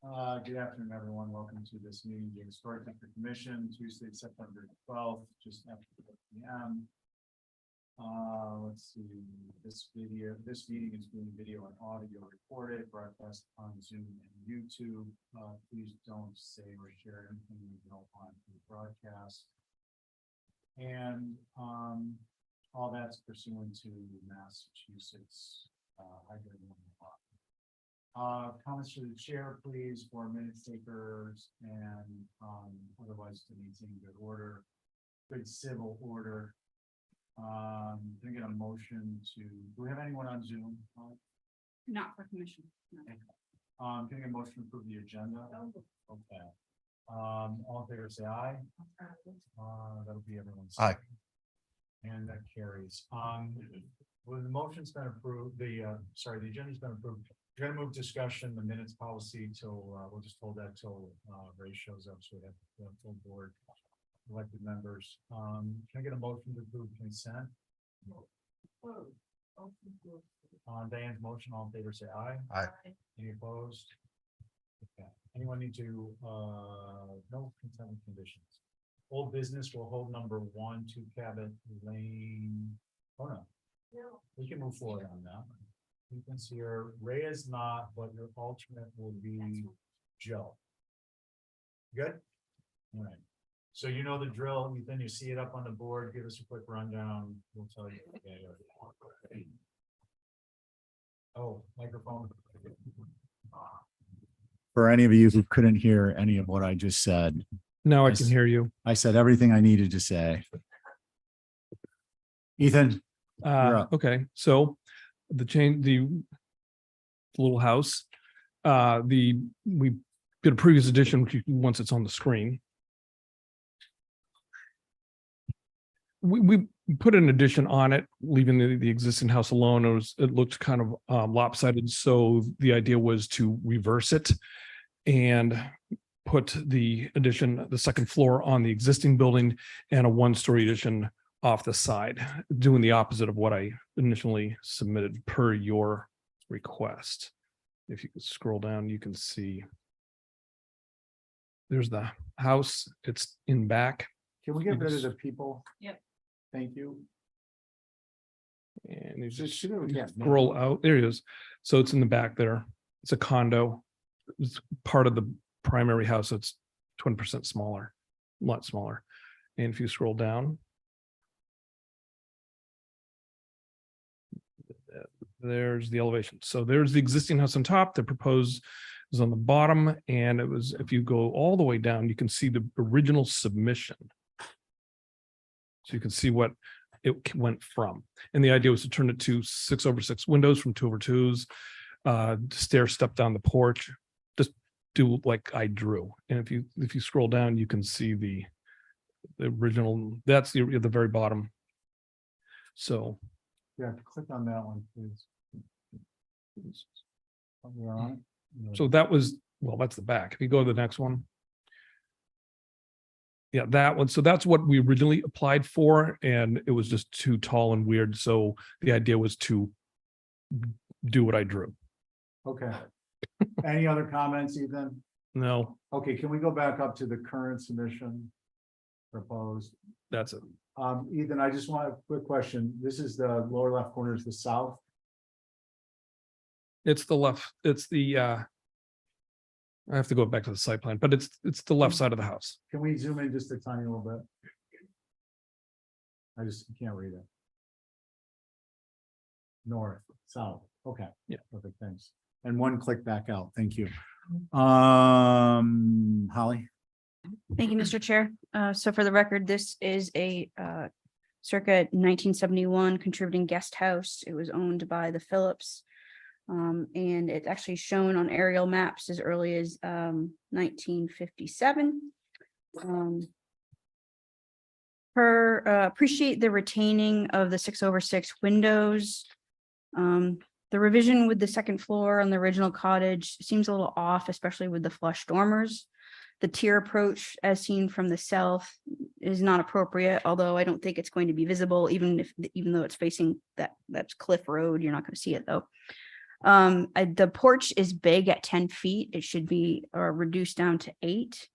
Good afternoon, everyone. Welcome to this meeting of the Historic District Commission, Tuesday, September 12th, just after 4 p.m. Let's see, this meeting is being video and audio recorded, broadcast on Zoom and YouTube. Please don't say or share anything you don't want to broadcast. And all that's pursuant to Massachusetts hybrid law. Comments to the chair, please, for minutes takers and otherwise to maintain good order, good civil order. Can I get a motion to, do we have anyone on Zoom? Not for commission. No. Can I get a motion to approve the agenda? Okay. All in favor, say aye. That'll be everyone's. Aye. And that carries. Well, the motion's been approved, the agenda's been approved. We're gonna move discussion, the minutes policy till, we'll just hold that till Ray shows up, so we have the full board elected members. Can I get a motion to approve consent? On Diane's motion, all in favor, say aye. Aye. Any opposed? Okay. Anyone need to, no consent conditions. Old business will hold number 1, 2 Cabot Lane. Oh, no. We can move forward on that. You can see her, Ray is not, but your alternate will be Joe. Good? All right. So you know the drill, then you see it up on the board, give us a quick rundown, we'll tell you. Okay. Oh, microphone. For any of you who couldn't hear any of what I just said, Now I can hear you. I said everything I needed to say. Ethan, You're up. Okay, so the little house, we did a previous edition, which once it's on the screen. We put an addition on it, leaving the existing house alone. It looked kind of lopsided, so the idea was to reverse it and put the addition, the second floor, on the existing building and a one-story addition off the side, doing the opposite of what I initially submitted per your request. If you could scroll down, you can see there's the house. It's in back. Can we get rid of the people? Yep. Thank you. And you Just just shoot it again. scroll out. There it is. So it's in the back there. It's a condo. It's part of the primary house. So it's 20% smaller, a lot smaller. And if you scroll down, there's the elevation. So there's the existing house on top. The proposed is on the bottom. And it was, if you go all the way down, you can see the original submission. So you can see what it went from. And the idea was to turn it to 6/6 windows from 2/2s, stair step down the porch, just do like I drew. And if you scroll down, you can see the original, that's the very bottom. So Yeah, click on that one, please. We're on it? So that was, well, that's the back. If you go to the next one. Yeah, that one. So that's what we originally applied for, and it was just too tall and weird. So the idea was to do what I drew. Okay. Any other comments, Ethan? No, Okay, can we go back up to the current submission proposed? that's it. Ethan, I just want a quick question. This is the lower left corner is the south. It's the left, it's the I have to go back to the site plan, but it's the left side of the house. Can we zoom in just a tiny little bit? I just can't read it. North, south. Okay. Yeah. Perfect. Thanks. And one click back out. Thank you. Holly. Thank you, Mr. Chair. So for the record, this is a circa 1971 contributing guest house. It was owned by the Phillips. And it's actually shown on aerial maps as early as 1957. Appreciate the retaining of the 6/6 windows. The revision with the second floor on the original cottage seems a little off, especially with the flush dormers. The tier approach as seen from the south is not appropriate, although I don't think it's going to be visible, even though it's facing that's Cliff Road. You're not going to see it though. The porch is big at 10 feet. It should be reduced down to 8.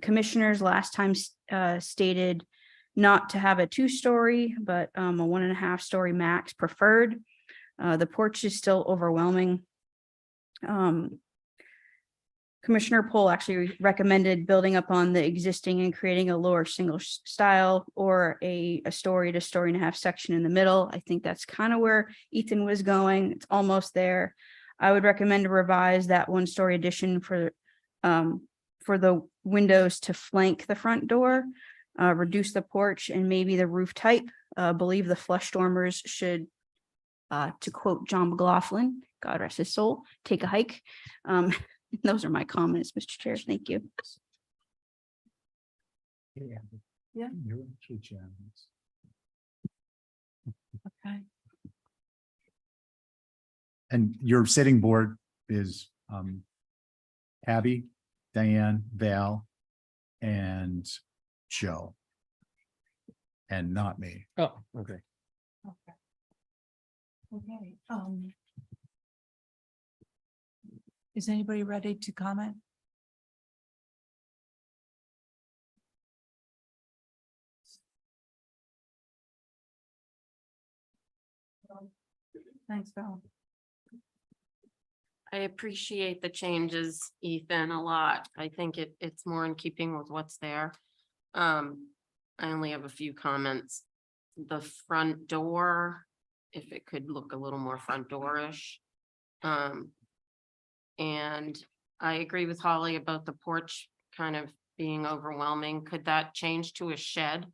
Commissioners last time stated not to have a 2-story, but a 1.5-story max preferred. The porch is still overwhelming. Commissioner Pohl actually recommended building up on the existing and creating a lower single style or a story to 1.5-story section in the middle. I think that's kind of where Ethan was going. It's almost there. I would recommend to revise that 1-story addition for the windows to flank the front door, reduce the porch and maybe the roof type. Believe the flush dormers should, to quote John McLaughlin, God rest his soul, take a hike. Those are my comments, Mr. Chair. Thank you. Yeah. You're actually chairman. Okay. And your sitting board is Abby, Diane, Val, and Joe. And not me. Oh, okay. Okay. Okay, is anybody ready to comment? Thanks, Val. I appreciate the changes, Ethan, a lot. I think it's more in keeping with what's there. I only have a few comments. The front door, if it could look a little more front door-ish. And I agree with Holly about the porch kind of being overwhelming. Could that change to a shed?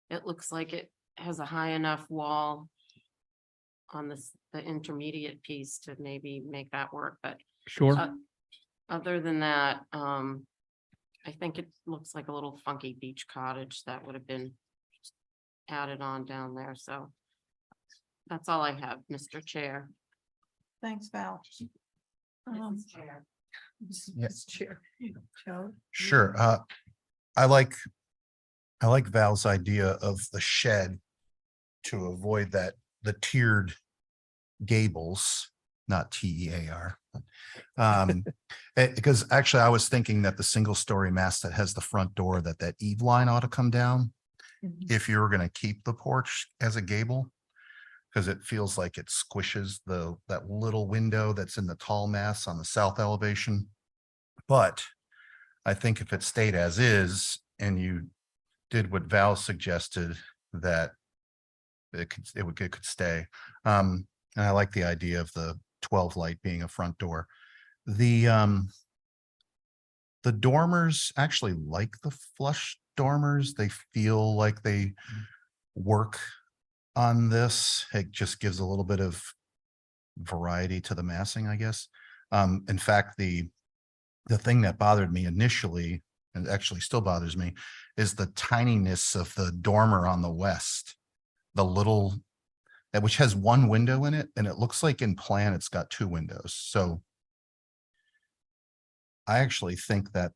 It looks like it has a high enough wall on the intermediate piece to maybe make that work, but Sure. other than that, I think it looks like a little funky beach cottage that would have been added on down there, so that's all I have, Mr. Chair. Thanks, Val. Mrs. Chair. Mrs. Chair. Joe? Sure. I like Val's idea of the shed to avoid the tiered gables, not TEAR. Because actually I was thinking that the single story mast that has the front door, that eave line ought to come down Mhm. if you were going to keep the porch as a gable. Because it feels like it squishes that little window that's in the tall mass on the south elevation. But I think if it stayed as is and you did what Val suggested, that it could stay. And I like the idea of the 12 light being a front door. The dormers actually like the flush dormers. They feel like they work on this. It just gives a little bit of variety to the massing, I guess. In fact, the thing that bothered me initially, and actually still bothers me, is the tininess of the dormer on the west. The little, which has one window in it, and it looks like in plan it's got 2 windows. So I actually think that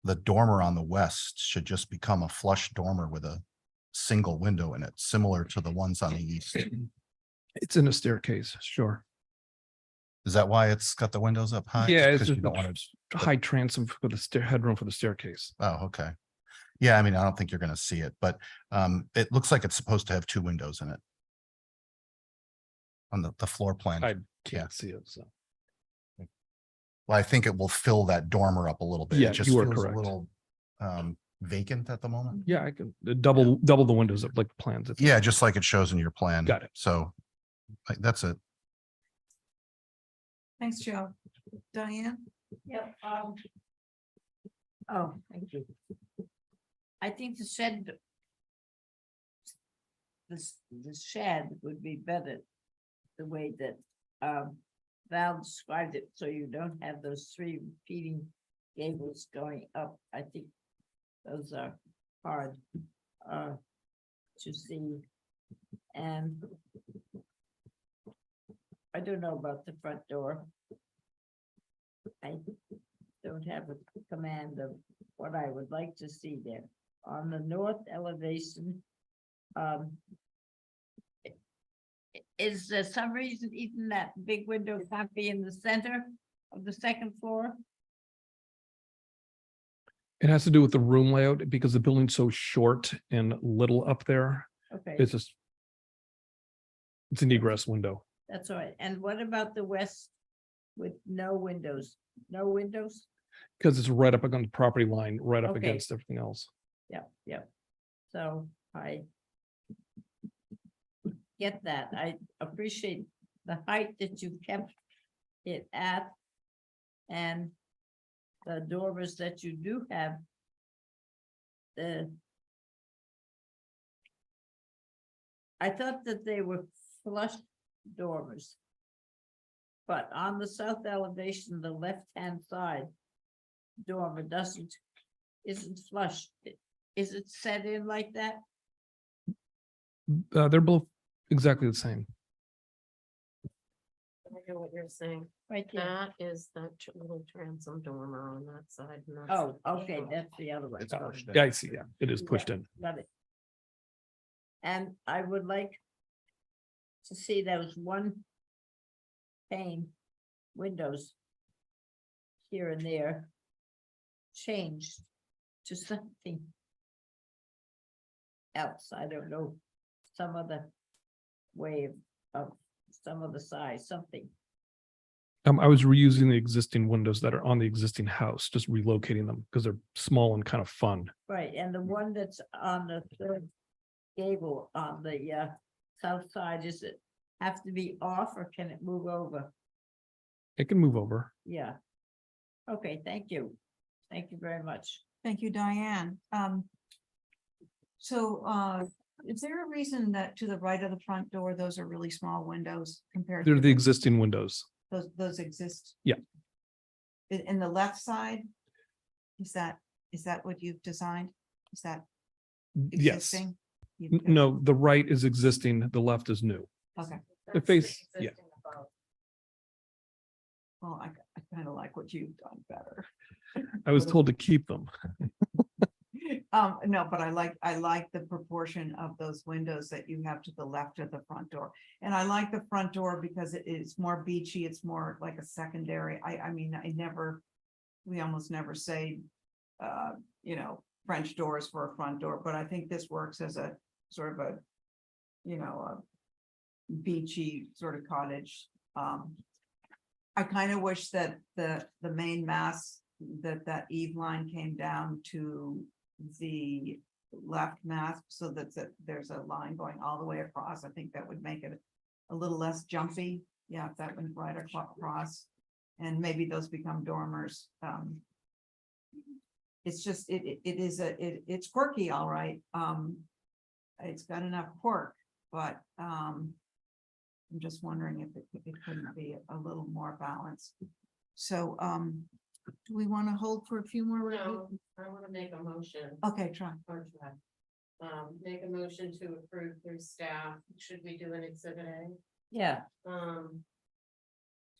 the dormer on the west should just become a flush dormer with a single window in it, similar to the ones on the east. It's in a staircase, sure. Is that why it's got the windows up high? Yeah, it's 'Cause just you don't want to. high transom for the headroom for the staircase. Oh, okay. Yeah, I mean, I don't think you're going to see it, but it looks like it's supposed to have 2 windows in it on the floor plan. I Yeah. can't see it, so. Well, I think it will fill that dormer up a little bit. Yeah, It just you are feels a correct. little vacant at the moment. Yeah, I can double the windows up like plans. if- Yeah, just like it shows in your plan. Got it. So that's it. Thanks, Joe. Diane? Yep, oh, thank you. I think the shed. The shed would be better. The way that, Val described it, so you don't have those 3 repeating gables going up. I think those are hard, to see. And I don't know about the front door. I don't have a command of what I would like to see there. On the north elevation, is there some reason even that big window can't be in the center of the second floor? It has to do with the room layout because the building's so short and little up there. Okay, It's just. It's an egress window. that's all right. And what about the west with no windows? No windows? Because it's right up against the property line, right up Okay. against everything else. Yep, yep. So I get that. I appreciate the height that you kept it at. And the dormers that you do have. I thought that they were flush dormers. But on the south elevation, the left-hand side dormer isn't flush. Is it set in like that? They're both exactly the same. I hear what you're saying. Right there. That is that little transom dormer on that side. and that's Oh, the okay, front. that's the other one. Yeah, I see. Yeah, it is pushed in. Got it. And I would like to see those one pane windows here and there changed to something else. I don't know, some other way of some other size, something. I was reusing the existing windows that are on the existing house, just relocating them because they're small and kind of fun. Right, and the one that's on the third gable on the south side, is it have to be off or can it move over? It can move over. Yeah. Okay, thank you. Thank you very much. Thank you, Diane. So, is there a reason that to the right of the front door, those are really small windows compared They're to the existing windows. those exist? Yeah. In the left side? Is that what you've designed? Is that Yes. existing? No, the right is existing, the left is new. Okay, The That's face, yeah. existing above. well, I kind of like what you've done better. I was told to keep them. No, but I like the proportion of those windows that you have to the left of the front door. And I like the front door because it is more beachy, it's more like a secondary. I mean, we almost never say, French doors for a front door, but I think this works as a sort of a, a beachy sort of cottage. I kind of wish that the main mass, that eave line came down to the left mast so that there's a line going all the way across. I think that would make it a little less jumpy. Yeah, if that went right across, and maybe those become dormers. It's just, it's quirky, all right. It's got enough quirk, but I'm just wondering if it couldn't be a little more balanced. So do we want to hold for a few more? No, I want to make a motion. Okay, try. or try. Make a motion to approve through staff. Should we do an exhibit A? Yeah,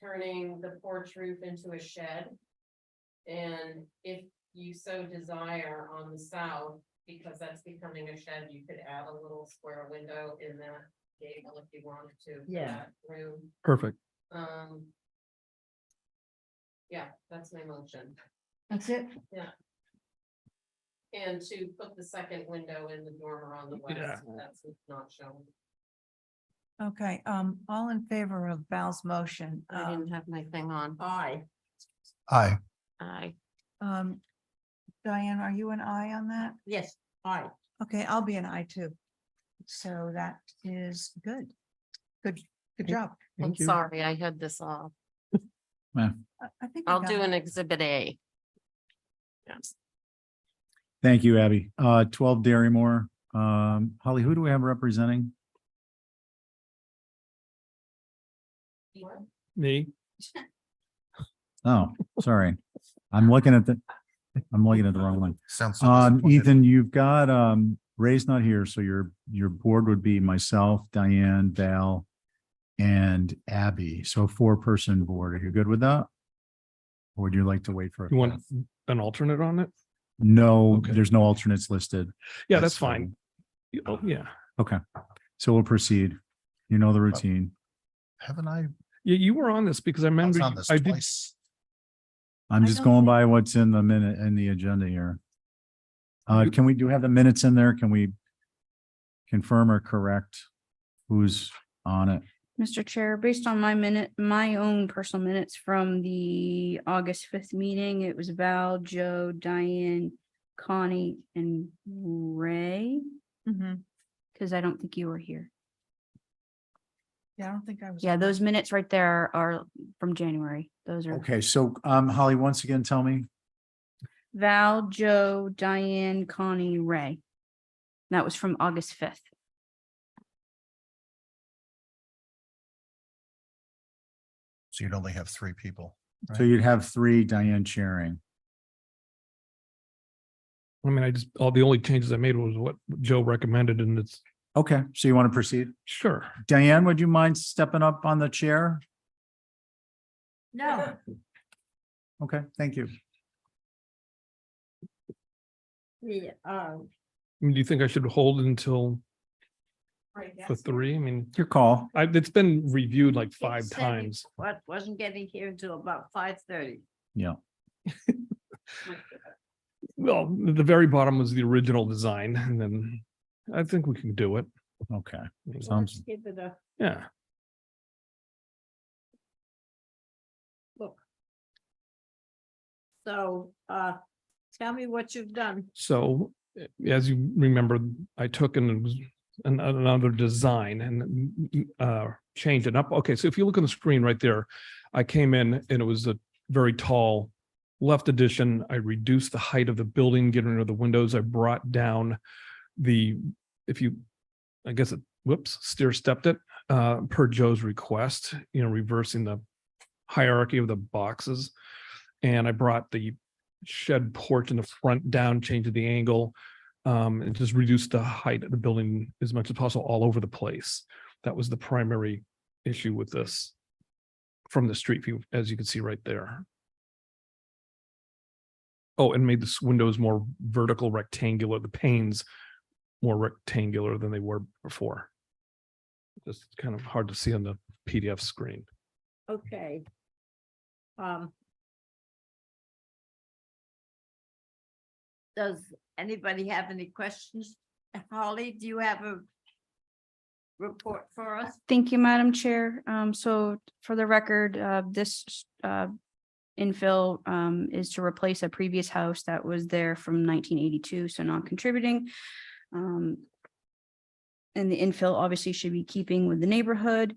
Turning the porch roof into a shed. And if you so desire on the south, because that's becoming a shed, you could add a little square window in that gable if you wanted to. for Yeah. that room. Perfect. Yeah, that's my motion. That's it? And to put the second window in the dormer on the Yeah. west, that's not shown. Okay, all in favor of Val's motion? I didn't have my thing on. aye. Aye. Diane, are you an aye on that? Yes, aye. Okay, I'll be an aye too. So that is good. Good job. I'm Thank you. sorry, I had this off. I think. I I'll got do it. an exhibit A. Yes. Thank you, Abby. 12 Darrymore. Holly, who do we have representing? Me? Oh, sorry. I'm looking at the wrong one. Sounds so disappointed. Ethan, you've got, Ray's not here, so your board would be myself, Diane, Val, and Abby. So a 4-person board. Are you good with that? Or would you like to wait for? a You want fifth? an alternate on it? No, Okay. there's no alternates listed. Yeah, that's fine. Oh, yeah. Okay, so we'll proceed. You know the routine. Haven't I Yeah, you were on this because I I was remember on this I did. twice? I'm I just don't going think- by what's in the minute, in the agenda here. You- Can we do have the minutes in there? Can we confirm or correct who's on it? Mr. Chair, based on my own personal minutes from the August 5th meeting, it was Val, Joe, Diane, Connie, and Ray, Mhm. because I don't think you were here. Yeah, I don't think I was. Yeah, on those that. minutes right there are from January. Those are Okay, so Holly, once again, tell me. Val, Joe, Diane, Connie, Ray. That was from August 5th. So you'd only have three people. So you'd have three Diane chairing. I mean, all the only changes I made was what Joe recommended and it's Okay, so you want to proceed? sure. Diane, would you mind stepping up on the chair? No, Okay, thank you. the, I mean, do you think I should hold until Right, for yes. three? I mean, Your call. it's been reviewed like it 5 said he times. wasn't getting here until about 5:30. Yeah. Well, the very bottom was the original design and then I think we can do it. Okay. I mean, Sounds, Let's give it a yeah. look. So, tell me what you've done. So as you remember, I took and it was another design and changed it up. Okay, so if you look on the screen right there, I came in and it was a very tall left addition. I reduced the height of the building, getting rid of the windows. I brought down I guess stair stepped it per Joe's request, reversing the hierarchy of the boxes. And I brought the shed porch in the front down, changed the angle, and just reduced the height of the building as much as possible all over the place. That was the primary issue with this from the street view, as you can see right there. Oh, and made the windows more vertical rectangular, the panes more rectangular than they were before. Just kind of hard to see on the PDF screen. Okay. Does anybody have any questions? Holly, do you have a report for us? Thank you, Madam Chair. So for the record, this infill is to replace a previous house that was there from 1982, so non-contributing. And the infill obviously should be keeping with the neighborhood.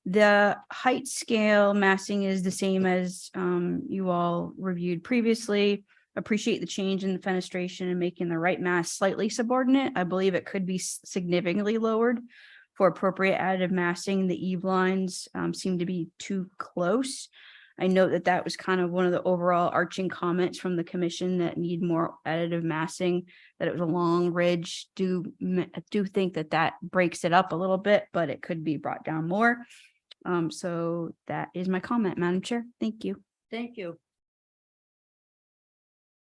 The height scale massing is the same as you all reviewed previously. Appreciate the change in the fenestration and making the right mass slightly subordinate. I believe it could be significantly lowered for appropriate additive massing. The eave lines seem to be too close. I note that that was kind of one of the overall arching comments from the commission that need more additive massing, that it was a long ridge. Do think that breaks it up a little bit, but it could be brought down more. So that is my comment, Madam Chair. Thank you. Thank you.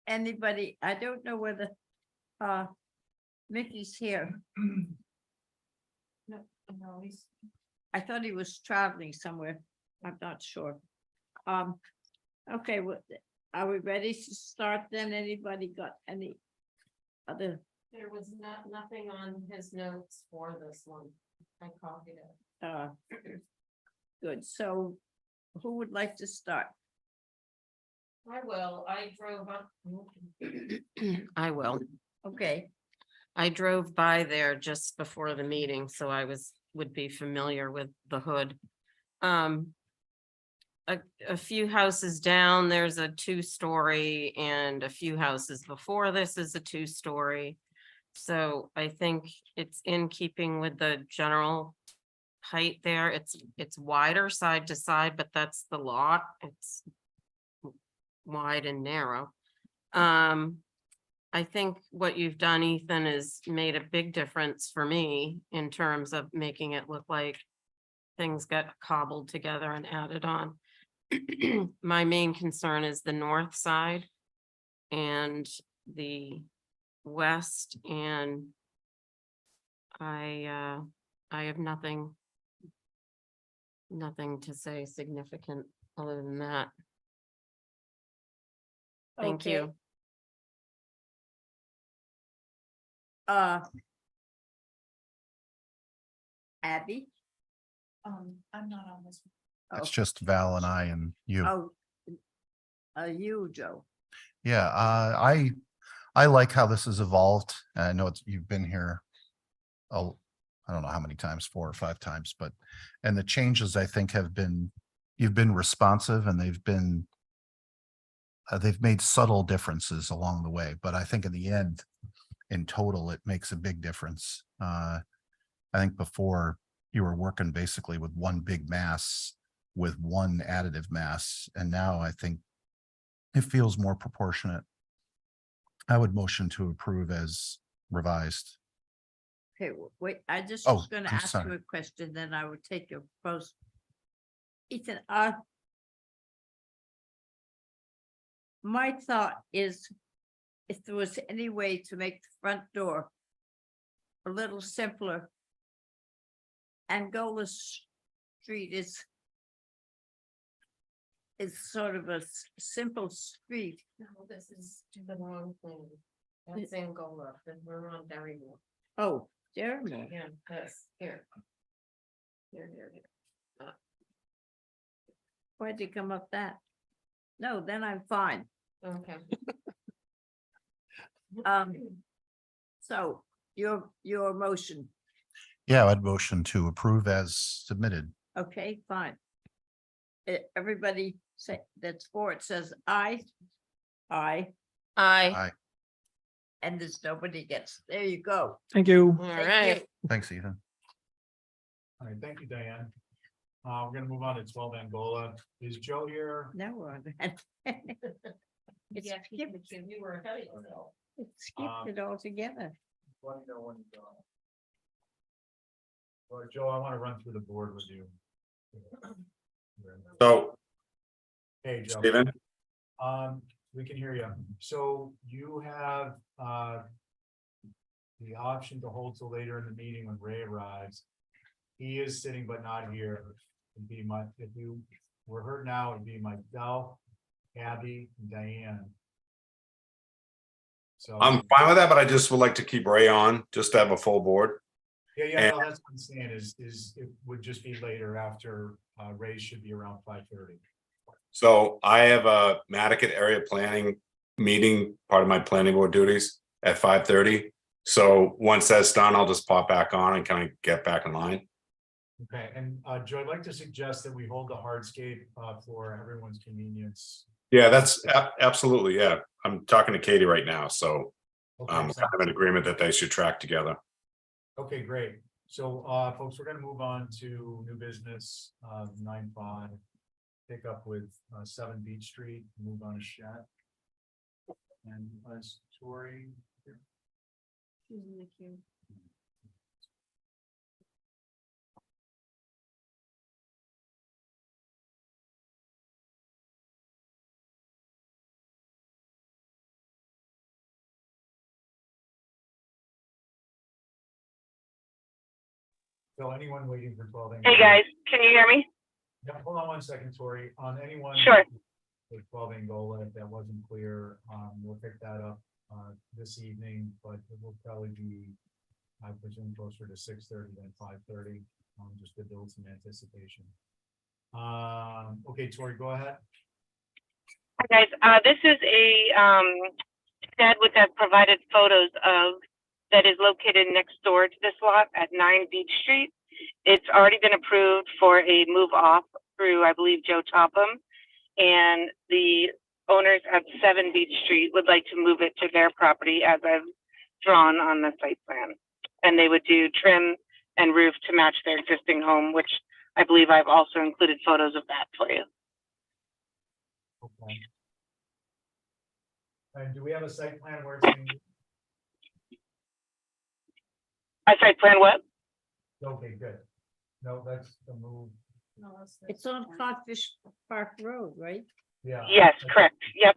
Anybody, I don't know whether Mickey's here. No, I thought he was traveling somewhere. I'm not sure. Okay, are we ready to start then? Anybody got any other? There was nothing on his notes for this one. I copied it. Good, so who would like to start? I will. I drove up. I will. Okay, I drove by there just before the meeting, so I would be familiar with the hood. A few houses down, there's a 2-story, and a few houses before this is a 2-story. So I think it's in keeping with the general height there. It's wider side to side, but that's the lot. It's wide and narrow. I think what you've done, Ethan, is made a big difference for me in terms of making it look like things got cobbled together and added on. My main concern is the north side and the west, and I I have nothing. Nothing to say significant other than that. Thank Okay. you. Abby? I'm not on this. It's Oh. just Val and I and you. Oh. You, Joe. Yeah, I like how this has evolved. I know you've been here. Oh, I don't know how many times, 4 or 5 times, but, and the changes I think you've been responsive and they've made subtle differences along the way, but I think in the end, in total, it makes a big difference. I think before you were working basically with one big mass with one additive mass, and now I think it feels more proportionate. I would motion to approve as revised. Okay, wait, I just Oh, was gonna I'm ask sorry. you a question, then I would take your post. Ethan, my thought is if there was any way to make the front door a little simpler. Angola Street is sort of a simple street. No, this is the wrong thing. That's Angola, we're on Derrymoor. Oh, Jeremy, Yeah, this, here. Here. why'd you come up that? No, then I'm fine. Okay. So your motion, Yeah, I'd motion to approve as submitted. okay, fine. Everybody say, that's for it, says aye. Aye, Aye, and there's nobody gets, there you go. Thank you. all Thank right. you. Thanks, Ethan. All right, thank you, Diane. We're gonna move on to 12 Angola. Is Joe here? Now we're on that. It's Yeah, skipped, you were ahead of yourself. it skipped it all together. Let me know when you go. Well, Joe, I want to run through the board with you. So, Hey, Joe. Stephen, We can hear you. So you have, the option to hold till later in the meeting when Ray arrives. He is sitting but not here. It'd be if you were heard now, it'd be myself, Abby, and Diane. So. I'm fine with that, but I just would like to keep Ray on, just to have a full board. Yeah, no, that's what I'm saying is it would just be later after, Ray should be around 5:30. So I have a Nantucket area planning meeting, part of my planning board duties at 5:30. So once that's done, I'll just pop back on and kind of get back in line. Okay, and Joe, I'd like to suggest that we hold the hardscape for everyone's convenience. Yeah, that's absolutely, yeah. I'm talking to Katie right now, so Okay, I'm so- kind of in agreement that they should track together. Okay, great. So folks, we're gonna move on to new business 9.5. Pick up with 7 Beach Street, move on to Shed. And Tori. So anyone waiting for 12? Hey guys, can you hear me? Yeah, hold on one second, Tori. On anyone. Sure. With 12 Angola, if that wasn't clear, we'll pick that up this evening, but it will probably be, I presume, closer to 6:30 than 5:30, just to build some anticipation. Okay, Tori, go ahead. Hi guys, this is a shed with that provided photos of that is located next door to this lot at 9 Beach Street. It's already been approved for a move off through, I believe, Joe Topham. And the owners at 7 Beach Street would like to move it to their property as I've drawn on the site plan. And they would do trim and roof to match their existing home, which I believe I've also included photos of that for you. Okay. And do we have a site plan where it's being, I site plan what? okay, good. No, that's the move. It's on Codfish Park Road, right? Yeah. Yes, correct. Yep.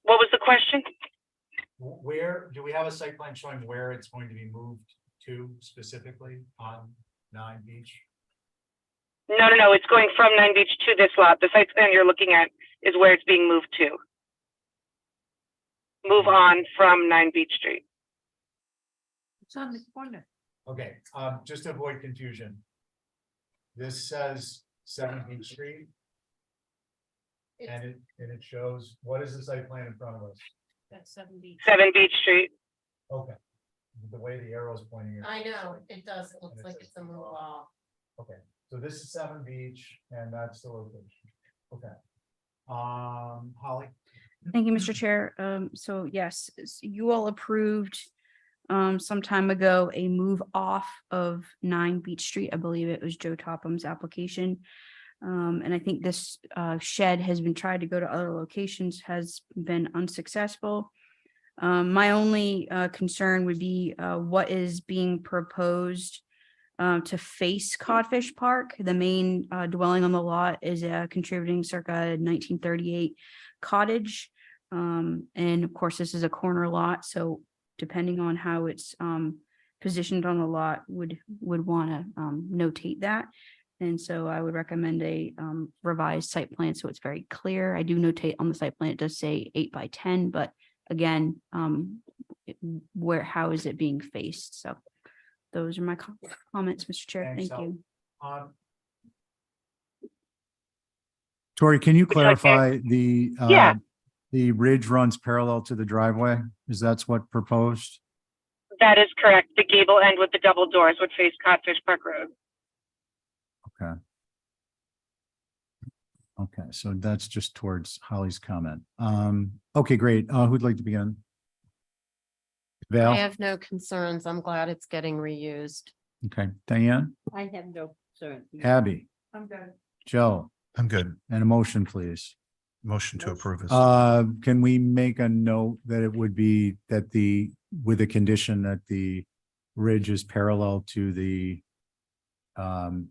What was the question? Where, do we have a site plan showing where it's going to be moved to specifically on 9 Beach? No, it's going from 9 Beach to this lot. The site plan you're looking at is where it's being moved to. Move on from 9 Beach Street. It's on the corner. Okay, just to avoid confusion. This says 7 Beach Street. And it shows, what is the site plan in front of us? That's 7 Beach. 7 Beach Street. Okay. The way the arrow is pointing here. I know, it does. It looks And it like says it's a move off. Okay, so this is 7 Beach and that's the location. Okay. Holly? Thank you, Mr. Chair. So yes, you all approved some time ago a move off of 9 Beach Street. I believe it was Joe Topham's application. And I think this shed has been tried to go to other locations, has been unsuccessful. My only concern would be what is being proposed to face Codfish Park. The main dwelling on the lot is a contributing circa 1938 cottage. And of course, this is a corner lot, so depending on how it's positioned on the lot, would want to notate that. And so I would recommend a revised site plan so it's very clear. I do notate on the site plan, it does say 8 by 10, but again, how is it being faced? So those are my comments, Mr. Chair. Thanks, Thank Al. you. Tori, can you Would you like to- clarify Yeah. the ridge runs parallel to the driveway? Is that's what proposed? That is correct. The gable end with the double doors would face Codfish Park Road. Okay. Okay, so that's just towards Holly's comment. Okay, great. Who'd like to begin? I Val? have no concerns. I'm glad it's getting reused. Okay, Diane, I have no concern. Abby, I'm good. Joe, I'm good. and a motion, please. Motion to approve is. Can we make a note that it would be that with the condition that the ridge is parallel to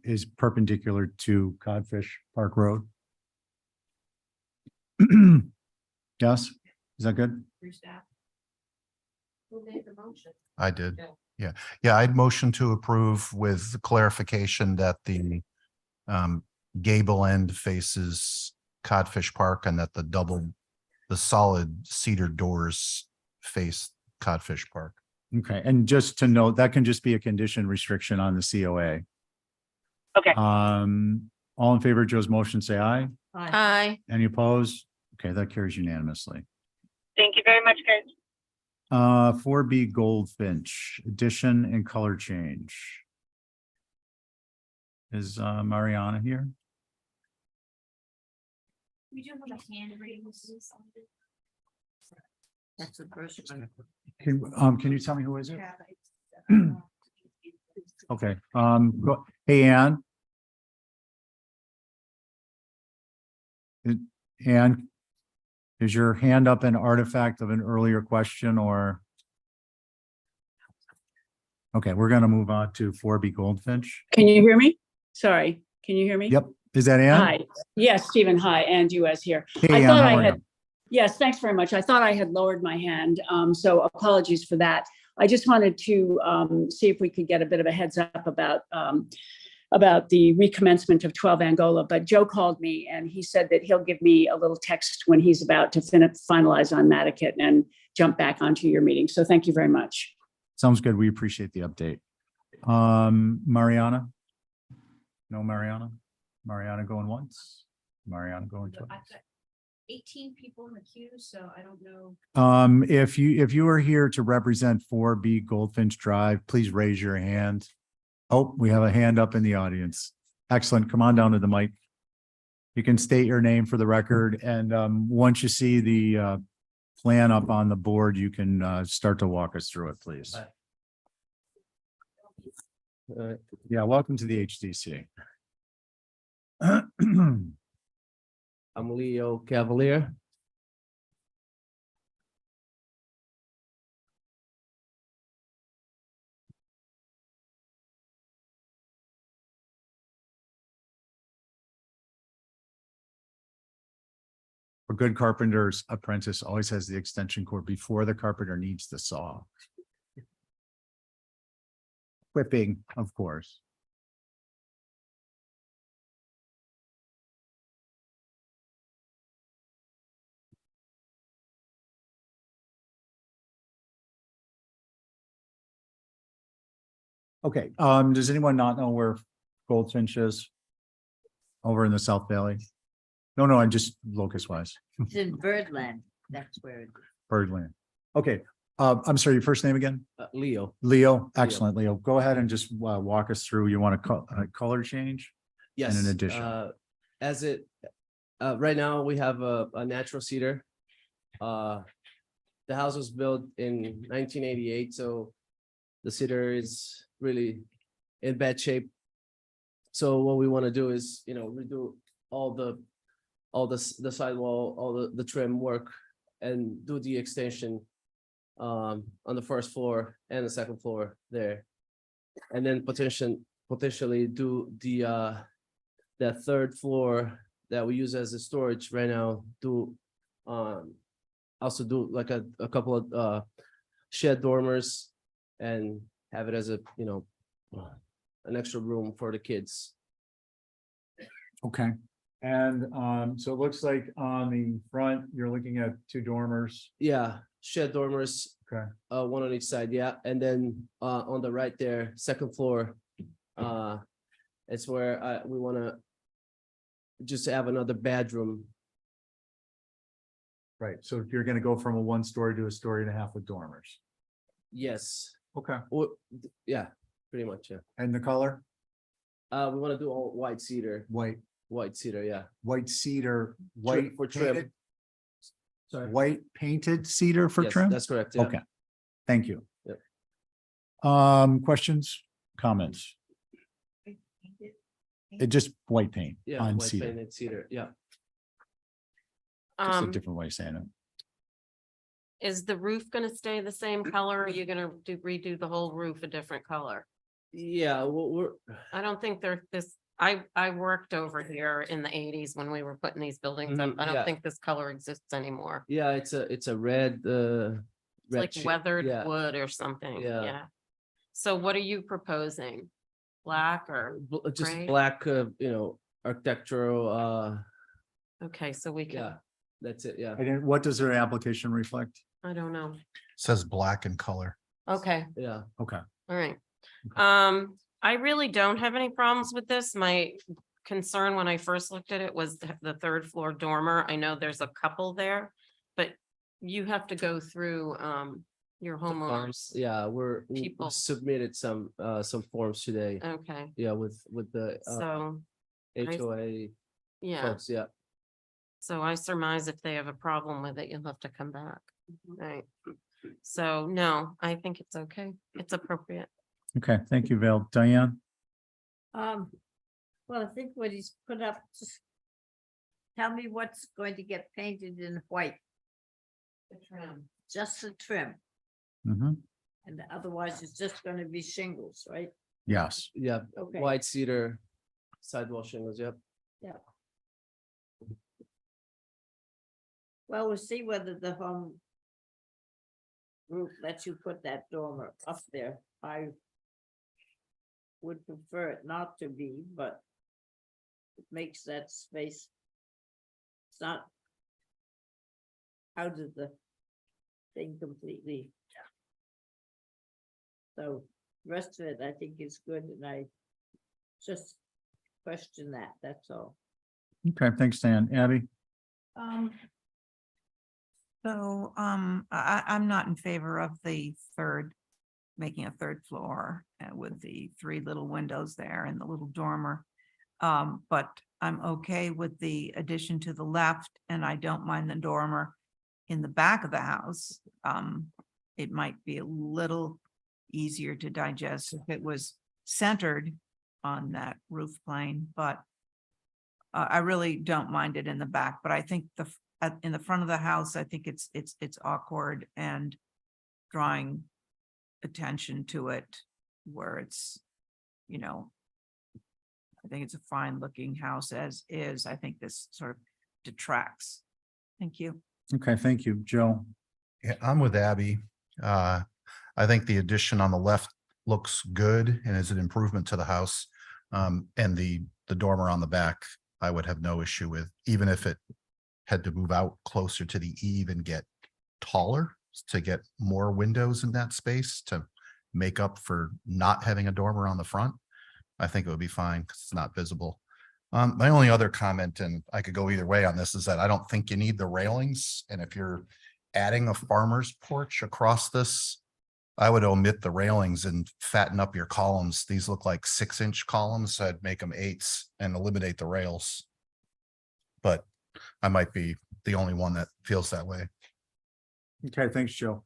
is perpendicular to Codfish Park Road? Yes, is that good? Who made the motion? I did. Yeah. Yeah, yeah, I'd motion to approve with the clarification that the gable end faces Codfish Park and that the solid cedar doors face Codfish Park. Okay, and just to note, that can just be a condition restriction on the COA. Okay. All in favor of Joe's motion, say aye. Aye. Any opposed? Okay, that carries unanimously. Thank you very much, guys. 4B Goldfinch, addition and color change. Is Mariana here? We do have a hand raised. That's the first one. Can you tell me who is it? Okay, hey, Ann. Ann, is your hand up an artifact of an earlier question or? Okay, we're gonna move on to 4B Goldfinch. Can you hear me? Sorry, can you hear me? Yep, is that Ann? Hi, yes, Stephen, hi, and US here. Hey, I Ann, thought how I are had, you? yes, thanks very much. I thought I had lowered my hand, so apologies for that. I just wanted to see if we could get a bit of a heads up about the recommencement of 12 Angola, but Joe called me and he said that he'll give me a little text when he's about to finalize on Nantucket and jump back onto your meeting. So thank you very much. Sounds good. We appreciate the update. Mariana? No Mariana? Mariana going once? Mariana going twice? 18 people in the queue, so I don't know. If you are here to represent 4B Goldfinch Drive, please raise your hand. Oh, we have a hand up in the audience. Excellent. Come on down to the mic. You can state your name for the record, and once you see the plan up on the board, you can start to walk us through it, please. Yeah, welcome to the HDC. I'm Leo Cavalier. A good carpenter's apprentice always has the extension cord before the carpenter needs the saw. quipping, of course. Okay, does anyone not know where Goldfinch is? Over in the South Valley? No, I'm just locust wise, It's in Birdland. That's where it is. Birdland. Okay, I'm sorry, your first name again? Leo. Leo, excellent, Leo. Go ahead and just walk us through. You want a color change? Yes. an addition. As it, right now, we have a natural cedar. The house was built in 1988, so the cedar is really in bad shape. So what we want to do is, redo all the sidewall, all the trim work and do the extension on the first floor and the second floor there. And then potentially do that third floor that we use as a storage right now, also do like a couple of shed dormers and have it as an extra room for the kids. Okay, and so it looks like on the front, you're looking at 2 dormers. Yeah, shed dormers, Okay, one on each side, yeah, and then on the right there, second floor, it's where we want to just have another bedroom. right. So you're gonna go from a 1-story to a 1.5 story with dormers. Yes, Okay, yeah, pretty much, yeah. and the color? We want to do all white cedar, White cedar, yeah. white cedar, white For trim. painted, Sorry. white painted cedar for Yes, trim? that's correct, yeah. Okay, thank you. Yep. Questions, comments? It just white paint Yeah, on white cedar, painted cedar, yeah. just a different way of saying it. Is the roof gonna stay the same color? Or are you gonna redo the whole roof a different color? Yeah, we're, I don't think I worked over here in the 80s when we were putting these buildings up. Mhm, I don't yeah. think this color exists anymore. yeah, it's a red, It's red like shade, weathered yeah. wood or something, Yeah. yeah. So what are you proposing? Black or, Just gray? black, architectural, okay, so we yeah, can, that's it, yeah, And then what does their application reflect? I don't know. Says black in color. Okay, yeah. Okay, all right. I really don't have any problems with this. My concern when I first looked at it was the 3rd floor dormer. I know there's a couple there, but you have to go through, your homeowners. Yeah, we People. submitted some forms today, Okay, yeah, with the so, HOA yeah, folks, yeah. so I surmise if they have a problem with it, you'll have to come back. Right. So, no, I think it's okay. It's appropriate. okay, thank you, Val. Diane? Well, I think what he's put up, just tell me what's going to get painted in white, just the trim, Mm-hmm. and otherwise it's just gonna be shingles, right? Yes, Yeah, Okay. white cedar sidewall shingles, yep. Well, we'll see whether the home group lets you put that dormer up there. I would prefer it not to be, but it makes that space. It's not out of the thing completely. So the rest of it, I think is good, and I just question that, that's all. okay, thanks, Dan. Abby? I'm not in favor of the making a 3rd floor with the 3 little windows there and the little dormer. But I'm okay with the addition to the left, and I don't mind the dormer in the back of the house. It might be a little easier to digest if it was centered on that roof plane, but I really don't mind it in the back, but I think in the front of the house, I think it's awkward and drawing attention to it where it's, I think it's a fine looking house as is. I think this sort of detracts. Thank you. Okay, thank you. Joe? Yeah, I'm with Abby. I think the addition on the looks good and is an improvement to the house. And the dormer on the back, I would have no issue with, even if it had to move out closer to the eave and get taller to get more windows in that space to make up for not having a dormer on the front. I think it would be fine because it's not visible. My only other comment, and I could go either way on this, is that I don't think you need the railings. And if you're adding a farmer's porch across this, I would omit the railings and fatten up your columns. These look like 6-inch columns. I'd make them 8s and eliminate the rails. But I might be the only one that feels that way. Okay, thanks, Joe.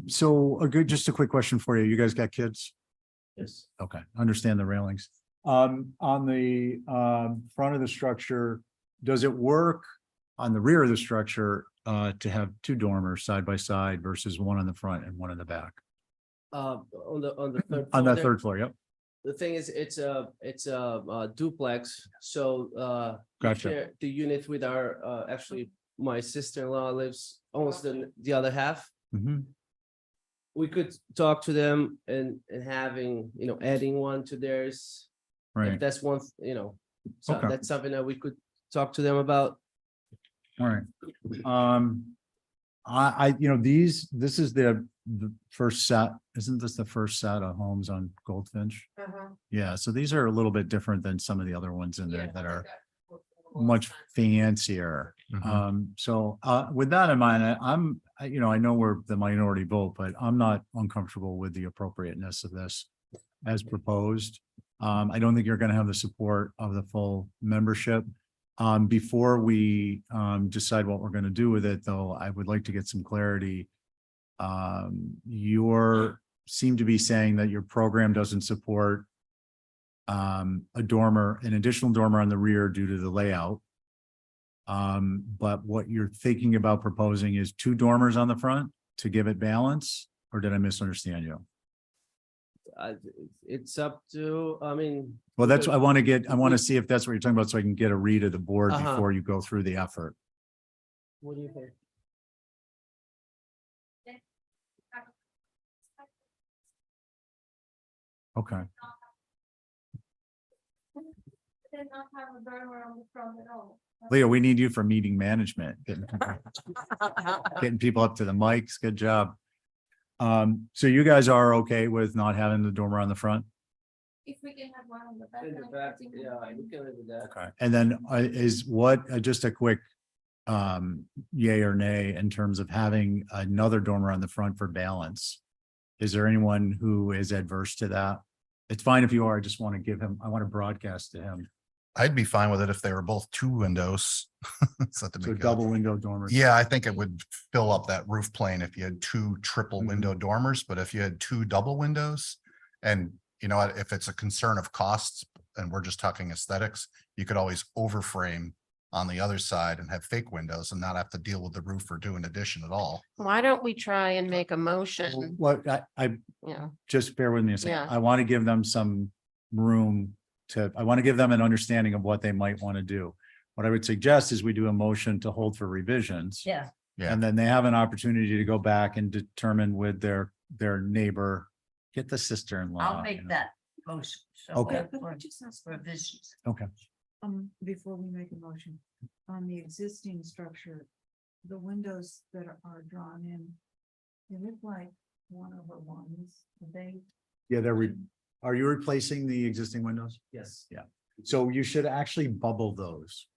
So just a quick question for you. You guys got kids? Yes. Okay, understand the railings. On the front of the structure, does it work on the rear of the structure to have 2 dormers side by side versus one on the front and one in the back? On the third. On floor the there. third floor, yep. The thing is, it's a duplex, so we Gotcha. share the unit with our actually, my sister-in-law lives almost the other half. Mhm. We could talk to them and having, adding one to theirs. If Right, that's one, so Okay. that's something that we could talk to them about. all right. This is the first set, isn't this the first set of homes on Goldfinch? Yeah, so these are a little bit different than some of the other ones in there that are much fancier. So with that in mind, I know we're the minority vote, but I'm not uncomfortable with the appropriateness of this as proposed. I don't think you're gonna have the support of the full membership. Before we decide what we're gonna do with it, though, I would like to get some clarity. You seem to be saying that your program doesn't support an additional dormer on the rear due to the layout. But what you're thinking about proposing is 2 dormers on the front to give it balance, or did I misunderstand you? It's up to, Well, that's, I want to see if that's what you're talking about, so I can get a read of the board Uh-huh. before you go through the effort. what do you think? Okay. Leo, we need you for meeting management, getting people up to the mics. Good job. So you guys are okay with not having the dormer on the front? If we can have one on the back. In the back, yeah, we can live with that. Okay. And then just a quick yay or nay in terms of having another dormer on the front for balance? Is there anyone who is adverse to that? It's fine if you are. I want to broadcast to him. I'd be fine with it if they were both 2 windows. So to So make double window dormers. Yeah, I think it would fill up that roof plane if you had 2 triple Mhm. window dormers, but if you had 2 double windows, and you know what, if it's a concern of costs and we're just talking aesthetics, you could always overframe on the other side and have fake windows and not have to deal with the roof or do an addition at all. Why don't we try and make a motion, What I just bear with me a second. Yeah. I want to give them some room I want to give them an understanding of what they might want to do. What I would suggest is we do a motion to hold for revisions. Yeah, Yeah. And then they have an opportunity to go back and determine with their neighbor, get the sister-in-law. I'll you make know. that motion. So Okay. for revisions. Okay. Before we make a motion, on the existing structure, the windows that are drawn in, they look like 1/1s. Yeah, are you replacing the existing windows? Yes. So you should actually bubble those,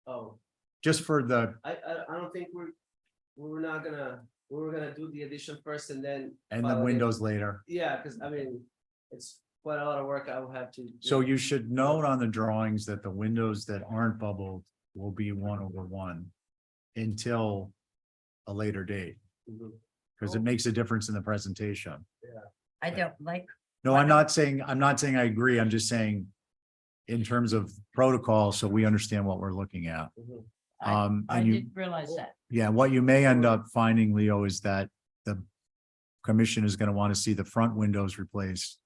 Oh, just for the, I don't think we're gonna do the addition first and then. and file the it. windows later. Yeah, because it's quite a lot of work I will have to. So you should note on the drawings that the windows that aren't bubbled will be 1/1 until a later date, Mhm. because it makes a difference in the presentation. I don't like, No, I'm not saying I agree. I'm just saying in terms of protocol, so we understand what we're looking at. Mhm. I And you, didn't realize that. yeah, what you may end up finding, Leo, is that the commission is going to want to see the front windows replaced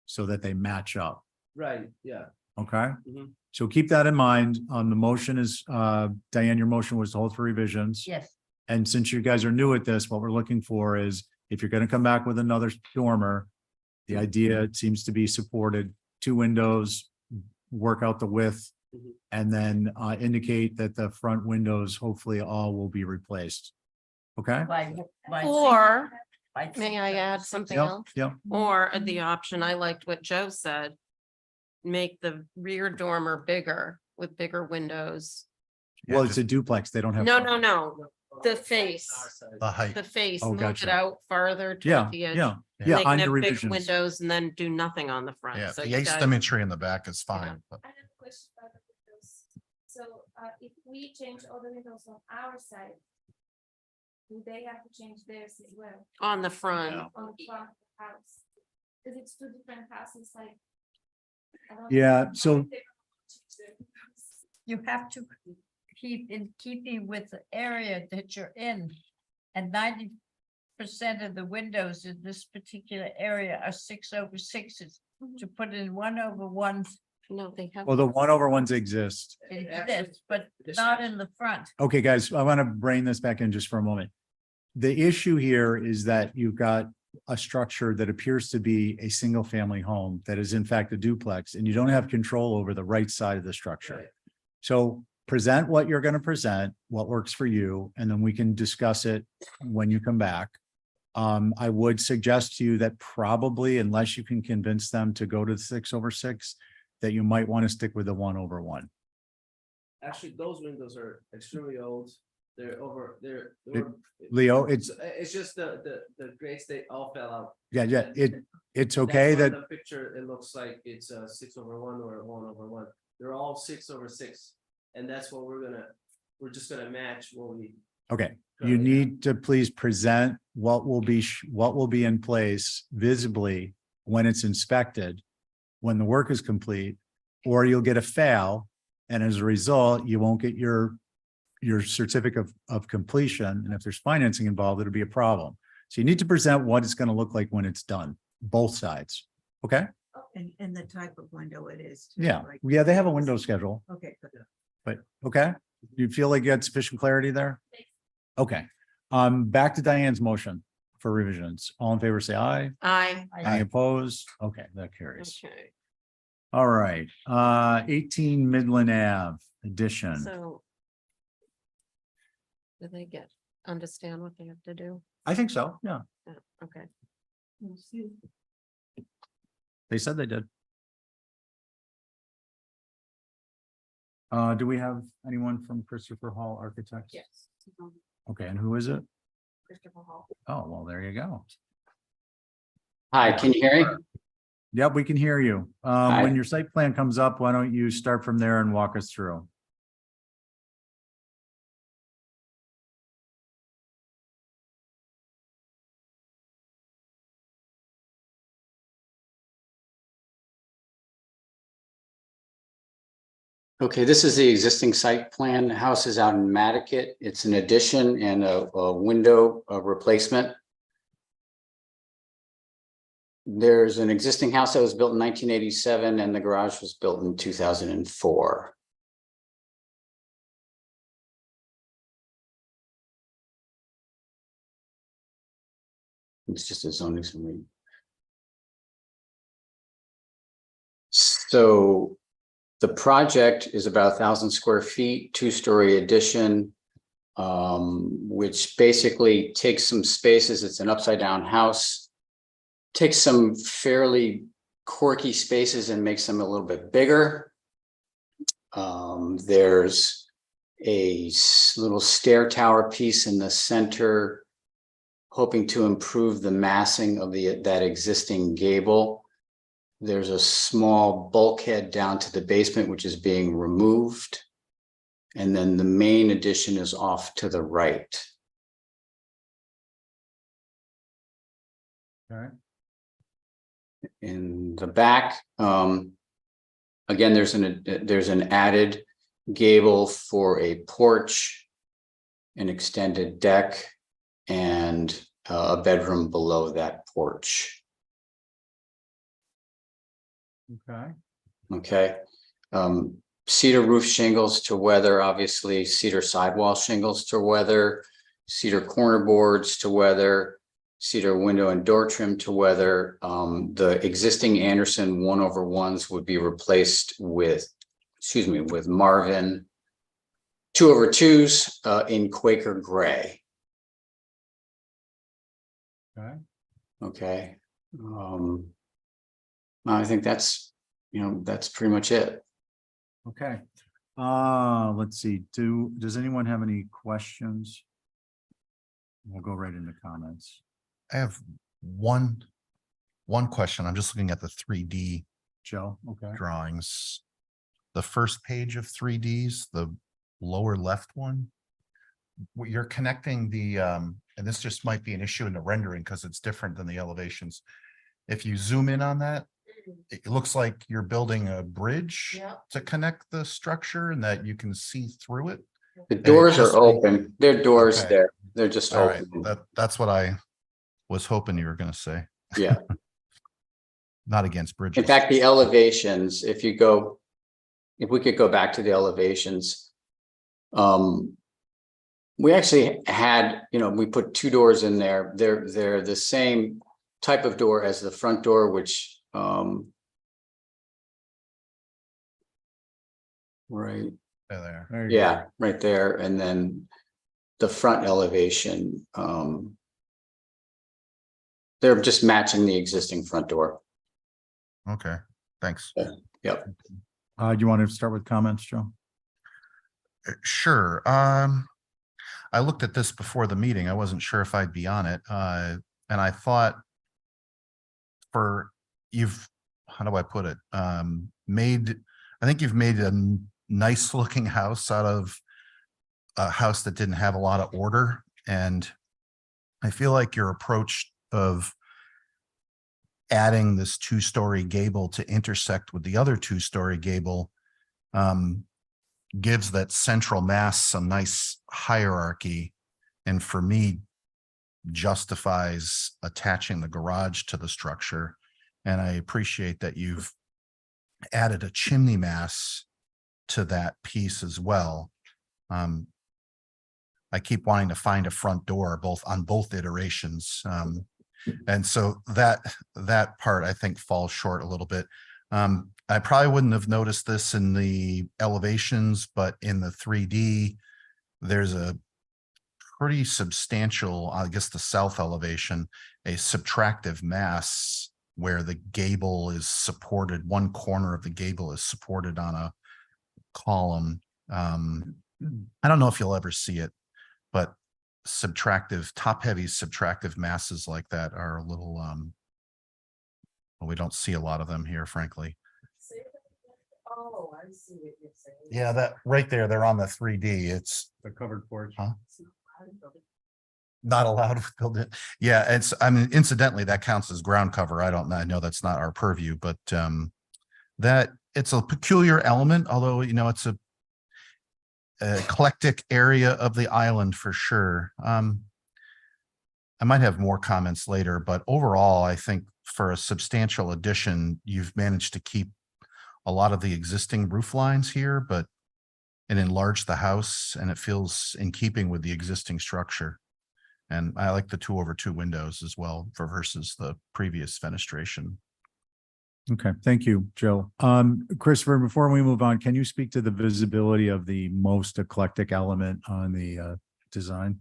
so that they match up. Right, yeah. Okay? Mhm. So keep that in mind. The motion is, Diane, your motion was to hold for revisions. Yes, And since you guys are new at this, what we're looking for is if you're going to come back with another dormer, The idea seems to be supported, 2 windows, work out the width. Mhm. And then indicate that the front windows, hopefully all will be replaced. Okay? Or by may I add something Yep, else? yep. Or the option, I liked what Joe said. Make the rear dormer bigger with bigger windows. Well, it's a duplex. They don't have. No, no, no, the face, The height. the face, Oh, move it gotcha. out farther Yeah, toward the edge. yeah, yeah, Making on it your big revisions. windows and then do nothing on the front. Yeah, So the you guys- asymmetry in the back is fine, but I have a question about the windows. So, if we change all the windows on our side, do they have to change theirs as well On the front. on the front of the house? Because it's 2 different houses, like. I don't Yeah, know so- if they change their windows. You have to keep in keeping with the area that you're in. And 90% of the windows in this particular area are 6/6s. To put in 1/1 No, they have. Well, the 1/1s exist. exists, but not in the front. Okay, guys, I want to bring this back in just for a moment. The issue here is that you've got a structure that appears to be a single family home that is in fact a duplex, and you don't have control over the right side of the structure. So present what you're going to present, what works for you, and then we can discuss it when you come back. I would suggest to you that probably unless you can convince them to go to the 6/6, that you might want to stick with the 1/1. Actually, those windows are extremely old. They're Leo, it's just the grades, they all fell out. yeah, it's That's okay why that, the picture, it looks like it's a 6/1 or a 1/1. They're all 6/6. And that's what we're just gonna match what we. okay, you need to please present what will be in place visibly when it's inspected, when the work is complete, or you'll get a fail. And as a result, you won't get your certificate of completion. And if there's financing involved, it'll be a problem. So you need to present what it's going to look like when it's done, both sides. Okay? And the type of window it is. too, Yeah, like- yeah, they have a window schedule, Okay, good. but okay. Do you feel like you had sufficient clarity there? Okay, back to Diane's motion for revisions. All in favor, say aye. Any opposed? Okay, that carries. Okay, All right, 18 Midland Ave addition. so. Do they understand what they have to do? I think so, yeah. Yeah, okay. They said they did. Do we have anyone from Christopher Hall Architects? Yes. Okay, and who is it? Christopher Hall. Oh, well, there you go. Hi, can you hear me? Yep, we can hear you. Hi. When your site plan comes up, why don't you start from there and walk us through? Okay, this is the existing site plan. The house is out in Nantucket. It's an addition and a window replacement. There's an existing house that was built in 1987 and the garage was built in 2004. It's just a zoning summary. So the project is about 1,000 square feet, 2-story addition, which basically takes some spaces. It's an upside down house. Takes some fairly quirky spaces and makes them a little bit bigger. There's a little stair tower piece in the center, hoping to improve the massing of that existing gable. There's a small bulkhead down to the basement, which is being removed. And then the main addition is off to the right. All right. In the back, again, there's an added gable for a porch, an extended deck, and a bedroom below that porch. Okay. Okay. Cedar roof shingles to weather, obviously cedar sidewall shingles to weather, cedar corner boards to weather, cedar window and door trim to whether the existing Anderson 1/1s would be replaced with, with Marvin 2/2s in Quaker gray. Okay. Okay. I think that's, that's pretty much it. Okay. Let's see. Does anyone have any questions? We'll go right into comments. I have one question. I'm just looking at the 3D Joe, okay. drawings. The first page of 3Ds, the lower left one. You're connecting the, and this just might be an issue in the rendering because it's different than the elevations. If you zoom in on that, it looks like you're building a bridge Yep. to connect the structure and that you can see through it. The doors just- are open. There are doors Okay. there. They're just All right, open. that's what I was hoping you were going to say. Yeah. Not against bridges. In fact, the elevations, if we could go back to the elevations. We actually had, we put 2 doors in there. They're the same type of door as the front door, which right. There. There you go. Yeah, right there. And then the front elevation, they're just matching the existing front door. Okay, thanks. Yep. Do you want to start with comments, Joe? Sure. I looked at this before the meeting. I wasn't sure if I'd be on it. And I thought how do I put it? I think you've made a nice looking house out of a house that didn't have a lot of order. And I feel like your approach of adding this 2-story gable to intersect with the other 2-story gable gives that central mass some nice hierarchy, and for me justifies attaching the garage to the structure. And I appreciate that you've added a chimney mass to that piece as well. I keep wanting to find a front door on both iterations. And so that part I think falls short a little bit. I probably wouldn't have noticed this in the elevations, but in the 3D, there's a pretty substantial, I guess the south elevation, a subtractive mass where the gable is supported, one corner of the gable is supported on a column. I don't know if you'll ever see it, but top-heavy subtractive masses like that are a little, well, we don't see a lot of them here, frankly. Oh, I see what you're saying. Yeah, that right there, they're on the 3D. It's The covered porch. Huh? Not allowed to build it. Yeah, incidentally, that counts as ground cover. I know that's not our purview, but that it's a peculiar element, although, it's a eclectic area of the island for sure. I might have more comments later, but overall, I think for a substantial addition, you've managed to keep a lot of the existing roof lines here, and enlarge the house, and it feels in keeping with the existing structure. And I like the 2/2 windows as well versus the previous fenestration. Okay, thank you, Joe. Christopher, before we move on, can you speak to the visibility of the most eclectic element on the design?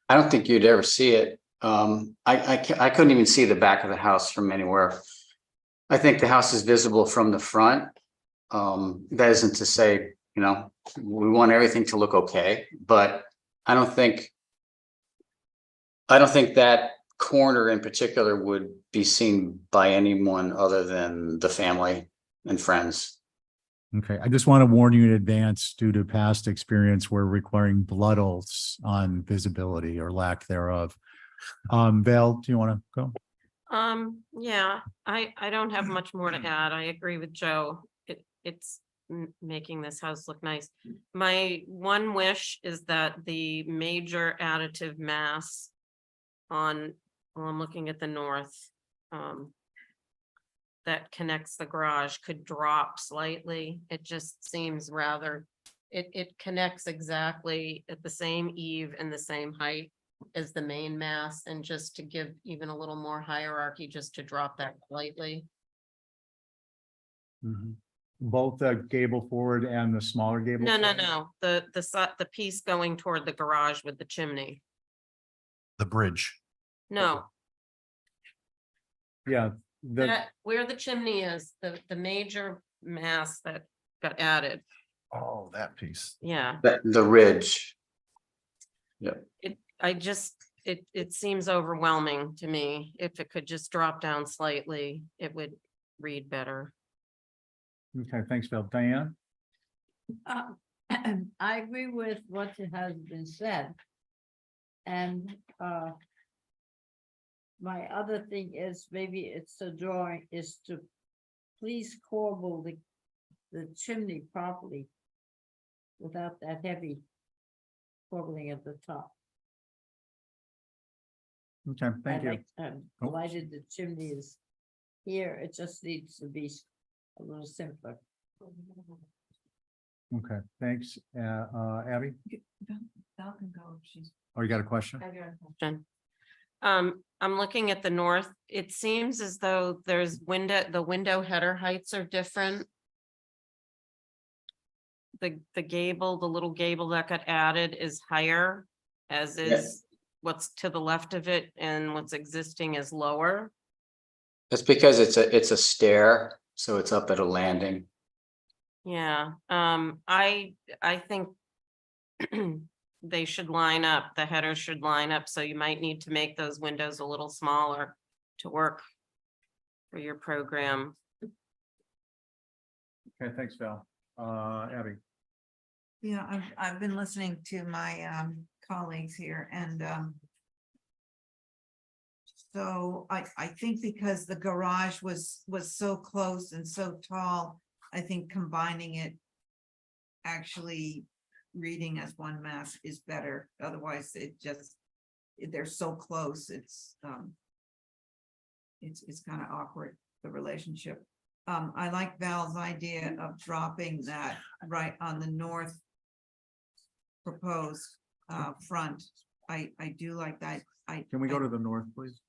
I don't think you'd ever see it. I couldn't even see the back of the house from anywhere. I think the house is visible from the front. That isn't to say, we want everything to look okay, but I don't think that corner in particular would be seen by anyone other than the family and friends. Okay, I just want to warn you in advance due to past experience, we're requiring blood oaths on visibility or lack thereof. Val, do you want to go? Yeah, I don't have much more to add. I agree with Joe. It's making this house look nice. My one wish is that the major additive mass I'm looking at the north, that connects the garage could drop slightly. It just seems rather, it connects exactly at the same eave and the same height as the main mass and just to give even a little more hierarchy, just to drop that slightly. Both the gable forward and the smaller gable? No, forward? the piece going toward the garage with the chimney. The bridge. No, Yeah, where the chimney is, the major mass that got added. Oh, that piece. Yeah, The ridge. it seems overwhelming to me. If it could just drop down slightly, it would read better. okay, thanks, Bill. Diane? I agree with what has been said. And my other thing is, maybe it's a drawing, is to please corbel the chimney properly without that heavy corbelling at the top. Okay, thank you. Provided the chimney is here, it just needs to be a little simpler. Okay, thanks. Abby? Val can go if she's. Oh, you got a question? Question. I'm looking at the north. It seems as though the window header heights are different. The gable, the little gable that got added is higher, as is what's to the left of it, and what's existing is lower. That's because it's a stair, so it's up at a landing. Yeah, I think they should line up, the headers should line up, so you might need to make those windows a little smaller to work for your program. Okay, thanks, Val. Abby? Yeah, I've been listening to my colleagues here and so I think because the garage was so close and so tall, I think combining it actually reading as one mass is better. Otherwise, they're so close, it's kind of awkward, the relationship. I like Val's idea of dropping that right on the north proposed front. I do like that. Can we go to the north, please?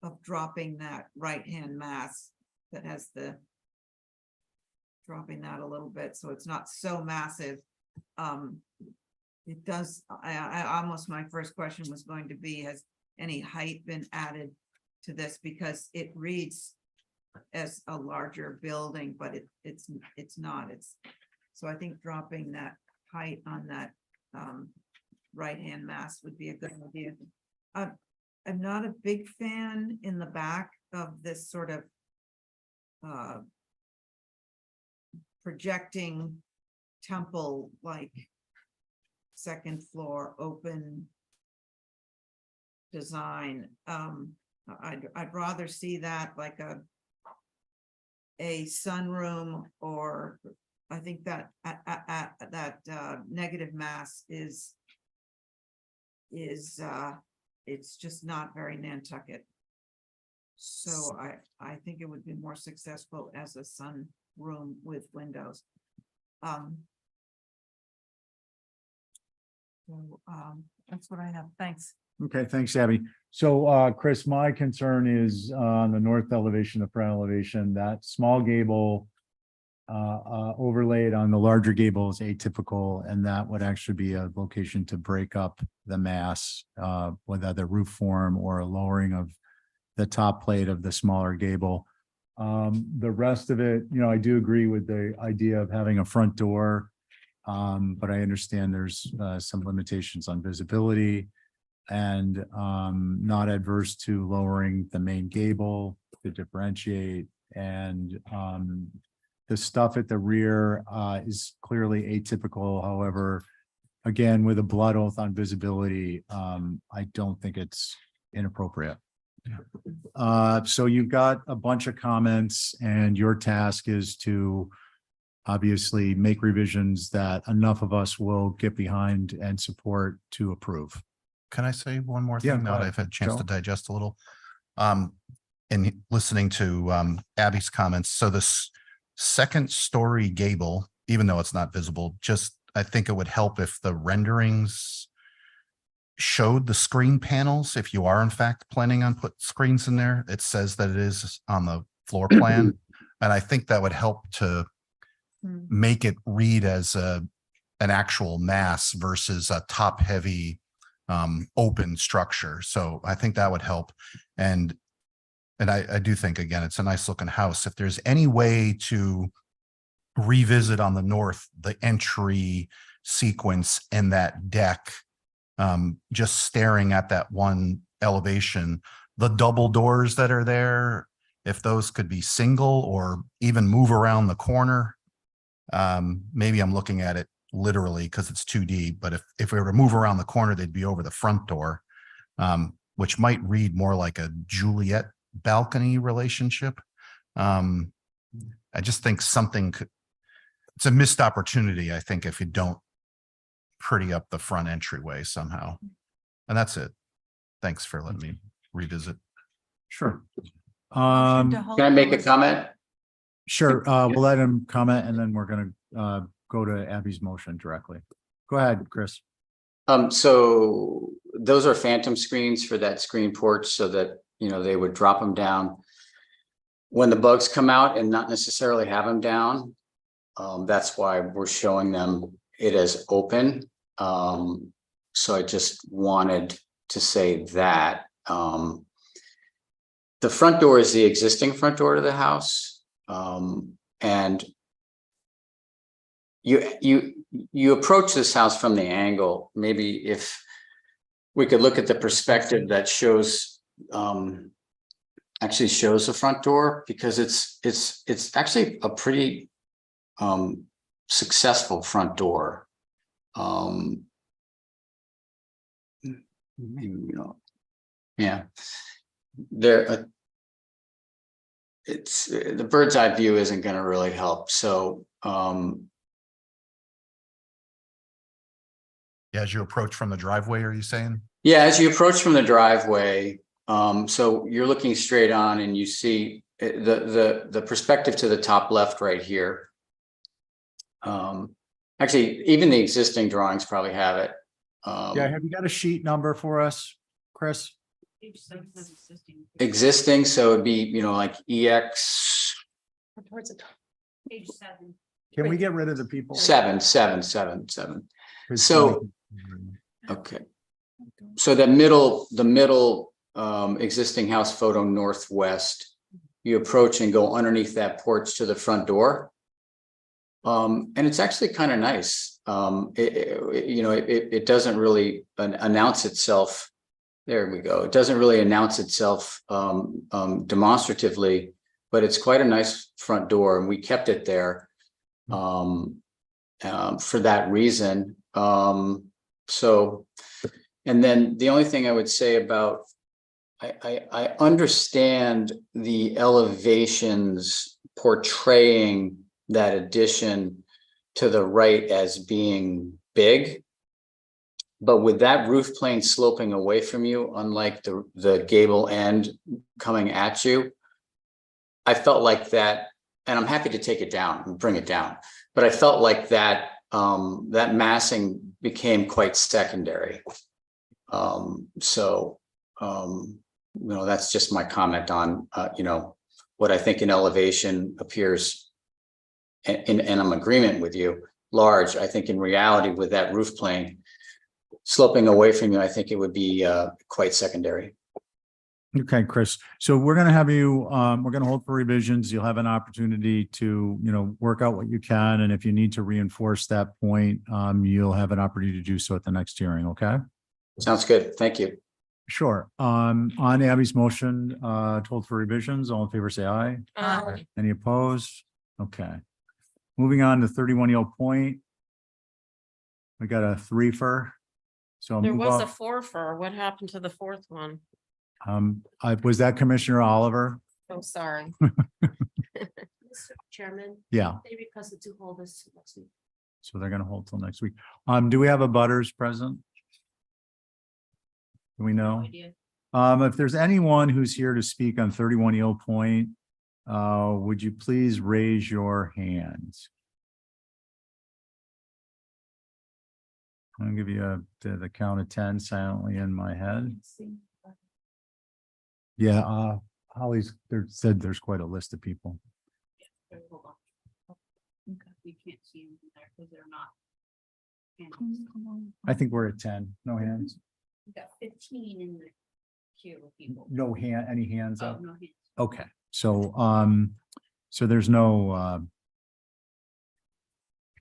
Of dropping that right-hand mass that has dropping that a little bit, so it's not so massive. It does, I almost, my first question was going to be, has any height been added to this? Because it reads as a larger building, but it's not, so I think dropping that height on that right-hand mass would be a good idea. I'm not a big fan in the back of this sort of projecting temple, like second floor open design. I'd rather see that like a sunroom, or I think that negative mass is it's just not very Nantucket. So I think it would be more successful as a sun room with windows. That's what I have. Thanks. Okay, thanks, Abby. So, Chris, my concern is on the north elevation, the front elevation, that small gable overlaid on the larger gable is atypical, and that would actually be a location to break up the mass, with either roof form or a lowering of the top plate of the smaller gable. The rest of it, I do agree with the idea of having a front door. But I understand there's some limitations on visibility, and not adverse to lowering the main gable to differentiate. And the stuff at the rear is clearly atypical. However, again, with a blood oath on visibility, I don't think it's inappropriate. So you've got a bunch of comments, and your task is to obviously make revisions that enough of us will get behind and support to approve. Can I say one more Yeah, thing now that I've had a chance to digest a little? In listening to Abby's comments, so this second story gable, even though it's not visible, just I think it would help if the renderings showed the screen panels. If you are in fact planning on put screens in there, it says that it is on the floor plan. And I think that would help to make it read as an actual mass versus a top heavy open structure. So I think that would help. And I do think, again, it's a nice looking house. If there's any way to revisit on the north, the entry sequence and that deck, just staring at that one elevation, the double doors that are there, if those could be single or even move around the corner. Maybe I'm looking at it literally because it's 2D, but if we were to move around the corner, they'd be over the front door, which might read more like a Juliet balcony relationship. I just think it's a missed opportunity, I think, if you don't pretty up the front entryway somehow. And that's it. Thanks for letting me revisit. Sure. Can I make a comment? Sure. We'll let him comment and then we're going to go to Abby's motion directly. Go ahead, Chris. So those are phantom screens for that screen porch so that, they would drop them down when the bugs come out and not necessarily have them down. That's why we're showing them it as open. So I just wanted to say that. The front door is the existing front door to the house. And you approach this house from the angle. Maybe if we could look at the perspective that actually shows the front door, because it's actually a pretty successful front door. Yeah, it's the bird's eye view isn't going to really help. So As you approach from the driveway, are you saying? yeah, as you approach from the driveway, so you're looking straight on and you see the perspective to the top left right here. Actually, even the existing drawings probably have it. Yeah. Have you got a sheet number for us, Chris? Existing, so it'd be, like EX Page 7. Can we get rid of the people? 7. So, okay. So the middle existing house photo northwest, you approach and go underneath that porch to the front door. And it's actually kind of nice. It doesn't really announce itself. There we go. It doesn't really announce itself demonstratively, but it's quite a nice front door, and we kept it there for that reason. So, and then the only thing I would say about, I understand the elevations portraying that addition to the right as being big. But with that roof plane sloping away from you, unlike the gable end coming at you, I felt like that, and I'm happy to take it down and bring it down, but I felt like that that massing became quite secondary. That's just my comment on what I think in elevation appears, and I'm in agreement with you, large. I think in reality, with that roof plane sloping away from you, I think it would be quite secondary. Okay, Chris. So we're going to have you, we're going to hold for revisions. You'll have an opportunity to, work out what you can. And if you need to reinforce that point, you'll have an opportunity to do so at the next hearing. Okay. Sounds good. Thank you. Sure. On Abby's motion, to hold for revisions, all in favor, say aye. Any opposed? Okay. Moving on to 31 Yale Point. We got a 3-fer. So There move was a up. 4-fer. What happened to the 4th one? Was that Commissioner Oliver? Oh, sorry. Mr. Chairman, Yeah. they requested to hold this next week. So they're going to hold till next week. Do we have a butters present? Do we know? Idea. If there's anyone who's here to speak on 31 Yale Point, would you please raise your hands? I'll give you the count of 10 silently in my head. Yeah, Holly's there said there's quite a list of people. We can't see them there because they're not. I think we're at 10. No hands. We got 15 in the queue of people. No hand, any hands Oh, up? no hands. Okay, so there's no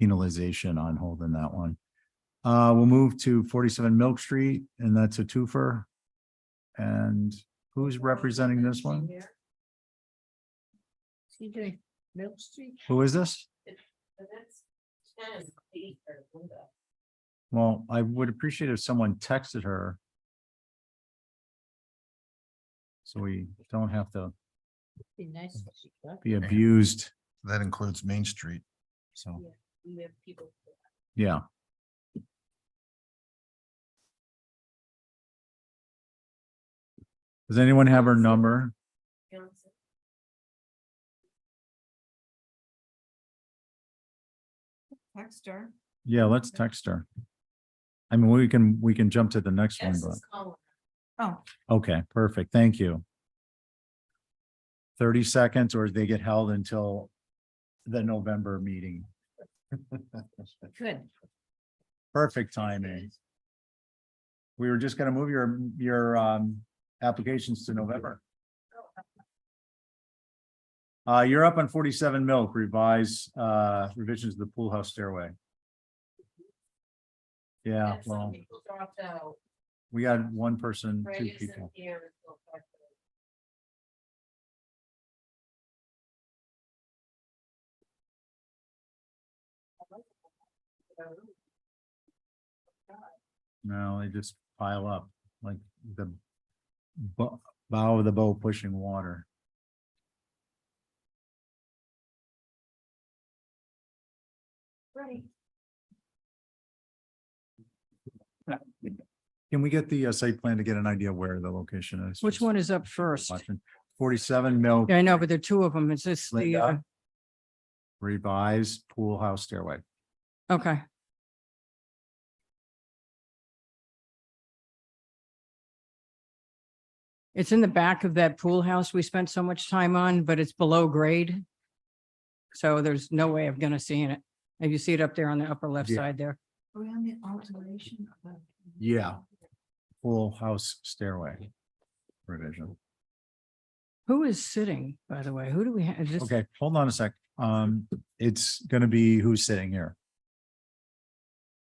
penalization on holding that one. We'll move to 47 Milk Street, and that's a twofer. And who's representing this one? CJ Milk Street. Who is this? Well, I would appreciate if someone texted her. So we don't have to Be nice if she got. be abused. That includes Main Street. So, We have people. yeah. Does anyone have her number? Text her. Yeah, let's text her. I mean, we can jump to the next one, but, Oh, okay, perfect. Thank you. 30 seconds, or they get held until the November meeting. Good. Perfect timing. We were just gonna move your applications to November. You're up on 47 Milk, revise revisions to the pool house stairway. Yeah, well, we got one person, two people. No, they just pile up like the bow of the boat pushing water. Right. Can we get the site plan to get an idea where the location is? Which Just one is up first? watching. 47 Milk, Yeah, I know, but there are two of them. It's just the, Linda. Revised pool house stairway. okay. It's in the back of that pool house we spent so much time on, but it's below grade. So there's no way of gonna seeing it. If you see it up there on the upper left Yeah. side there. are we on the alteration of the? Yeah. Pool house stairway. Revision. Who is sitting, by the way? Who do we have? Is this- Okay, hold on a sec. It's gonna be who's sitting here.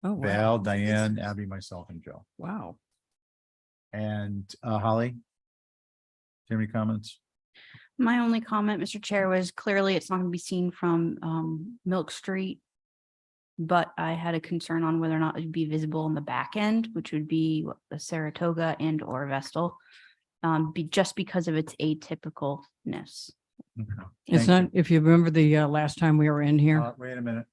Oh, wow. Val, Diane, Abby, myself, and Joe. Wow. And Holly? Do you have any comments? My only comment, Mr. Chair, was clearly it's not going to be seen from Milk Street. But I had a concern on whether or not it'd be visible in the back end, which would be the Saratoga and or Vestal. Just because of its atypicalness. It's Thank not, if you remember the last time we were in you. here, Wait a minute.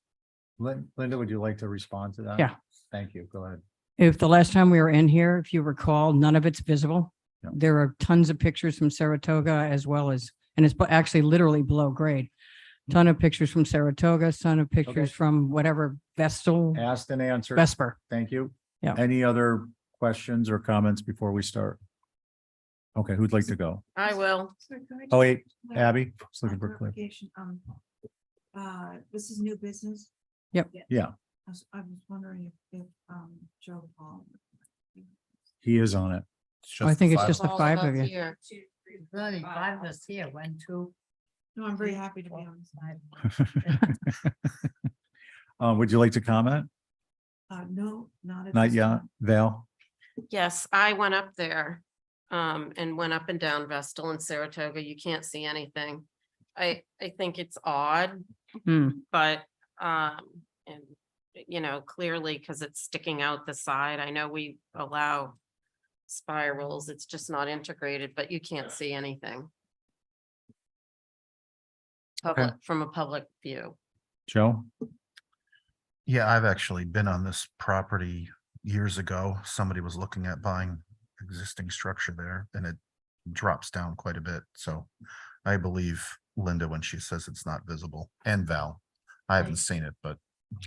Linda, would you like to respond to that? Yeah. Thank you. Go ahead. if the last time we were in here, if you recall, none of it's visible. Yeah. There are tons of pictures from Saratoga as well as, and it's actually literally below grade. Ton of pictures from Saratoga, ton of pictures Okay. from whatever Vestal, Asked and answered. Vesper. Thank you. Yeah. Any other questions or comments before we start? Okay, who'd like to go? I will. Oh, wait, Abby, just looking for Cliff. Clarification, this is new business? Yep. Yeah, I was wondering if, Joe Paul. he is on it. I think it's five. just the All five of of us you. here. Only five of us here, 1, 2. No, I'm very happy to be on this side. Would you like to comment? No, not at Not this yet, time. Val? Yes, I went up there and went up and down Vestal and Saratoga. You can't see anything. I think it's odd, Hmm. but and clearly because it's sticking out the side. I know we allow spirals. It's just not integrated, but you can't see anything. Public, from a public view. Joe? Yeah, I've actually been on this property years ago. Somebody was looking at buying existing structure there and it drops down quite a bit. So I believe Linda when she says it's not visible, and Val. I haven't seen it, but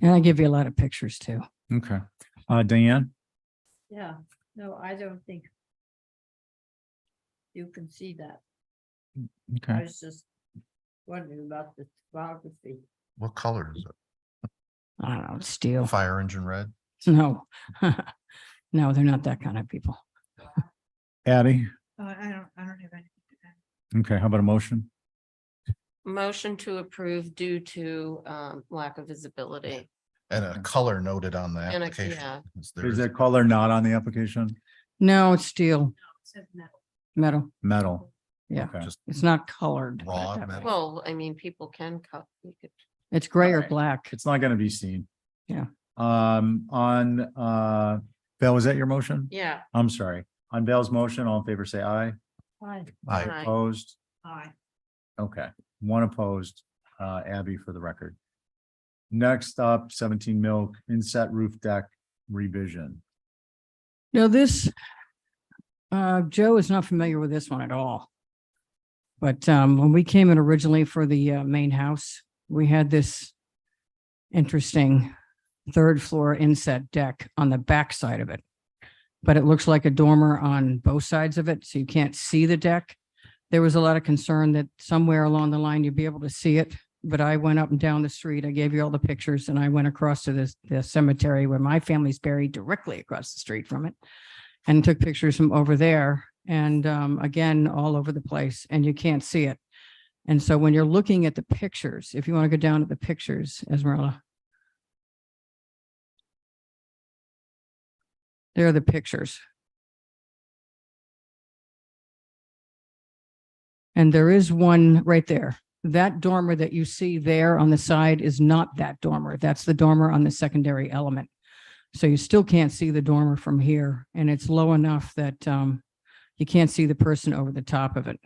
And I give you a lot of pictures too. Okay. Diane? Yeah, no, I don't think you can see that. I Okay. was just wondering about the topography. What color is it? I don't know, steel. Fire engine red? No. No, they're not that kind of people. Addie? I don't have anything to add. Okay, how about a motion? Motion to approve due to lack of visibility. And a color noted on the And application. yeah. Is that color not on the application? No, it's steel, It says metal. metal. Metal. Yeah, Okay. Just it's not colored. raw that way. metal. Well, I mean, people can cut. You could It's gray or Alright. black. It's not gonna be seen. Yeah. On, Val, was that your motion? Yeah. I'm sorry. On Val's motion, all in favor, say aye. Fine. Aye. Aye. Opposed? Aye. Okay, one opposed, Abby for the record. Next up, 17 Milk inset roof deck revision. Now this, Joe is not familiar with this one at all. But when we came in originally for the main house, we had this interesting third floor inset deck on the back side of it. But it looks like a dormer on both sides of it, so you can't see the deck. There was a lot of concern that somewhere along the line you'd be able to see it. But I went up and down the street. I gave you all the pictures and I went across to the cemetery where my family's buried directly across the street from it. And took pictures from over there and again, all over the place, and you can't see it. And so when you're looking at the pictures, if you want to go down to the pictures, Esmeralda. There are the pictures. And there is one right there. That dormer that you see there on the side is not that dormer. That's the dormer on the secondary element. So you still can't see the dormer from here, and it's low enough that you can't see the person over the top of it.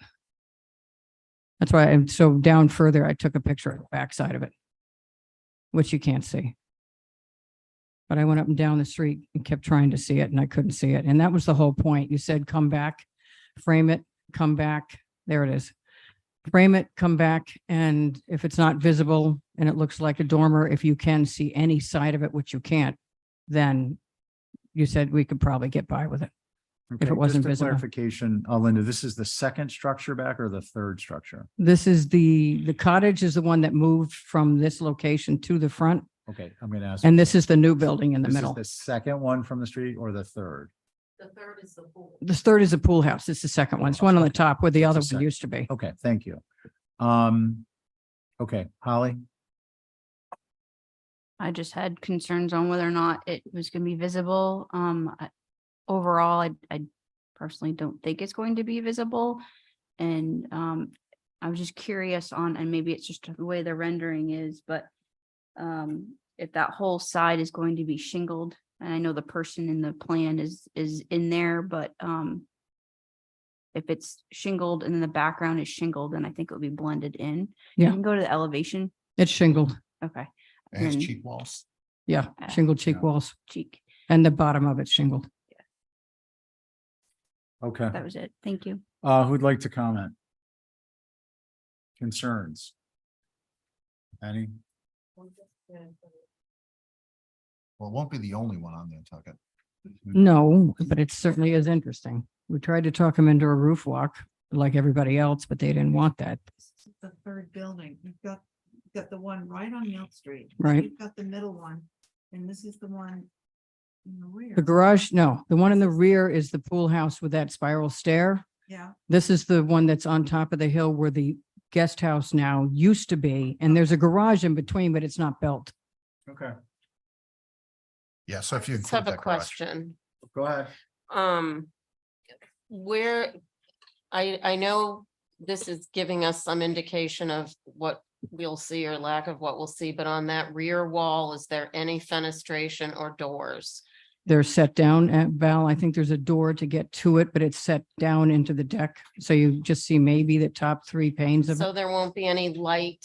That's why, and so down further, I took a picture of the backside of it, which you can't see. But I went up and down the street and kept trying to see it, and I couldn't see it. And that was the whole point. You said, come back, frame it, come back. There it is. Frame it, come back, and if it's not visible and it looks like a dormer, if you can see any side of it, which you can't, then you said we could probably get by with it. Okay, it wasn't just a visible. clarification, Linda, this is the second structure back or the third structure? This is the cottage is the one that moved from this location to the front, Okay, I'm gonna ask. and this is the new building in the This is middle. the second one from the street or the third? The third is the pool. This third is a pool house. It's the second one. It's one on the top where the It's the other one second. used to be. Okay, thank you. Okay, Holly? I just had concerns on whether or not it was going to be visible. Overall, I personally don't think it's going to be visible. And I was just curious on, and maybe it's just the way the rendering is, but if that whole side is going to be shingled, and I know the person in the plan is in there, but if it's shingled and then the background is shingled, then I think it'll be blended in. You Yeah. can go to the elevation. It's shingled. Okay. And it's And- cheap walls. Yeah, shingled cheek Yeah. walls Cheek. and the bottom of it's shingled. Okay, That was it. Thank you. who'd like to comment? Concerns? Any? Well, it won't be the only one on Nantucket. No, but it certainly is interesting. We tried to talk them into a roof walk like everybody else, but they didn't want that. This is the third building. You've got the one right on Yelp Street. Right. You've got the middle one, and this is the one in the rear. The garage, no, the one in the rear is the pool house with that spiral stair. Yeah, This is the one that's on top of the hill where the guest house now used to be, and there's a garage in between, but it's not built. Okay, Yeah, so if you Just include have a that garage. question. go ahead. Where, I know this is giving us some indication of what we'll see or lack of what we'll see, but on that rear wall, is there any fenestration or doors? They're set down at Val. I think there's a door to get to it, but it's set down into the deck. So you just see maybe the top 3 panes of So it. there won't be any light?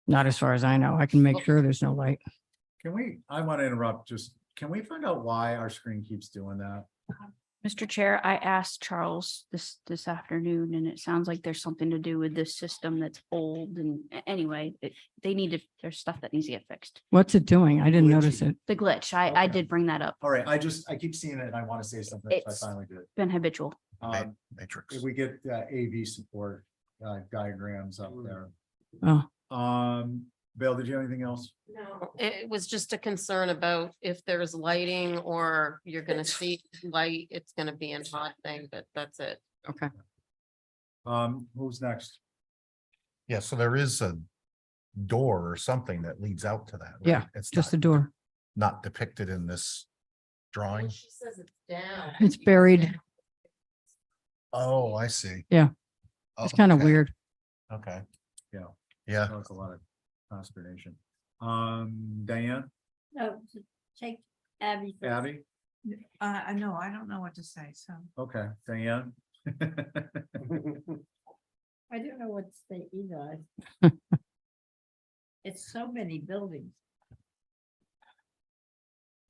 Not as far as I know. I can make sure there's no light. Can we, I want to interrupt, just, can we find out why our screen keeps doing that? Mr. Chair, I asked Charles this afternoon, and it sounds like there's something to do with this system that's old, and anyway, there's stuff that needs to get fixed. What's it doing? I didn't Glitchy. notice it. The glitch, I Okay. did bring that up, All right, I keep seeing it and I want to say something, so I It's- finally did. been habitual. Matrix. If we get AV support diagrams up there. Oh, Bill, did you have anything else? No, it was just a concern about if there's lighting or you're gonna see light, it's gonna be an odd thing, but that's it. okay. Who's next? Yeah, so there is a door or something that leads out to that. right? Yeah, It's Just the not, door. not depicted in this drawing. She says it's down. It's buried. Oh, I see. Yeah. Oh, It's kind of okay. weird. Okay. Yeah. Yeah. That's a lot of consternation. Diane, No, take Abby. first. Abby, No, I don't know what to say, so. okay, Diane. I don't know what to say either. It's so many buildings.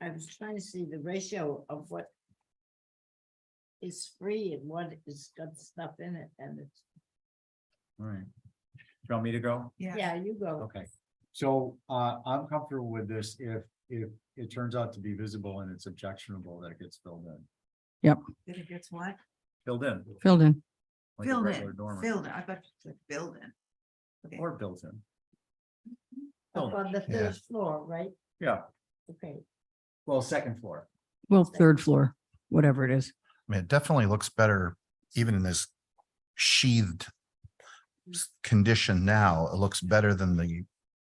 I was trying to see the ratio of what is free and what is got stuff in it, and it's, All right. Do you want me to go? yeah, you go. Okay, so I'm comfortable with this if it turns out to be visible and it's objectionable that it gets filled in. If it gets what? Filled in. Filled in. like a Filled regular in, dormer, filled in. I thought you said built in. Okay. Or built in. Up Filled in. on the Yeah. third floor, right? Yeah, Okay. well, second floor. Well, third floor, whatever it is. I mean, it definitely looks better, even in this sheathed condition now. It looks better than the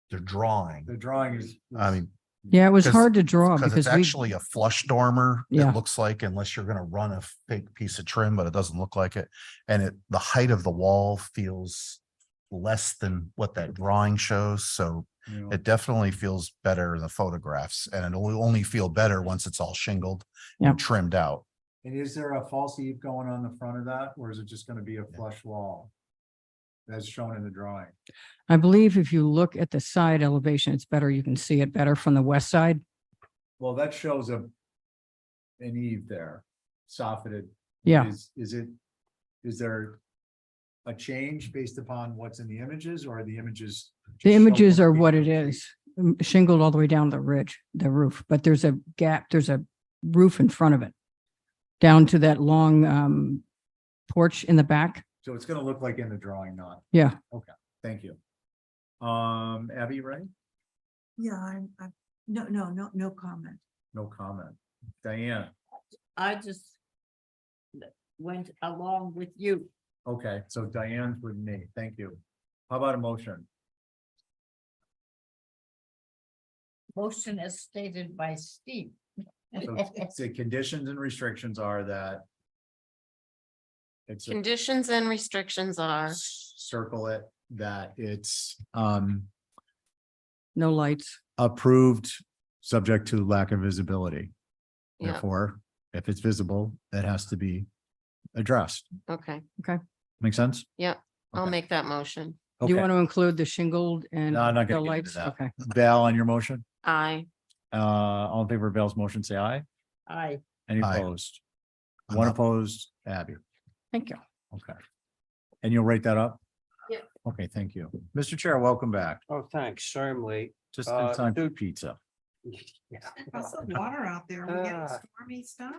drawing. The drawing is. I mean, Yeah, it was 'Cause- hard to draw because because it's we, actually a flush dormer. Yeah. It looks like, unless you're gonna run a fake piece of trim, but it doesn't look like it. And the height of the wall feels less than what that drawing shows. So you know, it definitely feels better in the photographs, and it'll only feel better once it's all shingled Yep. and trimmed out. And is there a false eave going on the front of that, or is it just gonna be a flush wall? As shown in the drawing. I believe if you look at the side elevation, it's better. You can see it better from the west side. Well, that shows an eave there, soffitted. Yeah. Is there a change based upon what's in the images, or are the images? The just images show are what it people- is, shingled all the way down the ridge, the roof, but there's a gap, there's a roof in front of it. Down to that long porch in the back. So it's gonna look like in the drawing, not, Yeah, thank you. Abby, right? Yeah, I'm, no comment. No comment. Diane, I just went along with you. okay, so Diane's with me, thank you. How about a motion? Motion as stated by Steve. So the conditions and restrictions are that it's a Conditions and restrictions are, circle it, that it's no lights. approved, subject to lack of visibility. yeah, Therefore, if it's visible, that has to be addressed. okay, Make sense? I'll Okay. make that motion. Do you Okay. want to include the shingled and No, I'm not the gonna get into lights? that. Okay, Val, on your motion, I, all in favor of Val's motion, say aye. I, Any Aye. opposed? I'm One not- opposed, Abby. thank you. Okay. And you'll write that up? Yeah. Okay, thank you. Mr. Chair, welcome back. Oh, thanks. Sorry I'm late. Just in Uh, time for dude. pizza. How's the water out there? We getting Ah. stormy stuff?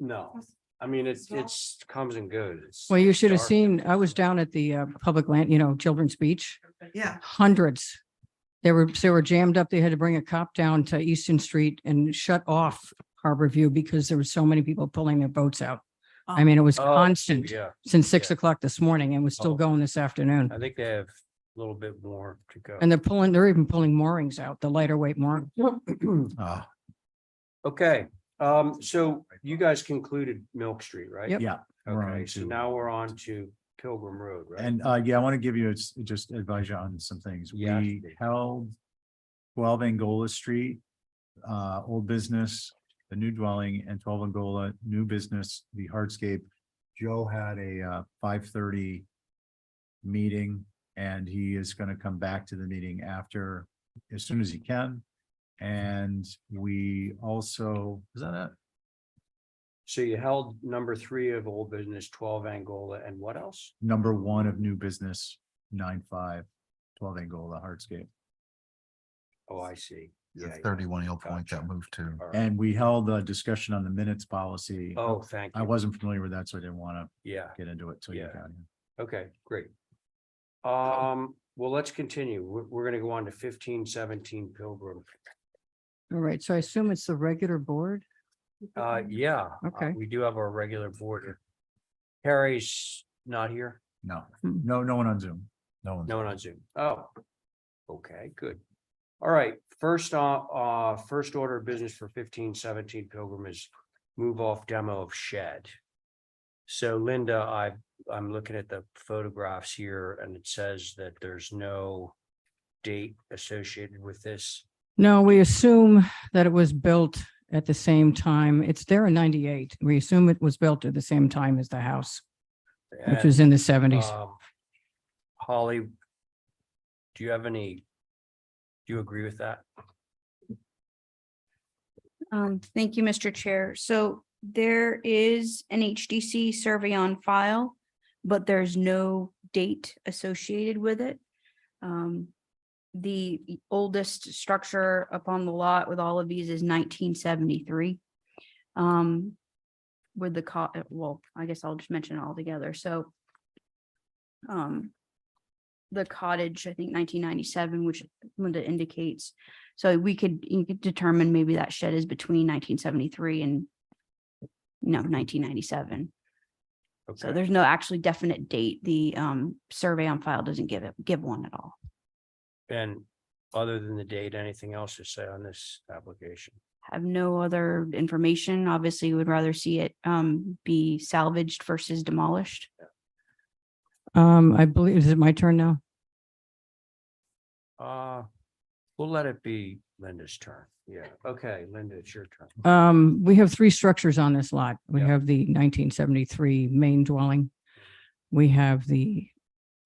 No, I mean, it's comes and goes. It's Well, you should have dark. seen, I was down at the public land, Children's Beach, Yeah, hundreds. They were jammed up. They had to bring a cop down to Easton Street and shut off Harbor View because there were so many people pulling their boats out. I mean, it was Oh, constant Yeah, since 6 o'clock yeah. this morning and was still Oh. going this afternoon. I think they have a little bit more to go. And they're even pulling moorings out, the lighter weight mooring. Ah, Okay, so you guys concluded Milk Street, right? Yep. yeah. we're on Okay, so to- now we're on to Pilgrim Road, right? And yeah, I want to give you, just advise you on some things. Yeah. We held 12 Angola Street, old business, the new dwelling, and 12 Angola, new business, the hardscape. Joe had a 5:30 meeting, and he is going to come back to the meeting after, as soon as he can. And we also, is that it? So you held number 3 of old business, 12 Angola, and what else? Number 1 of new business, 9-5, 12 Angola hardscape. Oh, I see. The Yeah, yeah. 31 Eel Point Gotcha. got moved to. All right. And we held a discussion on the minutes policy. Oh, thank I you. wasn't familiar with that, so I didn't want to Yeah, get into it till you Yeah. got here. okay, great. Well, let's continue. We're gonna go on to 1517 Pilgrim. All right, so I assume it's the regular board? Yeah. Okay. We do have our regular board here. Harry's not here. No, Hmm. no one on Zoom. No one's. No one on Zoom. Oh. Okay, good. All right, first order of business for 1517 Pilgrim is move off demo of shed. So Linda, I'm looking at the photographs here and it says that there's no date associated with this. No, we assume that it was built at the same time. It's there in 98. We assume it was built at the same time as the house, which was in the 70s. Holly, do you you agree with that? Thank you, Mr. Chair. So there is an HDC survey on file, but there's no date associated with it. The oldest structure upon the lot with all of these is 1973. With the well, I guess I'll just mention it all together. So the cottage, I think 1997, which Linda indicates. So you could determine maybe that shed is between 1973 and 1997. So Okay, there's no actually definite date. The survey on file doesn't give one at all. and other than the date, anything else to say on this application? Have no other information. Obviously, would rather see it be salvaged versus demolished. I believe, is it my turn now? We'll let it be Linda's turn. Yeah, okay, Linda, it's your turn. We have 3 structures on this lot. We Yeah. have the 1973 main dwelling. We have the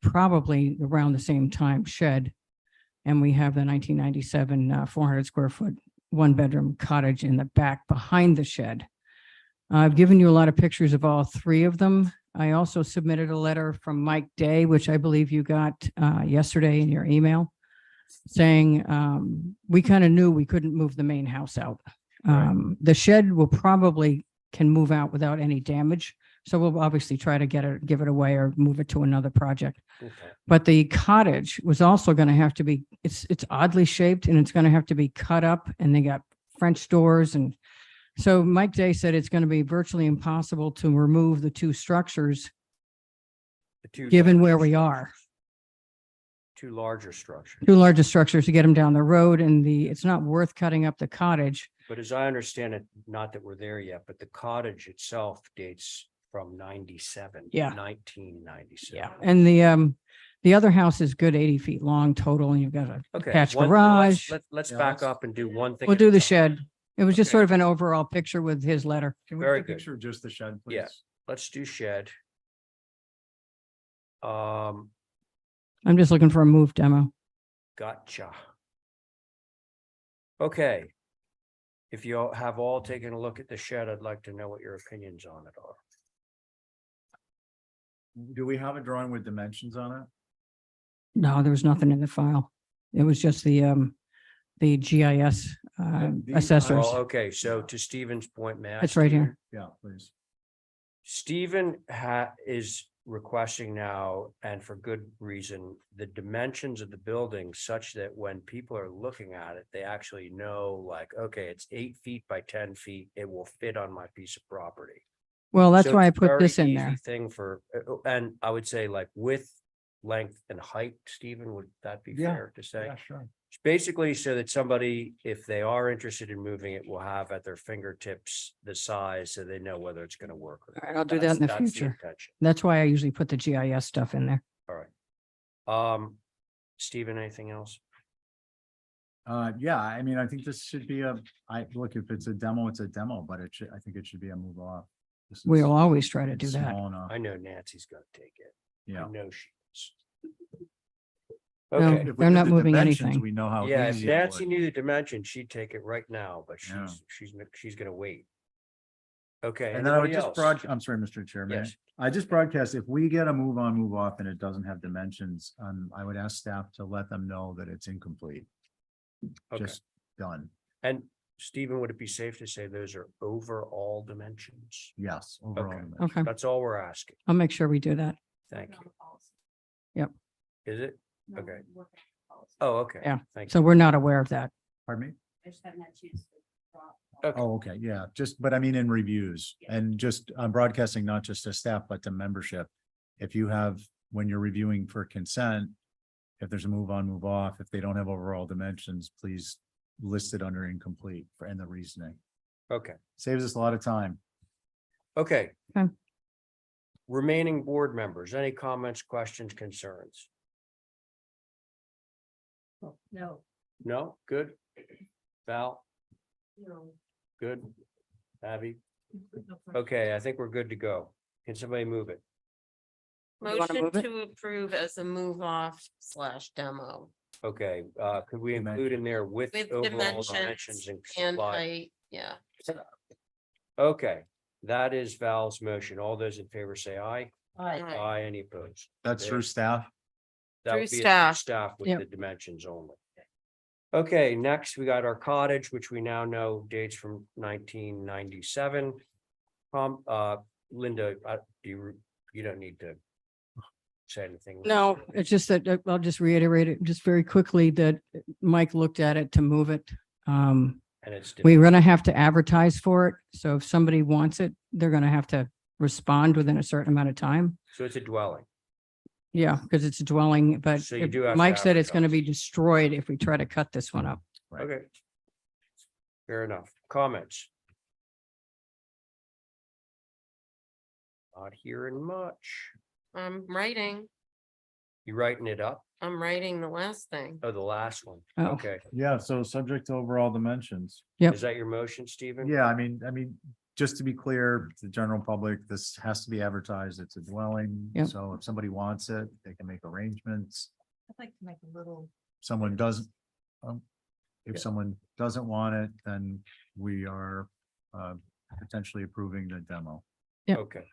probably around the same time shed. And we have the 1997 400 square foot 1-bedroom cottage in the back behind the shed. I've given you a lot of pictures of all 3 of them. I also submitted a letter from Mike Day, which I believe you got yesterday in your email, saying we kind of knew we couldn't move the main house out. Right. The shed will probably can move out without any damage. So we'll obviously try to give it away or move it to another project. Okay. But the cottage was also going to have to be, it's oddly shaped and it's going to have to be cut up, and they got French doors. And so Mike Day said it's going to be virtually impossible to remove the 2 structures, The two given where larger we structures. are. 2 larger structures. 2 largest structures to get them down the road, and it's not worth cutting up the cottage. But as I understand it, not that we're there yet, but the cottage itself dates from 97. Yeah. 1997. Yeah. And the other house is good 80 feet long total, and you've got a Okay. attached let's- garage. Let's Yeah, back let's- up and do one thing. We'll at do a the time. shed. It was just Okay. sort of an overall picture with his letter. Can we Very get a good. picture of just the shed, please? Yeah. Let's do shed. I'm just looking for a move demo. Gotcha. Okay. If you all have all taken a look at the shed, I'd like to know what your opinions on it are. Do we have a drawing with dimensions on it? No, there was nothing in the file. It was just the GIS And these assessors. Well, okay, so to Stephen's point, may I? It's right here. Yeah, please. Stephen is requesting now, and for good reason, the dimensions of the building such that when people are looking at it, they actually know, like, okay, it's 8 feet by 10 feet. It will fit on my piece of property. Well, that's So why I it's a put very this in easy there. Thing for, and I would say like width, length and height, Stephen, would that be Yeah, fair to say? Yeah, sure. It's basically so that somebody, if they are interested in moving it, will have at their fingertips the size so they know whether it's going to work. or All right, not. I'll do that in the That's future. intention. That's why I usually put the GIS stuff in there. All right. Stephen, anything else? Yeah, I mean, I think this should be look, if it's a demo, it's a demo, but I think it should be a move off. This is- We'll always try to it's do that. small enough. I know Nancy's gonna take it. Yeah. I know she is. No. Okay, If we They're did not the moving dimensions, anything. We know how yeah, if easy it Nancy would. knew the dimension, she'd take it right now, but Yeah. she's gonna wait. Okay. And then I would anybody just else? I'm sorry, Mr. Chairman. Yes. I just broadcast, if we get a move on, move off and it doesn't have dimensions, I would ask staff to let them know that it's incomplete. Okay. Just done. And Stephen, would it be safe to say those are overall dimensions? Yes, overall. Okay. dimensions. Okay, That's all we're asking. I'll make sure we do that. Thank you. Yep. Is it? Okay. Oh, okay. Yeah. Thank So you. we're not aware of that. Pardon me? Okay. Oh, okay, yeah, but I mean, in reviews and just, I'm broadcasting not just to staff, but to membership. If you have, when you're reviewing for consent, if there's a move on, move off, if they don't have overall dimensions, please list it under incomplete for, and the reasoning. Okay. Saves us a lot of time. Okay. Okay. Remaining board members, any comments, questions, concerns? No. No? Good. Val? Good. Abby? Okay, I think we're good to go. Can somebody move it? You wanna Motion move it? to approve as a move off / demo Okay, could we include in there with with overall dimensions dimensions and and supply? height, yeah. Okay, that is Val's motion. All those in favor say aye. Aye. Aye. Aye, any opposed? That's There. through staff. That Through would be a staff. Staff with Yep. the dimensions only. Okay, next we got our cottage, which we now know dates from 1997. Linda, you don't need to say anything. No, it's just that, I'll just reiterate it just very quickly that Mike looked at it to move it. And it's. We're gonna have to advertise for it. So if somebody wants it, they're gonna have to respond within a certain amount of time. So it's a dwelling. Yeah, because it's a dwelling, but So you if- do have to Mike said it's gonna be advertise. destroyed if we try to cut this one up. Right. Okay. Fair enough. Comments? Not hearing much. I'm writing, You writing it up? I'm writing the last thing. Oh, the last one. Oh. Okay. Yeah, so subject to overall dimensions. Yep. Is that your motion, Stephen? Yeah, I mean, just to be clear, to the general public, this has to be advertised. It's a dwelling. Yep. So if somebody wants it, they can make arrangements. I'd like to make a little. Someone doesn't. If Yeah. someone doesn't want it, then we are potentially approving the demo. Yep. Okay.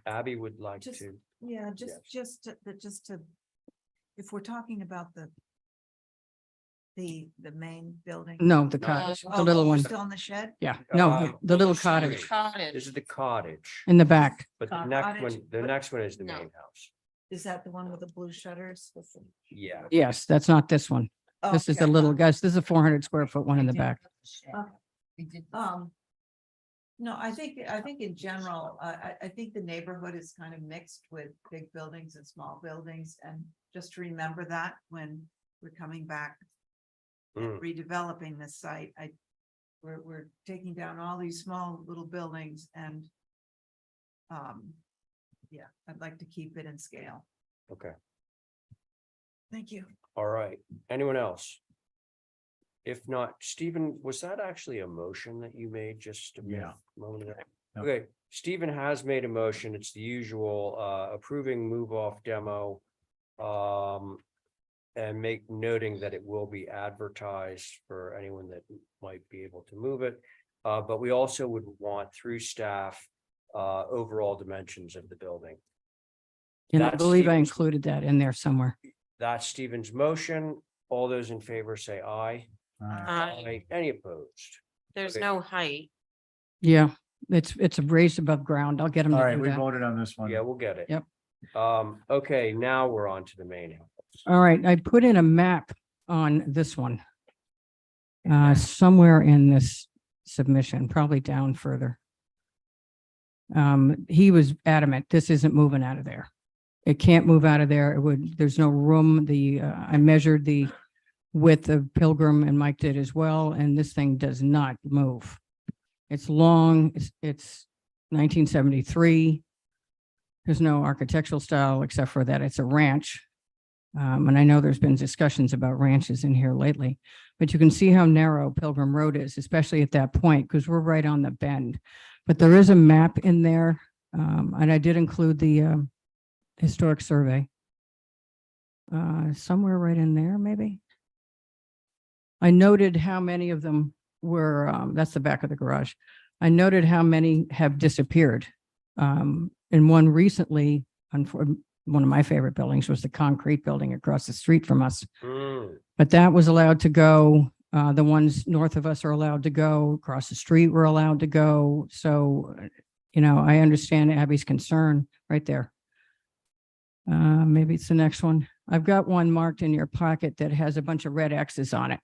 Abby would like Just- to, Yeah, Yes. just to, if we're talking about the main building. No, the cottage, the Oh, little we're one. Still in the shed? Yeah, no, the little This cottage Cottage. is the cottage, in the back. but the Cottage, next one, the but- next one is the No. main house. Is that the one with the blue shutters? Yeah. Yes, that's not this one. This is the Okay. little, guys, this is a 400 square foot one in the back. No, I think in general, I think the neighborhood is kind of mixed with big buildings and small buildings, and just to remember that when we're coming back. And Mm. redeveloping this site, we're taking down all these small little buildings and. Yeah, I'd like to keep it in scale. Okay, Thank you. all right. Anyone else? If not, Stephen, was that actually a motion that you made just a moment ago? Yeah. Okay, Stephen has made a motion. It's the usual, approving move off demo. And noting that it will be advertised for anyone that might be able to move it. But we also would want through staff, overall dimensions of the building. And I That's believe I Stephen's- included that in there somewhere. That's Stephen's motion. All those in favor say aye. Aye. Any opposed? There's Okay. no height. Yeah, it's raised above ground. I'll get them All to right, do we that. voted on this one. Yeah, we'll get it. Yep. Okay, now we're on to the main house. All right, I put in a map on this one. Somewhere in this submission, probably down further. He was adamant, this isn't moving out of there. It can't move out of there. It would, there's no room. I measured the width of Pilgrim and Mike did as well, and this thing does not move. It's long, it's 1973. There's no architectural style except for that it's a ranch. And I know there's been discussions about ranches in here lately, but you can see how narrow Pilgrim Road is, especially at that point, because we're right on the bend. But there is a map in there, and I did include the historic survey. Somewhere right in there, maybe. I noted how many of them were, that's the back of the garage, I noted how many have disappeared. And one recently, one of my favorite buildings was the concrete building across the street from us. But that was allowed to go. The ones north of us are allowed to go, across the street were allowed to go. So, I understand Abby's concern right there. Maybe it's the next one. I've got one marked in your pocket that has a bunch of red X's on it.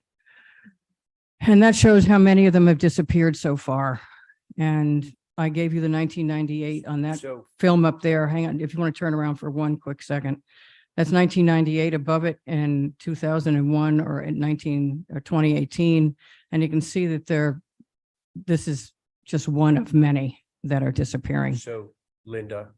And that shows how many of them have disappeared so far. And I gave you the 1998 on that So, film up there. Hang on, if you want to turn around for one quick second. That's 1998 above it and 2001 or in 2018. And you can see that this is just one of many that are disappearing. so Linda,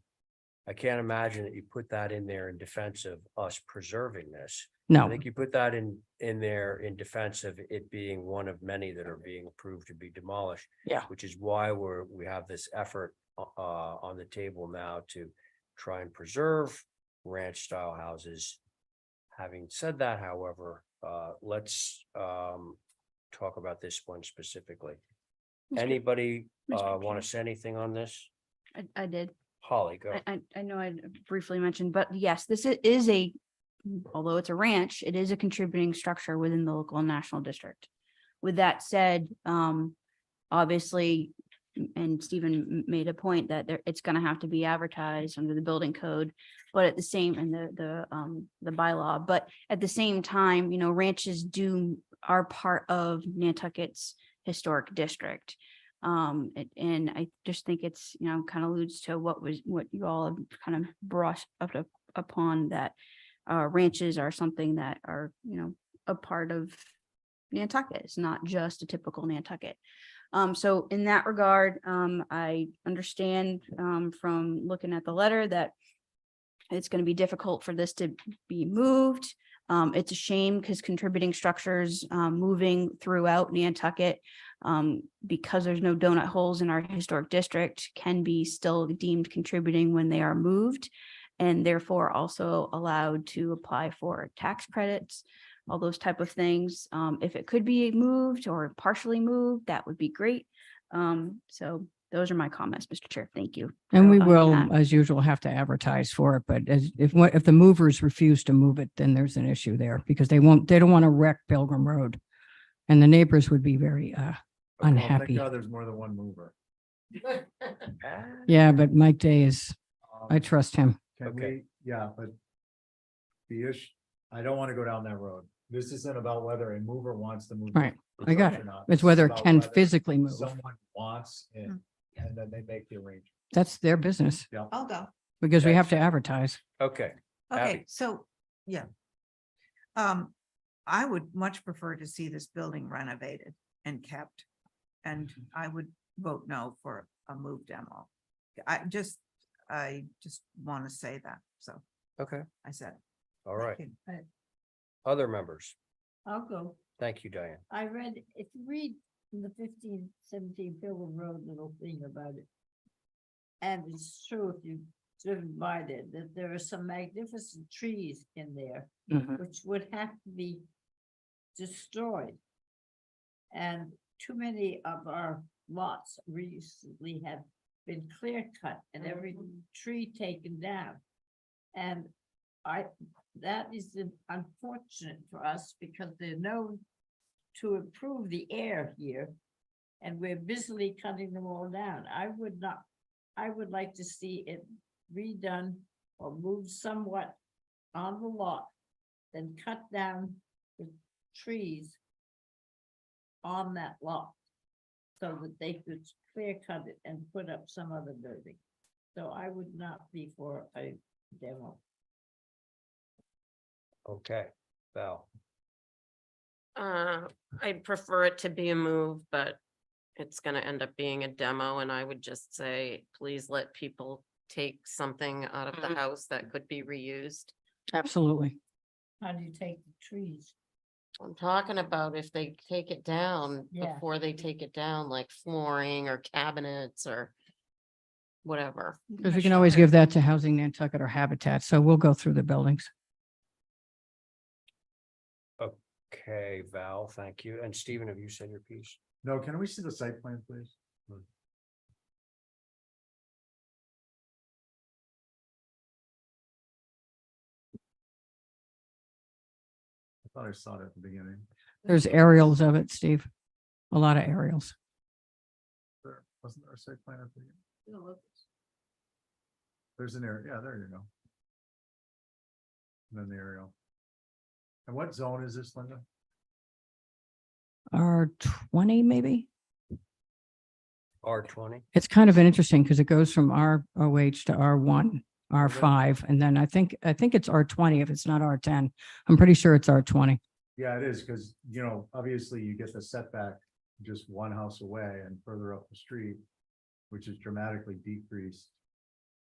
I can't imagine that you put that in there in defense of us preserving this. I No, think you put that in there in defense of it being one of many that are being approved to be demolished. Yeah. Which is why we have this effort on the table now to try and preserve ranch style houses. Having said that, however, let's talk about this one specifically. Mr. Anybody Mr. want Chair. to say anything on this? I did. Holly, go. I know I briefly mentioned, but yes, this although it's a ranch, it is a contributing structure within the local and national district. With that said, obviously, and Stephen made a point that it's going to have to be advertised under the building code, but at the same, and the bylaw, but at the same time, ranches are part of Nantucket's historic district. And I just think it's, kind of alludes to what you all have kind of brought up upon, that ranches are something that are, a part of Nantucket. It's not just a typical Nantucket. So in that regard, I understand from looking at the letter that it's going to be difficult for this to be moved. It's a shame because contributing structures moving throughout Nantucket, because there's no donut holes in our historic district, can be still deemed contributing when they are moved, and therefore also allowed to apply for tax credits, all those type of things. If it could be moved or partially moved, that would be great. So those are my comments, Mr. Chair. Thank you. and we on will, that. as usual, have to advertise for it. But if the movers refuse to move it, then there's an issue there because they don't want to wreck Pilgrim Road. And the neighbors would be very unhappy. Thank God there's more than one mover. Yeah, but Mike Day I Um, trust him. Can Okay. but the issue, I don't want to go down that road. This isn't about whether a mover wants to move. Right, the I got truck it. or not. It's This is whether it about can whether physically move. Someone wants it, and then they make the arrangement. That's their business I'll go. because we Okay. have to advertise. Okay, Okay, Abby. so, yeah. I would much prefer to see this building renovated and kept. And I would vote no for a move demo. I just want to say that, so Okay, I said. it. all right. Thank you. Other members. I'll go. Thank you, Diane. I read, if you read in the 1517 Pilgrim Road little thing about it. And it's true, if you've driven by there, that there are some magnificent trees in there, Mhm. which would have to be destroyed. And too many of our lots recently have been clear cut and every tree taken down. And that is unfortunate for us because they're known to improve the air here. And we're busily cutting them all down. I would like to see it redone or moved somewhat on the lot. Then cut down the trees on that lot. So that they could clear cut it and put up some other building. So I would not be for a demo. Okay, Val. I'd prefer it to be a move, but it's gonna end up being a demo, and I would just say, please let people take something out of the house that could be reused. Absolutely. How do you take the trees? I'm talking about if they take it down Yeah. before they take it down, like flooring or cabinets or whatever. Because we can always give that to Housing Nantucket or Habitat. So we'll go through the buildings. Okay, Val, thank you. And Stephen, have you said your piece? No, can we see the site plan, please? Thought I saw it at the beginning. There's aerials of it, Steve. A lot of aerials. Wasn't there a site plan at the beginning? There's an area, yeah, there you go. And then the aerial. And what zone is this, Linda? R20 maybe? R20. It's kind of interesting because it goes from ROH to R1, R5, and then I think it's R20 if it's not R10. I'm pretty sure it's R20. Yeah, it is, because, you know, obviously you get the setback just one house away and further up the street, which is dramatically decreased.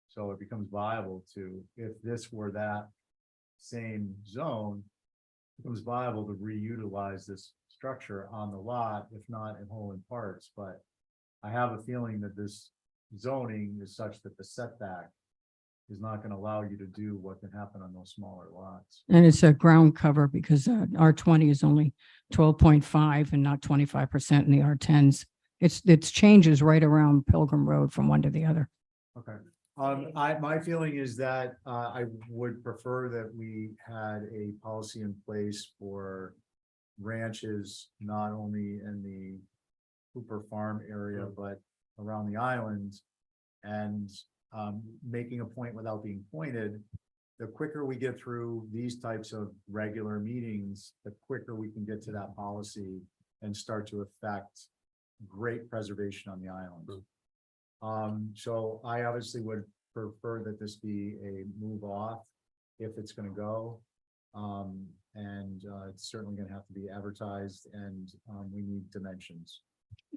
So it becomes viable to, if this were that same zone, it becomes viable to reutilize this structure on the lot, if not in whole and parts, but I have a feeling that this zoning is such that the setback is not going to allow you to do what can happen on those smaller lots. And it's a ground cover because R20 is only 12.5 and not 25% in the R10s. It's changes right around Pilgrim Road from one to the other. Okay. My feeling is that I would prefer that we had a policy in place for ranches, not only in the Cooper Farm area, but around the island. And making a point without being pointed, the quicker we get through these types of regular meetings, the quicker we can get to that policy and start to affect great preservation on the island. So I obviously would prefer that this be a move off if it's going to go. And it's certainly going to have to be advertised, and we need dimensions.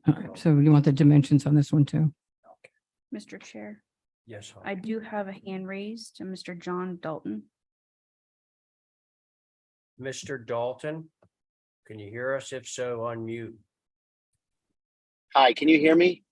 All right, so you want the dimensions on this one too? Mr. Chair, Yes. I do have a hand raised to Mr. John Dalton. Mr. Dalton, can you hear us? If so, unmute. Hi, can you hear me?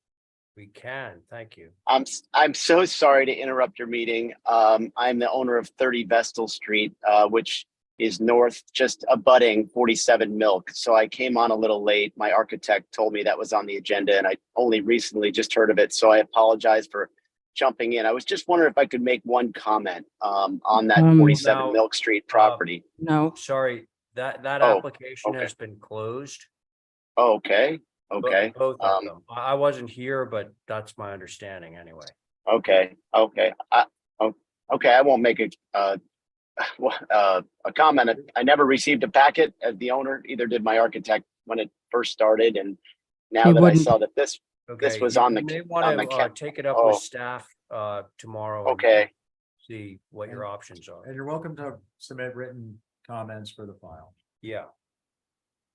We can, thank you. I'm so sorry to interrupt your meeting. I'm the owner of 30 Vestal Street, which is north, just abutting 47 Milk. So I came on a little late. My architect told me that was on the agenda, and I only recently just heard of it. So I apologize for jumping in. I was just wondering if I could make one comment on that 47 Now, Milk Street property. No, Sorry, that Oh, application okay. has been closed. Oh, okay, okay, Both of them. I wasn't here, but that's my understanding anyway. okay. Okay, I won't make a comment. I never received a packet as the owner, either did my architect when it first started. And now He that wouldn't. I saw that this Okay, was you on the may on want the to take it up oh. with staff tomorrow. and Okay, See what your options are. And you're welcome to submit written comments for the file. Yeah.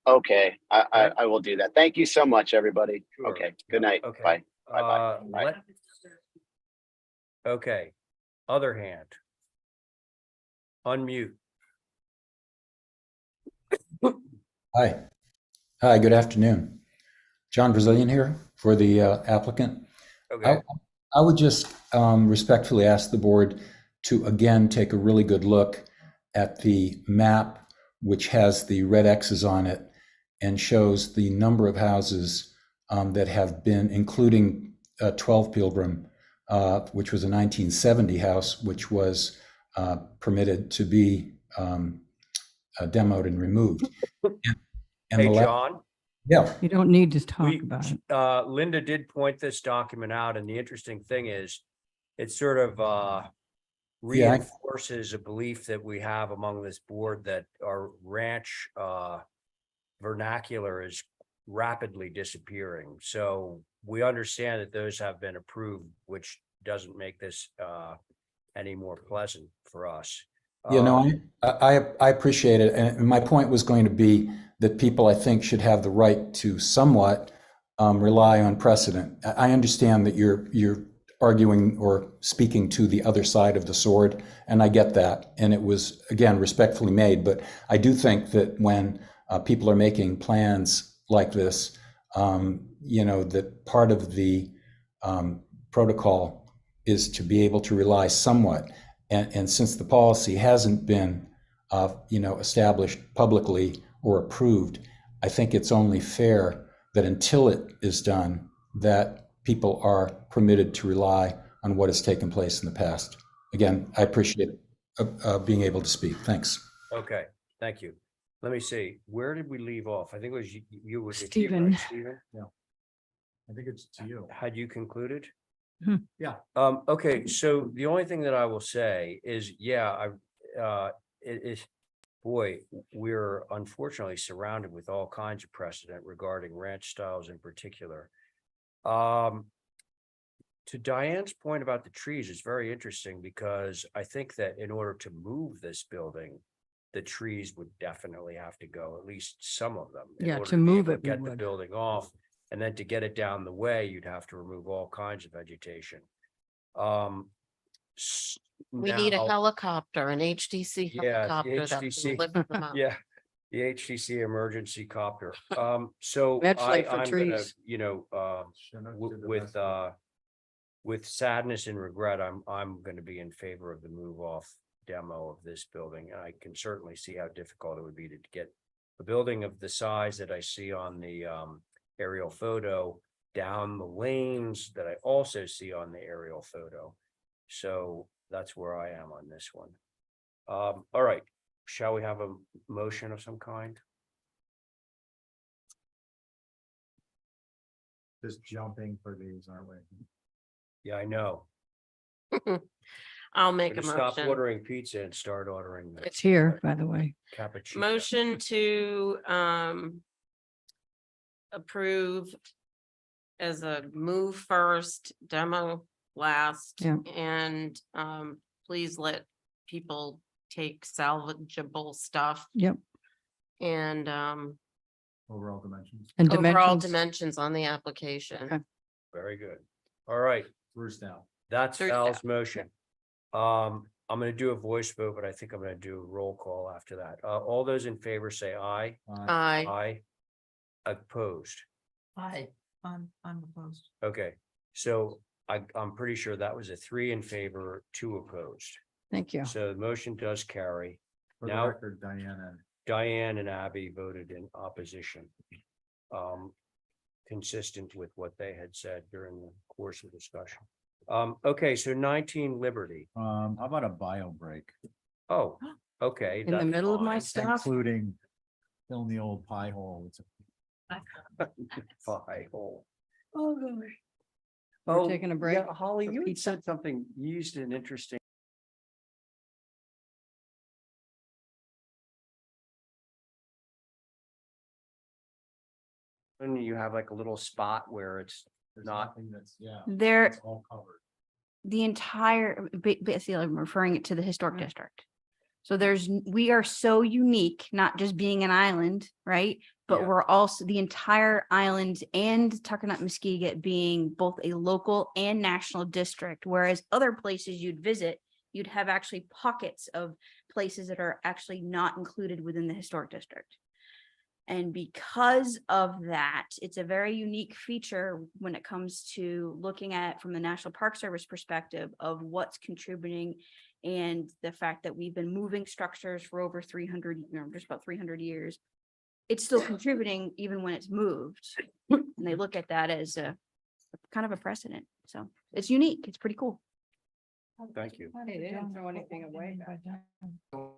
okay, I will do that. Thank you so much, everybody. Sure. Okay, good night. Okay. Bye. Bye. Okay, other hand. Unmute. Hi. Hi, good afternoon. John Brazilian here for the applicant. Okay. I would just respectfully ask the board to again take a really good look at the map, which has the red X's on it and shows the number of houses that have been, including 12 Pilgrim, which was a 1970 house, which was permitted to be demoed and removed. And Hey, the John. Yeah. you don't need to talk about it. Linda did point this document out, and the interesting thing is it sort of Yeah, reinforces a belief that we have among this board that our ranch vernacular is rapidly disappearing. So we understand that those have been approved, which doesn't make this any more pleasant for us. You know, I appreciate it. And my point was going to be that people, I think, should have the right to somewhat rely on precedent. I understand that you're arguing or speaking to the other side of the sword, and I get that. And it was, again, respectfully made. But I do think that when people are making plans like this, you know, that part of the protocol is to be able to rely somewhat. And since the policy hasn't been, you know, established publicly or approved, I think it's only fair that until it is done, that people are permitted to rely on what has taken place in the past. Again, I appreciate being able to speak. Thanks. Okay, thank you. let me see, where did we leave off? I think it was you was it you, right, Stephen. Stephen? I think it's to you. Had you concluded? Yeah. Okay, so the only thing that I will say is, yeah, it is, boy, we're unfortunately surrounded with all kinds of precedent regarding ranch styles in particular. To Diane's point about the trees is very interesting because I think that in order to move this building, the trees would definitely have to go, at least some of them. in Yeah, order to be move able it, we Get the would. building off, and then to get it down the way, you'd have to remove all kinds of vegetation. We need a now- helicopter, an HDC Yeah, the helicopter that HDC. will lift them up. Yeah, the HTC emergency copter. So Eventually for I'm gonna, trees. with sadness and regret, I'm gonna be in favor of the move off demo of this building. And I can certainly see how difficult it would be to get a building of the size that I see on the aerial photo down the lanes that I also see on the aerial photo. So that's where I am on this one. All right, shall we have a motion of some kind? Just jumping for these, aren't we? Yeah, I know. I'll make a Gonna stop motion. ordering pizza and start ordering. It's here, by the way. Cappuccino. Motion to approve as a move first, demo last, Yeah. and please let people take salvageable stuff Yep. and Overall dimensions. And overall dimensions. dimensions on the application. Okay. Very good. All right, Bruce down. that's There's Val's that. motion. I'm gonna do a voice vote, but I think I'm gonna do a roll call after that. All those in favor say aye. Aye. Aye. Opposed. I'm opposed. Okay, so I'm pretty sure that was a 3 in favor, 2 opposed. Thank you. So the motion does carry. For the Now- record, Diana. Diane and Abby voted in opposition. Consistent with what they had said during the course of discussion. Okay, so 19 Liberty. How about a bio break, Oh, okay. In the that's middle of my fine. stuff. including filling the old pie hole? It's Pie hole. We're taking a break. yeah, Holly, for you had pizza? said something, you used an interesting. And you have like a little spot where it's There's not, nothing that's, yeah. There, It's all covered. the entire, basically, I'm referring it to the historic district. So we are so unique, not just being an island, right? But Yeah. we're also the entire island and Tuckernutt Muskeget being both a local and national district, whereas other places you'd visit, you'd have actually pockets of places that are actually not included within the historic district. And because of that, it's a very unique feature when it comes to looking at from the National Park Service perspective of what's contributing and the fact that we've been moving structures for over 300, just about 300 years. It's still contributing even when it's moved. And they look at that as a kind of a precedent. So it's unique. It's pretty cool. thank you. Hey, they didn't throw anything away back then.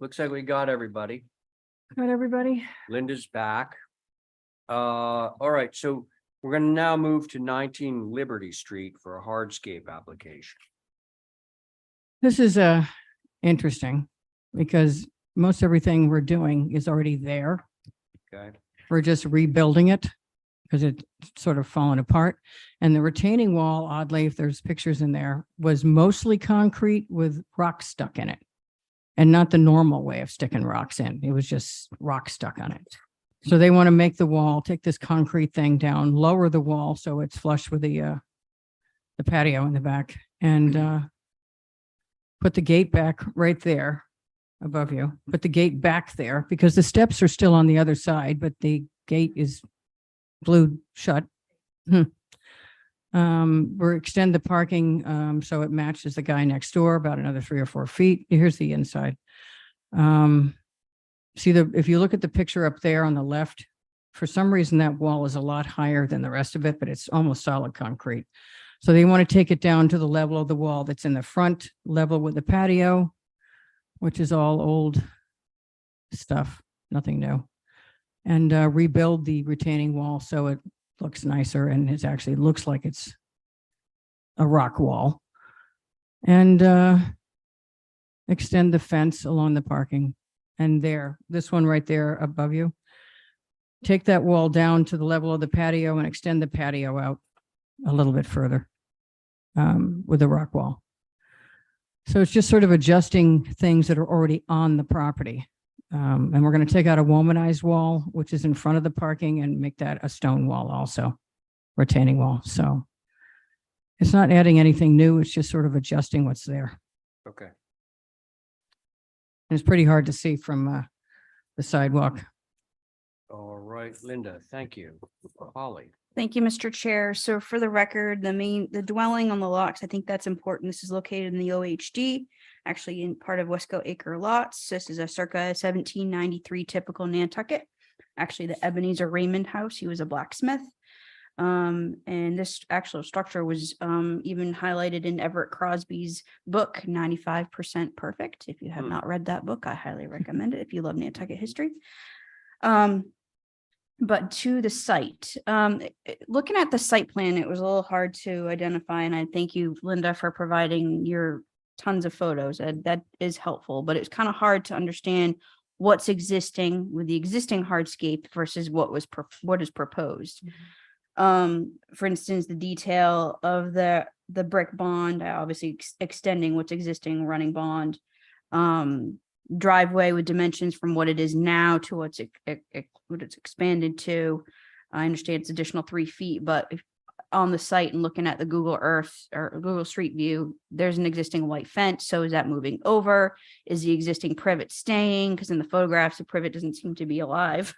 looks like we got everybody. Got everybody? Linda's back. All right, so we're gonna now move to 19 Liberty Street for a hardscape application. This is interesting because most everything we're doing is already there. Okay, We're just rebuilding it because it's sort of fallen apart. And the retaining wall, oddly, if there's pictures in there, was mostly concrete with rocks stuck in it. And not the normal way of sticking rocks in. It was just rock stuck on it. So they want to make the wall, take this concrete thing down, lower the wall so it's flush with the patio in the back, and put the gate back right there above you. Put the gate back there because the steps are still on the other side, but the gate is glued shut. We're extend the parking so it matches the guy next door about another 3 or 4 feet. Here's the inside. If you look at the picture up there on the left, for some reason that wall is a lot higher than the rest of it, but it's almost solid concrete. So they want to take it down to the level of the wall that's in the front, level with the patio, which is all old stuff, nothing new. And rebuild the retaining wall so it looks nicer and it actually looks like it's a rock wall. And extend the fence along the parking. And this one right there above you. Take that wall down to the level of the patio and extend the patio out a little bit further with a rock wall. So it's just sort of adjusting things that are already on the property. And we're going to take out a womanized wall, which is in front of the parking, and make that a stone wall also, retaining wall. So it's not adding anything new. It's just sort of adjusting what's there. okay. And it's pretty hard to see from the sidewalk. All right, Linda, thank you. Holly. Thank you, Mr. Chair. So for the record, the dwelling on the lots, I think that's important. This is located in the OHD, actually in part of Wesco Acre lots. This is a circa 1793 typical Nantucket. Actually, the Ebenezer Raymond house, he was a blacksmith. And this actual structure was even highlighted in Everett Crosby's book, 95% Perfect. If you have not read that book, I highly recommend it if you love Nantucket history. But to the site, looking at the site plan, it was a little hard to identify. And I thank you, Linda, for providing your tons of photos. That is helpful, but it's kind of hard to understand what's existing with the existing hardscape versus what is proposed. For instance, the detail of the brick bond, obviously extending what's existing, running bond, driveway with dimensions from what it is now to what it's expanded to. I understand it's additional 3 feet, but if on the site and looking at the Google Earth or Google Street View, there's an existing white fence. So is that moving over? Is the existing privet staying? Because in the photographs, the privet doesn't seem to be alive.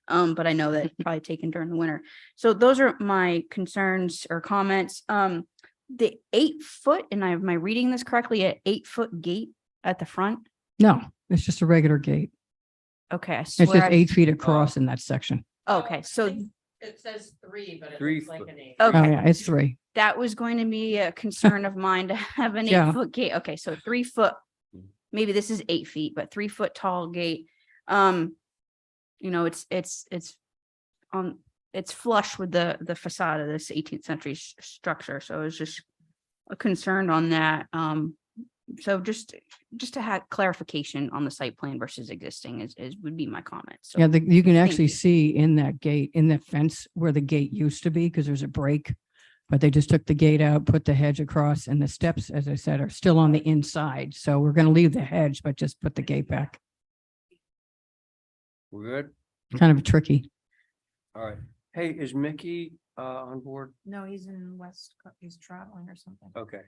But I know that it's probably taken during the winter. So those are my concerns or comments. The 8 foot, and am I reading this correctly? An 8 foot gate at the front? No, it's just a regular gate. Okay, I It's just swear. 8 feet across in that section. Okay, so It says 3, but it 3 looks like foot. an 8. Oh, okay. yeah, it's 3. That was going to be a concern of mine to have an Yeah. 8 foot gate. Okay, so 3 foot, maybe this is 8 feet, but 3 foot tall gate. It's flush with the facade of this 18th century structure. So I was just concerned on that. So just to have clarification on the site plan versus existing is would be my comment. So Yeah, you can thank actually you. see in that gate, in the fence where the gate used to be, because there's a break. But they just took the gate out, put the hedge across, and the steps, as I said, are still on the inside. So we're going to leave the hedge, but just put the gate back. We're good? Kind of tricky. All right. Hey, is Mickey on board? No, he's in he's traveling or something. Okay.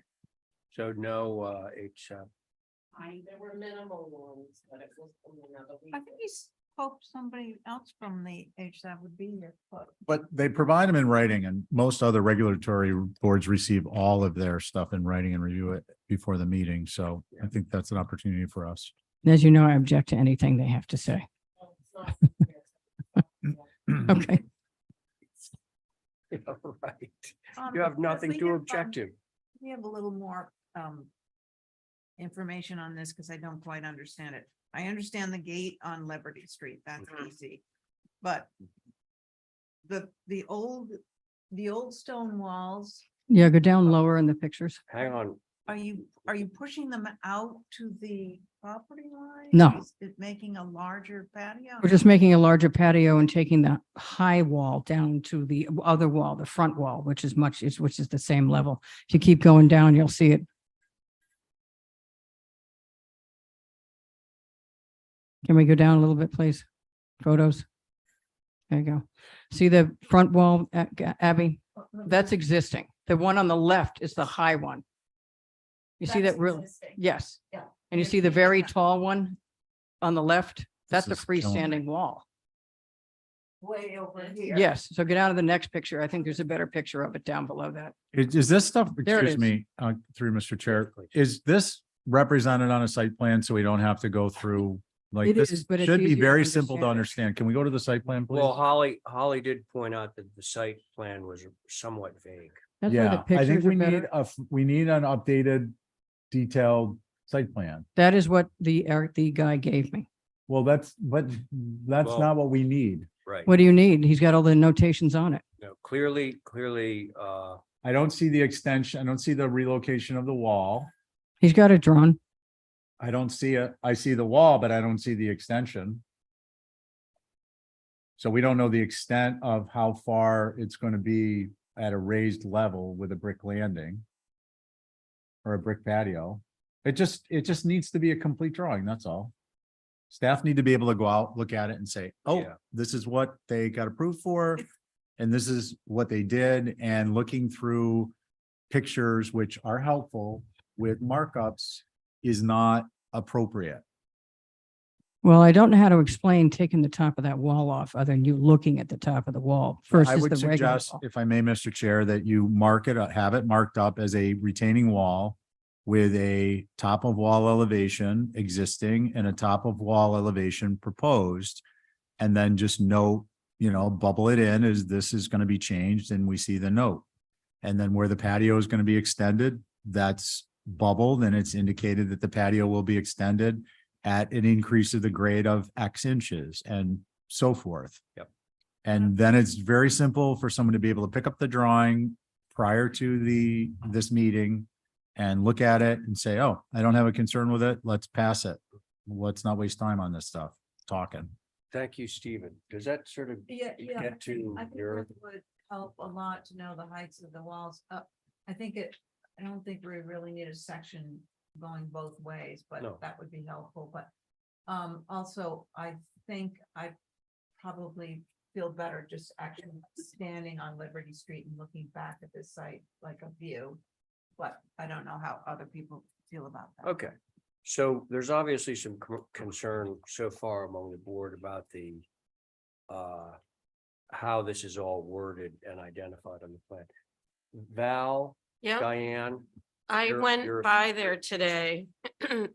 So no There were minimal ones, but it was another week. I think he's hoped somebody else from the HSAP would be here, but But they provide them in writing, and most other regulatory boards receive all of their stuff in writing and review it before the meeting. So I think that's an opportunity for us. And as you know, I object to anything they have to say. Okay. All right. You have nothing to object to. we have a little more information on this because I don't quite understand it. I understand the gate on Liberty Street, that's easy. But the old stone walls, Yeah, go down lower in the pictures. Hang on, are you pushing them out to the property line? No. Is it making a larger patio? We're just making a larger patio and taking the high wall down to the other wall, the front wall, which is the same level. If you keep going down, you'll see it. Can we go down a little bit, please? Photos. There you go. See the front wall, Abby? That's existing. The one on the left is the high one. You see that really? Yes. Yeah. And you see the very tall one on the left? That's the This is killing me. freestanding wall. Way over here. Yes. So get out of the next picture. I think there's a better picture of it down below that. Is this stuff, There it excuse is. me, through Mr. Chair, please. is this represented on a site plan so we don't have to go through? Like It this is, but it's should be easier to very simple to understand. understand. Can we go to the site plan, please? well, Holly did point out that the site plan was somewhat vague. That's why the Yeah, I think pictures are we need better. we need an updated, detailed site plan. That is what the guy gave me. Well, that's Well- not what we need. Right. What do you need? He's got all the notations on it. No, clearly, I don't see the extension. I don't see the relocation of the wall. He's got it drawn. I don't see it. I see the wall, but I don't see the extension. So we don't know the extent of how far it's going to be at a raised level with a brick landing or a brick patio. It just needs to be a complete drawing. That's all. Staff need to be able to go out, look at it and say, oh, Yeah. this is what they got approved for. And this is what they did. And looking through pictures, which are helpful with markups, is not appropriate. Well, I don't know how to explain taking the top of that wall off other than you looking at the top of the wall I versus would the regular suggest, wall. if I may, Mr. Chair, that you mark it, have it marked up as a retaining wall with a top of wall elevation existing and a top of wall elevation proposed. And then just note, bubble it in as this is going to be changed and we see the note. And then where the patio is going to be extended, that's bubbled and it's indicated that the patio will be extended at an increase of the grade of X inches and so forth. Yep. And then it's very simple for someone to be able to pick up the drawing prior to this meeting and look at it and say, oh, I don't have a concern with it. Let's pass it. Let's not waste time on this stuff, talking. thank you, Stephen. Does that sort of Yeah, get to I think your, that would help a lot to know the heights of the walls. I don't think we really need a section going both ways, but No. that would be helpful, but. Also, I think I probably feel better just actually standing on Liberty Street and looking back at this site like a view. But I don't know how other people feel about that. okay. So there's obviously some concern so far among the board about the how this is all worded and identified on the plan. Val, Yeah, Diane, I you're- went you're- by there today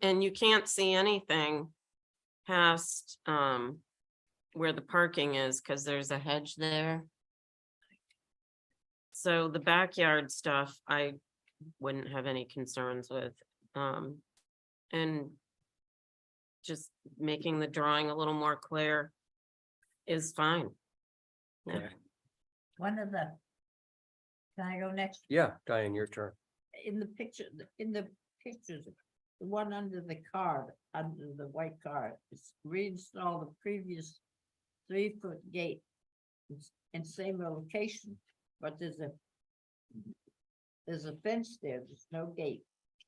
and you can't see anything past where the parking is because there's a hedge there. So the backyard stuff, I wouldn't have any concerns with. And just making the drawing a little more clear is fine. Yeah. Okay. One of the, can I go next? yeah, Diane, your turn. In the pictures, the one under the car, under the white car, it's reinstall the previous 3-foot gate. It's in same location, but there's a fence there, there's no gate.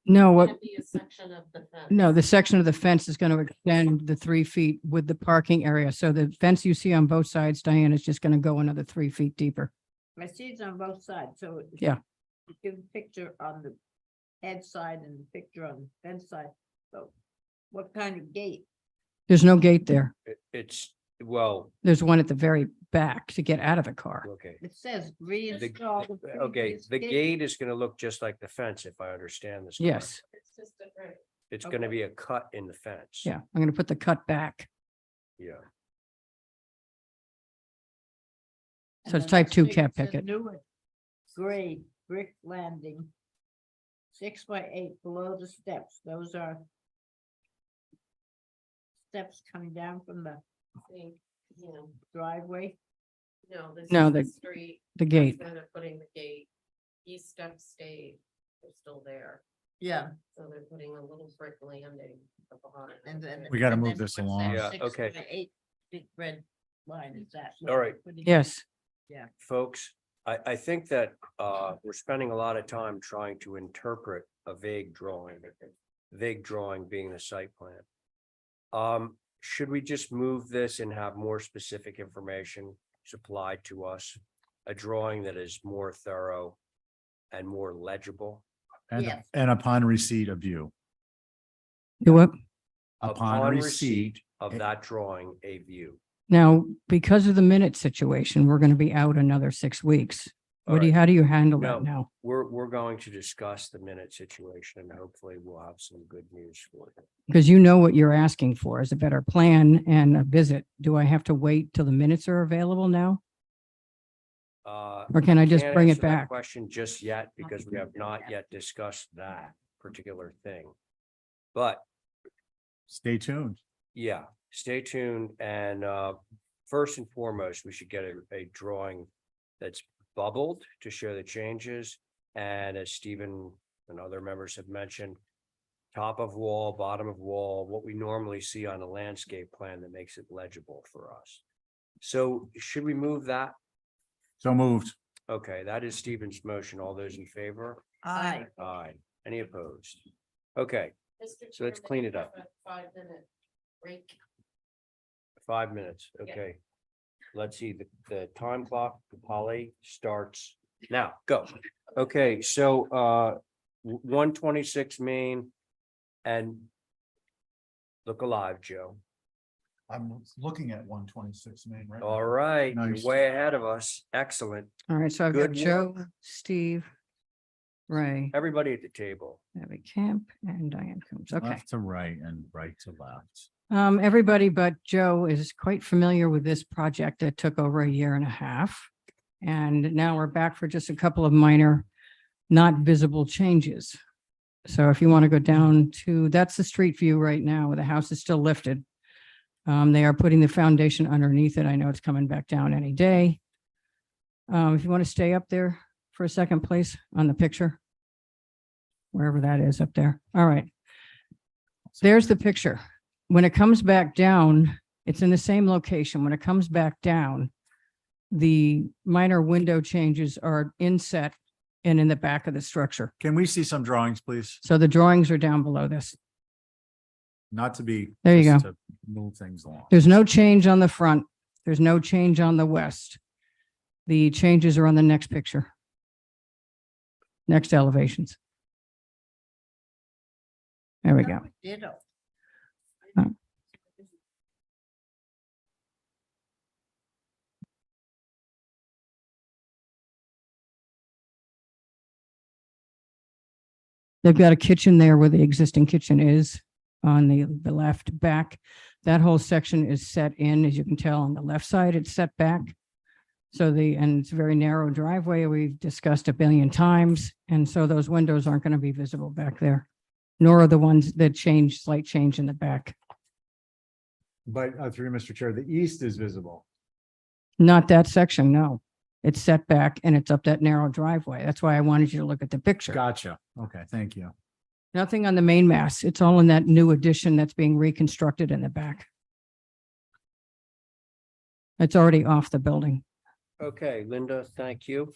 No, what, Gonna be a section of the fence. no, the section of the fence is going to extend the 3 feet with the parking area. So the fence you see on both sides, Diane, is just going to go another 3 feet deeper. I see it's on both sides, so. if Yeah. you Give a picture on the head side and the picture on the fence side, so what kind of gate? There's no gate there. It's, well, There's one at the very back to get out of the car. okay. It says The- reinstall the. Okay, previous the gate is gonna look just like the fence, if I understand this. Yes. correctly. It's just different. It's gonna be a cut in the fence. Yeah, I'm going to put the cut back. Yeah, So And it's the type next 2 picture cap says picket. Newark grade brick landing. 6 by 8 below the steps, those are. steps coming down from the See, you know, driveway? no, this No, is the the- street. the gate. Instead of putting the gate, these steps stay, they're still there. Yeah. So they're putting a little brick landing behind. And then. We gotta and move then this what's along. that Yeah, 6 okay. by 8 big red line is that? All right. Yes. Yeah. Folks, I think that we're spending a lot of time trying to interpret a vague drawing being the site plan. Should we just move this and have more specific information supplied to us? A drawing that is more thorough and more legible? And, Yes. and upon receipt of you, Do what? upon receipt. Of that drawing, a view. Now, because of the minute situation, we're going to be out another 6 weeks. All What do you, right. how do you handle No. that now? We're going to discuss the minute situation and hopefully we'll have some good news for you. Because you know what you're asking for is a better plan and a visit. Do I have to wait till the minutes are available now? Or can I just Can't bring it answer that back? Question just yet, because we have not yet discussed that particular thing. But Stay tuned. yeah, stay tuned and first and foremost, we should get a drawing that's bubbled to show the changes. And as Stephen and other members have mentioned, top of wall, bottom of wall, what we normally see on a landscape plan that makes it legible for us. So should we move that? So moved. Okay, that is Stephen's motion. All those in favor? Aye. Aye. Any opposed? Okay, Mr. So let's Chairman, clean it we up. have a 5-minute break. 5 minutes. Yeah. Okay. Let's see, the time clock, Polly starts now. Go. Okay, so 126 Main and look alive, Joe. I'm looking at 126 Main right now. All right, you're Nice. way ahead of us. Excellent. All right, so I've got Good Joe, Steve, Ray, Everybody at the table. Abby Camp, and Diane Coombs. Okay. Left to right and right to left. Everybody but Joe is quite familiar with this project that took over 1.5 years. And now we're back for just a couple of minor, not visible changes. So if you want to go down to, that's the street view right now, where the house is still lifted. They are putting the foundation underneath it. I know it's coming back down any day. If you want to stay up there for a second, please, on the picture. Wherever that is up there. All right. There's the picture. When it comes back down, it's in the same location. When it comes back down, the minor window changes are inset and in the back of the structure. Can we see some drawings, please? So the drawings are down below this. Not to be. There you just go. to Move things along. There's no change on the front. There's no change on the west. The changes are on the next picture. Next elevations. There we go. Ditto. They've got a kitchen there where the existing kitchen is on the left back. That whole section is set in, as you can tell on the left side, it's set back. So and it's a very narrow driveway we've discussed 1 billion times. And so those windows aren't going to be visible back there, nor are the ones that slight change in the back. But through Mr. Chair, the east is visible. Not that section, no. It's set back and it's up that narrow driveway. That's why I wanted you to look at the picture. Gotcha. Okay, thank you. Nothing on the main mass. It's all in that new addition that's being reconstructed in the back. It's already off the building. Okay, Linda, thank you.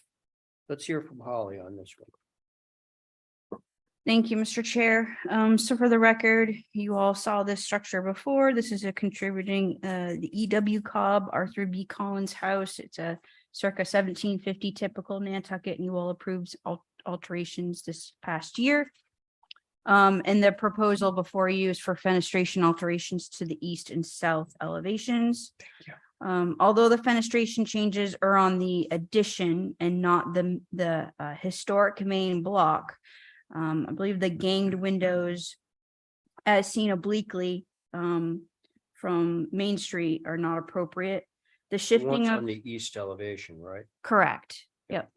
Let's hear from Holly on this one. Thank you, Mr. Chair. So for the record, you all saw this structure before. This is a contributing, the EW Cobb, Arthur B. Collins House. It's a circa 1750 typical Nantucket, and you all approved alterations this past year. And the proposal before you is for fenestration alterations to the east and south elevations. Although the fenestration changes are on the addition and not the historic main block, I believe the ganged windows as seen obliquely from Main Street are not appropriate. The shifting One's of on the east elevation, right? correct. Yep.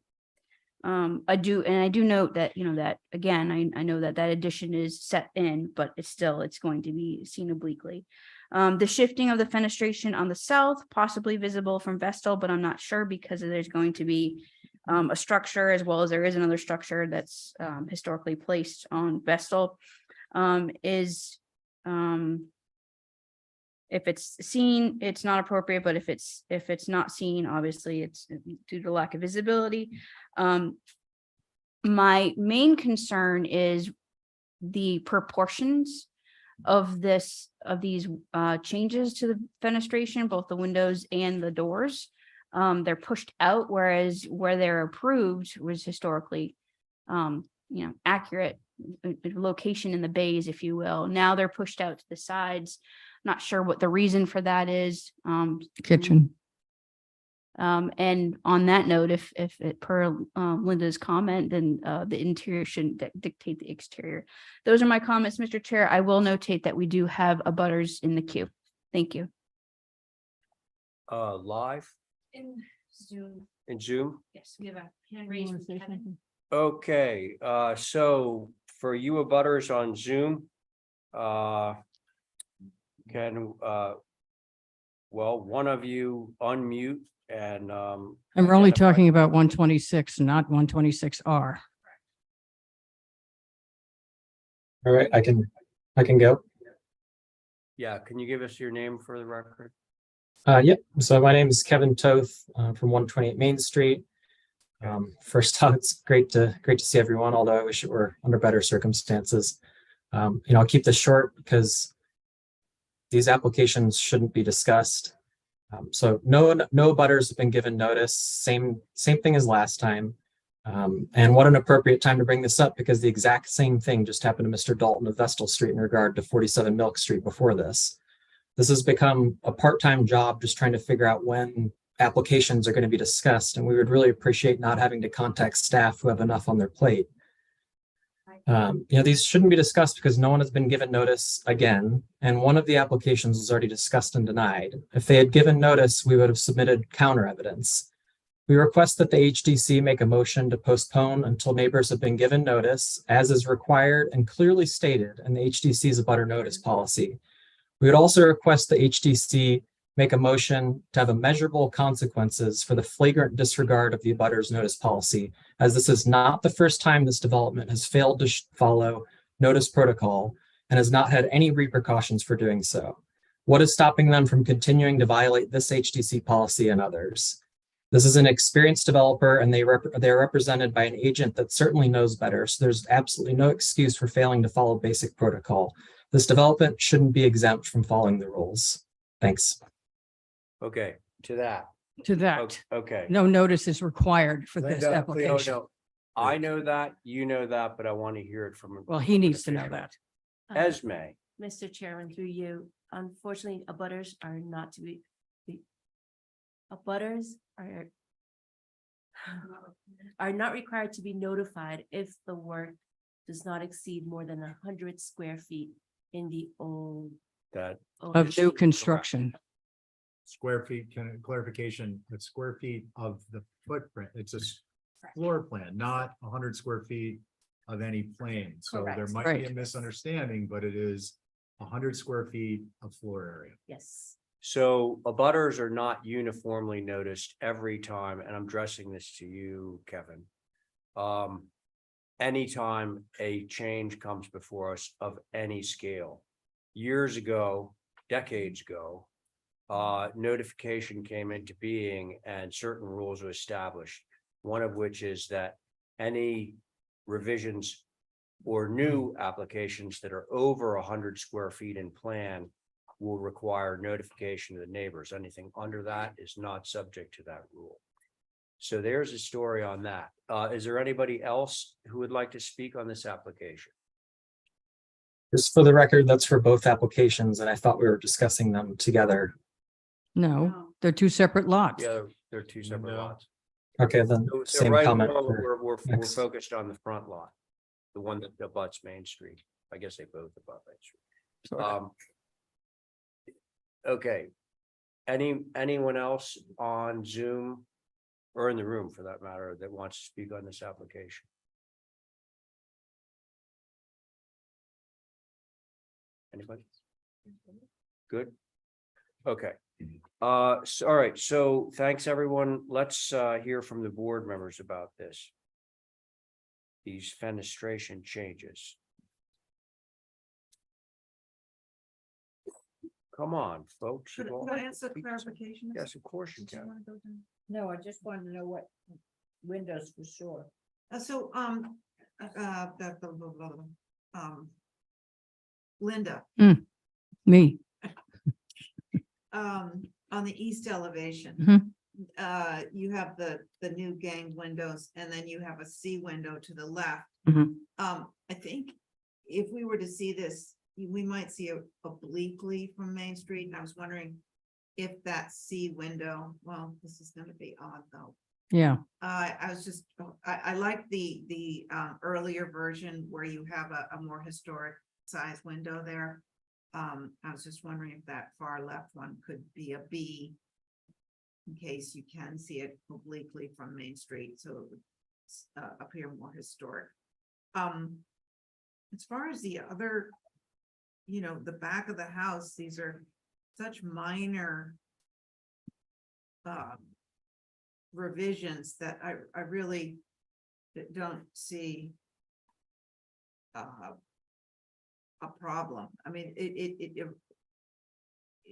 I do note that, that again, I know that addition is set in, but it's going to be seen obliquely. The shifting of the fenestration on the south, possibly visible from Vestal, but I'm not sure because there's going to be a structure as well as there is another structure that's historically placed on Vestal. Is if it's seen, it's not appropriate, but if it's not seen, obviously it's due to lack of visibility. My main concern is the proportions of these changes to the fenestration, both the windows and the doors. They're pushed out, whereas where they're approved was historically accurate location in the bays, if you will. Now they're pushed out to the sides. Not sure what the reason for that is. Kitchen. And on that note, if it per Linda's comment, then the interior shouldn't dictate the exterior. Those are my comments, Mr. Chair. I will notate that we do have abutters in the queue. Thank you. Live In Zoom, in Zoom? yes, we have a hand raised. from Kevin. Okay, so for you abutters on Zoom, well, one of you unmute and And we're only identify- talking about 126, not 126R. All right, I can go. Yeah, can you give us your name for the record? Yep. So my name is Kevin Toth from 128 Main Street. First off, it's great to see everyone, although I wish it were under better circumstances. I'll keep this short because these applications shouldn't be discussed. So no butters have been given notice. Same thing as last time. And what an appropriate time to bring this up, because the exact same thing just happened to Mr. Dalton of Vestal Street in regard to 47 Milk Street before this. This has become a part-time job, just trying to figure out when applications are going to be discussed. And we would really appreciate not having to contact staff who have enough on their plate. These shouldn't be discussed because no one has been given notice again. And one of the applications was already discussed and denied. If they had given notice, we would have submitted counter evidence. We request that the HDC make a motion to postpone until neighbors have been given notice, as is required and clearly stated in the HDC's abutter notice policy. We would also request the HDC make a motion to have immeasurable consequences for the flagrant disregard of the abutters notice policy, as this is not the first time this development has failed to follow notice protocol and has not had any repercussions for doing so. What is stopping them from continuing to violate this HDC policy and others? This is an experienced developer, and they are represented by an agent that certainly knows better, so there's absolutely no excuse for failing to follow basic protocol. This development shouldn't be exempt from following the rules. Thanks. Okay, to that. To that, Okay. no notice is required for this No, application. no. I know that, you know that, but I want to hear it from. Well, he needs to know that. Esme, Mr. Chairman, through you, unfortunately, abutters are not to be, abutters are not required to be notified if the work does not exceed more than 100 square feet in the old. that, Of new ownership. construction. Square feet, clarification, but square feet of the footprint. It's a floor plan, not 100 square feet of any plane. So there Correct. might be a Right. misunderstanding, but it is 100 square feet of floor area. Yes. so abutters are not uniformly noticed every time, and I'm addressing this to you, Kevin. Anytime a change comes before us of any scale. Years ago, decades ago, notification came into being and certain rules were established. One of which is that any revisions or new applications that are over 100 square feet in plan will require notification to the neighbors. Anything under that is not subject to that rule. So there's a story on that. Is there anybody else who would like to speak on this application? Just for the record, that's for both applications, and I thought we were discussing them together. No, they're two separate lots. Yeah, they're two separate No. lots. Okay, then So same right comment. now, for we're next. focused on the front lot, the one that abuts Main Street. I guess they both abut Main Street. Sorry. Okay. Anyone else on Zoom or in the room for that matter that wants to speak on this application? Anybody? Good. Okay. All right, so thanks, everyone. Let's hear from the board members about this. These fenestration changes. Come on, folks. Could you've all- I ask a clarification? Yes, of course you Did you can. wanna go down? No, I just wanted to know what windows for sure. So, Linda, Me. on the east elevation. Mhm. You have the new gang windows and then you have a C window to the left. Mhm. I think if we were to see this, we might see it obliquely from Main Street, and I was wondering if that C window, well, this is gonna be odd though. Yeah. I was just, I like the earlier version where you have a more historic size window there. I was just wondering if that far left one could be a B. In case you can see it obliquely from Main Street, so it would appear more historic. As far as the other, the back of the house, these are such minor revisions that I really don't see a problem. I mean, it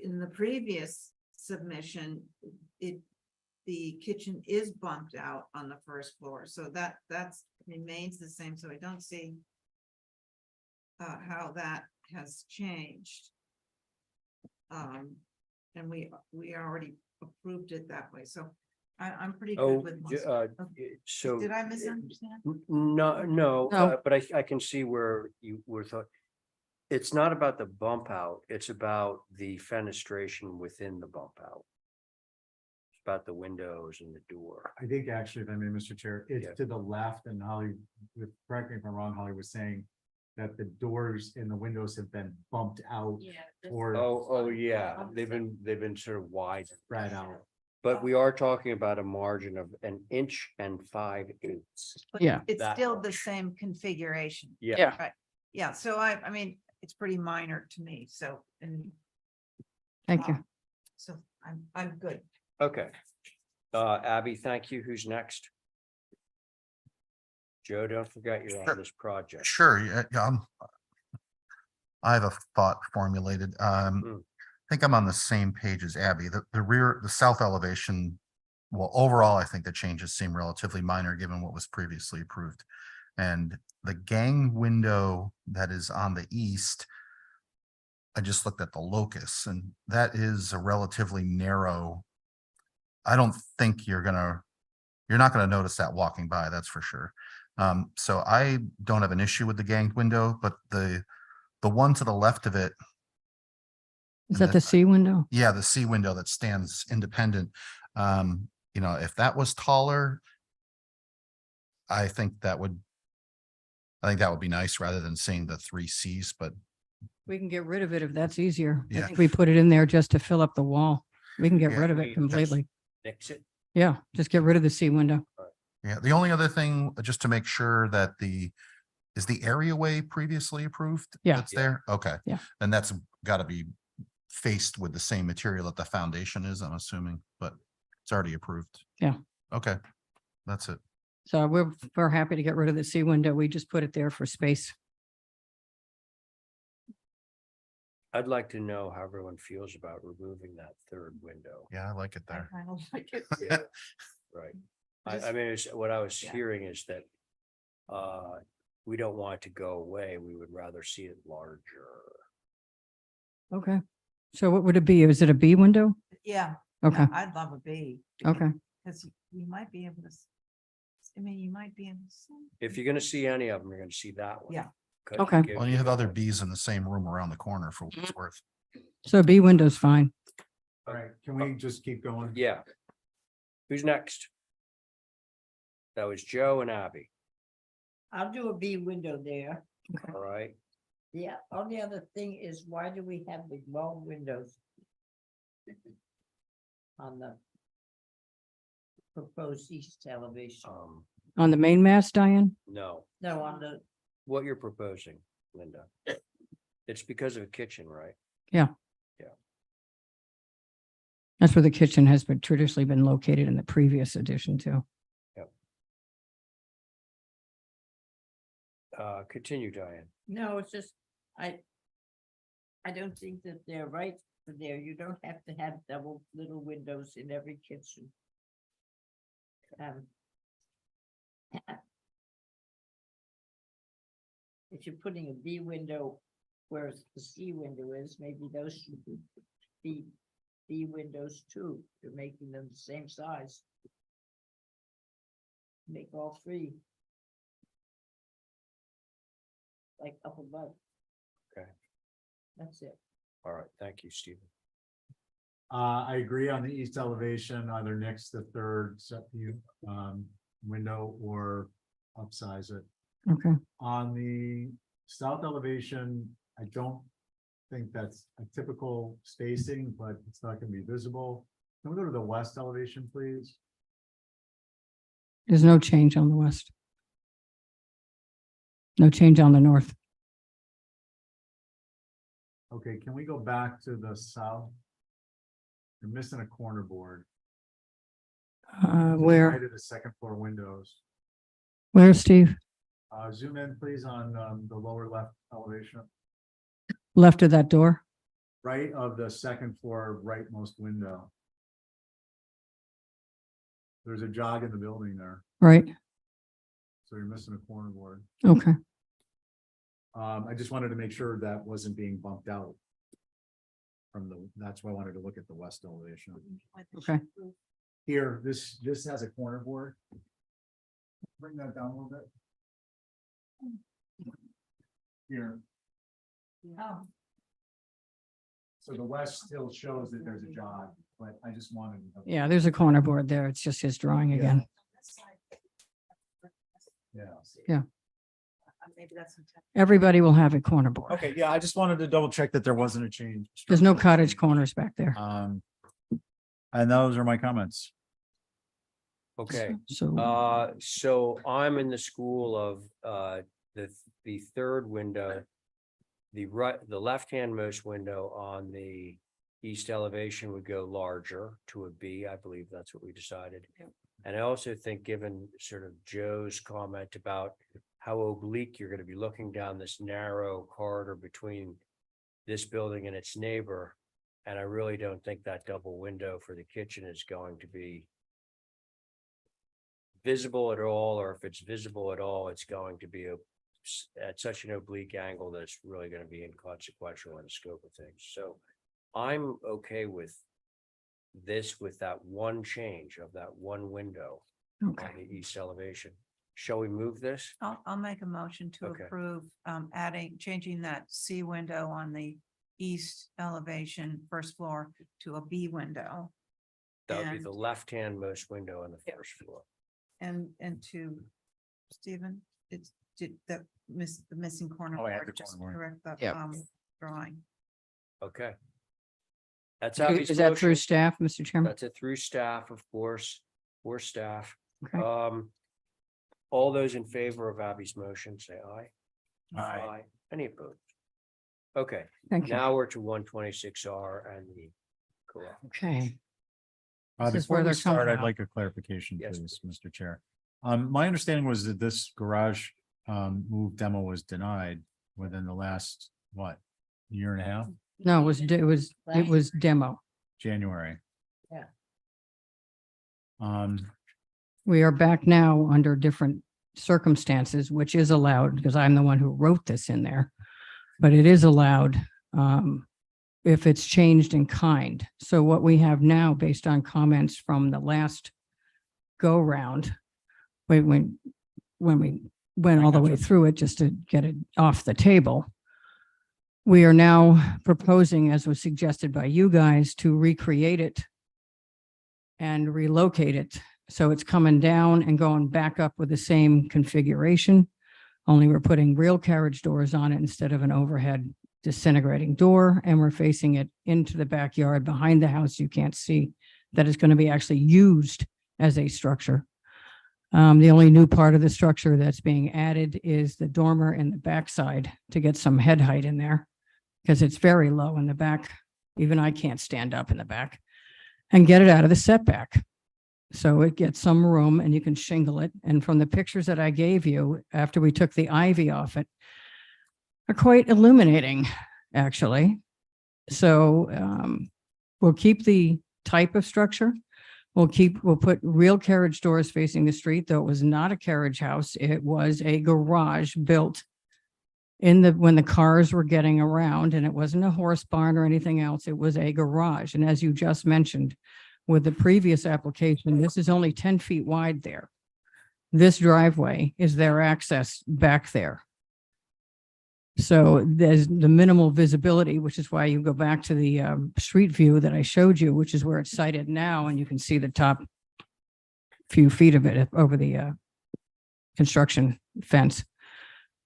in the previous submission, the kitchen is bumped out on the first floor, so that's remains the same, so I don't see how that has changed. And we already approved it that way, so I'm pretty Oh, good with. most- okay. so. Did I misunderstand? No, no, No. but I can see where you were thought. It's not about the bump out, it's about the fenestration within the bump out. It's about the windows and the door. I think actually, if I may, Mr. Chair, it's Yeah. to the left and Holly, correct me if I'm wrong, Holly was saying that the doors and the windows have been bumped out or Oh, yeah, they've been sort of wide, spread out. but we are talking about a margin of 1 5/8 inches. But Yeah. It's That still the much. same configuration. Yeah. Yeah. Right, yeah, so I mean, it's pretty minor to me, so, and. Thank you. So I'm good. Okay. Abby, thank you. Who's next? Joe, don't forget you're Sure. on this project. Sure, I have a thought formulated. Mm. I think I'm on the same page as Abby. The south elevation. Well, overall, I think the changes seem relatively minor given what was previously approved. And the gang window that is on the east. I just looked at the locus and that is a relatively narrow. I don't think you're not gonna notice that walking by, that's for sure. So I don't have an issue with the ganged window, but the one to the left of it. Is and that the C window? Yeah, the C window that stands independent. If that was taller. I think that would be nice rather than seeing the 3 Cs, but We can get rid of it if that's easier. I Yeah. think we put it in there just to fill up the wall. We can get Yeah, rid of we- it completely. Nix it. Yeah, just get rid of the C window. yeah, the only other thing, just to make sure that is the areaway previously approved? Yeah. That's there? Okay. Yeah. And that's gotta be faced with the same material that the foundation is, I'm assuming, but it's already approved. Yeah. Okay, that's it. So we're happy to get rid of the C window. We just put it there for space. I'd like to know how everyone feels about removing that third window. Yeah, I like it I there. kind of like it too. Right. Just- I mean, what I was Yeah. hearing is that we don't want it to go away. We would rather see it larger. Okay. So what would it be? Is it a B window? Yeah. Okay. yeah, I'd love a B. Okay. Because you might be able to, you might be able to. see. If you're gonna see any of them, you're gonna see that one. Yeah. 'Cause Okay. give- Well, you have other bees in the same room around the corner for what it's worth. So B window's fine. All right, can we just keep going? Yeah. Who's next? That was Joe and Abby. I'll do a B window there. All right. The only other thing is, why do we have the long windows? On the proposed east elevation? On the main mast, Diane? No, No, on the, what you're proposing, Linda. It's because of a kitchen, right? Yeah. Yeah. That's where the kitchen has been traditionally been located in the previous addition too. Continue, Diane. No, it's just, I don't think that they're right for there. You don't have to have double little windows in every kitchen. If you're putting a B window where the C window is, maybe those should be B windows too. You're making them the same size. Make all three. Like up above. Okay. That's it. All right, thank you, Stephen. I agree on the east elevation, either next to third set view, window or upsize it. Okay. On the south elevation, I don't think that's a typical spacing, but it's not gonna be visible. Can we go to the west elevation, please? There's no change on the west. No change on the north. Okay, can we go back to the south? You're missing a corner board. Right Where, of the second floor windows. Steve? Zoom in, please, on the lower left elevation, Left of that door? right of the second floor rightmost window. There's a jog in the building there, Right. so you're missing a corner board. Okay. I just wanted to make sure that wasn't being bumped out from the, that's why I wanted to look at the west elevation. Okay. Here, this has a corner board. Bring that down a little bit. Here, Oh, so the west still shows that there's a jog, but I just wanted. Yeah, there's a corner board there. It's just his drawing Yeah. again. Yeah. Yeah. maybe that's. Everybody will have a corner board. Okay, yeah, I just wanted to double check that there wasn't a change. There's no cottage corners back there. And those are my comments. Okay, So, so I'm in the school of the third window. The left-hand most window on the east elevation would go larger to a B. I believe that's what we decided. And I also think, given sort of Joe's comment about how oblique you're going to be looking down this narrow corridor between this building and its neighbor, and I really don't think that double window for the kitchen is going to be visible at all, or if it's visible at all, it's going to be at such an oblique angle that it's really going to be inconsequential in the scope of things. So I'm okay with this, with that one change of that one window on the east elevation. Shall we move this? I'll make a motion to Okay. approve, changing that C window on the east elevation, first floor to a B window. That would be And- the left-hand most window on the first floor. And to Stephen, it's, did the missing corner. Oh, I had board, the just corner board. correct the, Yep. drawing. Okay. That's okay, Abby's is that through motion. staff, Mr. Chairman? That's it through staff, of course, for staff. Okay. All those in favor of Abby's motion, say aye. Aye. Any opposed? Okay, Thank you. now we're to 126R and the co-op. Okay. This is Before where we they're coming start, I'd out. like a clarification, Yes, please, Mr. Chair. My understanding was that this garage move demo was denied within the last, what, year and a half, No, it was demo. January. Yeah. We are back now under different circumstances, which is allowed because I'm the one who wrote this in there. But it is allowed if it's changed in kind. So what we have now, based on comments from the last go round, when we went all the way through it just to get it off the table, we are now proposing, as was suggested by you guys, to recreate it and relocate it. So it's coming down and going back up with the same configuration, only we're putting real carriage doors on it instead of an overhead disintegrating door, and we're facing it into the backyard behind the house. You can't see that it's going to be actually used as a structure. The only new part of the structure that's being added is the dormer in the backside to get some head height in there, because it's very low in the back. Even I can't stand up in the back. and get it out of the setback. So it gets some room and you can shingle it. And from the pictures that I gave you, after we took the ivy off it, are quite illuminating, actually. So we'll keep the type of structure. We'll put real carriage doors facing the street, though it was not a carriage house. It was a garage built when the cars were getting around, and it wasn't a horse barn or anything else. It was a garage. And as you just mentioned, with the previous application, this is only 10 feet wide there. This driveway is their access back there. So there's the minimal visibility, which is why you go back to the street view that I showed you, which is where it's sited now, and you can see the top few feet of it over the construction fence.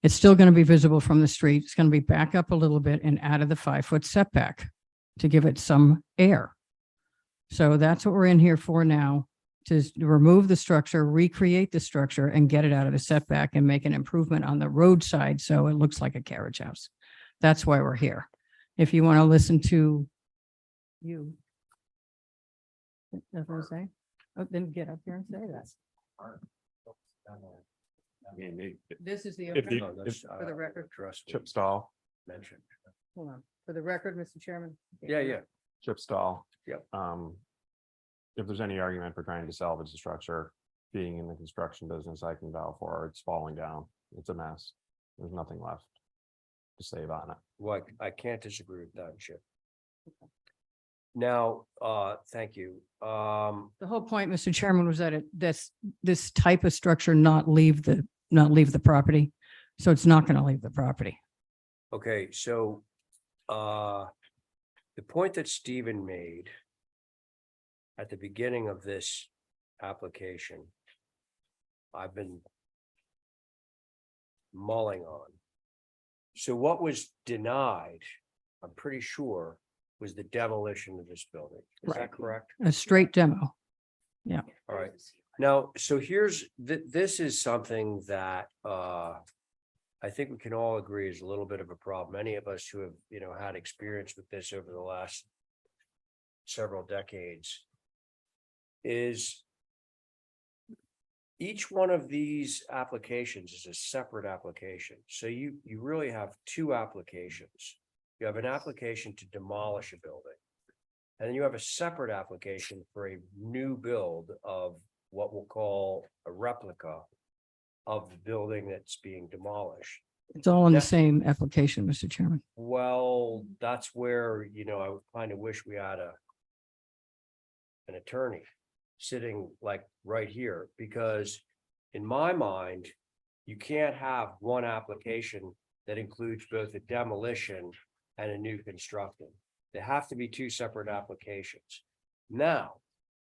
It's still going to be visible from the street. It's going to be back up a little bit and out of the 5-foot setback to give it some air. So that's what we're in here for now, to remove the structure, recreate the structure, and get it out of the setback and make an improvement on the roadside so it looks like a carriage house. That's why we're here. If you want to listen to you. That's what I say. Oh, then get up here and say that. This is the, for the record. Chip stall. Mentioned. Hold on. For the record, Mr. Chairman. Yeah. Chip stall. Yep. If there's any argument for trying to salvage the structure, being in the construction business, I can vouch for it's falling down. It's a mess. There's nothing left to save on it. Well, I can't disagree with that, Chip. Now, thank you. The whole point, Mr. Chairman, was that this type of structure not leave the property. So it's not going to leave the property. Okay, so the point that Stephen made at the beginning of this application, I've been mulling on. So what was denied, I'm pretty sure, was the demolition of this building. Is that correct? A straight demo. Yeah. All right. Now, so here's, this is something that I think we can all agree is a little bit of a problem. Many of us who have, had experience with this over the last several decades is each one of these applications is a separate application. So you really have two applications. You have an application to demolish a building, and then you have a separate application for a new build of what we'll call a replica of the building that's being demolished. It's all in the same application, Mr. Chairman. Well, that's where, I would kind of wish we had an attorney sitting like right here, because in my mind, you can't have one application that includes both a demolition and a new construction. They have to be two separate applications. Now,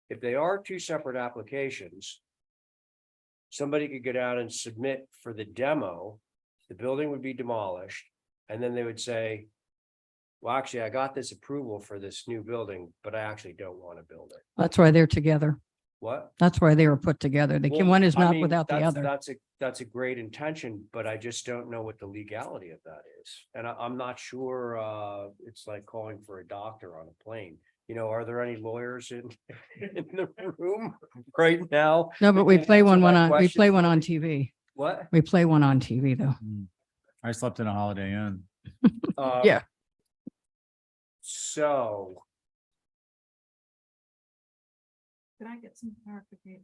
if they are two separate applications, somebody could go down and submit for the demo, the building would be demolished, and then they would say, well, actually, I got this approval for this new building, but I actually don't want to build it. That's why they're together. What? That's why they were put together. Well, One is I not mean, without the other. That's a great intention, but I just don't know what the legality of that is. And I'm not sure, it's like calling for a doctor on a plane. Are there any lawyers in the room right now? No, but we to play answer one that on, we question play for one me? on TV. What? We play one on TV though. I slept in a Holiday Inn. Yeah. So, Can I get some clarification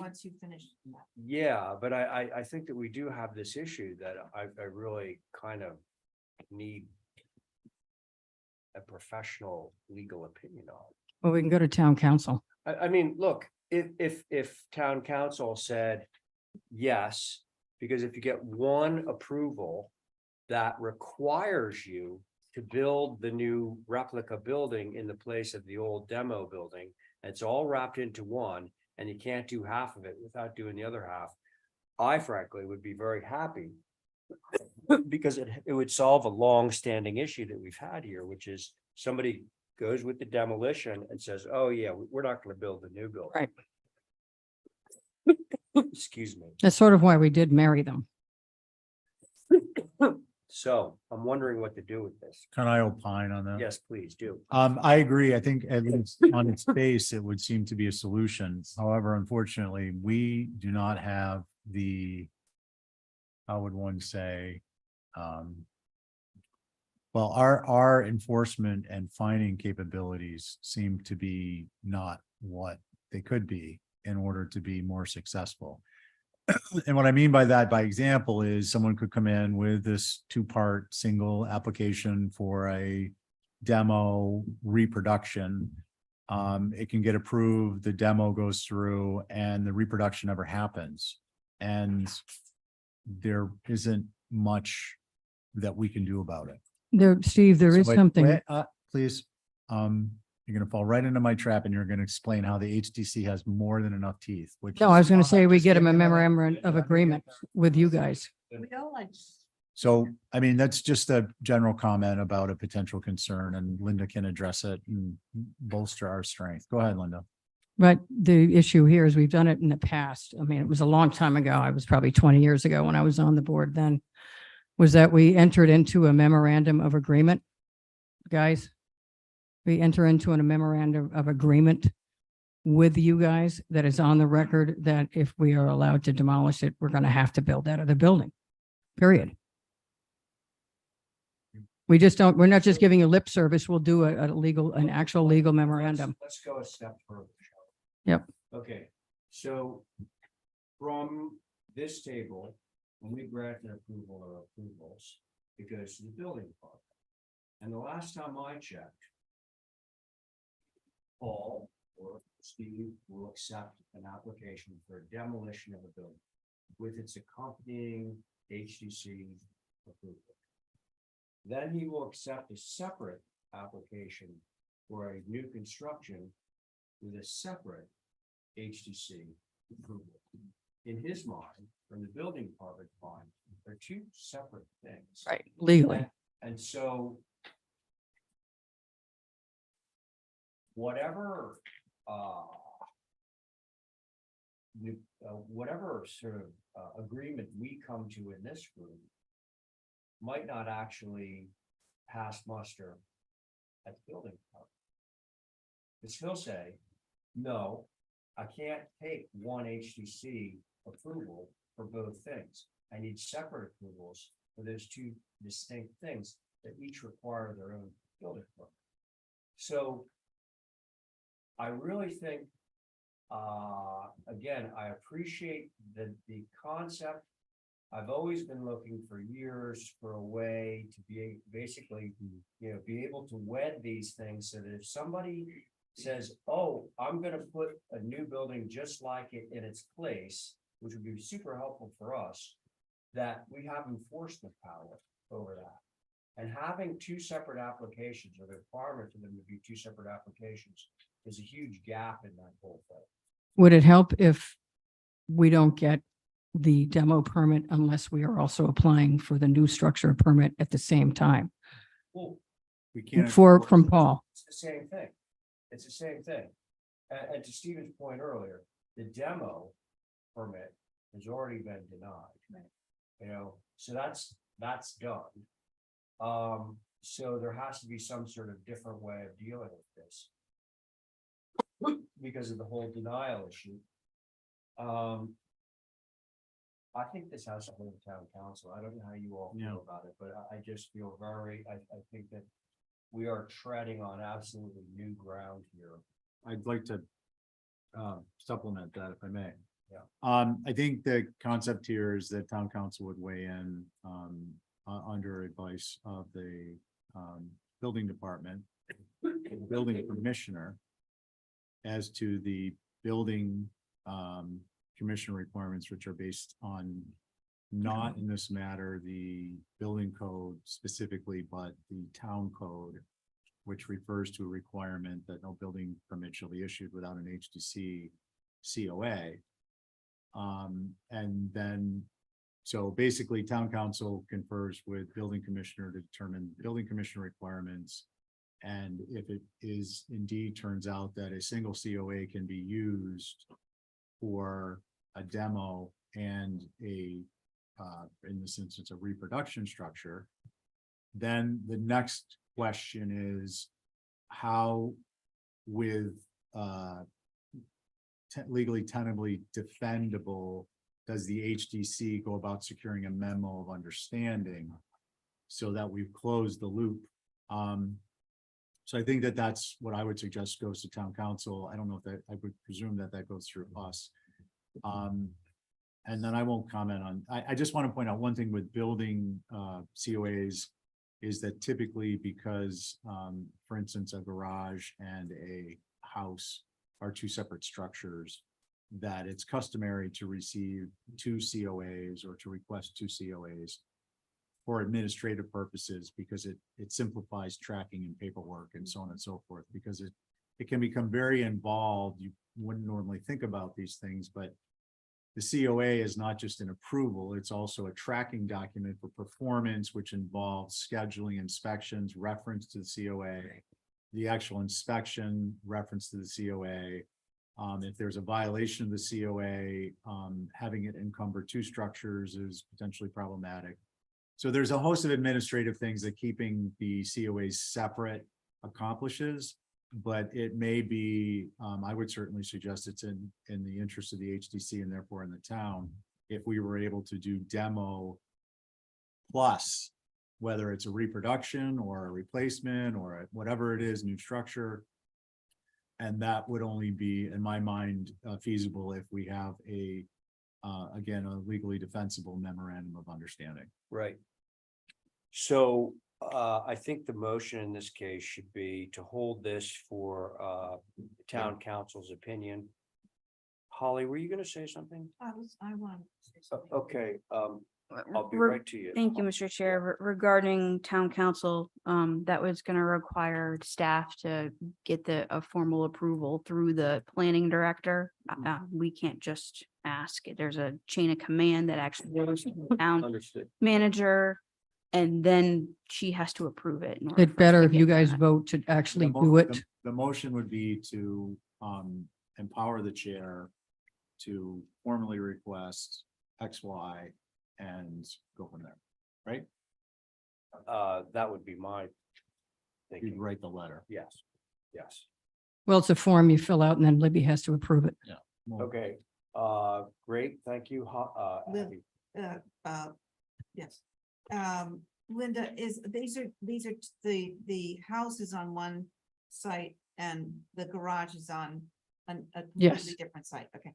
once you finish that? yeah, but I think that we do have this issue that I really kind of need a professional legal opinion on. Well, we can go to town council. I mean, look, if town council said yes, because if you get one approval that requires you to build the new replica building in the place of the old demo building, it's all wrapped into one, and you can't do half of it without doing the other half. I frankly would be very happy because it would solve a long-standing issue that we've had here, which is somebody goes with the demolition and says, oh yeah, we're not going to build a new building. Right. Excuse me. That's sort of why we did marry them. So I'm wondering what to do with this. Can I opine on that? Yes, please do. I agree. I think at least on its face, it would seem to be a solution. However, unfortunately, we do not have the, how would one say, well, our enforcement and finding capabilities seem to be not what they could be in order to be more successful. And what I mean by that, by example, is someone could come in with this two-part single application for a demo reproduction. It can get approved, the demo goes through, and the reproduction never happens. And there isn't much that we can do about it. There, Steve, there is So something. please, you're gonna fall right into my trap and you're gonna explain how the HTC has more than enough teeth, which. No, I was going to fine. say we Just get give him a me minute. memorandum of agreement with you guys. We all like. So, I mean, that's just a general comment about a potential concern, and Linda can address it and bolster our strength. Go ahead, Linda. But the issue here is we've done it in the past. I mean, it was a long time ago. I was probably 20 years ago when I was on the board then, was that we entered into a memorandum of agreement. Guys, we enter into a memorandum of agreement with you guys that is on the record that if we are allowed to demolish it, we're going to have to build that other building, period. We just don't, we're not just giving you lip service. We'll do an actual legal memorandum. Let's go a step further. shall Yep. we? Okay, so from this table, when we grant an approval or approvals, it goes to the building department. And the last time I checked, Paul or Steve will accept an application for demolition of a building with its accompanying HDC approval. Then he will accept a separate application for a new construction with a separate HDC approval. In his mind, from the building department mind, they're two separate things. Right, legally. And so whatever, whatever sort of agreement we come to in this group might not actually pass muster at the building department. Because he'll say, no, I can't take one HDC approval for both things. I need separate approvals for those two distinct things that each require their own building permit. So I really think, again, I appreciate the concept. I've always been looking for years for a way to be basically, be able to wed these things so that if somebody says, oh, I'm gonna put a new building just like it in its place, which would be super helpful for us, that we have enforcement power over that. And having two separate applications, or the requirement for them to be two separate applications, is a huge gap in that whole thing. Would it help if we don't get the demo permit unless we are also applying for the new structure permit at the same time? Well, We can't. From Paul. it's the same thing. It's the same thing. And to Stephen's point earlier, the demo permit has already been denied. So that's done. So there has to be some sort of different way of dealing with this because of the whole denial issue. I think this has to go to town council. I don't know how you all feel about it, but I just feel I think that we are treading on absolutely new ground here. I'd like to supplement that if I may. Yeah. I think the concept here is that town council would weigh in under advice of the building department, building commissioner, as to the building commission requirements, which are based on, not in this matter, the building code specifically, but the town code, which refers to a requirement that no building permit shall be issued without an HDC COA. And then, so basically town council confers with building commissioner to determine building commissioner requirements. And if it is indeed turns out that a single COA can be used for a demo and in this instance, a reproduction structure, Then the next question is how with legally tenably defendable does the HDC go about securing a memo of understanding so that we've closed the loop? So I think that that's what I would suggest goes to town council. I don't know if that, I would presume that that goes through us. And then I won't comment on, I just want to point out one thing with building COAs is that typically because, for instance, a garage and a house are two separate structures, that it's customary to receive two COAs or to request two COAs for administrative purposes, because it simplifies tracking and paperwork and so on and so forth, because it can become very involved. You wouldn't normally think about these things, but the COA is not just an approval, it's also a tracking document for performance, which involves scheduling inspections, reference to the COA, the actual inspection, reference to the COA. If there's a violation of the COA, having it encumber two structures is potentially problematic. So there's a host of administrative things that keeping the COAs separate accomplishes, but it may be, I would certainly suggest it's in the interest of the HDC and therefore in the town, if we were able to do demo plus, whether it's a reproduction or a replacement or whatever it is, new structure. And that would only be, in my mind, feasible if we have again, a legally defensible memorandum of understanding. Right. So I think the motion in this case should be to hold this for town council's opinion. Holly, were you gonna say something? I want. Okay, I'll be right to you. Thank you, Mr. Chair. Regarding town council, that was going to require staff to get a formal approval through the planning director. We can't just ask. There's a chain of command that actually goes to the town Understood. manager, and then she has to approve it. in order It's for us better to if you get guys that. vote to actually The mo- do it. The motion would be to empower the chair to formally request XY and go from there, right? That would be my You'd thinking. write the letter. Yes, yes. Well, it's a form you fill out and then Libby has to approve it. Well, Okay, great, thank you. Liv- Abby. Yes. Linda, these are the house is on one site and the garage is on a Yes. completely different site, okay.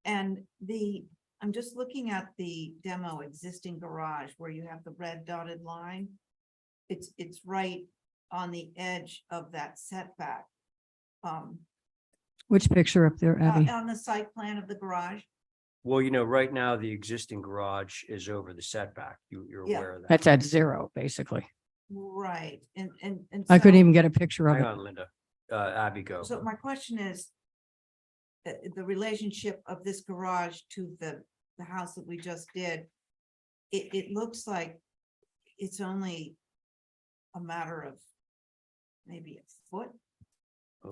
And I'm just looking at the demo existing garage where you have the red dotted line. It's right on the edge of that setback. Which picture up there, Abby? On the site plan of the garage. Well, you know, right now, the existing garage is over the setback. You're Yeah. aware of that. That's at zero, basically. Right, and. I couldn't so- even get a picture of Hang it. on, Linda. Abby, go. So my question is, the relationship of this garage to the house that we just did, it looks like it's only a matter of maybe a foot.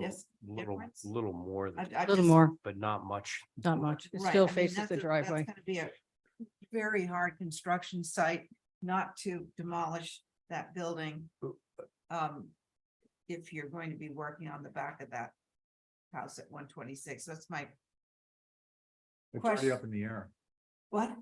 Yes, difference? Little more than, I A little just- more, but not much. not much. It Right, still I mean, faces that's the a- driveway. That's gonna be a very hard construction site not to demolish that building. If you're going to be working on the back of that house at 126, that's my, It's already question. up in the air. what?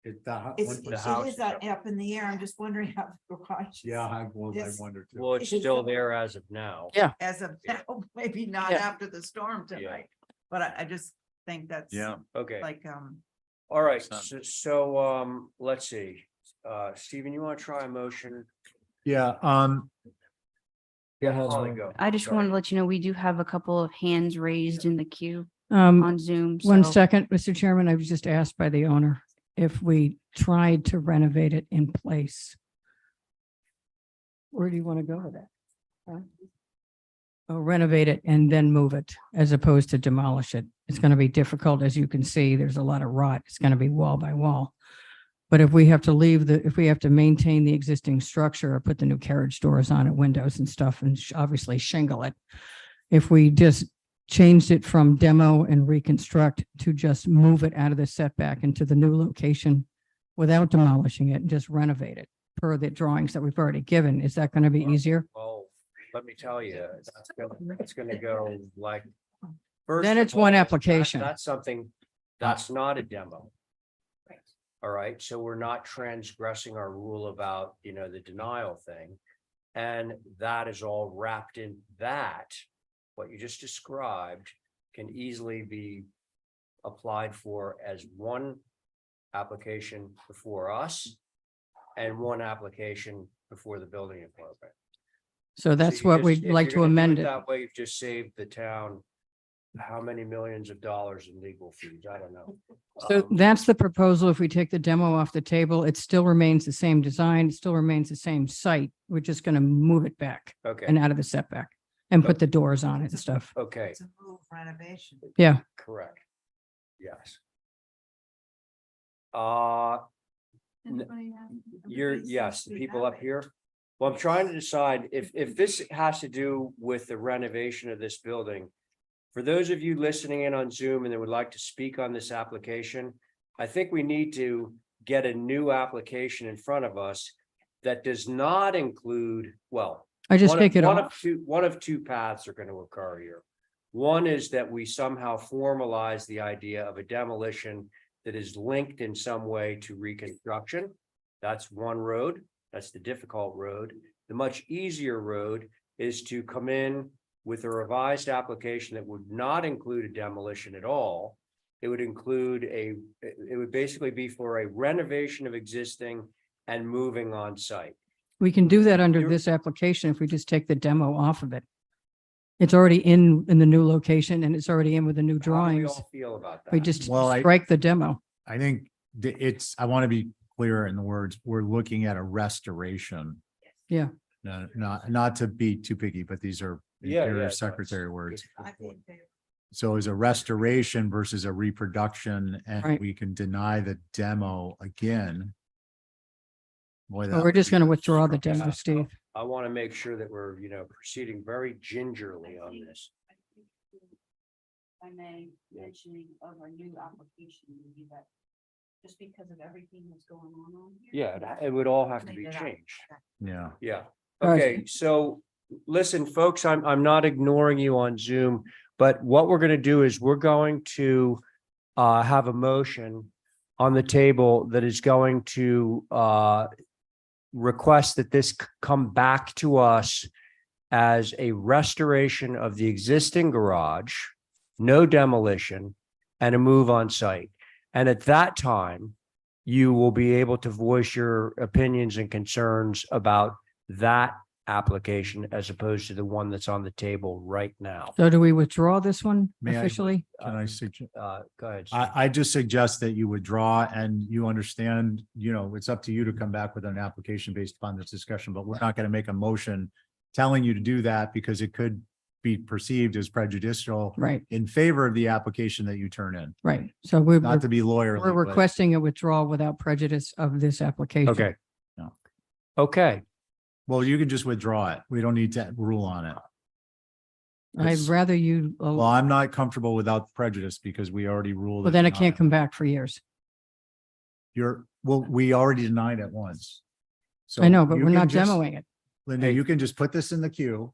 It, the It's, it house- is up in the air. I'm just wondering how the garage. is. Yeah, I Yes. wonder too. Well, it's still there as of now. Yeah. As of now, maybe not Yeah. after the storm tonight, but I just think that's. Okay, Like, all right, Makes so, let's see. Stephen, you want to try a motion? Yeah, Holly, go. I just Sorry. wanted to let you know, we do have a couple of hands raised in the queue Um, on Zoom. one so- second, Mr. Chairman, I was just asked by the owner if we tried to renovate it in place. Where do you want to go with that? Huh? Oh, renovate it and then move it as opposed to demolish it. It's going to be difficult, as you can see, there's a lot of rot. It's going to be wall by wall. But if we have to if we have to maintain the existing structure or put the new carriage doors on it, windows and stuff, and obviously shingle it. If we just changed it from demo and reconstruct to just move it out of the setback into the new location without demolishing it and just renovate it, per the drawings that we've already given. Is that going to be easier? Well, let me tell you, it's gonna go like. first Then of it's one all, application. That's something, that's not a demo. All right, so we're not transgressing our rule about, the denial thing. And that is all wrapped in that. What you just described can easily be applied for as one application before us and one application before the building department. So that's you what just- we'd if like you're to gonna do amend it. That way, you've just saved the town how many millions of dollars in legal fees? I don't know. So that's the proposal. If we take the demo off the table, it still remains the same design, it still remains the same site. We're just going to move it back Okay, and out of the setback and put the doors on it and stuff. okay, It's a move renovation. Yeah. correct. Yes. Uh, yes, the people up here. Well, I'm trying to decide if this has to do with the renovation of this building. For those of you listening in on Zoom and that would like to speak on this application, I think we need to get a new application in front of us that does not include, well. I just one of- take it one off. of one of two paths are going to occur here. One is that we somehow formalize the idea of a demolition that is linked in some way to reconstruction. That's one road. That's the difficult road. The much easier road is to come in with a revised application that would not include a demolition at all. It would include it would basically be for a renovation of existing and moving on site. We can do that under You're- this application if we just take the demo off of it. It's already in the new location and it's already in with the new How do we drawings. all feel about that? We just Well, strike the demo. I think I want to be clear in the words, we're looking at a restoration. Yeah. No, not to be too picky, but these are Yeah, Interior yeah, Secretary words. I think they. So is a restoration versus a reproduction, and Right. we can deny the demo again. Boy, But that we're would just be- going to withdraw the Yeah. demo, Steve. I want to make sure that we're, proceeding very gingerly on this. I may mentioning of a new application, maybe that just because of everything that's going on here. Yeah, it would all have to be changed. Yeah. Yeah, All right. okay, so listen, folks, I'm not ignoring you on Zoom, but what we're gonna do is we're going to have a motion on the table that is going to request that this come back to us as a restoration of the existing garage, no demolition, and a move on site. And at that time, you will be able to voice your opinions and concerns about that application as opposed to the one that's on the table right now. So do we withdraw this one May I- officially? Can I suggest? Go ahead. Steve. I just suggest that you withdraw and you understand, it's up to you to come back with an application based upon this discussion, but we're not going to make a motion telling you to do that because it could be perceived as prejudicial Right, in favor of the application that you turn in. right. So we're Not to be lawyerly. we're but- requesting a withdrawal without prejudice of this application. Okay. No. Okay, Well, you can just withdraw it. We don't need to rule on it. I'd It's- rather you, Well, I'm not comfortable without prejudice because we already ruled. well, then it denied. can't come back for years. We already denied it once. So I know, but you we're can not just- demoing it. Linda, Hey. you can just put this in the queue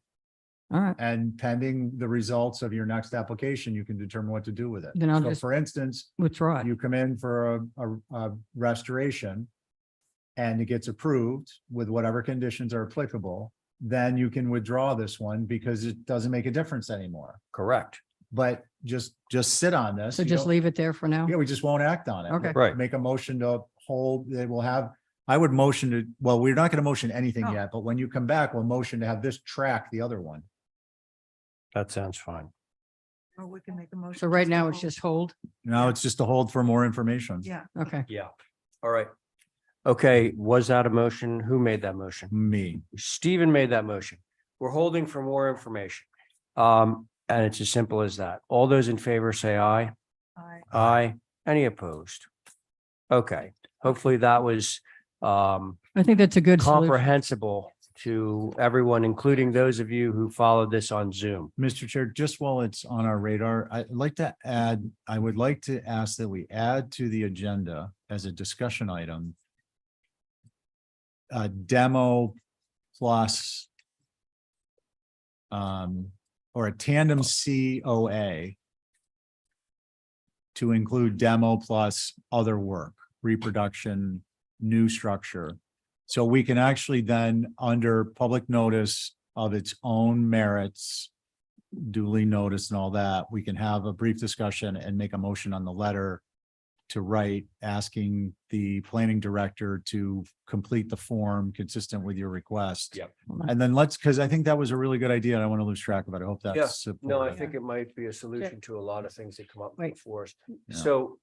All right, and pending the results of your next application, you can determine what to do with it. Then I'll So just- for instance, withdraw it. you come in for a restoration and it gets approved with whatever conditions are applicable, then you can withdraw this one because it doesn't make a difference anymore. correct. But just sit on this. So You just don't- leave it there for now? Yeah, we just won't act on it. Okay. Right. Make a motion to hold, they will have, I would motion to, well, we're not going to motion anything No. yet, but when you come back, we'll motion to have this track the other one. That sounds fine. Or we can make a motion. So right to now it's hold. just hold? Now it's just a hold for more information. Yeah. Okay. Yeah, all right. Okay, was that a motion? Who made that motion? Me. Stephen made that motion. We're holding for more information. And it's as simple as that. All those in favor say aye. Aye. Aye. Any opposed? Okay, hopefully that was I think that's a good solution. comprehensible to everyone, including those of you who followed this on Zoom. Mr. Chair, just while it's on our radar, I would like to ask that we add to the agenda as a discussion item a demo plus or a tandem COA to include demo plus other work, reproduction, new structure. So we can actually then, under public notice of its own merits, duly noticed and all that, we can have a brief discussion and make a motion on the letter to write, asking the planning director to complete the form consistent with your request. Yep. And then because I think that was a really good idea. And I want to lose track of it. I hope Yeah, that's. no, I supported. think it might be a solution to a lot of things that come up Wait. before us. Yeah. So,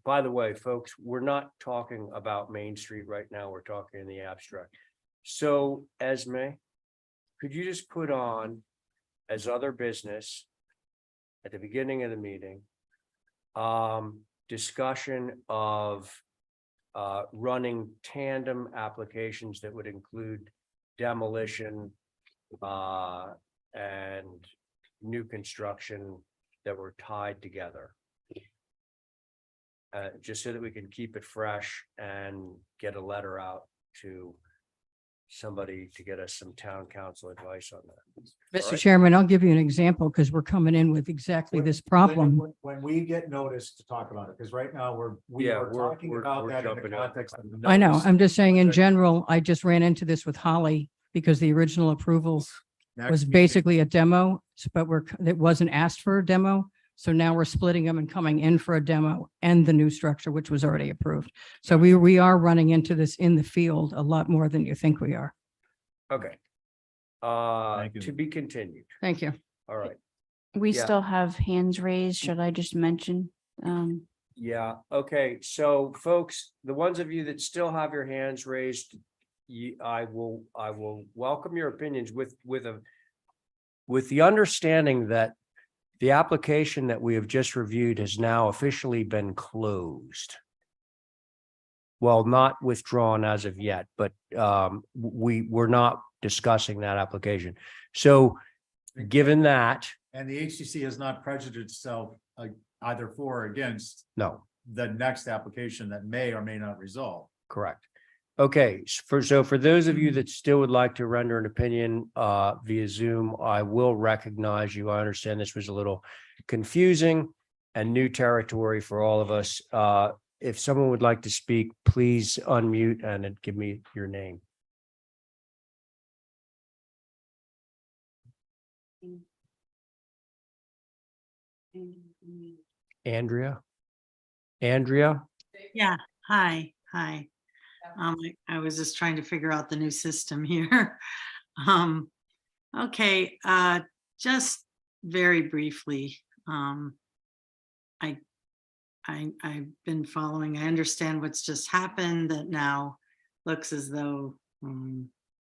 by the way, folks, we're not talking about Main Street right now. We're talking in the abstract. So, Esme, could you just put on as other business at the beginning of the meeting, discussion of running tandem applications that would include demolition and new construction that were tied together. Just so that we can keep it fresh and get a letter out to somebody to get us some town council advice on that. Mr. Chairman, I'll give you an example because we're coming in with exactly this problem. When we get noticed to talk about it, because right now we Yeah, are talking about that in jumping the out. context of. I know, notice. I'm just saying in general, I just ran into this with Holly because the original approval Next was meeting. basically a demo, but it wasn't asked for a demo. So now we're splitting them and coming in for a demo and the new structure, which was already approved. So we are running into this in the field a lot more than you think we are. Okay. Thank you. To be continued. Thank you. All right. We Yeah. still have hands raised. Should I just mention? Yeah, okay, so folks, the ones of you that still have your hands raised, I will welcome your opinions with the understanding that the application that we have just reviewed has now officially been closed. Well, not withdrawn as of yet, but we're not discussing that application. So given that, And the HCC has not prejudiced itself either for or against no, the next application that may or may not resolve. correct. Okay, so for those of you that still would like to render an opinion via Zoom, I will recognize you. I understand this was a little confusing and new territory for all of us. If someone would like to speak, please unmute and then give me your name. Andrea? Andrea? Yeah, hi. I was just trying to figure out the new system here. Okay, just very briefly, I've been following, I understand what's just happened, that now looks as though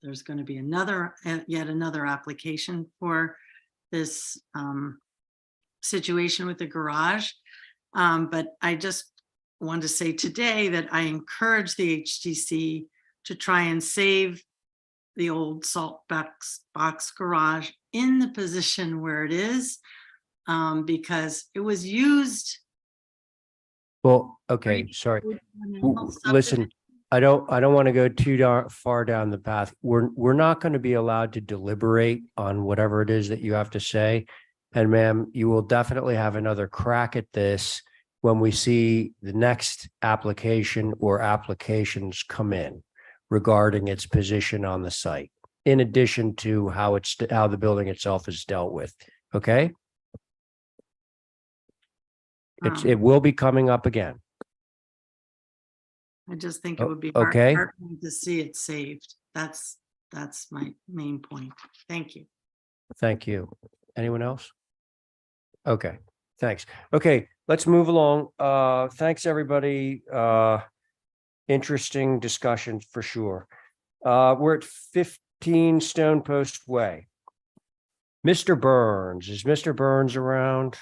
there's going to be yet another application for this situation with the garage. But I just want to say today that I encourage the HTC to try and save the old salt box garage in the position where it is, because it was used. Well, okay, sorry. Listen, I don't want to go too far down the path. We're not going to be allowed to deliberate on whatever it is that you have to say. And ma'am, you will definitely have another crack at this when we see the next application or applications come in regarding its position on the site, in addition to how the building itself is dealt with. Okay? It will be coming up again. I just think it would be Okay. heartening to see it saved. That's my main point. Thank you. Thank you. Anyone else? Okay, thanks. Okay, let's move along. Thanks, everybody. Interesting discussion for sure. We're at 15 Stone Post Way. Mr. Burns, is Mr. Burns around?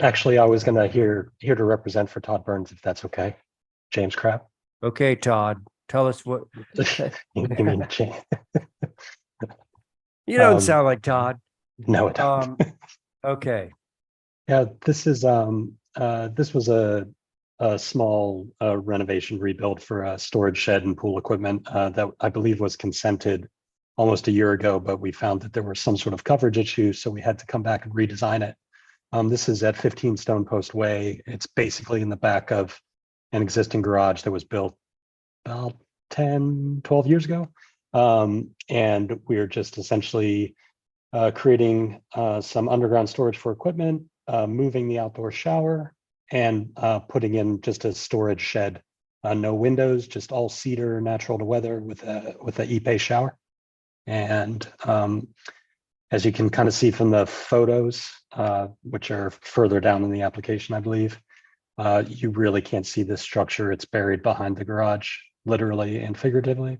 Actually, I was gonna here to represent for Todd Burns, if that's okay. James Crabb. Okay, Todd, tell us what. You mean James? You don't sound like Todd. No, it don't. Okay. Yeah, this was a a small renovation rebuild for a storage shed and pool equipment that I believe was consented almost a year ago, but we found that there were some sort of coverage issues, so we had to come back and redesign it. This is at 15 Stone Post Way. It's basically in the back of an existing garage that was built about 10, 12 years ago. And we're just essentially creating some underground storage for equipment, moving the outdoor shower, and putting in just a storage shed. No windows, just all cedar, natural to weather with a Ipe shower. And as you can kind of see from the photos, which are further down in the application, I believe, you really can't see this structure. It's buried behind the garage, literally and figuratively.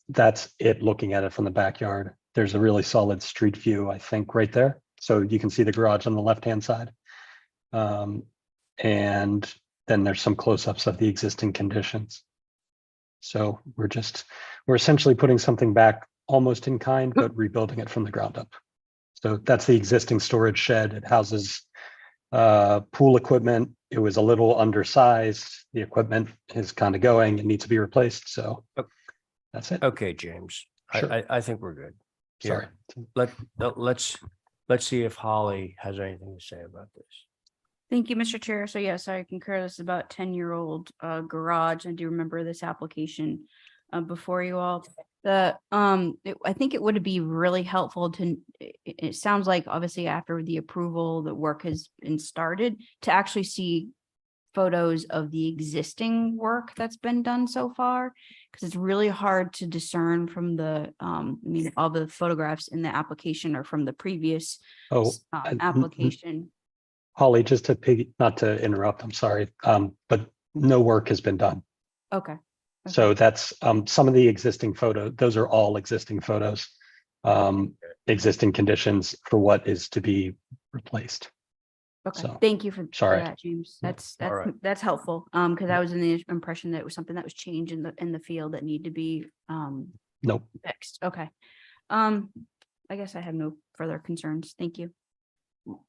That's it looking at it from the backyard. There's a really solid street view, I think, right there. So you can see the garage on the left-hand side. And then there's some close-ups of the existing conditions. So we're essentially putting something back almost in kind, but rebuilding it from the ground up. So that's the existing storage shed. It houses pool equipment. It was a little undersized. The equipment is kind of going. It needs to be replaced. So that's it. Okay, James, Sure. I think we're good. Sorry. Here, let's see if Holly has anything to say about this. Thank you, Mr. Chair. So yes, I concur. This is about 10-year-old garage. I do remember this application before you all. I think it would be really helpful to, it sounds like obviously after the approval, the work has been started, to actually see photos of the existing work that's been done so far, because it's really hard to discern from the, I mean, all the photographs in the application or from the previous application. Holly, just to not to interrupt, I'm sorry, but no work has been done. Okay. So that's some of the existing photos. Those are all existing photos, existing conditions for what is to be replaced. Okay, So, thank you for sorry. that, James. That's All right. that's helpful. Because I was in the impression that it was something that was changed in the field that need to be Nope. fixed. Okay. I guess I have no further concerns. Thank you.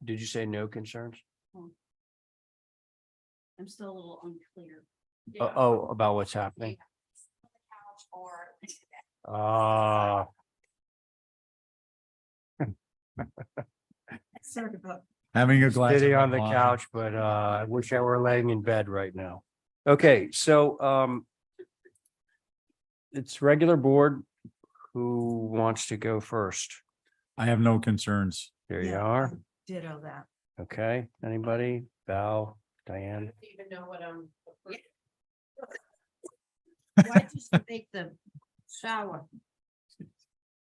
Did you say no concerns? I'm still a little unclear. Oh, about what's happening? Having a glass of Sitting on red the wine. couch, but I wish I were laying in bed right now. Okay, so it's regular board. Who wants to go first? I have no concerns. There you Yeah, are. Ditto that. Okay, anybody? Val, Diane? Even know what I'm. Why just make the shower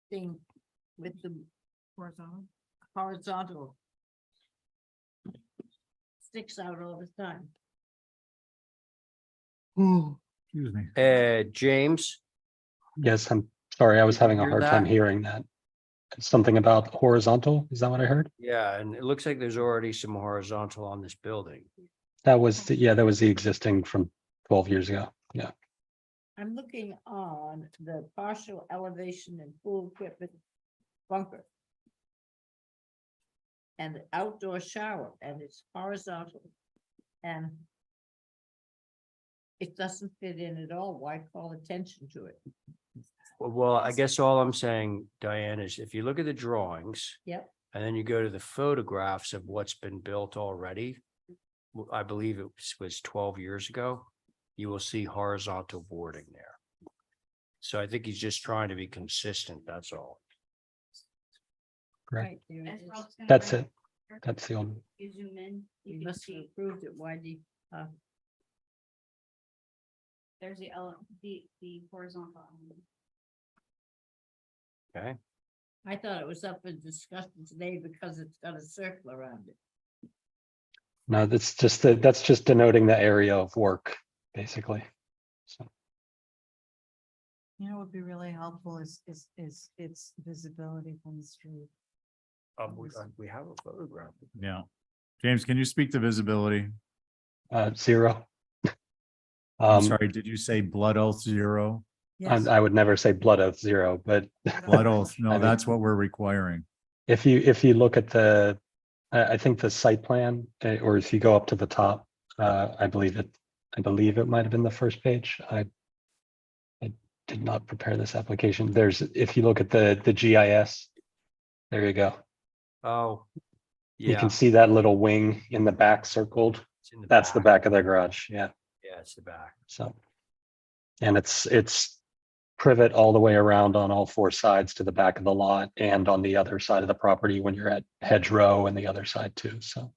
thing with the horizontal? Sticks out all the time. Excuse me. James? Yes, I'm sorry. I was Did you having a hear hard time that? hearing that. Something about horizontal. Is that what I heard? Yeah, and it looks like there's already some horizontal on this building. That was that was the existing from 12 years ago. Yeah. I'm looking on the partial elevation and pool equipment bunker. And the outdoor shower, and it's horizontal. And it doesn't fit in at all. Why call attention to it? Well, I guess all I'm saying, Diane, is if you look at the drawings Yep. and then you go to the photographs of what's been built already, I believe it was 12 years ago, you will see horizontal boarding there. So I think he's just trying to be consistent, that's all. Correct. Right, there it is. That's it. That's the only. You zoom in. You must have approved it. Why do you? There's the horizontal element. Okay. I thought it was up for discussion today because it's got a circle around it. No, that's just denoting the area of work, basically. So You know, what would be really helpful is its visibility from the street. We have a photograph. Yeah. James, can you speak to visibility? 0. I'm sorry, did you say blood oath 0? Yes. I would never say blood oath 0, but Blood oath, I no, mean, that's what we're requiring. if you look at I think the site plan, or if you go up to the top, I believe it might have been the first page. I did not prepare this application. If you look at the GIS, there you go. Oh. You Yeah, can see that little wing in the back circled. it's in the That's the back of the garage. Yeah. Yeah, it's the back. So. And it's privet all the way around on all four sides to the back of the lot and on the other side of the property when you're at hedgerow and the other side too. So.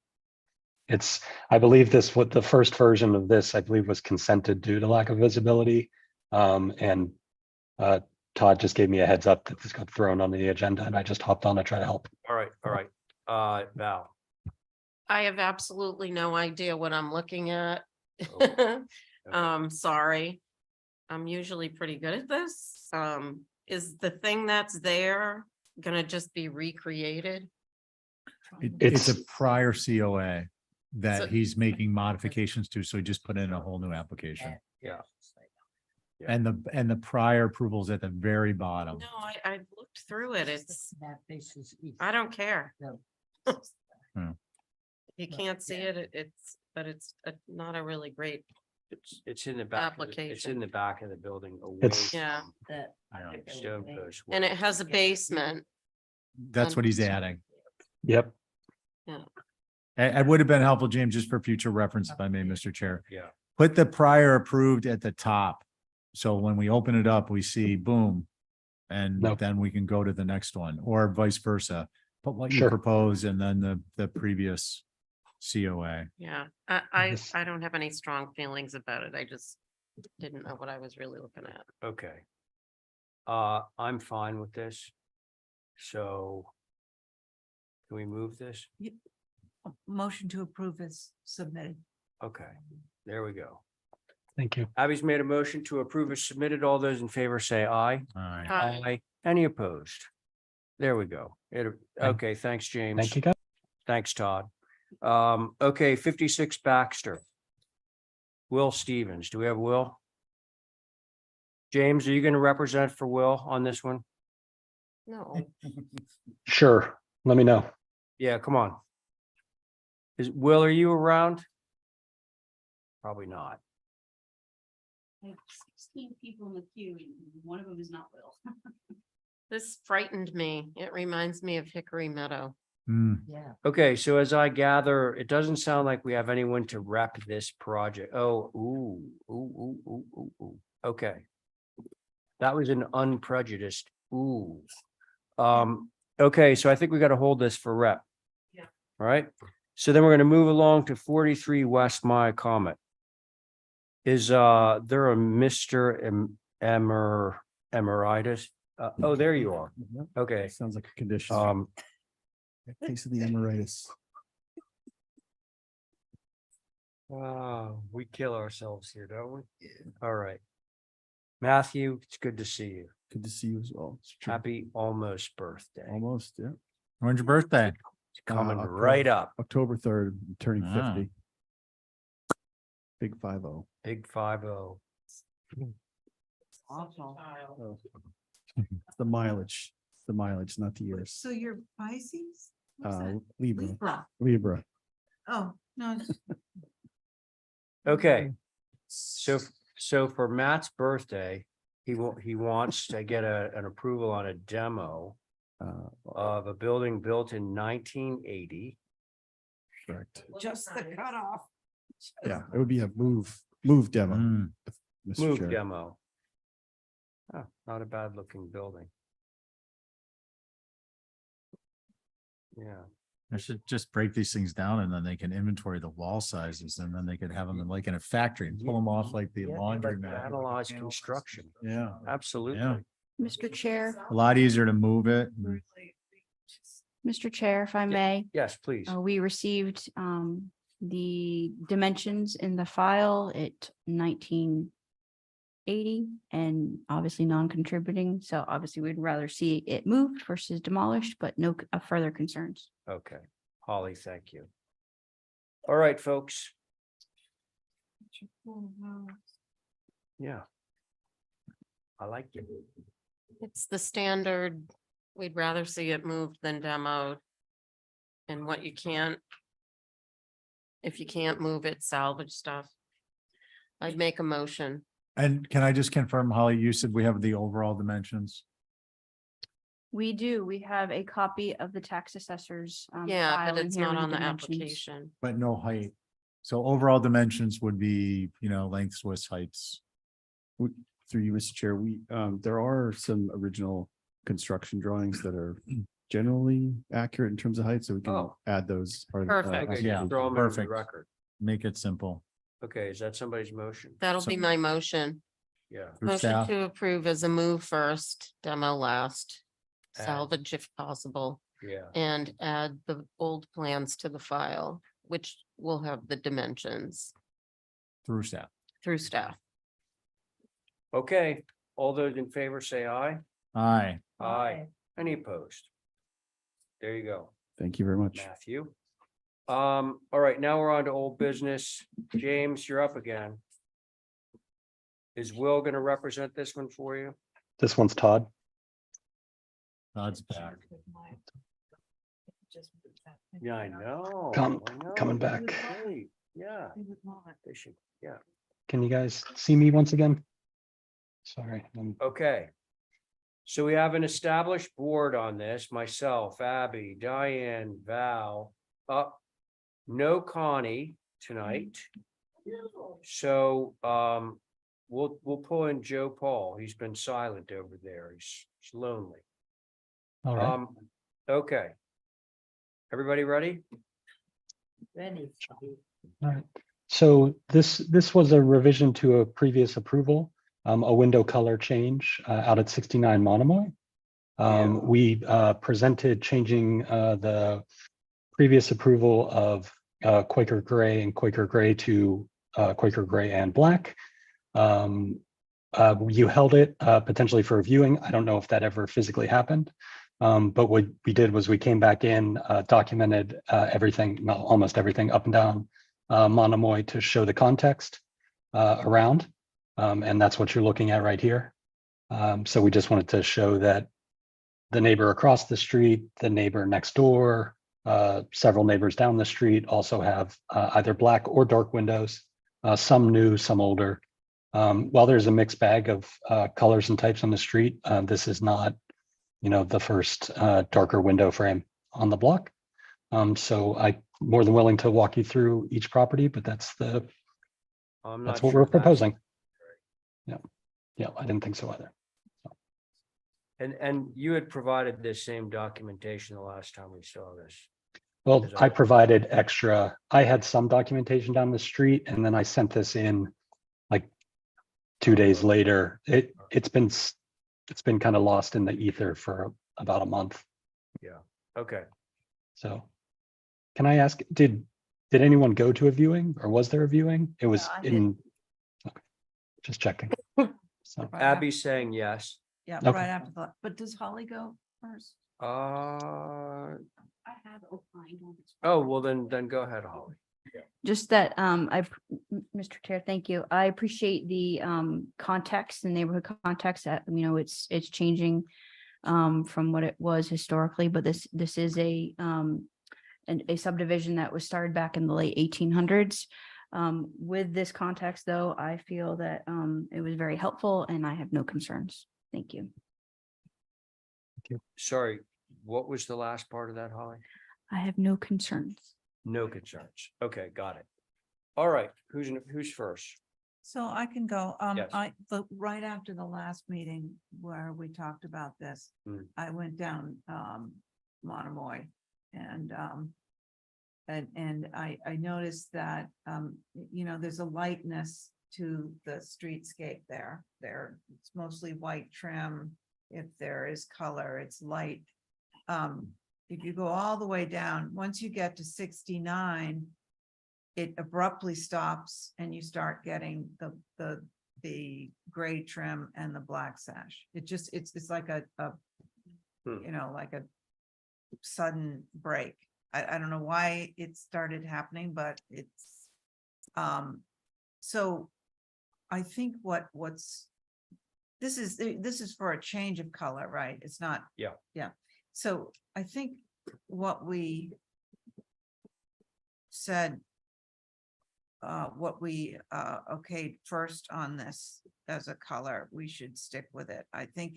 I believe what the first version of this, I believe, was consented due to lack of visibility. And Todd just gave me a heads up that this got thrown on the agenda and I just hopped on to try to help. All right. Val. I have absolutely no idea what I'm looking at. Sorry. I'm usually pretty good at this. Is the thing that's there gonna just be recreated? It's a prior COA that So- he's making modifications to, so he just put in a whole new application. Yeah. And the prior approvals at the very bottom. No, I looked through it. It's, That faces east. I don't care. No. You can't see it, but it's not a really great, It's in the back. It's Application. in the back of the building. away It's- yeah. That. from Stone post. And it has a basement. That's what he's adding. Yep. It would have been helpful, James, just for future reference, if I may, Mr. Chair. Yeah. Put the prior approved at the top. So when we open it up, we see boom. And Nope. then we can go to the next one, or vice versa. Put what you Sure. propose and then the previous COA. Yeah, I Yes. don't have any strong feelings about it. I just didn't know what I was really looking at. Okay. I'm fine with this. So. Can we move this? Motion to approve is submitted. Okay, there we go. Thank you. Abby's made a motion to approve as submitted. All those in favor say aye. All right. Aye. Any opposed? There we go. Okay, thanks, James. Thank you, guys. Thanks, Todd. Okay, 56 Baxter. Will Stevens, do we have Will? James, are you going to represent for Will on this one? No, Sure. Let me know. Yeah, come on. Will, are you around? Probably not. I have 16 people in the queue, and one of them is not Will. this frightened me. It reminds me of Hickory Meadow. Hmm. Yeah. Okay, so as I gather, it doesn't sound like we have anyone to rep this project. Oh, ooh. Okay. That was an unprejudiced, ooh. Okay, so I think we got to hold this for rep. Yeah. All right, so then we're gonna move along to 43 West Maya Comet. Is there a Mr. Emeritus? Oh, there you are. Okay. Sounds like a condition. Case of the emeritus. We kill ourselves here, don't we? All right. Matthew, it's good to see you. Good to see you as well. It's true. Happy almost birthday. Almost, yeah. When's your birthday? It's coming October- right up. October 3rd, turning Ah. 50. Big 50. Big 50. Awful. Oh. It's the mileage. It's the mileage, not the years. So you're Pisces? What's that? Libra. Libra. Libra. Oh, no. it's- Okay. So for Matt's birthday, he wants to get an approval on a demo of a building built in 1980. Correct. Just the cutoff. Yeah, it would be a move demo. Hmm. Mr. Move Chair. demo. Oh, not a bad looking building. Yeah. I should just break these things down and then they can inventory the wall sizes and then they could have them in like in a factory and pull them off like the Yeah, laundry like mat. Analyze construction. Yeah, Absolutely. Yeah. Mr. Chair, a lot easier to move it. Mr. Chair, if I may, Yes, please. we received the dimensions in the file at 1980 and obviously non-contributing. So obviously we'd rather see it moved versus demolished, but no further concerns. Okay, Holly, thank you. All right, folks. Yeah. I like it. It's the standard. We'd rather see it moved than demoed. And what you can't If you can't move it, salvage stuff. I'd make a motion. And can I just confirm, Holly, you said we have the overall dimensions? We do. We have a copy of the tax assessors. Yeah, file but in it's here not with on the dimensions. application. But no height. So overall dimensions would be, lengths, widths, heights. Through you, Mr. Chair, there are some original construction drawings that are generally accurate in terms of height, so we can Oh. add those. as part of the, Perfect. Okay, Yeah, just throw them in the perfect. record. Make it simple. Okay, is that somebody's motion? That'll be my motion. Yeah. Through Motion staff. to approve as a move first, demo last, Add. salvage if possible, Yeah. and add the old plans to the file, which will have the dimensions Through staff. through staff. Okay, all those in favor say aye. Aye. Aye. Any opposed? There you go, Thank you very much. Matthew. All right, now we're on to old business. James, you're up again. Is Will gonna represent this one for you? This one's Todd. Todd's back. Yeah, I know. Come- I know. coming back. Great, yeah. They should, yeah. Can you guys see me once again? Sorry. Okay. So we have an established board on this, myself, Abby, Diane, Val, no Connie tonight. So, we'll pull in Joe Paul. He's been silent over there. He's lonely. All right. Okay. Everybody ready? Ready. All right. So this was a revision to a previous approval, a window color change out at 69 Monomoy. We presented changing the previous approval of Quaker gray and Quaker gray to Quaker gray and black. You held it potentially for viewing. I don't know if that ever physically happened. But what we did was we came back in, documented everything, not almost everything up and down Monomoy to show the context around. And that's what you're looking at right here. So we just wanted to show that the neighbor across the street, the neighbor next door, several neighbors down the street also have either black or dark windows, some new, some older. While there's a mixed bag of colors and types on the street, this is not, the first darker window frame on the block. So I'm more than willing to walk you through each property, but that's I'm not that's what sure we're that's- proposing. Yeah, I didn't think so either. And you had provided this same documentation the last time we saw this. Well, Is I that- provided extra, I had some documentation down the street and then I sent this in like 2 days later. It's been kind of lost in the ether for about a month. Yeah, okay. So can I ask, did anyone go to a viewing or was there a viewing? It was I did. in, okay, just checking. So, Abby's saying yes. Yeah, Okay. right after that. But does Holly go first? I have opined on this. Oh, well, then go ahead, Holly. Just that, Mr. Chair, thank you. I appreciate the context, the neighborhood context that, it's changing from what it was historically, but this is a subdivision that was started back in the late 1800s. With this context, though, I feel that it was very helpful and I have no concerns. Thank you. Sorry, what was the last part of that, Holly? I have no concerns. No concerns. Okay, got it. All right, who's first? So I can go, Yes. right after the last meeting where we talked about this, Mm. I went down, Monomoy and I noticed that, there's a lightness to the streetscape there. It's mostly white trim. If there is color, it's light. If you go all the way down, once you get to 69, it abruptly stops and you start getting the gray trim and the black sash. It's like a like a sudden break. I don't know why it started happening, but it's, so I think this is for a change of color, right? It's not. Yeah. Yeah. So I think what we said what we okayed first on this as a color, we should stick with it. I think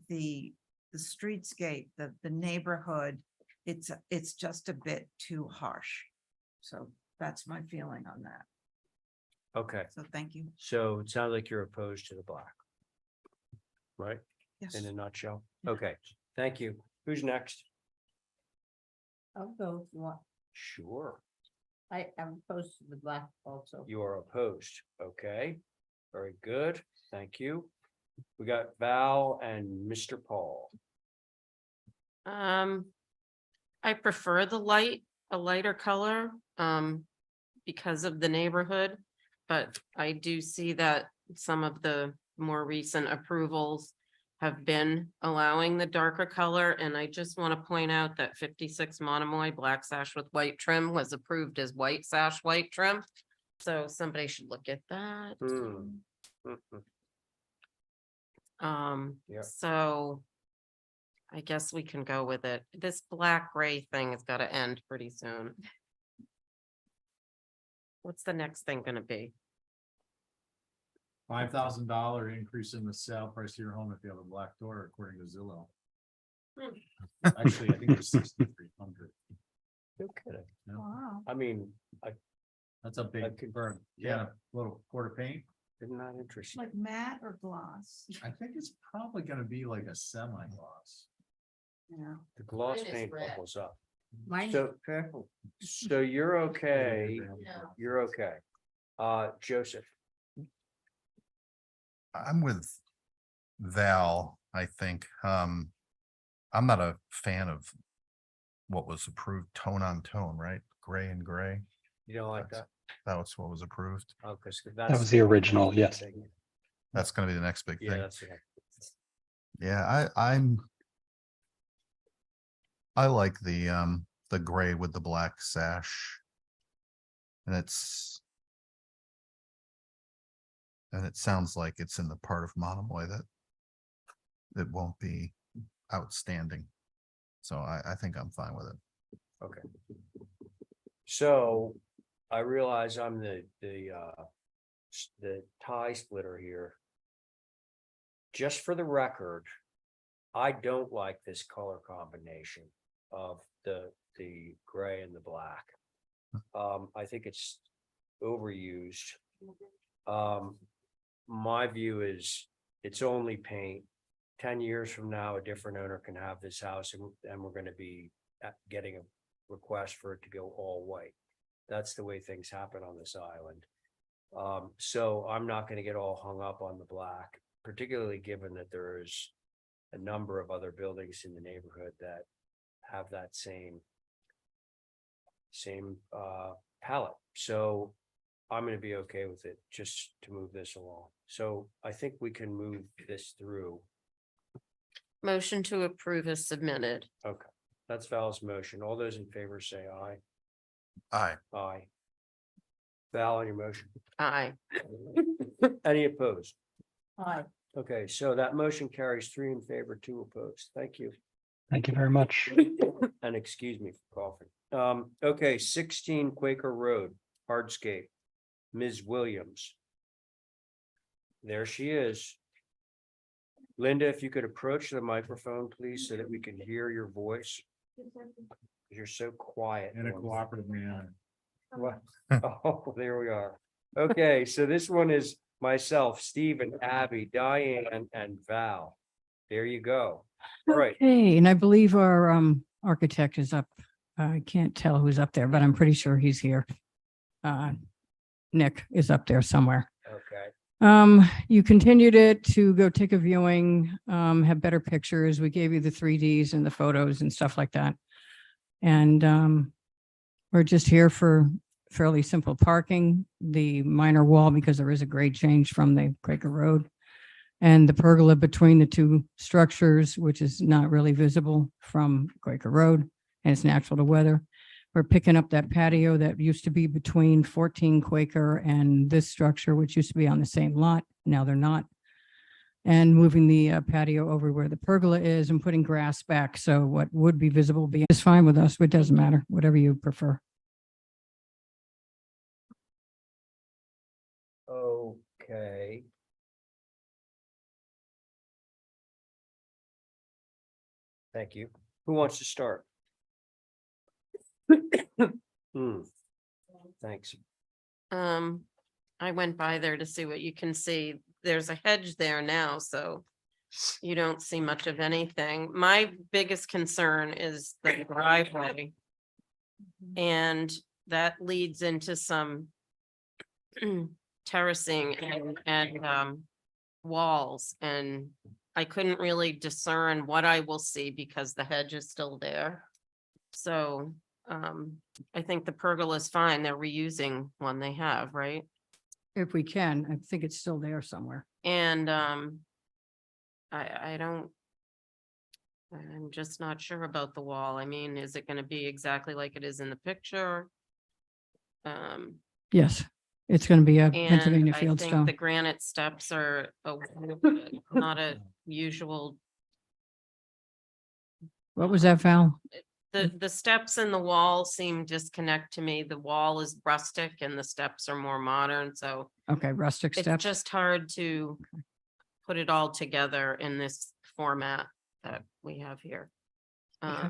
the streetscape, the neighborhood, it's just a bit too harsh. So that's my feeling on that. Okay, So thank you. so it sounds like you're opposed to the black. Right? Yes. In a nutshell. Okay, thank you. Who's next? I'll go if you want. Sure, I am opposed to the black also. you are opposed. Okay, very good. Thank you. We got Val and Mr. Paul. I prefer a lighter color, because of the neighborhood. But I do see that some of the more recent approvals have been allowing the darker color. And I just want to point out that 56 Monomoy black sash with white trim was approved as white sash, white trim. So somebody should look at that. Yeah. So I guess we can go with it. This black gray thing has got to end pretty soon. What's the next thing gonna be? $5,000 increase in the sale price of your home if you have a black door, according to Zillow. Hmm. Actually, I think it's 6,300. No kidding. No, Wow. I mean, that's a I big could- burn. Yeah, a little quart of paint. isn't that interesting? Like matte or gloss? I think it's probably gonna be like a semi-gloss. Yeah. The gloss Mine is paint red. bubbles up. Mine is So- purple. So you're okay. No. You're okay. Joseph, I'm with Val, I think. I'm not a fan of what was approved tone on tone, right? Gray and gray. you don't like that? That was what was approved. Oh, because That was the original, yes. That's gonna be the next big Yeah, thing. that's. Yeah, I like the gray with the black sash. And it sounds like it's in the part of Monomoy that it won't be outstanding. So I think I'm fine with it. Okay. So I realize I'm the tie splitter here. Just for the record, I don't like this color combination of the gray and the black. I think it's overused. My view is it's only paint. 10 years from now, a different owner can have this house and we're gonna be getting a request for it to go all white. That's the way things happen on this island. So I'm not gonna get all hung up on the black, particularly given that there is a number of other buildings in the neighborhood that have that same palette. So I'm gonna be okay with it just to move this along. So I think we can move this through. Motion to approve is submitted. Okay, that's Val's motion. All those in favor say aye. Aye. Aye. Val, on your motion. Aye. Any opposed? Aye. Okay, so that motion carries 3 in favor, 2 opposed. Thank you. Thank you very much. And excuse me for coughing. Okay, 16 Quaker Road, hardscape. Ms. Williams. There she is. Linda, if you could approach the microphone, please, so that we can hear your voice. You're so quiet. In a cooperative manner. What? Oh, there we are. Okay, so this one is myself, Stephen, Abby, Diane, and Val. There you go. All right. Hey, and I believe our architect is up. I can't tell who's up there, but I'm pretty sure he's here. Nick is up there somewhere. Okay. You continued it to go take a viewing, have better pictures. We gave you the 3Ds and the photos and stuff like that. And we're just here for fairly simple parking, the minor wall, because there is a grade change from the Quaker Road, and the pergola between the two structures, which is not really visible from Quaker Road, and it's natural to weather. We're picking up that patio that used to be between 14 Quaker and this structure, which used to be on the same lot. Now they're not. And moving the patio over where the pergola is and putting grass back. So what would be visible be is fine with us. It doesn't matter, whatever you prefer. Thank you. Who wants to start? Thanks. I went by there to see what you can see. There's a hedge there now, so you don't see much of anything. My biggest concern is the driveway. And that leads into some terracing and walls, and I couldn't really discern what I will see because the hedge is still there. So I think the pergola is fine. They're reusing one they have, right? If we can, I think it's still there somewhere. And I don't, I'm just not sure about the wall. I mean, is it gonna be exactly like it is in the picture? Yes, it's going to be a And Pennsylvania I think the fieldstone. granite steps are not a usual, What was that, Val? the steps and the wall seem disconnect to me. The wall is rustic and the steps are more modern, so Okay, rustic it's steps. just hard to put it all together in this format that we have here. Okay.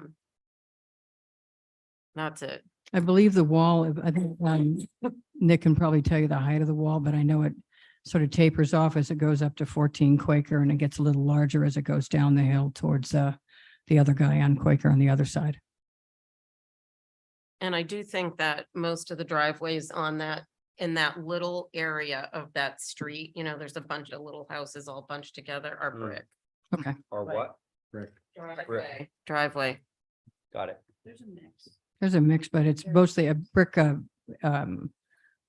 That's it. I believe the wall, I think Nick can probably tell you the height of the wall, but I know it sort of tapers off as it goes up to 14 Quaker, and it gets a little larger as it goes down the hill towards the other guy on Quaker on the other side. And I do think that most of the driveways on that, in that little area of that street, you know, there's a bunch of little houses all bunched together are brick. Okay. Or what? Driveway. Got it. There's a mix, but it's mostly a brick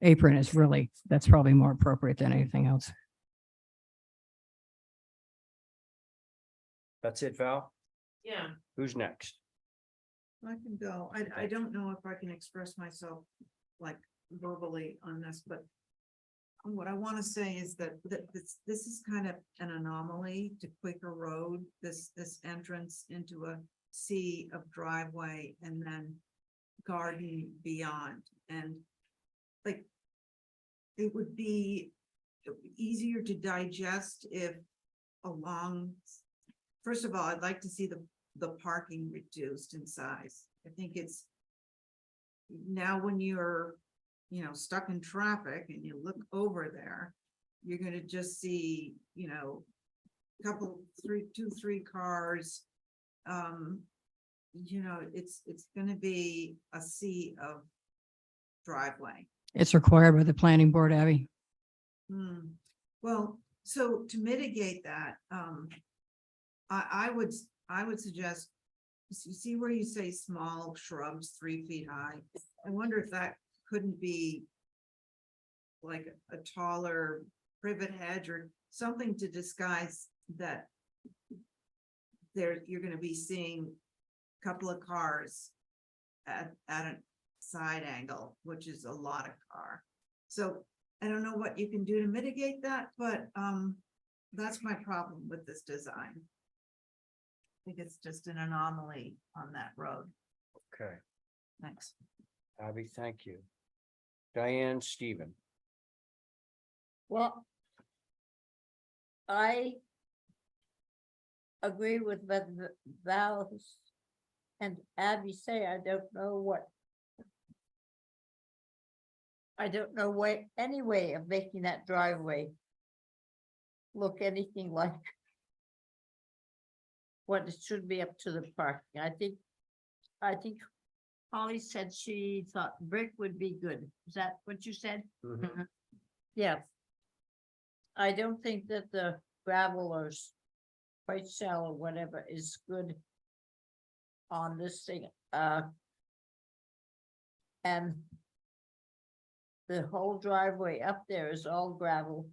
apron is really, that's probably more appropriate than anything else. That's it, Val? Yeah. Who's next? I can go. I don't know if I can express myself like verbally on this, but what I want to say is that this is kind of an anomaly to Quaker Road, this entrance into a sea of driveway and then garden beyond. And like, it would be easier to digest if along, first of all, I'd like to see the parking reduced in size. I think it's now when you're, you know, stuck in traffic and you look over there, you're gonna just see, you know, two, three cars. You know, it's gonna be a sea of driveway. It's required by the planning board, Abby. Well, so to mitigate that, I would suggest, you see where you say small shrubs 3 feet high? I wonder if that couldn't be like a taller privet hedge or something to disguise that you're gonna be seeing a couple of cars at a side angle, which is a lot of car. So I don't know what you can do to mitigate that, but that's my problem with this design. I think it's just an anomaly on that road. Okay, Thanks. Abby, thank you. Diane, Stephen. Well, I agree with what Val and Abby say. I don't know any way of making that driveway look anything like what it should be up to the parking. I think Holly said she thought brick would be good. Is that what you said? Yeah. I don't think that the gravel or white shell or whatever is good on this thing. And the whole driveway up there is all gravel.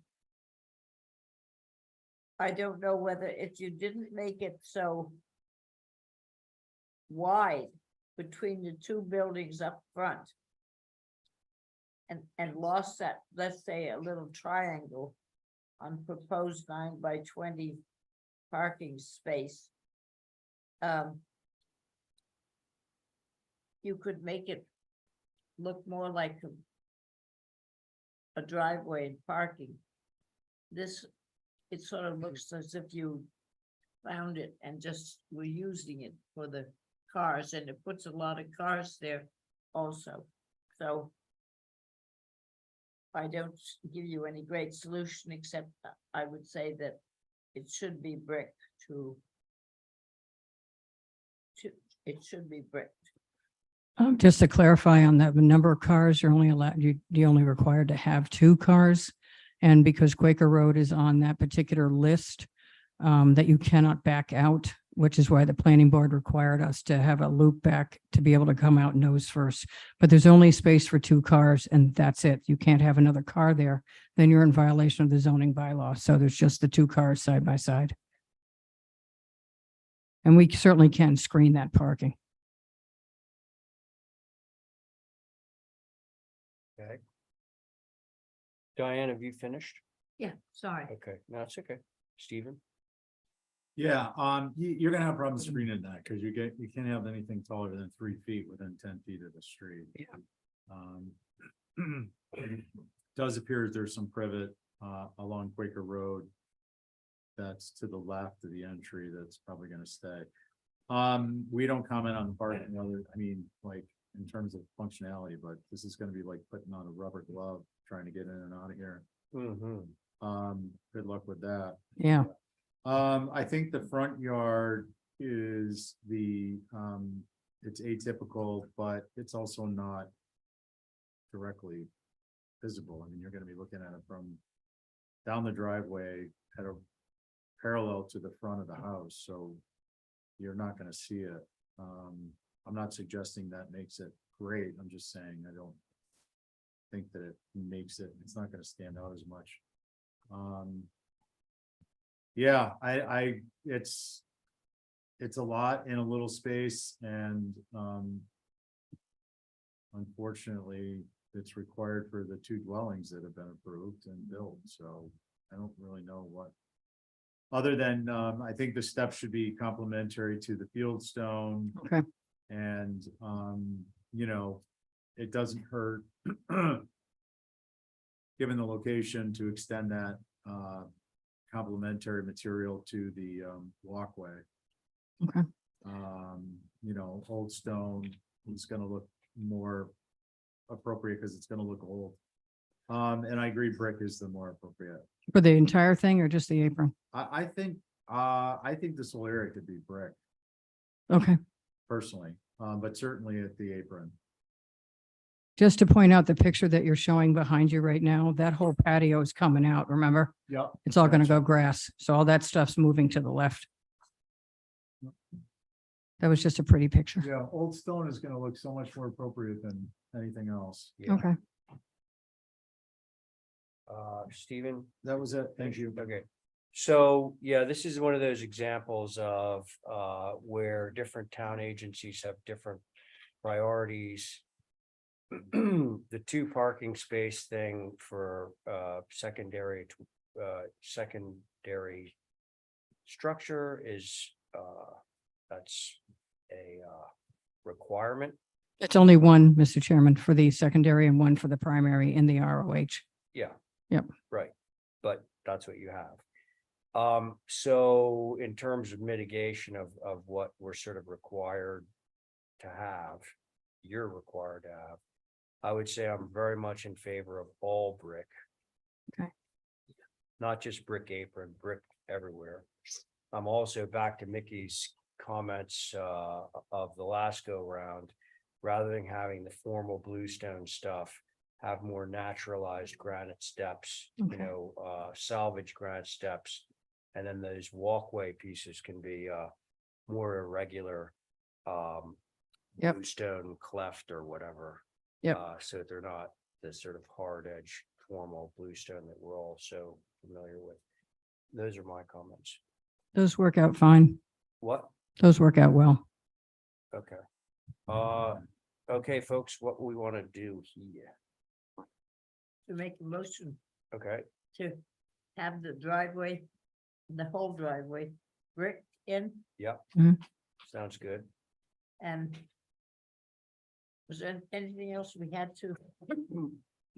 I don't know whether if you didn't make it so wide between the two buildings up front and lost that, let's say, a little triangle on proposed 9 by 20 parking space. You could make it look more like a driveway and parking. This, it sort of looks as if you found it and just were using it for the cars, and it puts a lot of cars there also. So I don't give you any great solution, except I would say that it should be brick to it should be brick. Just to clarify on that, the number of cars, you're only allowed, you're only required to have 2 cars. And because Quaker Road is on that particular list, that you cannot back out, which is why the planning board required us to have a loop back to be able to come out nose first. But there's only space for 2 cars and that's it. You can't have another car there. Then you're in violation of the zoning bylaw. So there's just the 2 cars side by side. And we certainly can screen that parking. Okay. Diane, have you finished? Yeah, sorry. Okay, no, it's okay. Stephen? Yeah, you're gonna have problems screening that because you can't have anything taller than 3 feet within 10 feet of the street. It does appear there's some privet along Quaker Road that's to the left of the entry that's probably gonna stay. We don't comment on the parking other, I mean, like in terms of functionality, but this is gonna be like putting on a rubber glove trying to get in and out of here. Good luck with that. Yeah. I think the front yard is it's atypical, but it's also not directly visible. I mean, you're gonna be looking at it from down the driveway at a parallel to the front of the house, so you're not gonna see it. I'm not suggesting that makes it great. I'm just saying I don't think that it makes it, it's not gonna stand out as much. Yeah, it's a lot in a little space and, unfortunately, it's required for the 2 dwellings that have been approved and built, so I don't really know what. Other than, I think the steps should be complementary to the fieldstone. Okay. And, you know, it doesn't hurt, given the location, to extend that, complementary material to the, walkway. Okay. You know, old stone is gonna look more appropriate because it's gonna look old. And I agree brick is the more appropriate. For the entire thing or just the apron? I think this whole area could be brick Okay. personally, but certainly at the apron. Just to point out the picture that you're showing behind you right now, that whole patio is coming out, remember? Yep. It's all gonna go grass. So all that stuff's moving to the left. That was just a pretty picture. Yeah, old stone is gonna look so much more appropriate than anything else. Okay. Stephen? That was it. Thank you. Okay. So, yeah, this is one of those examples of where different town agencies have different priorities. The 2 parking space thing for secondary structure is that's a requirement. It's only 1, Mr. Chairman, for the secondary and 1 for the primary in the ROH. Yeah. Yep. Right, but that's what you have. So in terms of mitigation of what we're sort of required to have, you're required to have, I would say I'm very much in favor of all brick. Okay. Not just brick apron, brick everywhere. I'm also back to Mickey's comments of the last go round, rather than having the formal bluestone stuff, have more naturalized granite steps, Okay. you know, salvage granite steps. And then those walkway pieces can be more irregular, Yep. bluestone cleft or whatever. Yep. So that they're not the sort of hard edge formal bluestone that we're all so familiar with. Those are my comments. Those work out fine. What? Those work out well. Okay. Okay, folks, what we want to do here. To make a motion Okay, to have the driveway, the whole driveway brick in, yep. Mhm. Sounds good. and was there anything else we had to?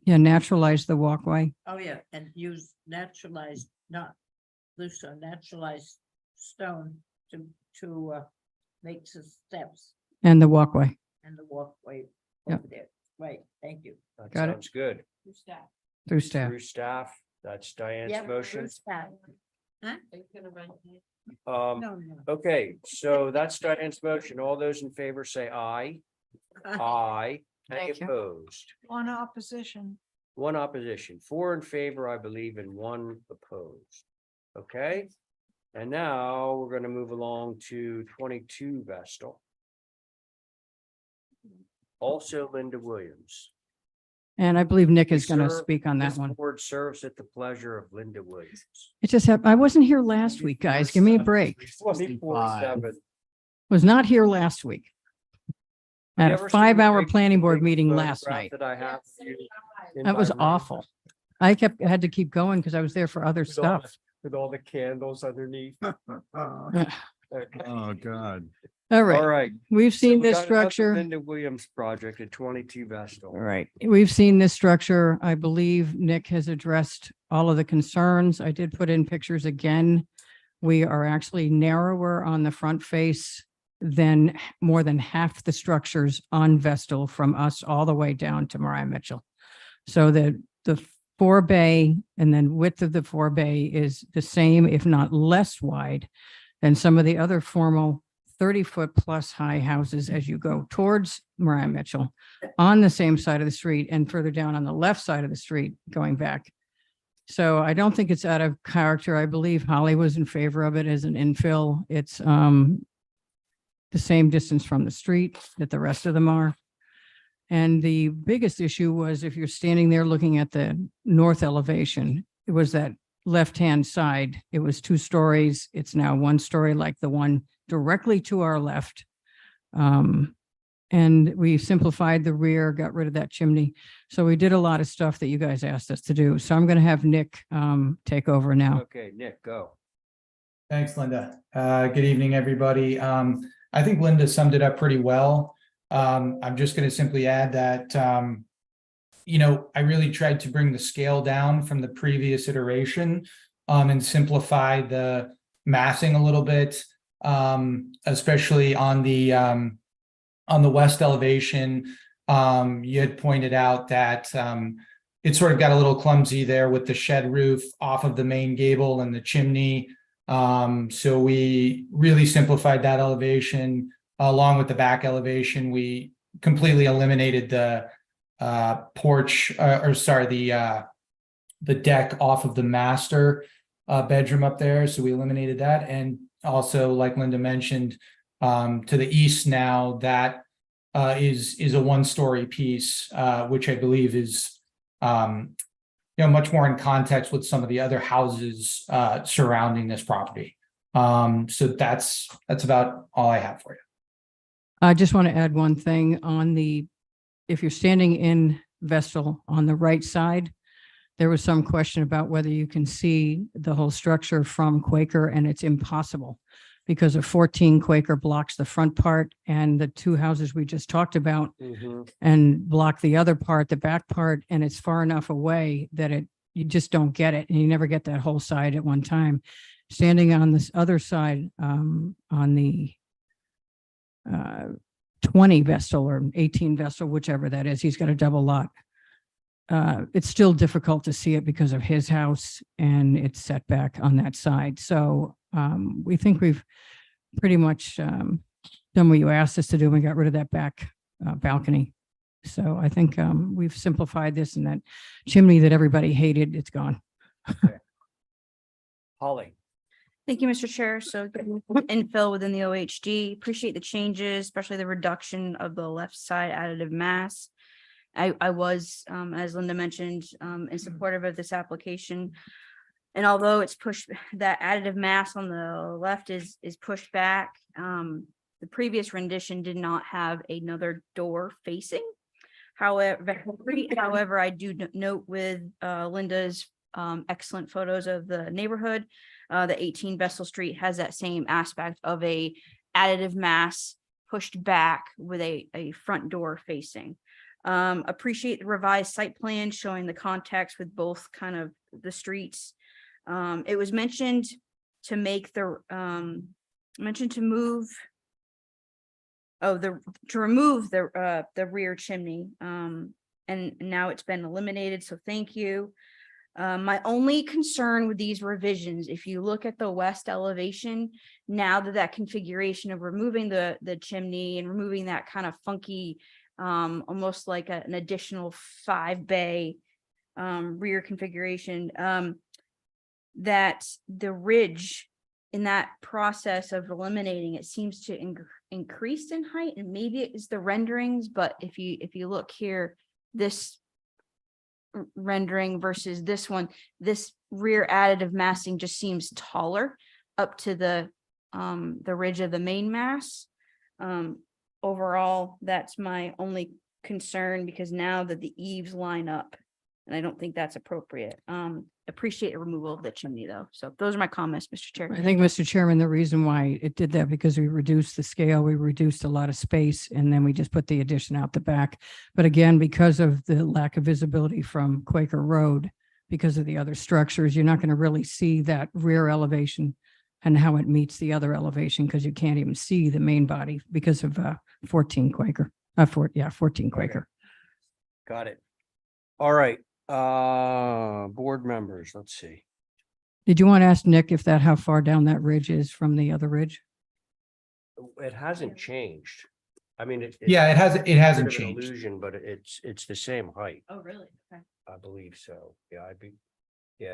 Yeah, naturalize the walkway. Oh, yeah, and use naturalized, not bluestone, naturalized stone to make some steps And the walkway. and the walkway Yep. over there. Right, thank you. That Got it. sounds good. Through staff. Through staff, that's Diane's Yeah, motion. who's that? Huh? Um, No, no. okay, so that's Diane's motion. All those in favor say aye. Aye. Any Thank you. opposed? On opposition. One opposition, 4 in favor, I believe, and 1 opposed. Okay? And now we're gonna move along to 22 Vestal. Also Linda Williams. And I believe Nick is going to Serve- speak on that this one. Board serves at the pleasure of Linda Williams. It just happened. I wasn't here last week, guys. Give me a break. 24/7. Was not here last week. I had You a ever seen the 5-hour big- planning board big meeting last photograph night. That I have. of you in That was my room awful. I had to keep going because I was there for other with all the- stuff. With all the candles underneath. Ugh. Okay. Oh, God. All All right, right. we've So seen we this got another structure. Linda Williams project at 22 Vestal. All right, we've seen this structure. I believe Nick has addressed all of the concerns. I did put in pictures again. We are actually narrower on the front face than more than half the structures on Vestal from us all the way down to Mariah Mitchell. So the 4-bay and then width of the 4-bay is the same, if not less wide than some of the other formal 30-foot plus high houses as you go towards Mariah Mitchell on the same side of the street and further down on the left side of the street going back. So I don't think it's out of character. I believe Holly was in favor of it as an infill. It's the same distance from the street that the rest of them are. And the biggest issue was if you're standing there looking at the north elevation, it was that left-hand side. It was 2 stories. It's now 1 story like the one directly to our left. And we simplified the rear, got rid of that chimney. So we did a lot of stuff that you guys asked us to do. So I'm going to have Nick take over now. Okay, Nick, go. Thanks, Linda. Good evening, everybody. I think Linda summed it up pretty well. I'm just going to simply add that, I really tried to bring the scale down from the previous iteration and simplify the massing a little bit, especially on the west elevation. You had pointed out that it sort of got a little clumsy there with the shed roof off of the main gable and the chimney. So we really simplified that elevation along with the back elevation. We completely eliminated the porch the deck off of the master bedroom up there. So we eliminated that. And also, like Linda mentioned, to the east now, that is a 1-story piece, which I believe is much more in context with some of the other houses surrounding this property. So that's about all I have for you. I just want to add one thing if you're standing in Vestal on the right side, there was some question about whether you can see the whole structure from Quaker, and it's impossible because of 14 Quaker blocks the front part and the 2 houses we just talked about and block the other part, the back part, and it's far enough away that you just don't get it, and you never get that whole side at one time. Standing on this other side, on the 20 Vestal or 18 Vestal, whichever that is, he's got a double lot. It's still difficult to see it because of his house and its setback on that side. So we think we've pretty much done what you asked us to do. We got rid of that back balcony. So I think we've simplified this, and that chimney that everybody hated, it's gone. Holly. Thank you, Mr. Chair. So infill within the OHD, appreciate the changes, especially the reduction of the left side additive mass. I was, as Linda mentioned, in supportive of this application. And although it's pushed, that additive mass on the left is pushed back, the previous rendition did not have another door facing. However, I do note with Linda's excellent photos of the neighborhood, the 18 Vestal Street has that same aspect of a additive mass pushed back with a front door facing. Appreciate the revised site plan showing the context with both kind of the streets. It was mentioned to make the, mentioned to move. Oh, to remove the rear chimney, and now it's been eliminated, so thank you. My only concern with these revisions, if you look at the west elevation, now that configuration of removing the chimney and removing that kind of funky, almost like an additional 5-bay rear configuration, that the ridge in that process of eliminating it seems to increase in height, and maybe it is the renderings, but if you look here, this rendering versus this one, this rear additive massing just seems taller up to the ridge of the main mass. Overall, that's my only concern, because now that the eaves line up, and I don't think that's appropriate. Appreciate the removal of the chimney though. So those are my comments, Mr. Chair. I think, Mr. Chairman, the reason why it did that, because we reduced the scale, we reduced a lot of space, and then we just put the addition out the back. But again, because of the lack of visibility from Quaker Road, because of the other structures, you're not going to really see that rear elevation and how it meets the other elevation, because you can't even see the main body because of 14 Quaker. 14 Quaker. Got it. All right, board members, let's see. Did you want to ask Nick if how far down that ridge is from the other ridge? It hasn't changed. I mean, Yeah, it hasn't bit of an changed. illusion, but it's the same height, Oh, really? Okay. I believe so. Yeah,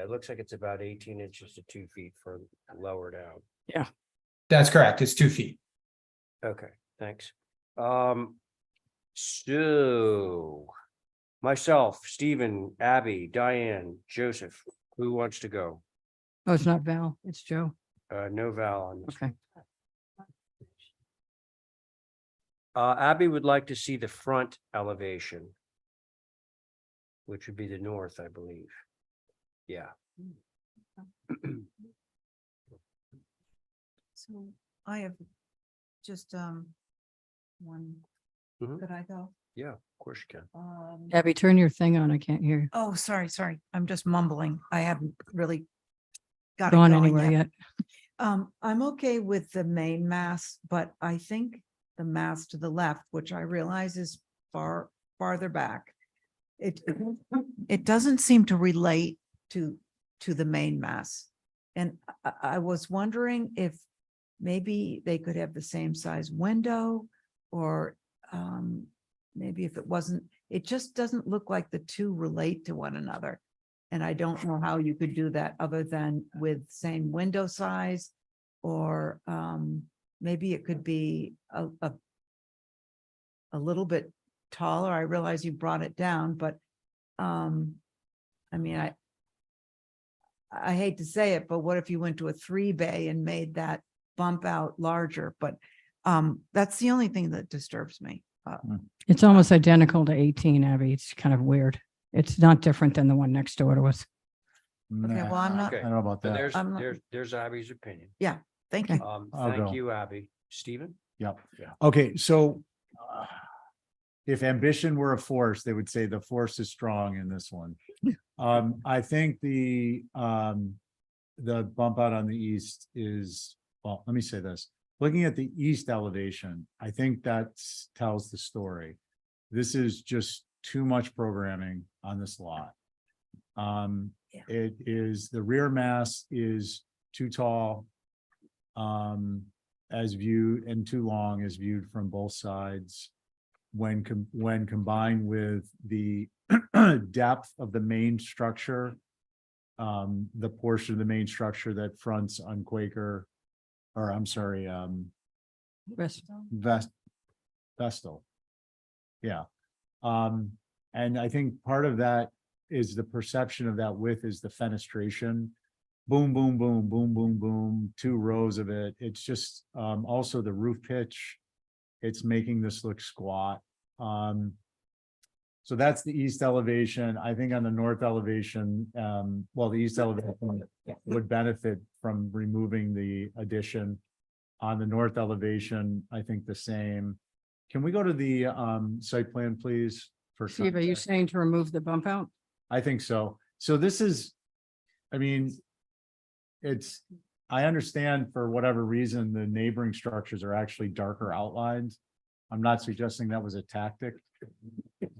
it looks like it's about 18 inches to 2 feet for lower down. Yeah. That's correct. It's 2 feet. Okay, thanks. So myself, Stephen, Abby, Diane, Joseph, who wants to go? Oh, it's not Val, it's Joe. No Val on this. Okay. Abby would like to see the front elevation, which would be the north, I believe. Yeah. So I have just, one, Mhm. could I go? Yeah, of course you can. Abby, turn your thing on. I can't hear you. Oh, sorry. I'm just mumbling. I haven't really got it Gone going anywhere yet. I'm okay with the main mass, but I think the mass to the left, which I realize is farther back, it doesn't seem to relate to the main mass. And I was wondering if maybe they could have the same size window, or maybe if it just doesn't look like the two relate to one another. And I don't know how you could do that other than with same window size, or maybe it could be a little bit taller. I realize you brought it down, but I mean, I hate to say it, but what if you went to a 3-bay and made that bump out larger? But that's the only thing that disturbs me. It's almost identical to 18, Abby. It's kind of weird. It's not different than the one next door to us. Okay, well, I'm not, Okay. I don't know about So that. there's Abby's opinion. thank you. I'll Thank go. you, Abby. Stephen? Yep. Okay, so if ambition were a force, they would say the force is strong in this one. I think the bump out on the east is, well, let me say this. Looking at the east elevation, I think that tells the story. This is just too much programming on this lot. It is, the rear mass is too tall as viewed, and too long as viewed from both sides. When combined with the depth of the main structure, the portion of the main structure that fronts on Quaker, or I'm sorry, Vestal. Yeah. And I think part of that is the perception of that width is the fenestration. Boom, boom, boom, boom, boom, boom, 2 rows of it. It's just also the roof pitch. It's making this look squat. So that's the east elevation. I think on the north elevation, well, the east elevation would benefit from removing the addition. On the north elevation, I think the same. Can we go to the site plan, please? For Steve, are you context? saying to remove the bump out? I think so. So this is, I mean, I understand for whatever reason, the neighboring structures are actually darker outlined. I'm not suggesting that was a tactic.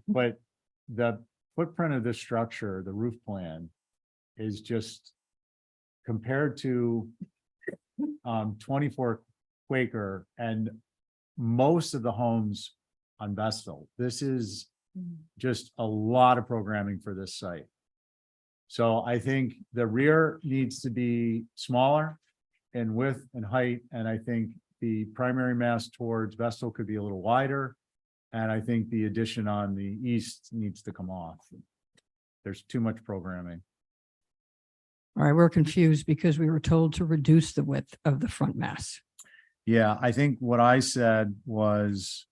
But the footprint of this structure, the roof plan, is just compared to 24 Quaker and most of the homes on Vestal. This is just a lot of programming for this site. So I think the rear needs to be smaller in width and height, and I think the primary mass towards Vestal could be a little wider. And I think the addition on the east needs to come off. There's too much programming. All right, we're confused because we were told to reduce the width of the front mass. Yeah, I think what I said was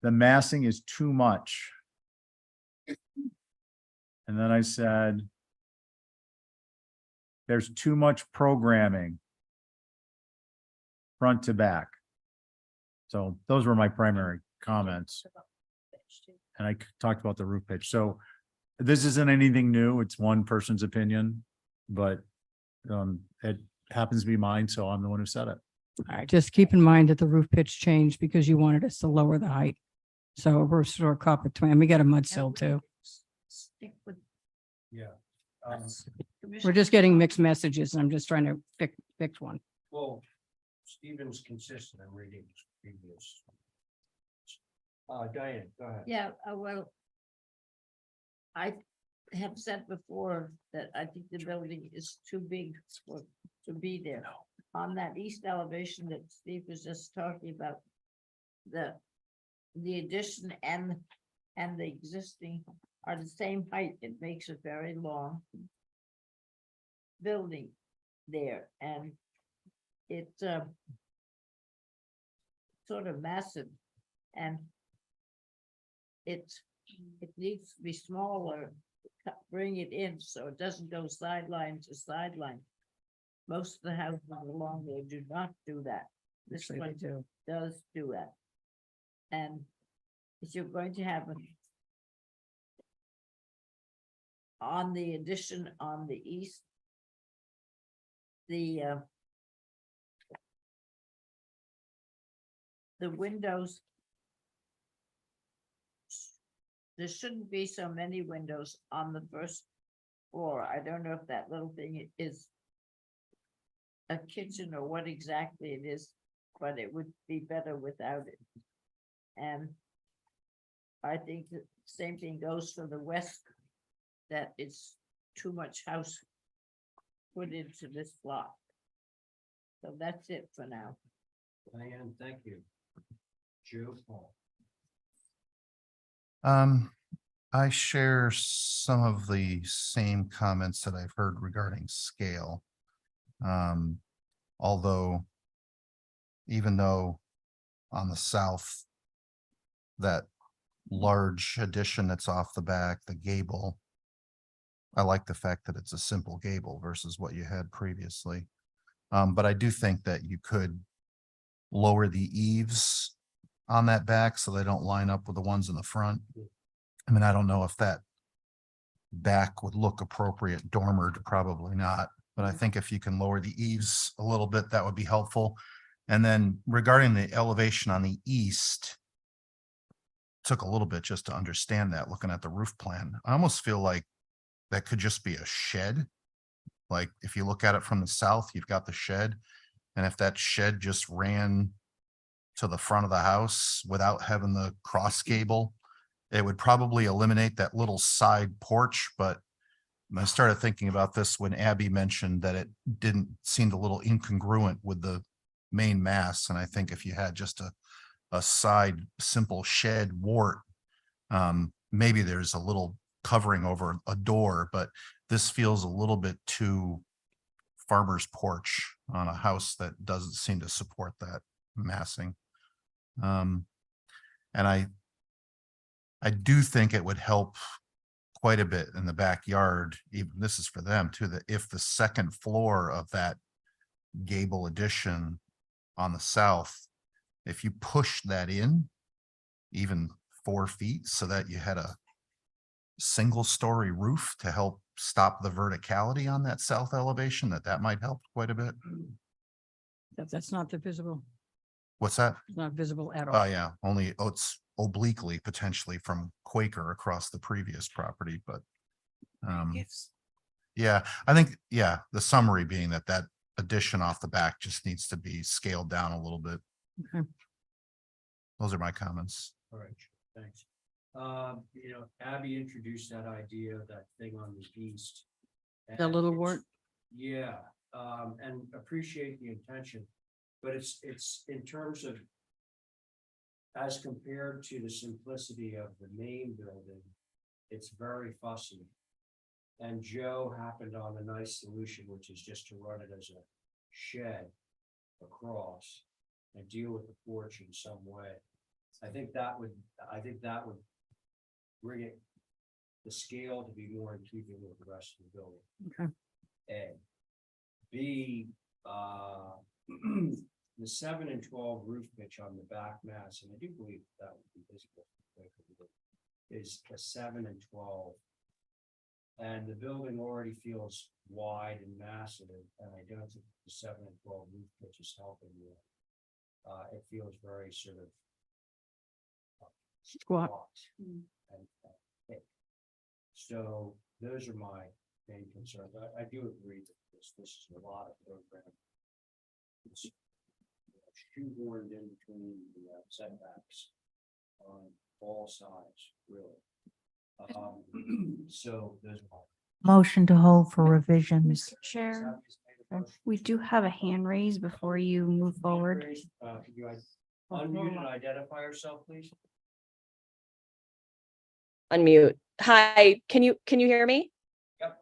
the massing is too much. And then I said there's too much programming front to back. So those were my primary comments. And I talked about the roof pitch. So this isn't anything new. It's one person's opinion, but it happens to be mine. So I'm the one who said it. All right, just keep in mind that the roof pitch changed because you wanted us to lower the height. So we're sort of caught between, and we got a mud sill too. Stick with. Yeah. We're just getting mixed messages and I'm just trying to fix one. Well, Stephen's consistent in reading previous. Diane, go ahead. Yeah, well, I have said before that I think the building is too big to be there. On that east elevation that Steve was just talking about, the addition and the existing are the same height. It makes a very long building there, and it's sort of massive, and it needs to be smaller, bring it in so it doesn't go sideline to sideline. Most of the houses along there do not do that. This Actually, one they do. does do that. And if you're going to have on the addition on the east, the windows, there shouldn't be so many windows on the first floor. I don't know if that little thing is a kitchen or what exactly it is, but it would be better without it. And I think the same thing goes for the west, that it's too much house put into this block. So that's it for now. Diane, thank you. Joe, Paul. I share some of the same comments that I've heard regarding scale. Although, even though on the south, that large addition that's off the back, the gable, I like the fact that it's a simple gable versus what you had previously. But I do think that you could lower the eaves on that back so they don't line up with the ones in the front. I mean, I don't know if that back would look appropriate dormered, probably not. But I think if you can lower the eaves a little bit, that would be helpful. And then regarding the elevation on the east, took a little bit just to understand that, looking at the roof plan. I almost feel like that could just be a shed. Like if you look at it from the south, you've got the shed. And if that shed just ran to the front of the house without having the cross gable, it would probably eliminate that little side porch. But I started thinking about this when Abby mentioned that it didn't seem a little incongruent with the main mass. And I think if you had just a side simple shed wart, maybe there's a little covering over a door, but this feels a little bit too farmer's porch on a house that doesn't seem to support that massing. And I do think it would help quite a bit in the backyard. Even this is for them too, that if the second floor of that gable addition on the south, if you push that in even 4 feet so that you had a single story roof to help stop the verticality on that south elevation, that might help quite a bit. That's not the visible, What's that? it's not visible at all. Oh, yeah, only, it's obliquely potentially from Quaker across the previous property, but yeah, I think, yeah, the summary being that addition off the back just needs to be scaled down a little bit. Okay. Those are my comments. All right, thanks. You know, Abby introduced that idea, that thing on the east. The and little it's- wart. Yeah, and appreciate the intention, but it's in terms of as compared to the simplicity of the main building, it's very fussy. And Joe happened on a nice solution, which is just to run it as a shed across and deal with the porch in some way. I think that would bring it, the scale to be more in keeping with the rest of the building. Okay. A. B, the 7 and 12 roof pitch on the back mass, and I do believe that would be visible, is a 7 and 12. And the building already feels wide and massive, and I don't think the 7 and 12 roof pitch is helping you. It feels very sort of Squat. and thick. So those are my main concerns. I do agree that this is a lot of program. It's shoehorned in between the setbacks on all sides, really. So those are my. Motion to hold for revisions. Mr. Chair, Could We do have a hand raise before you move forward. you unmute and identify yourself, please? Unmute. Hi, can you hear me? Yep.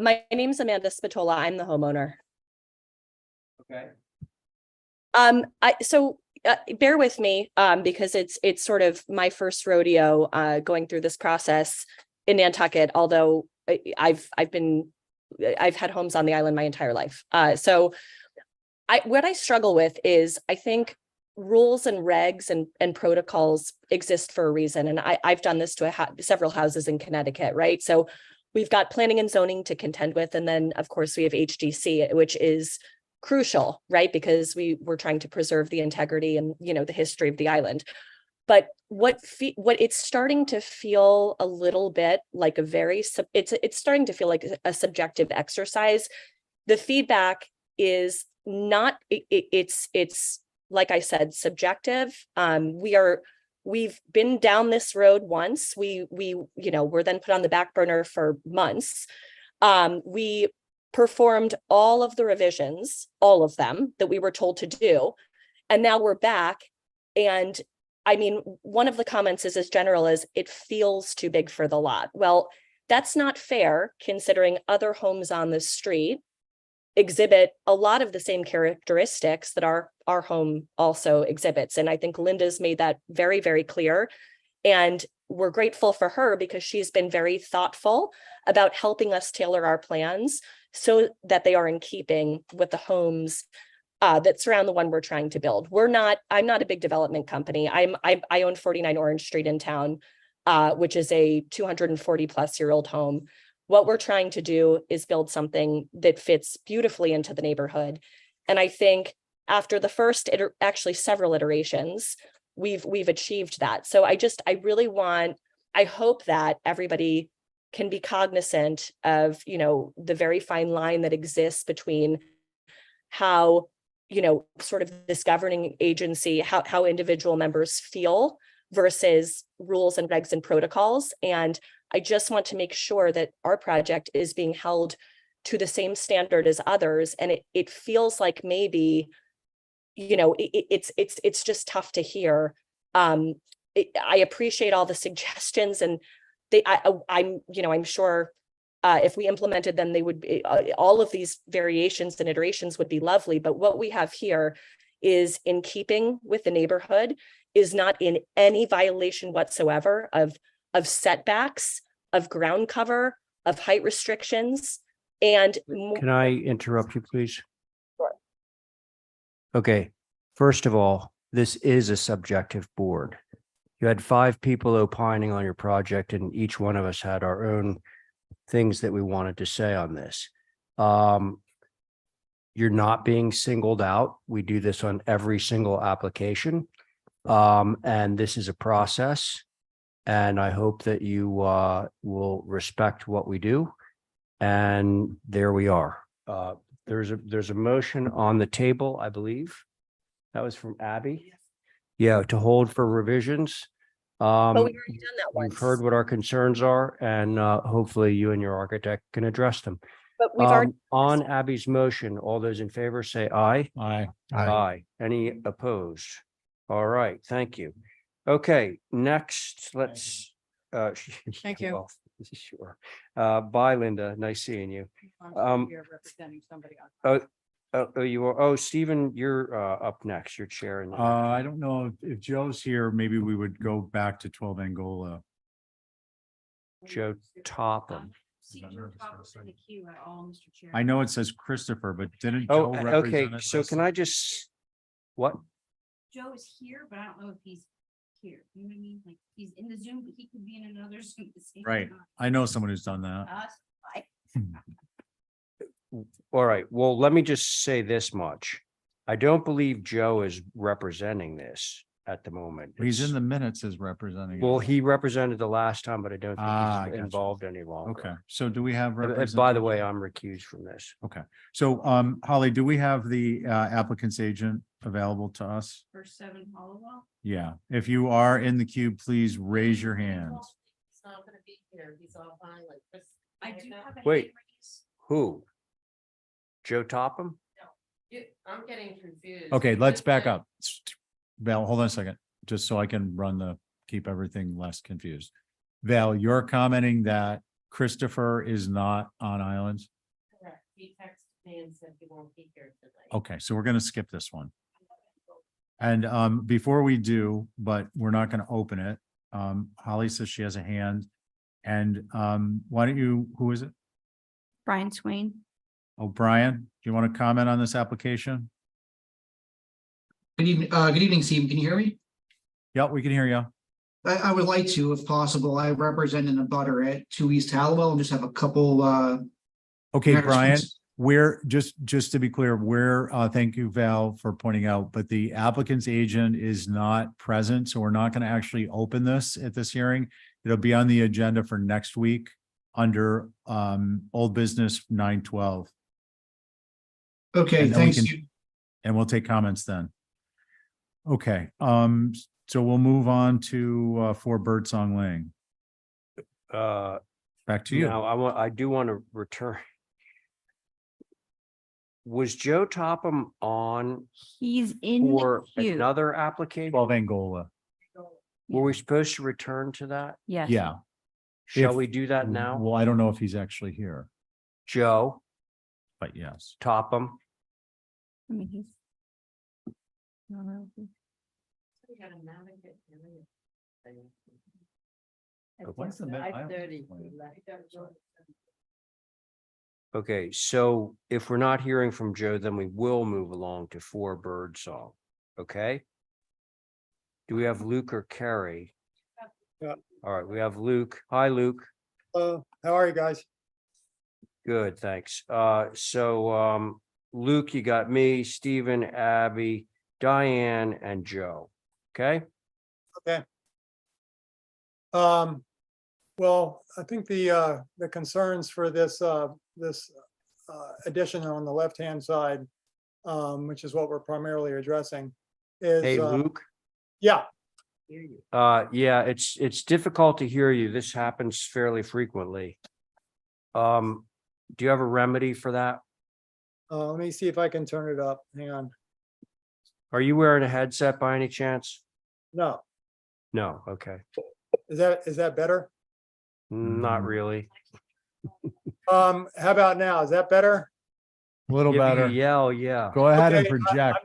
My name's Amanda Spatola. I'm the homeowner. Okay. Bear with me, because it's sort of my first rodeo, going through this process in Nantucket, although I've had homes on the island my entire life. What I struggle with is, I think rules and regs and protocols exist for a reason. And I've done this to several houses in Connecticut, right? So we've got planning and zoning to contend with. And then of course we have HDC, which is crucial, right? Because we're trying to preserve the integrity and, the history of the island. But what it's starting to feel a little bit like it's starting to feel like a subjective exercise. The feedback is not, it's like I said, subjective. We've been down this road once. We're then put on the back burner for months. We performed all of the revisions, all of them that we were told to do. And now we're back. And I mean, one of the comments is as general as it feels too big for the lot. Well, that's not fair, considering other homes on the street exhibit a lot of the same characteristics that our home also exhibits. And I think Linda's made that very, very clear. And we're grateful for her because she's been very thoughtful about helping us tailor our plans so that they are in keeping with the homes that surround the one we're trying to build. I'm not a big development company. I own 49 Orange Street in town, which is a 240+ home. What we're trying to do is build something that fits beautifully into the neighborhood. And I think after the first, actually several iterations, we've achieved that. So I hope that everybody can be cognizant of, the very fine line that exists between how, sort of this governing agency, how individual members feel versus rules and regs and protocols. And I just want to make sure that our project is being held to the same standard as others. And it feels like maybe, it's just tough to hear. I appreciate all the suggestions, and I'm sure if we implemented them, they would be, all of these variations and iterations would be lovely. But what we have here is in keeping with the neighborhood, is not in any violation whatsoever of setbacks, of ground cover, of height restrictions. And Can I interrupt you, please? Sure. Okay, first of all, this is a subjective board. You had 5 people opining on your project, and each one of us had our own things that we wanted to say on this. You're not being singled out. We do this on every single application. And this is a process. And I hope that you will respect what we do. And there we are. There's a motion on the table, I believe. That was from Abby. Yeah, to hold for revisions. But we've already done that once. You've heard what our concerns are, and hopefully you and your architect can address them. But we've already. On Abby's motion, all those in favor say aye. Aye. Aye. Any opposed? All right, thank you. Okay, next, let's. Thank you. well, Sure. Bye, Linda. Nice seeing you. You're representing somebody else. Oh, you are. Oh, Stephen, you're up next. You're chairing. I don't know if Joe's here, maybe we would go back to 12 Angola. Joe Topham. I know it says Christopher, but didn't Oh, Joe okay. represent it So last can time? I just, what? Joe is here, but I don't know if he's here. You know what I mean? Like, he's in the Zoom, but he could be in another Zoom at the same Right. time. I know someone who's done that. All right, well, let me just say this much. I don't believe Joe is representing this at the moment. He's in It's- the minutes as representing. Well, it. he represented the last time, but I don't I think he's gotcha. involved any longer. Okay, so do we have? By the representation? way, I'm recused from this. Okay, so Holly, do we have the applicant's agent available to us? For 7 Hollowell. Yeah, if you are in the queue, please raise your hands. He's not gonna be here. He's all fine like this. I do have a. Wait. hand raised. Who? Joe Topham? I'm getting confused. Okay, let's because back the- up. Val, hold on a second, just so I can keep everything less confused. Val, you're commenting that Christopher is not on islands? Correct. He texted me and said he won't be here tonight. Okay, so we're gonna skip this one. And before we do, but we're not gonna open it, Holly says she has a hand. And why don't you, who is it? Brian Swain. Oh, Brian, do you want to comment on this application? Good evening, Steve. Can you hear me? Yeah, we can hear you. I would like to, if possible. I represent an abutter at 2 East Hallowell and just have a couple. Okay, matters. Brian, we're just to be clear, thank you, Val, for pointing out, but the applicant's agent is not present, so we're not going to actually open this at this hearing. It'll be on the agenda for next week under old business 912. Okay, And then we thanks. can- And we'll take comments then. Okay, so we'll move on to 4 Birdsong Lane. Back to you. Now, I do want to return. Was Joe Topham on He's in the for queue. another application? 12 Angola. Were we supposed to return to that? Yes. Yeah. Shall If- we do that now? Well, I don't know if he's actually here, Joe but yes. Topham, I mean, he's. We got a Nantucket area thing. What's the minute? I don't- 5:30. okay, so if we're not hearing from Joe, then we will move along to 4 Birdsong, okay? Do we have Luke or Carrie? Yeah. All right, we have Luke. Hi, Luke. How are you guys? Good, thanks. Luke, you got me, Stephen, Abby, Diane, and Joe. Okay? Okay. Well, I think the concerns for this addition on the left-hand side, which is what we're primarily addressing, is Hey, Luke. yeah. Yeah, it's difficult to hear you. This happens fairly frequently. Do you have a remedy for that? Let me see if I can turn it up. Hang on. Are you wearing a headset by any chance? No, No, okay, is that better? not really. How about now? Is that better? A little Give you a better. Yell, yeah. Go ahead and Okay, project.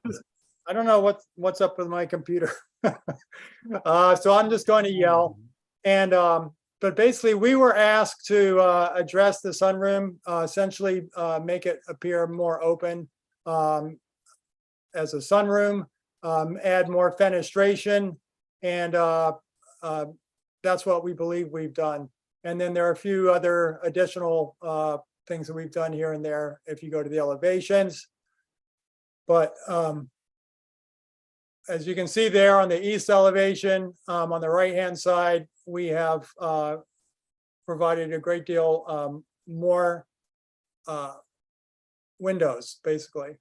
I don't know what's up with my computer. So I'm just going to yell. And, but basically we were asked to address the sunroom, essentially make it appear more open as a sunroom, add more fenestration. And that's what we believe we've done. And then there are a few other additional things that we've done here and there if you go to the elevations. But as you can see there on the east elevation, on the right-hand side, we have provided a great deal more windows, basically.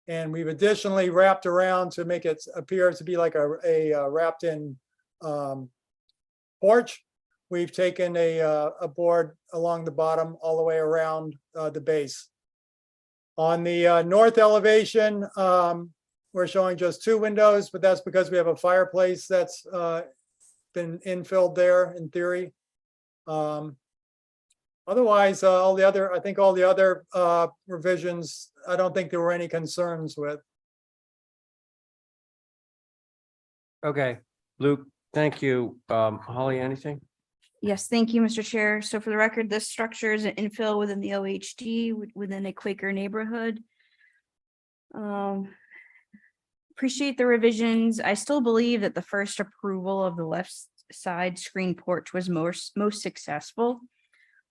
And we've additionally wrapped around to make it appear to be like a wrapped-in porch. We've taken a board along the bottom all the way around the base. On the north elevation, we're showing just 2 windows, but that's because we have a fireplace that's been infilled there in theory. Otherwise, I think all the other revisions, I don't think there were any concerns with. Okay, Luke, thank you. Holly, anything? Yes, thank you, Mr. Chair. So for the record, this structure is an infill within the OHD within a Quaker neighborhood. Appreciate the revisions. I still believe that the first approval of the left side screen porch was most successful.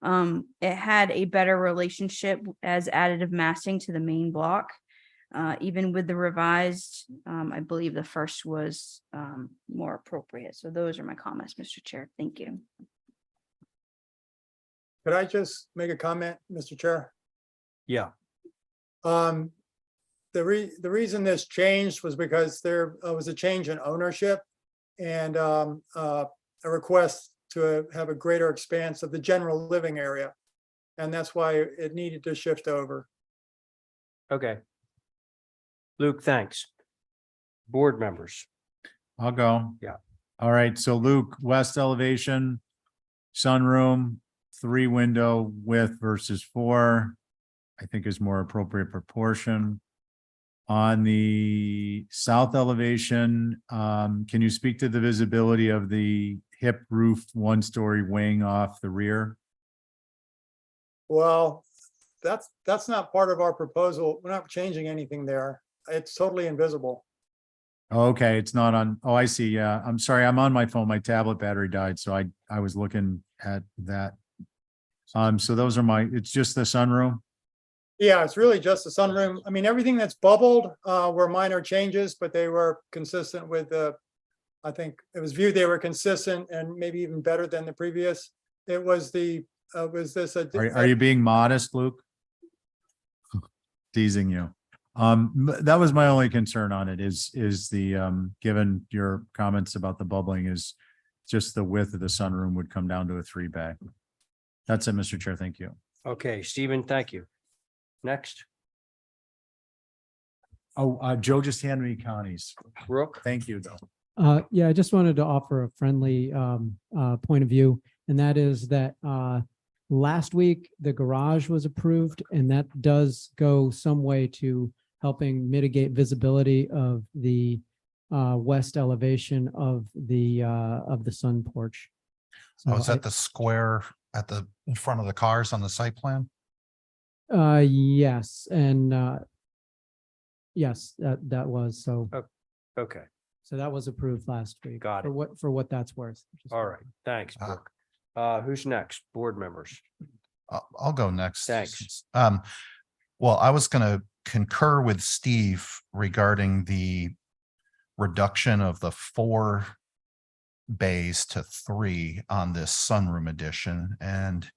It had a better relationship as additive massing to the main block. Even with the revised, I believe the first was more appropriate. So those are my comments, Mr. Chair. Thank you. Could I just make a comment, Mr. Chair? Yeah. The reason this changed was because there was a change in ownership and a request to have a greater expanse of the general living area. And that's why it needed to shift over. Okay. Luke, thanks. Board members. I'll go. Yeah. All right, so Luke, west elevation, sunroom, 3 window width versus 4, I think is more appropriate proportion. On the south elevation, can you speak to the visibility of the hip roof 1-story wing off the rear? Well, that's not part of our proposal. We're not changing anything there. It's totally invisible. Okay, it's not on. Oh, I see. Yeah, I'm sorry. I'm on my phone. My tablet battery died, so I was looking at that. So those are it's just the sunroom. Yeah, it's really just the sunroom. I mean, everything that's bubbled were minor changes, but they were consistent with I think it was viewed they were consistent and maybe even better than the previous. It was Are you being modest, Luke? Teasing you. That was my only concern on it is the given your comments about the bubbling is just the width of the sunroom would come down to a 3-bay. That's it, Mr. Chair. Thank you. Okay, Stephen, thank you. Next, Oh, Joe just handed me counties. Brooke. Thank you, though. Yeah, I just wanted to offer a friendly point of view, and that is that last week the garage was approved, and that does go some way to helping mitigate visibility of the west elevation of the sun porch. Oh, is that the square in front of the cars on the site plan? Yes, and yes, that was so. Okay, So that was approved last week. Got it. For what that's worth. all right, thanks, Brooke. Who's next? Board members. I'll go next. Thanks. Well, I was going to concur with Steve regarding the reduction of the 4 bays to 3 on this sunroom addition. And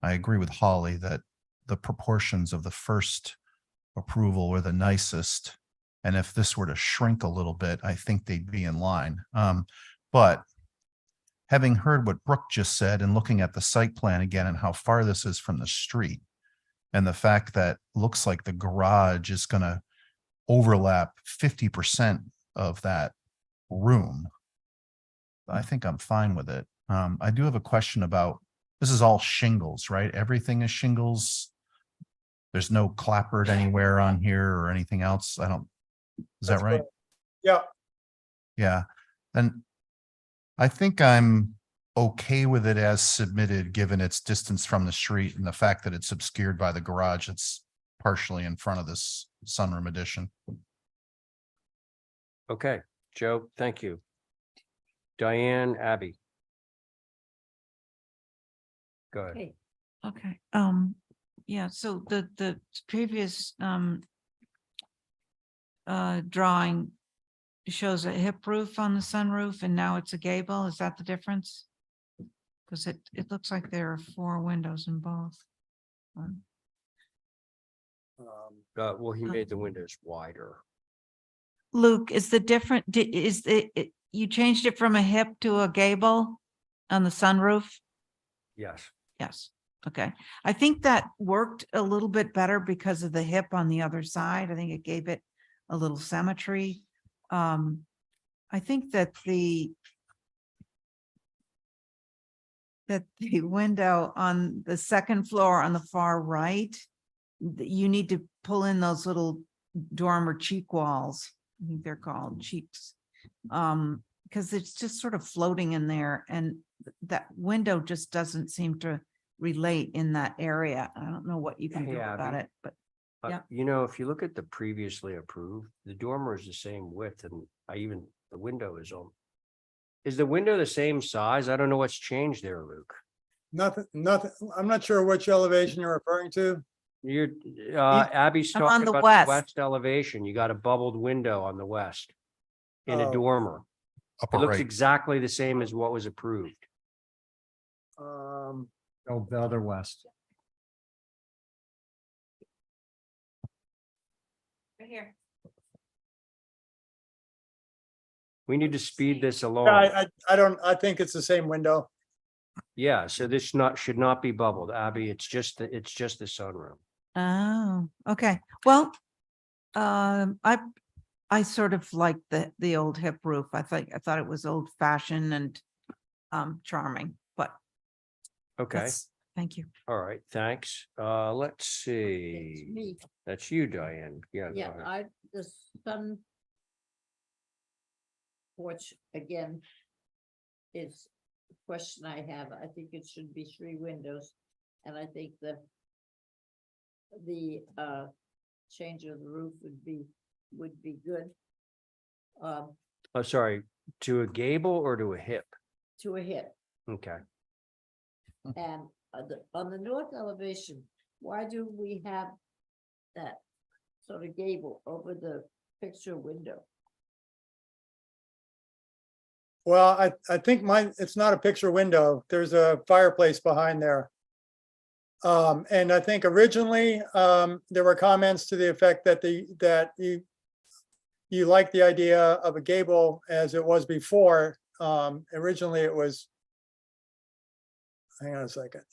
I agree with Holly that the proportions of the first approval were the nicest. And if this were to shrink a little bit, I think they'd be in line. But having heard what Brooke just said and looking at the site plan again and how far this is from the street, and the fact that looks like the garage is going to overlap 50% of that room, I think I'm fine with it. I do have a question about, this is all shingles, right? Everything is shingles. There's no clapboard anywhere on here or anything else. Is that right? correct. Yeah. Yeah. And I think I'm okay with it as submitted, given its distance from the street and the fact that it's obscured by the garage. It's partially in front of this sunroom addition. Okay, Joe, thank you. Diane, Abby. Go ahead. Okay. Okay, yeah, so the previous, drawing shows a hip roof on the sunroof and now it's a gable. Is that the difference? Because it looks like there are 4 windows in both. Well, he made the windows wider. Luke, is the different, you changed it from a hip to a gable on the sunroof? Yes. Yes, okay. I think that worked a little bit better because of the hip on the other side. I think it gave it a little symmetry. I think that the window on the second floor on the far right, you need to pull in those little dormer cheek walls. I think they're called cheeks. Because it's just sort of floating in there and that window just doesn't seem to relate in that area. I don't know what you can do Hey, about Abby. it, but yeah. You know, if you look at the previously approved, the dormer is the same width and the window is on. Is the window the same size? I don't know what's changed there, Luke. Nothing, I'm not sure which elevation you're referring to. You're, Abby's I'm on talking the about west. the west elevation. You got a bubbled window on the west in a Oh. dormer. Upper It looks right. exactly the same as what was approved. Oh, the other west. Right here. We need to speed this along. Yeah, I think it's the same window. Yeah, so this should not be bubbled, Abby. It's just the sunroom. Oh, okay. Well, I sort of like the old hip roof. I thought it was old fashioned and charming, but Okay, thank you. all right, thanks. Let's see. Me. That's you, Diane. Yeah. go Yeah, ahead. the sun porch again is the question I have. I think it should be 3 windows. And I think the change of the roof would be good. Oh, sorry, to a gable or to a hip? To a hip. Okay. And on the north elevation, why do we have that sort of gable over the picture window? Well, I think it's not a picture window. There's a fireplace behind there. And I think originally, there were comments to the effect that you like the idea of a gable as it was before. Originally it was, hang on a second.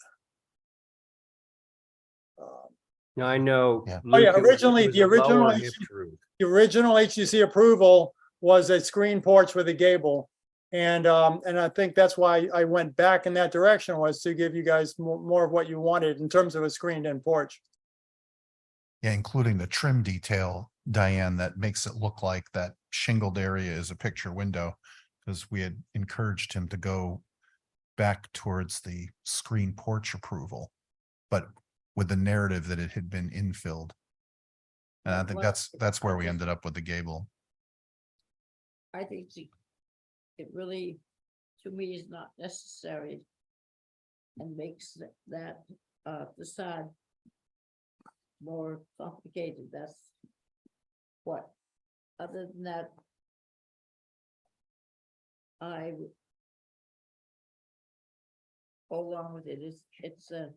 Now I know. Yeah. Oh yeah, Luke, it was originally, a the original lower hip roof. HGC approval was a screen porch with a gable. And I think that's why I went back in that direction, was to give you guys more of what you wanted in terms of a screened in porch. Yeah, including the trim detail, Diane, that makes it look like that shingled area is a picture window. Because we had encouraged him to go back towards the screen porch approval, but with the narrative that it had been infilled. And I think that's where we ended up with the gable. I think it really, to me, is not necessary and makes that facade more complicated. That's what, other than that, I would go along with it. It's a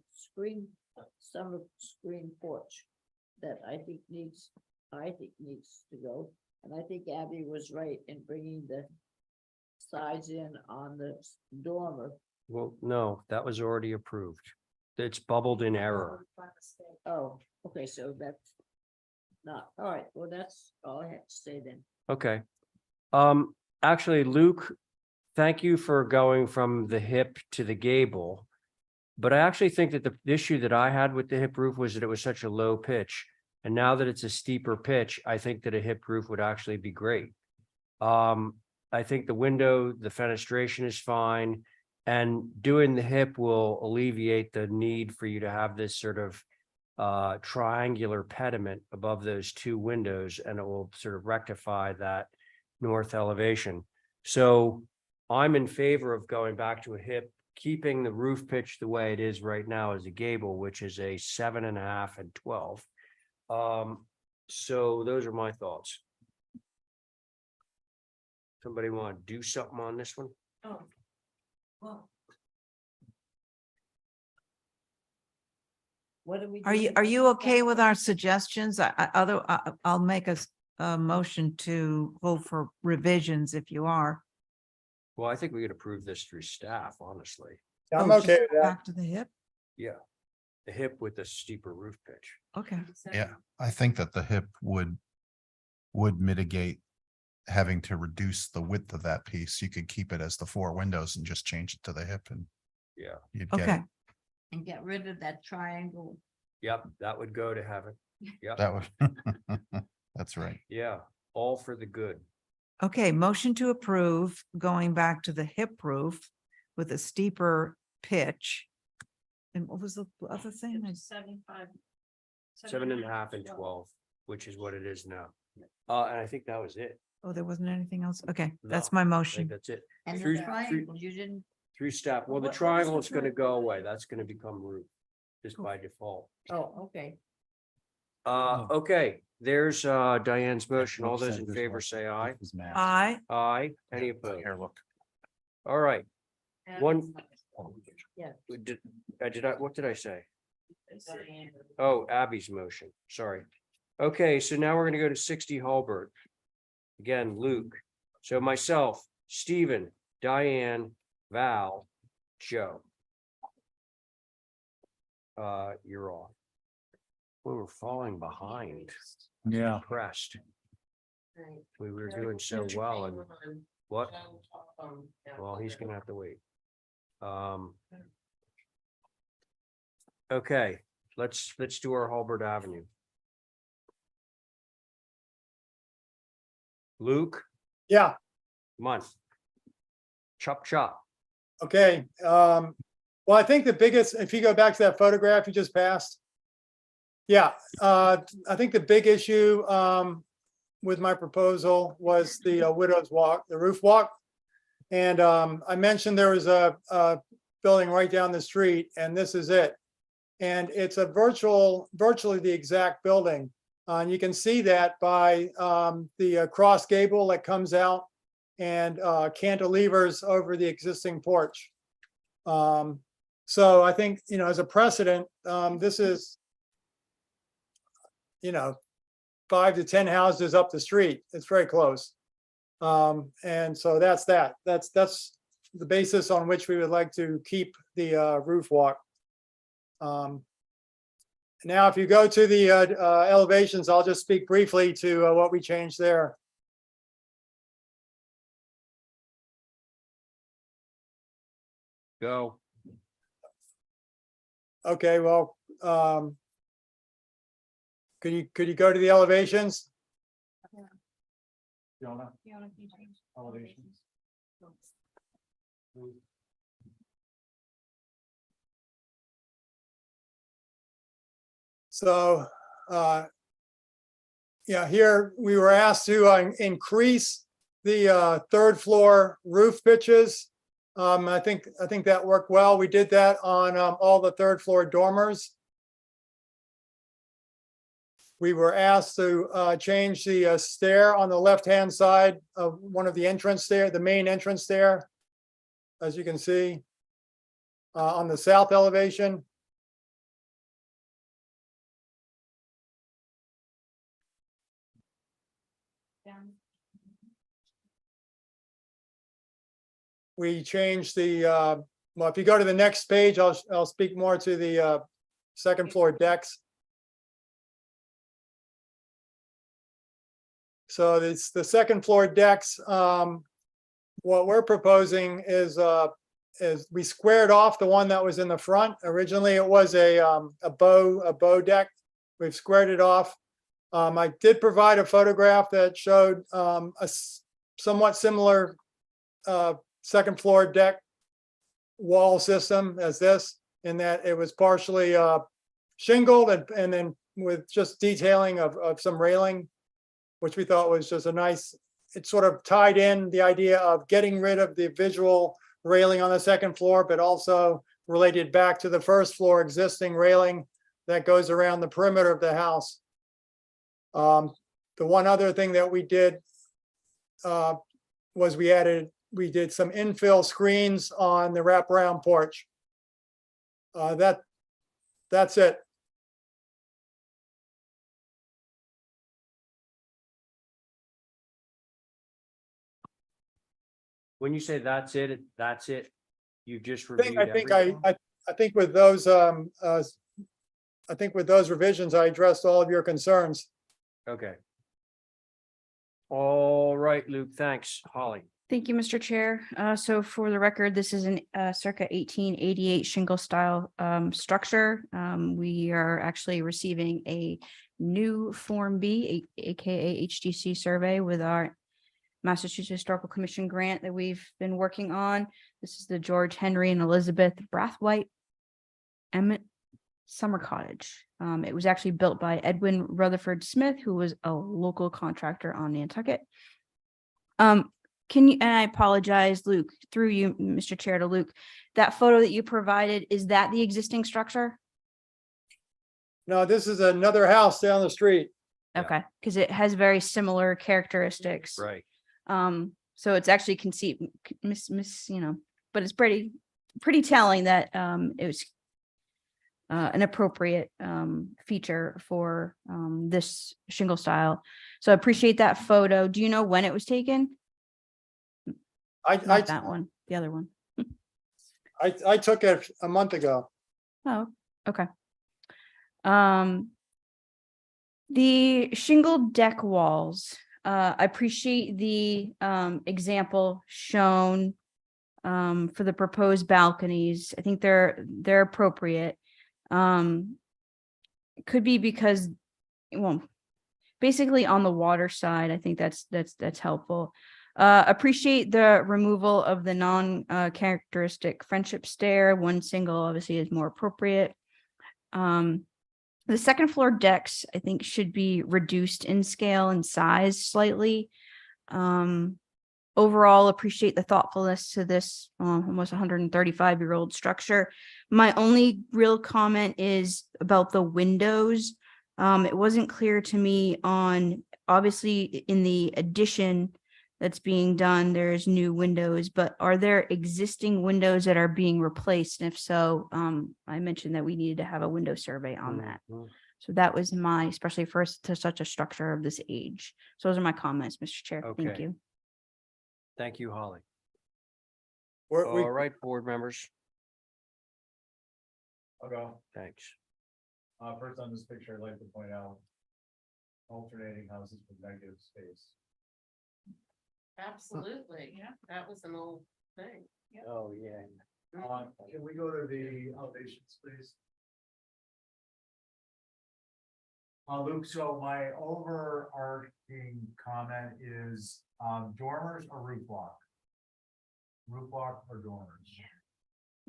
summer screen porch that I think needs to go. And I think Abby was right in bringing the sides in on the dormer. Well, no, that was already approved. It's bubbled in error. Oh, okay, so that's not, all right, well, that's all I have to say then. Okay. Actually, Luke, thank you for going from the hip to the gable. But I actually think that the issue that I had with the hip roof was that it was such a low pitch. And now that it's a steeper pitch, I think that a hip roof would actually be great. I think the window, the fenestration is fine. And doing the hip will alleviate the need for you to have this sort of triangular pediment above those 2 windows, and it will sort of rectify that north elevation. So I'm in favor of going back to a hip keeping the roof pitch the way it is right now as a gable, which is a 7.5 and 12. So those are my thoughts. Somebody want to do something on this one? Oh. Well. What do we? Are you okay with our suggestions? I'll make a motion to vote for revisions if you are. Well, I think we could approve this through staff, honestly. I'm Oh, okay just with that. Back to the hip? Yeah. The hip with the steeper roof pitch. Okay. Yeah, I think that the hip would mitigate having to reduce the width of that piece. You could keep it as the 4 windows and just change it to the hip and Yeah. you'd get Okay. it. And get rid of that triangle. Yep, that would go to heaven. Yep, That would, that's right. yeah, all for the good. Okay, motion to approve, going back to the hip roof with a steeper pitch. And what was the other thing? 75. 7.5 and 12, which is what it is now. And I think that was it. Oh, there wasn't anything else? Okay, that's No, my I think motion. that's it. And Through- the triangle, you didn't. Through staff. Well, the What was the triangle is gonna go triangle? away. That's gonna become roof. Just by default. Oh, okay. Okay, there's Diane's motion. All those in favor say aye. Aye. Aye. Any opposed? Here, look. All right. One. Yeah. What did I say? Oh, Abby's motion, sorry. Okay, so now we're gonna go to 60 Hulbert. Again, Luke. So myself, Stephen, Diane, Val, Joe. You're off. We were falling behind. Yeah. Pressed. We were doing so well and what? Well, he's gonna have to wait. Okay, let's do our Hulbert Avenue. Luke, Yeah, come on. Chop chop. okay. Well, I think the biggest, if you go back to that photograph you just passed. Yeah, I think the big issue with my proposal was the widow's walk, the roof walk. And I mentioned there was a building right down the street, and this is it. And it's a virtually the exact building. And you can see that by the cross gable that comes out and cantilevers over the existing porch. So I think, as a precedent, this is, 5 to 10 houses up the street. It's very close. And so that's that. That's the basis on which we would like to keep the roof walk. Now, if you go to the elevations, I'll just speak briefly to what we changed there. Go. Okay, well, could you go to the elevations? Fiona, elevations. So, yeah, here we were asked to increase the 3rd floor roof pitches. I think that worked well. We did that on all the 3rd floor dormers. We were asked to change the stair on the left-hand side of one of the entrance stair, the main entrance stair, as you can see on the south elevation. We changed the, well, if you go to the next page, I'll speak more to the 2nd floor decks. So it's the 2nd floor decks. What we're proposing is we squared off the one that was in the front. Originally, it was a bow deck. We've squared it off. I did provide a photograph that showed a somewhat similar 2nd floor deck wall system as this, in that it was partially shingled and then with just detailing of some railing, which we thought was just a nice, it sort of tied in the idea of getting rid of the visual railing on the second floor, but also related back to the first floor existing railing that goes around the perimeter of the house. The one other thing that we did was we did some infill screens on the wraparound porch. That's it. When you say that's it, you've just I reviewed think everything? I think with those revisions, I addressed all of your concerns. Okay. All right, Luke, thanks. Holly. Thank you, Mr. Chair. So for the record, this is an circa 1888 shingle style structure. We are actually receiving a new Form B, aka HDC survey with our Massachusetts Historical Commission grant that we've been working on. This is the George Henry and Elizabeth Brathwaite Emmett Summer Cottage. It was actually built by Edwin Rutherford Smith, who was a local contractor on Nantucket. Can you, and I apologize, Luke, through you, Mr. Chair, to Luke, that photo that you provided, is that the existing structure? No, this is another house down the street. Okay, because it has very similar characteristics. Right. So it's actually you know, but it's pretty telling that it was an appropriate feature for this shingle style. So I appreciate that photo. Do you know when it was taken? Not that one, the other one. I took it a month ago. Oh, okay. The shingle deck walls, I appreciate the example shown for the proposed balconies. I think they're appropriate. Could be because, well, basically on the water side, I think that's helpful. Appreciate the removal of the non-characteristic friendship stair. One single obviously is more appropriate. The second floor decks, I think, should be reduced in scale and size slightly. Overall, appreciate the thoughtfulness to this almost 135-year-old structure. My only real comment is about the windows. It wasn't clear to me on, obviously, in the addition that's being done, there's new windows, but are there existing windows that are being replaced? And if so, I mentioned that we needed to have a window survey on that. So that was my, especially for to such a structure of this age. So those are my comments, Mr. Chair. Thank Okay. you. Thank you, Holly. We- All right, board members. I'll go. Thanks. First on this picture, I'd like to point out alternating houses with negative space. Absolutely. Yeah. That was an old thing. Oh, yeah. Can we go to the elevations, please? Luke, so my overarching comment is, dormers or roof block? Roof block or dormers?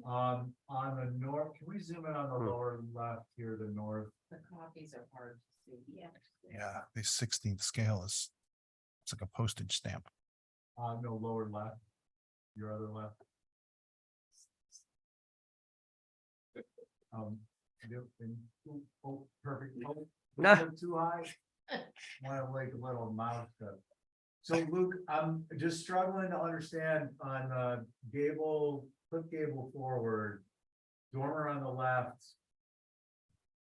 On the north, can we zoom in on the lower left here, the north? The copies are hard to see. Yeah. Yeah, the 16th scale it's like a postage stamp. No, lower left, your other left. Perfect. No. Too high. Want to like a little mouse cut. So Luke, I'm just struggling to understand on gable, flip gable forward, dormer on the left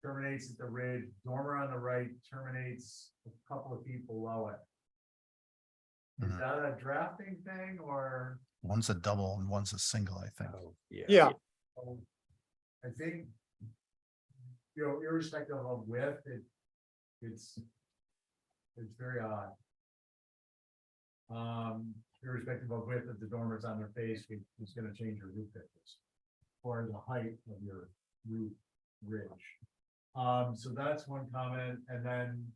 terminates at the ridge, dormer on the right terminates a couple of feet below it. Is that a drafting thing or? One's a double and one's a single, I think. Yeah. I think, you know, irrespective of width, it's very odd. Irrespective of width of the dormers on their face, it's gonna change your roof pitches or the height of your roof ridge. So that's one comment. And then,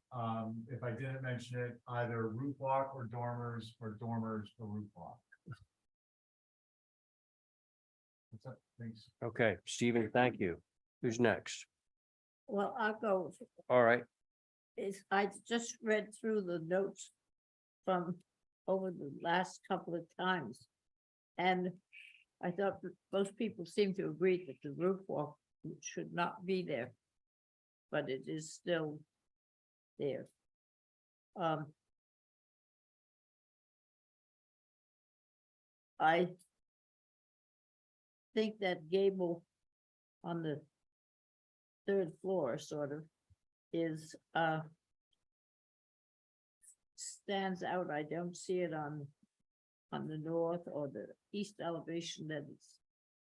if I didn't mention it, either roof block or dormers or roof block. What's that? Thanks. Okay, Stephen, thank you. Who's next? Well, I'll go. All right. I just read through the notes from over the last couple of times. And I thought that most people seem to agree that the roof wall should not be there. But it is still there. I think that gable on the third floor sort of is, stands out. I don't see it on the north or the east elevation that it's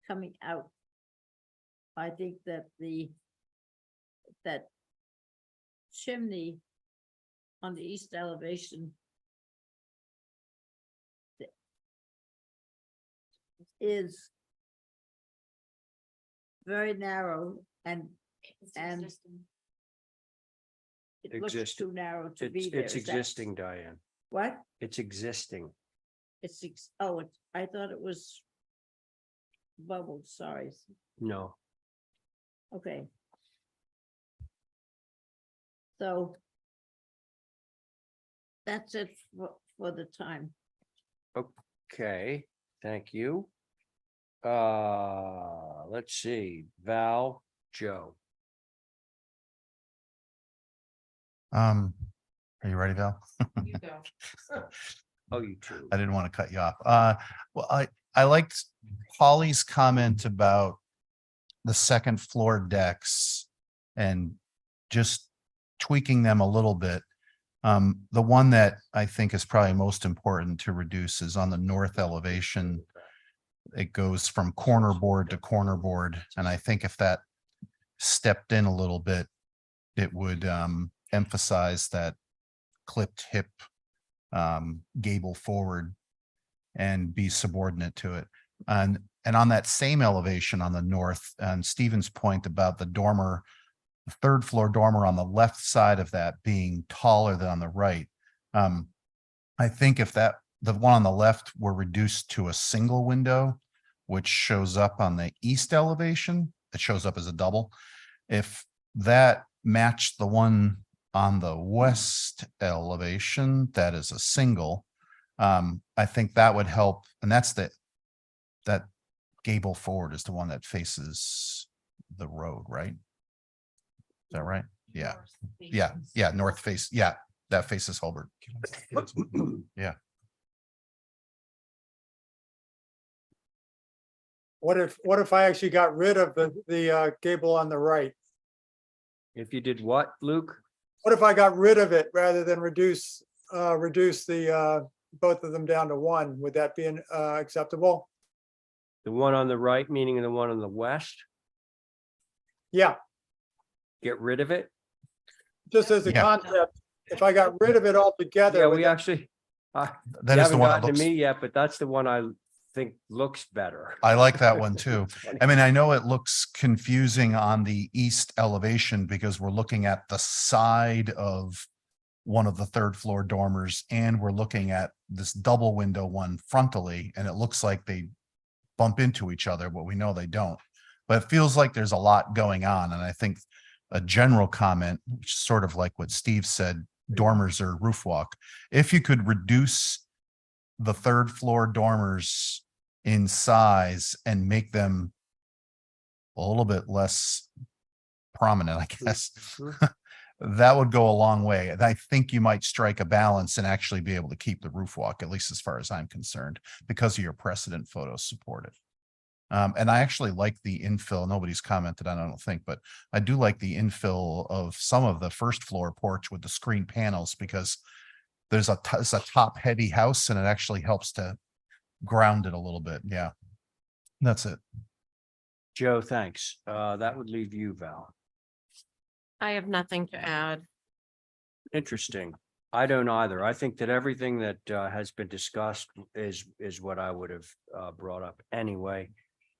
coming out. I think that that chimney on the east elevation is very narrow and it looks Exist- too narrow to be there. It's Is that- existing, Diane. What? It's existing. I thought it was bubbled, sorry. No, Okay. So that's it for the time. okay, thank you. Let's see, Val, Joe. Are you ready, Val? You go. Oh, you too. I didn't want to cut you off. Well, I liked Holly's comment about the second floor decks and just tweaking them a little bit. The one that I think is probably most important to reduce is on the north elevation. It goes from corner board to corner board. And I think if that stepped in a little bit, it would emphasize that clipped hip gable forward and be subordinate to it. And on that same elevation on the north, and Stephen's point about the dormer, the third floor dormer on the left side of that being taller than on the right. I think if the one on the left were reduced to a single window, which shows up on the east elevation, it shows up as a double. If that matched the one on the west elevation, that is a single, I think that would help. And that's that gable forward is the one that faces the road, right? Is that right? Yeah. Yeah. North face. Yeah. That faces Hulbert. Yeah. What if I actually got rid of the gable on the right? If you did what, Luke? What if I got rid of it rather than reduce the both of them down to one? Would that be acceptable? The one on the right, meaning the one on the west? Yeah, Get rid of it? just as a Yeah. concept, if I got rid of it altogether. Yeah, would we that- actually, you That is the haven't one that gotten to looks, me yet, but that's the one I think looks better. I like that one too. I mean, I know it looks confusing on the east elevation because we're looking at the side of one of the third floor dormers and we're looking at this double window one frontally, and it looks like they bump into each other, but we know they don't. But it feels like there's a lot going on. And I think a general comment, which is sort of like what Steve said, dormers or roof walk. If you could reduce the third floor dormers in size and make them a little bit less prominent, I guess, that would go a long way. And I think you might strike a balance and actually be able to keep the roof walk, at least as far as I'm concerned, because of your precedent photos support it. And I actually like the infill. Nobody's commented on it, I don't think, but I do like the infill of some of the first floor porch with the screen panels because it's a top heavy house and it actually helps to ground it a little bit. Yeah, that's it. Joe, thanks. That would leave you, Val. I have nothing to add. Interesting. I don't either. I think that everything that has been discussed is what I would have brought up anyway.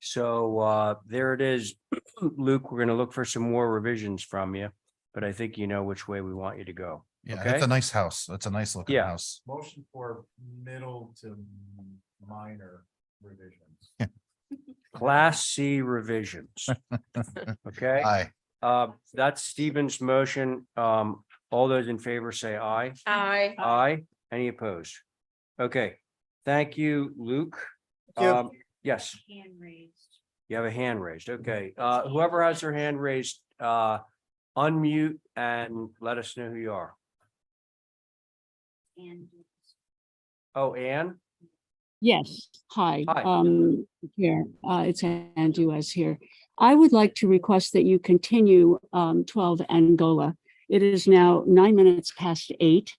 So there it is. Luke, we're going to look for some more revisions from you, but I think you know which way we want you to go. Yeah, Okay? that's a nice house. That's a nice looking Yeah. house. Motion for middle to minor revisions. Class C revisions. Okay, Aye. that's Stephen's motion. All those in favor say aye. Aye. Aye. Any opposed? Okay, thank you, Luke. Thank you. Yes, Hand raised. you have a hand raised. Okay, whoever has their hand raised, unmute and let us know who you are. And Oh, Ann? Yes, hi. Hi. Here, it's Ann Duez here. I would like to request that you continue 12 Angola. It is now 9 minutes past 8.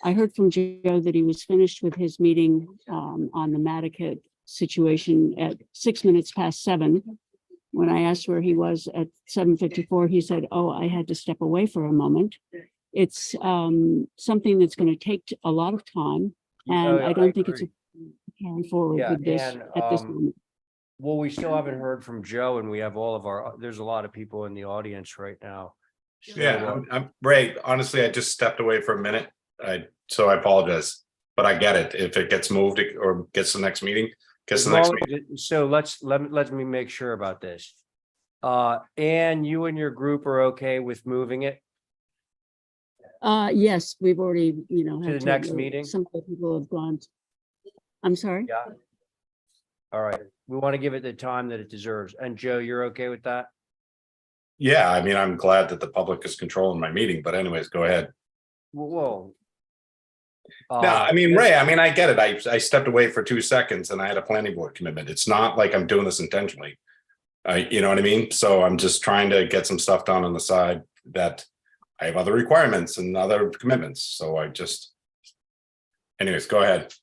I heard from Joe that he was finished with his meeting on the Nantucket situation at 6 minutes past 7. When I asked where he was at 7:54, he said, "Oh, I had to step away for a moment." It's something that's going to take a lot of time, and Oh, I don't think it's agree. carry forward Yeah, with this and, at this moment. well, we still haven't heard from Joe and we have all of our, there's a lot of people in the audience right now. So, I'm Ray. Honestly, I just stepped away for a minute. So I apologize, but I get it. If it gets moved or gets the next meeting, gets as the next long meeting. as so let me make sure about this. Ann, you and your group are okay with moving it? Yes, we've already, To had the next meeting? Some of the people have gone. I'm sorry? Yeah. All right, we want to give it the time that it deserves. And Joe, you're okay with that? Yeah, I mean, I'm glad that the public is controlling my meeting, but anyways, go ahead. Whoa. No, I mean, Ray, I mean, I get it. I stepped away for 2 seconds and I had a planning board commitment. It's not like I'm doing this intentionally. You know what I mean? So I'm just trying to get some stuff done on the side that I have other requirements and other commitments. So anyways, go ahead.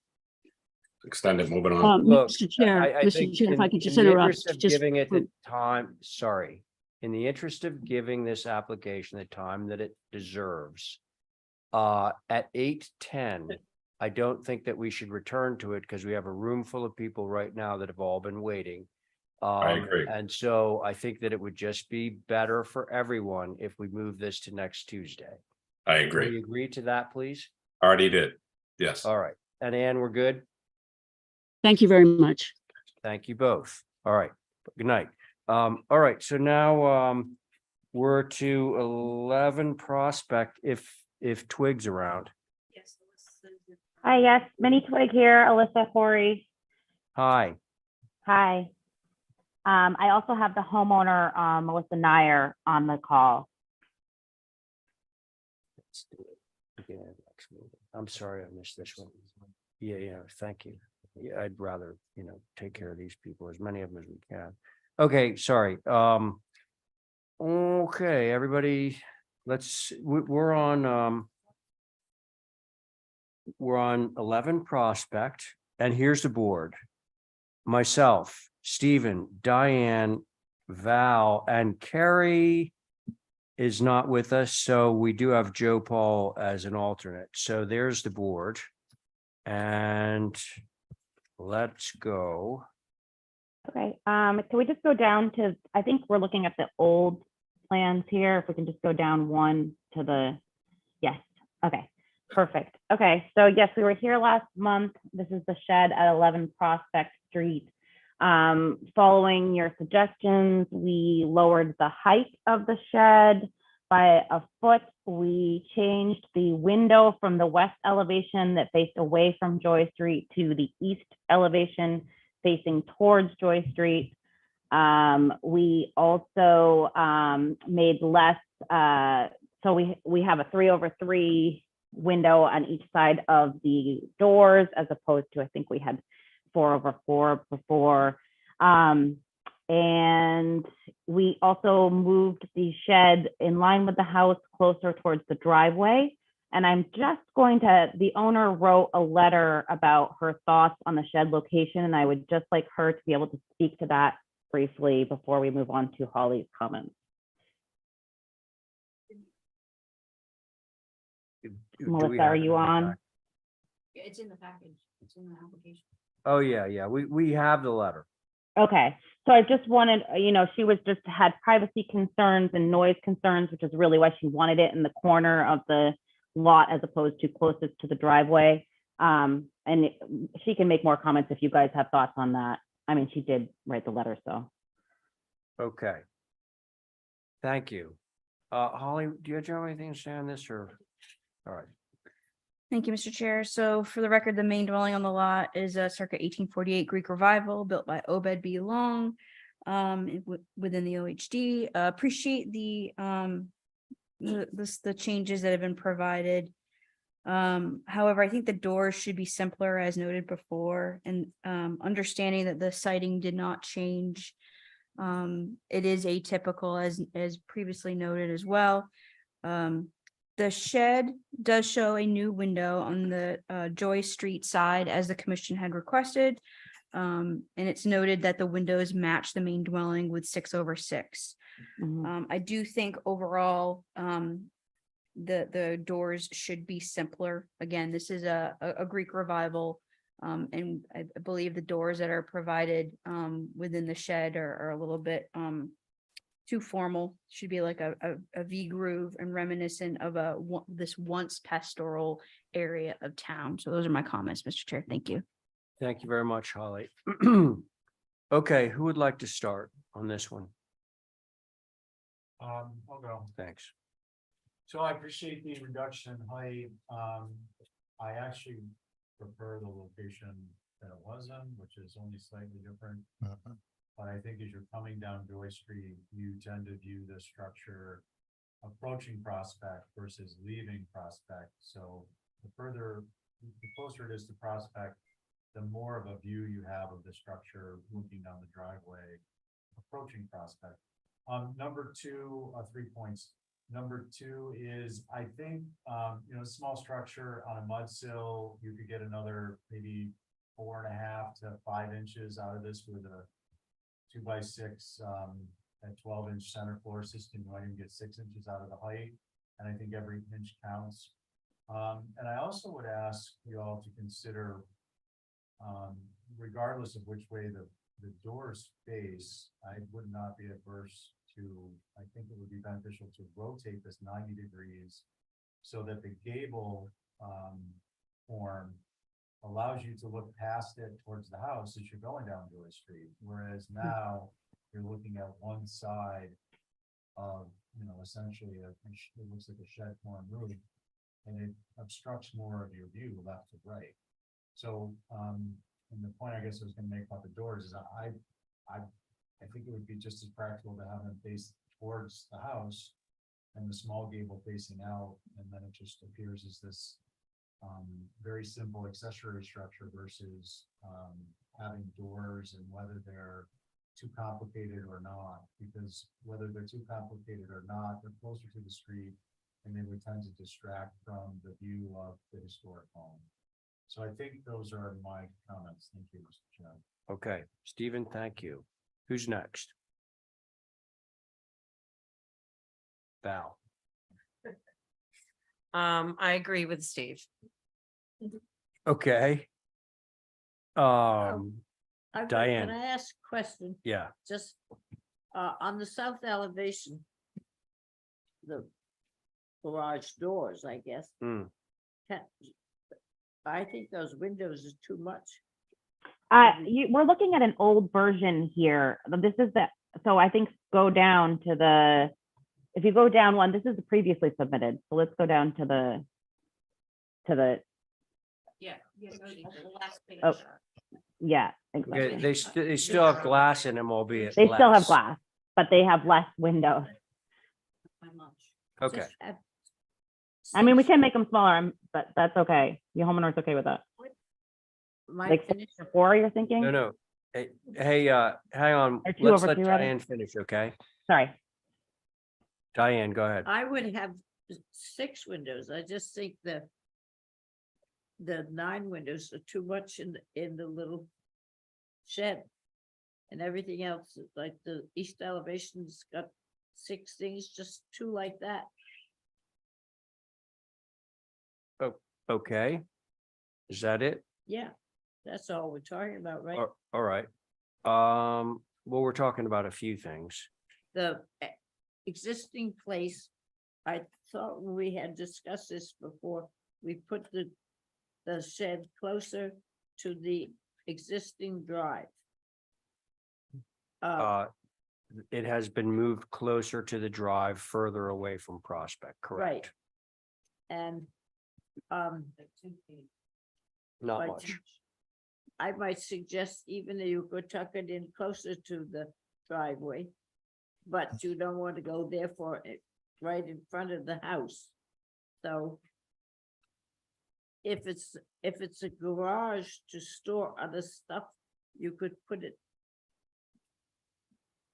Extend it, moving on. Look, Mr. Chair, I Mr. think Chair, if I in could just the interrupt. interest of just giving it for- the time, sorry, in the interest of giving this application the time that it deserves. At 8:10, I don't think that we should return to it because we have a room full of people right now that have all been waiting. I agree. And so I think that it would just be better for everyone if we move this to next Tuesday. I Will agree. you agree to that, please? Already did. Yes. All right. And Ann, we're good? Thank you very much. Thank you both. All right. Good night. All right. So now we're to 11 Prospect if Twig's around. Hi, yes, Mini Twig here, Alyssa Horry. Hi. Hi. I also have the homeowner, Melissa Nyer, on the call. Let's do it. Beginning of next meeting. I'm sorry I missed this one. Yeah, thank you. Yeah, I'd rather, take care of these people, as many of them as we can. Okay, sorry. Okay, everybody, we're on 11 Prospect, and here's the board. Myself, Stephen, Diane, Val, and Carrie is not with us, so we do have Joe Paul as an alternate. So there's the board. And let's go. Okay, can we just go down to, I think we're looking at the old plans here. If we can just go down one to the, yes, okay, perfect. Okay, so yes, we were here last month. This is the shed at 11 Prospect Street. Following your suggestions, we lowered the height of the shed by a foot. We changed the window from the west elevation that faced away from Joy Street to the east elevation facing towards Joy Street. We also made less, so we have a 3/3 window on each side of the doors, as opposed to, I think we had 4/4 before. And we also moved the shed in line with the house closer towards the driveway. And I'm just going to, the owner wrote a letter about her thoughts on the shed location, and I would just like her to be able to speak to that briefly before we move on to Holly's comments. Melissa, are you on? It's in the package. It's in the application. Oh, yeah. We have the letter. Okay, so I just wanted, she was just had privacy concerns and noise concerns, which is really why she wanted it in the corner of the lot as opposed to closest to the driveway. And she can make more comments if you guys have thoughts on that. I mean, she did write the letter, so. Okay. Thank you. Holly, do you have anything to say on this or? All right. Thank you, Mr. Chair. So for the record, the main dwelling on the lot is a circa 1848 Greek revival built by Obed B. Long within the OHD. Appreciate the changes that have been provided. However, I think the doors should be simpler as noted before, and understanding that the siding did not change. It is atypical as previously noted as well. The shed does show a new window on the Joy Street side as the commission had requested. And it's noted that the windows match the main dwelling with 6/6. I do think overall, the doors should be simpler. Again, this is a Greek revival. And I believe the doors that are provided within the shed are a little bit too formal. Should be like a V groove and reminiscent of this once pastoral area of town. So those are my comments, Mr. Chair. Thank you. Thank you very much, Holly. Okay, who would like to start on this one? I'll go. Thanks. So I appreciate the reduction in height. I actually prefer the location that it was in, which is only slightly different. But I think as you're coming down Joy Street, you tend to view the structure approaching Prospect versus leaving Prospect. So the closer it is to Prospect, the more of a view you have of the structure looking down the driveway, approaching Prospect. Number two, 3 points. Number two is, I think, small structure on a mud sill, you could get another maybe 4.5 to 5 inches out of this with a 2x6 at 12-inch center floor system. You might even get 6 inches out of the height, and I think every inch counts. And I also would ask you all to consider, regardless of which way the doors face, I would not be adverse to, I think it would be beneficial to rotate this 90 degrees so that the gable form allows you to look past it towards the house as you're going down Joy Street. Whereas now you're looking at one side of, essentially it looks like a shed form roof, and it obstructs more of your view left to right. So, and the point I guess I was going to make about the doors is I think it would be just as practical to have them face towards the house and the small gable facing out, and then it just appears as this very simple accessory structure versus having doors, and whether they're too complicated or not, because whether they're too complicated or not, they're closer to the street and they would tend to distract from the view of the historic home. So I think those are my comments. Thank you, Mr. Chair. Okay, Stephen, thank you. Who's next? Val. I agree with Steve. Okay. Diane. Can I ask a question? Yeah. Just on the south elevation, the garage doors, I guess. Mm. I think those windows is too much. We're looking at an old version here. This is so I think go down to if you go down one, this is the previously submitted. So let's go down to the. Yeah. Oh, yeah, Okay, exactly. they still have glass in them, albeit They still have less. glass, but they have less windows. Okay, I mean, we can make them smaller, but that's okay. Your homeowner's okay with that. Like 6 or 4, you're thinking? no. Hey, hang on. Or 2 Let's over let 3 rather. Diane finish, okay? Sorry. Diane, go ahead. I would have 6 windows. I just think the 9 windows are too much in the little shed. And everything else, like the east elevation's got 6 things, just 2 like that. Oh, okay. Is that it? Yeah, that's all we're talking about, right? All right. Well, we're talking about a few things. The existing place, I thought we had discussed this before, we put the shed closer to the existing drive. It has been moved closer to the drive, further away from Prospect, correct? Right. And Not Right. much. I might suggest even that you could tuck it in closer to the driveway. But you don't want to go there for it right in front of the house. So. If it's a garage to store other stuff, you could put it.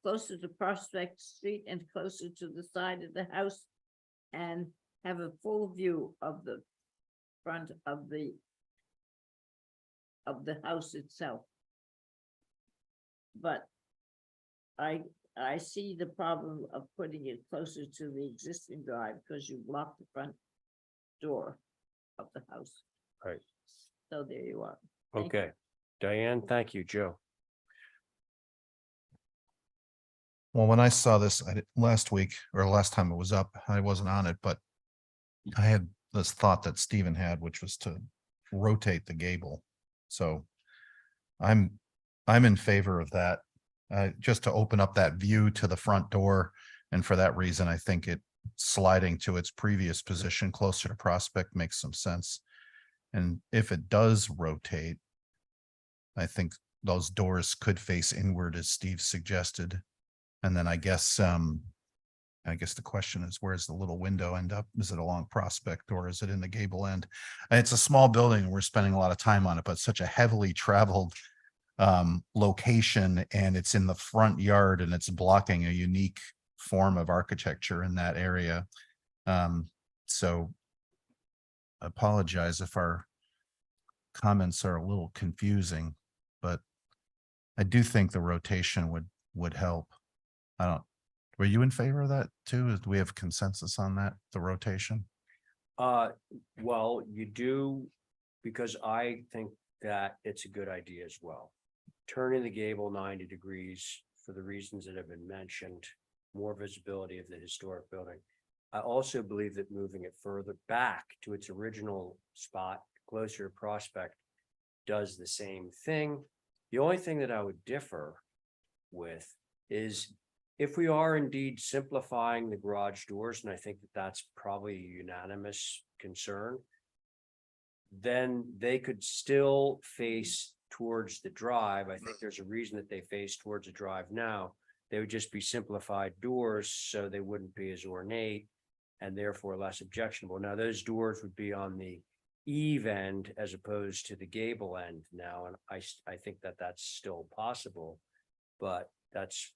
Closer to Prospect Street and closer to the side of the house. And have a full view of the front of the house itself. But I see the problem of putting it closer to the existing drive because you block the front door of the house. Right. So there you are. Thank Okay. Diane, thank you, Joe. Well, when I saw this last week or last time it was up, I wasn't on it, but I had this thought that Stephen had, which was to rotate the gable. So I'm in favor of that, just to open up that view to the front door. And for that reason, I think it sliding to its previous position closer to Prospect makes some sense. And if it does rotate, I think those doors could face inward as Steve suggested. And then I guess the question is, where's the little window end up? Is it along Prospect or is it in the gable end? And it's a small building and we're spending a lot of time on it, but such a heavily traveled location, and it's in the front yard and it's blocking a unique form of architecture in that area. So I apologize if our comments are a little confusing, but I do think the rotation would help. Were you in favor of that too? Do we have consensus on that, the rotation? Well, you do, because I think that it's a good idea as well. Turning the gable 90 degrees for the reasons that have been mentioned, more visibility of the historic building. I also believe that moving it further back to its original spot, closer to Prospect, does the same thing. The only thing that I would differ with is if we are indeed simplifying the garage doors, and I think that that's probably a unanimous concern, then they could still face towards the drive. I think there's a reason that they face towards the drive now. They would just be simplified doors, so they wouldn't be as ornate and therefore less objectionable. Now, those doors would be on the eave end as opposed to the gable end now, and I think that that's still possible, but that's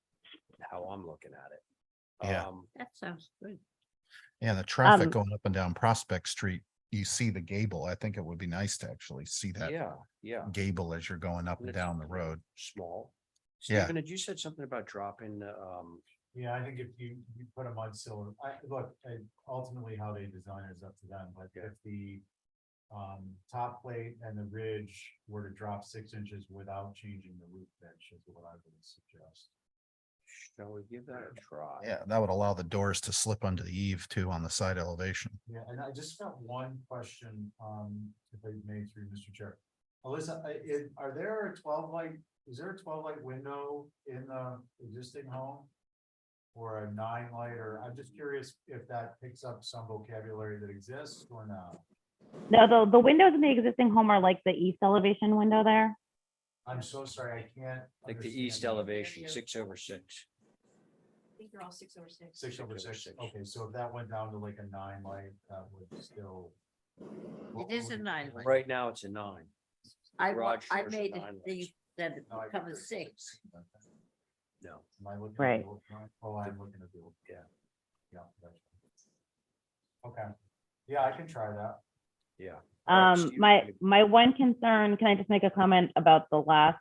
how I'm looking at it. Yeah. That sounds good. Yeah, the traffic going up and down Prospect Street, you see the gable. I think it would be nice to actually see that Yeah. gable as you're going up and down the road. Small. Yeah. Stephen, had you said something about dropping the, Yeah, I think if you put a mud sill, ultimately how they design it is up to them, but if the top plate and the ridge were to drop 6 inches without changing the roof pitch is what I would suggest. shall we give that a try? Yeah, that would allow the doors to slip onto the eave too on the side elevation. Yeah, and I just got one question, if I may through Mr. Chair. Alyssa, are there is there a 12 light window in the existing home? Or a 9 light, or I'm just curious if that picks up some vocabulary that exists or not. No, the windows in the existing home are like the east elevation window there. I'm so sorry, I can't. Like the understand east that. elevation, 6/6. I think they're all 6/6. 6/6. Okay, so if that went down to like a 9 light, that would still. It is a 9 light. Right now, it's a 9. I Garage I doors are made 9 it, lights. that it No, I become a agree. 6. No. Am I looking? Right. At the old drawing? Oh, I'm looking at the old. Yeah. Yeah. That's right. Okay, yeah, I can try that. Yeah. All right, Stephen, My one concern, can I just make a comment about the last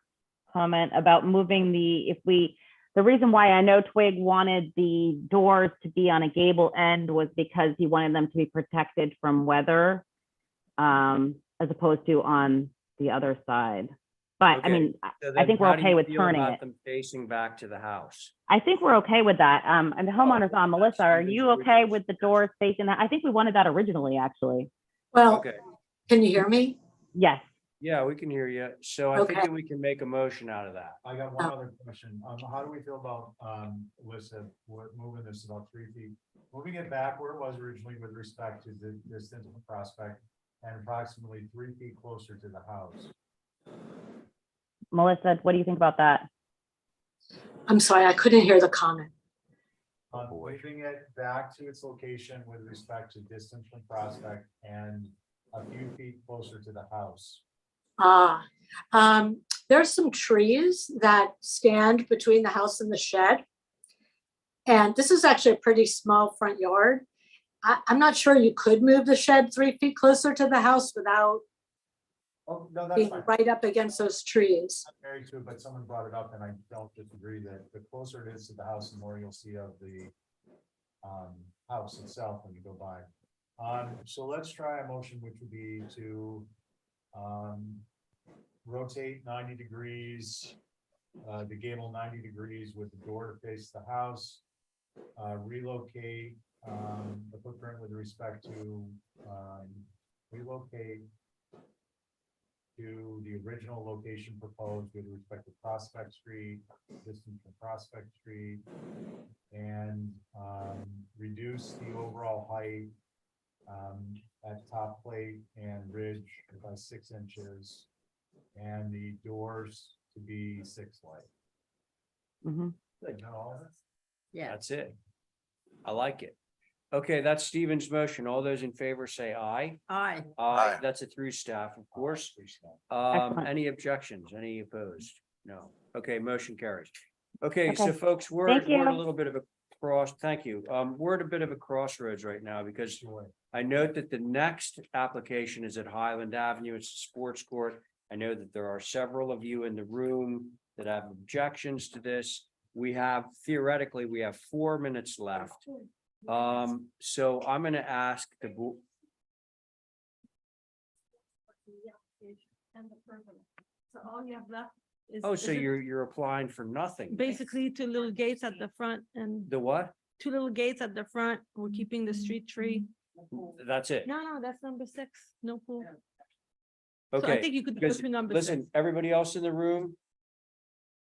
comment about moving the reason why I know Twig wanted the doors to be on a gable end was because he wanted them to be protected from weather, as opposed to on the other side. But I Okay, mean, so I then think how we're do okay you with feel turning about it. them facing back to the house? I think we're okay with that. And the homeowner's on. Melissa, are you okay with the doors facing that? I think we wanted that originally, actually. Well, Okay, can you hear me? Yes. yeah, we can hear you. So I think Okay. that we can make a motion out of that. I got one other question. How do we feel about, Alyssa, we're moving this about 3 feet? Moving it back where it was originally with respect to the distance from Prospect and approximately 3 feet closer to the house. Melissa, what do you think about that? I'm sorry, I couldn't hear the comment. Moving it back to its location with respect to distance from Prospect and a few feet closer to the house. There's some trees that stand between the house and the shed. And this is actually a pretty small front yard. I'm not sure you could move the shed 3 feet closer to the house without Oh, no, that's being fine. right up against those trees. I'm married to it, but someone brought it up and I don't disagree that the closer it is to the house, the more you'll see of the house itself when you go by. So let's try a motion, which would be to rotate 90 degrees, the gable 90 degrees with the door to face the house, relocate the footprint with respect to relocate to the original location proposed with respect to Prospect Street, distance from Prospect Street, and reduce the overall height at top plate and ridge by 6 inches, and the doors to be 6 light. Mhm. Is that all of it? Yeah. That's it. I like it. Okay, that's Stephen's motion. All those in favor say aye. Aye. Aye, that's it through staff, of course. Excellent. Any objections? Any opposed? No. Okay, motion carries. Okay, so Okay. folks, we're Thank at a you. little bit of a thank you. We're at a bit of a crossroads right now because I note that the next application is at Highland Avenue. It's a sports court. I know that there are several of you in the room that have objections to this. We have theoretically, we have 4 minutes left. So I'm gonna ask the board. So all you have left is. Oh, so you're applying for nothing. Basically 2 little gates at the front and The what? 2 little gates at the front. We're keeping the street tree. That's it. No, that's number 6, no pool. So I Okay. think you could go Because, to number listen, 6. everybody else in the room.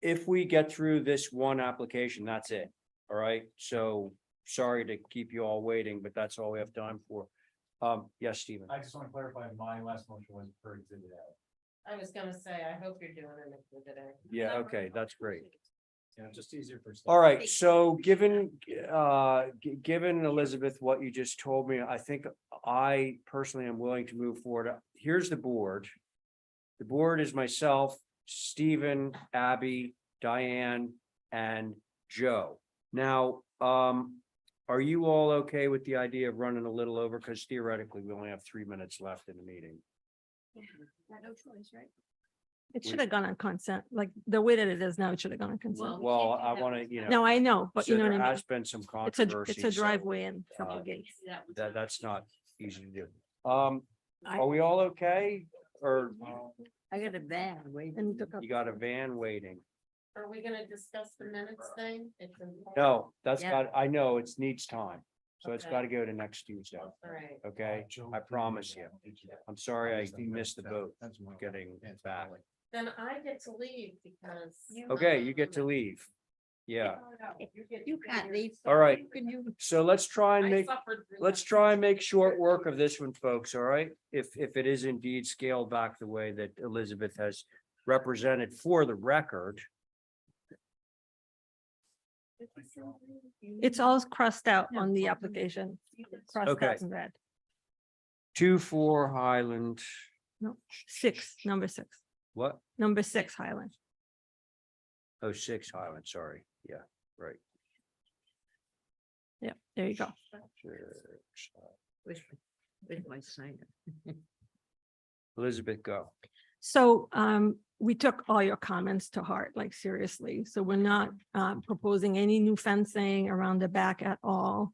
If we get through this one application, that's it. All right, so sorry to keep you all waiting, but that's all we have time for. Yes, Stephen. I just want to clarify, my last motion was for exhibit A. I was gonna say, I hope you're doing it today. Yeah, okay, that's great. Yeah, just easier for. All right, so given Elizabeth, what you just told me, I think I personally am willing to move forward. Here's the board. The board is myself, Stephen, Abby, Diane, and Joe. Now, are you all okay with the idea of running a little over? Because theoretically, we only have 3 minutes left in the meeting. No choice, right? It should have gone on consent, like the way that it is now, it should have gone on consent. Well, I want to, you know. No, I know, but so you know there what I mean? has been some It's a controversy. so, driveway and several uh, gates. That's not easy to do. Are we all okay? Or I got a van waiting. And took up. you got a van waiting? Are we gonna discuss the minutes thing? It's important. No, that's Yeah. got, I know it needs time. So it's Okay. got to go to next Tuesday. All right. Okay, I promise you. I'm sorry I missed the boat getting back. Then I get to leave because. Okay, you get to leave. Yeah, You can't leave. all right. Can you? So let's try and I make, suffered through let's that. try and make short work of this one, folks, all right? If it is indeed scaled back the way that Elizabeth has represented for the record. It's all crossed out on the application. Crossed Okay. out in red. 2-4 Highland, No, 6, number 6, what? number 6 Highland. Oh, 6 Highland, sorry. Yeah, right. Yeah, there you go. Where's my sign? Elizabeth, go. So we took all your comments to heart, like seriously. So we're not proposing any new fencing around the back at all.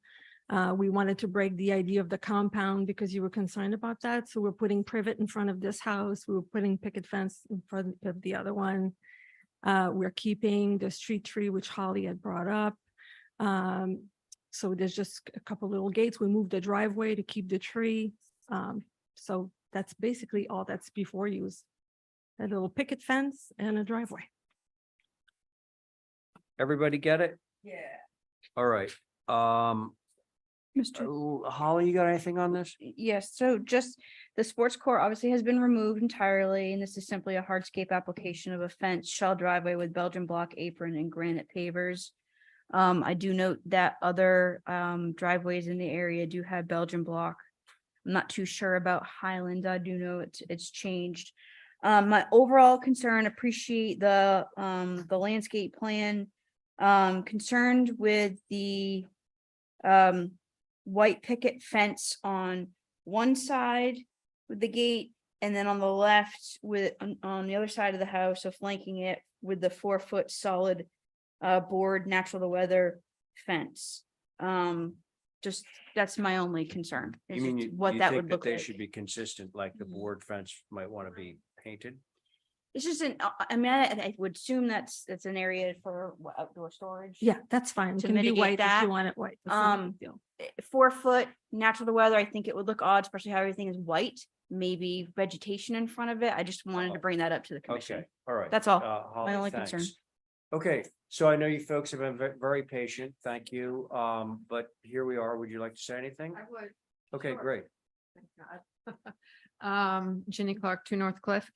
We wanted to break the idea of the compound because you were concerned about that. So we're putting privet in front of this house. We were putting picket fence in front of the other one. We're keeping the street tree, which Holly had brought up. So there's just a couple little gates. We moved the driveway to keep the tree. So that's basically all that's before you is a little picket fence and a driveway. Everybody get it? Yeah. All right. Holly, you got anything on this? Yes, so just the sports court obviously has been removed entirely, and this is simply a hardscape application of a fence shell driveway with Belgian block apron and granite pavers. I do note that other driveways in the area do have Belgian block. I'm not too sure about Highland. I do know it's changed. My overall concern, appreciate the landscape plan. Concerned with the white picket fence on one side with the gate, and then on the left with on the other side of the house, so flanking it with the 4-foot solid board natural to weather fence. Just that's my only concern. is You mean just you, what you that think would that look they like. should be consistent, like the board fence might want to be painted? It's just an, I mean, I would assume that's an area for what, outdoor storage. Yeah, that's fine. It To can be mitigate white if that, you want it white. It's not a big deal. 4-foot natural to weather, I think it would look odd, especially how everything is white, maybe vegetation in front of it. I just wanted to bring that up to the commission. Okay, all right. That's all. Holly, My only thanks. concern. Okay, so I know you folks have been very patient. Thank you. But here we are. Would you like to say anything? I would. Okay, Sure. great. Thank God. Ginny Clark, 2 North Cliff.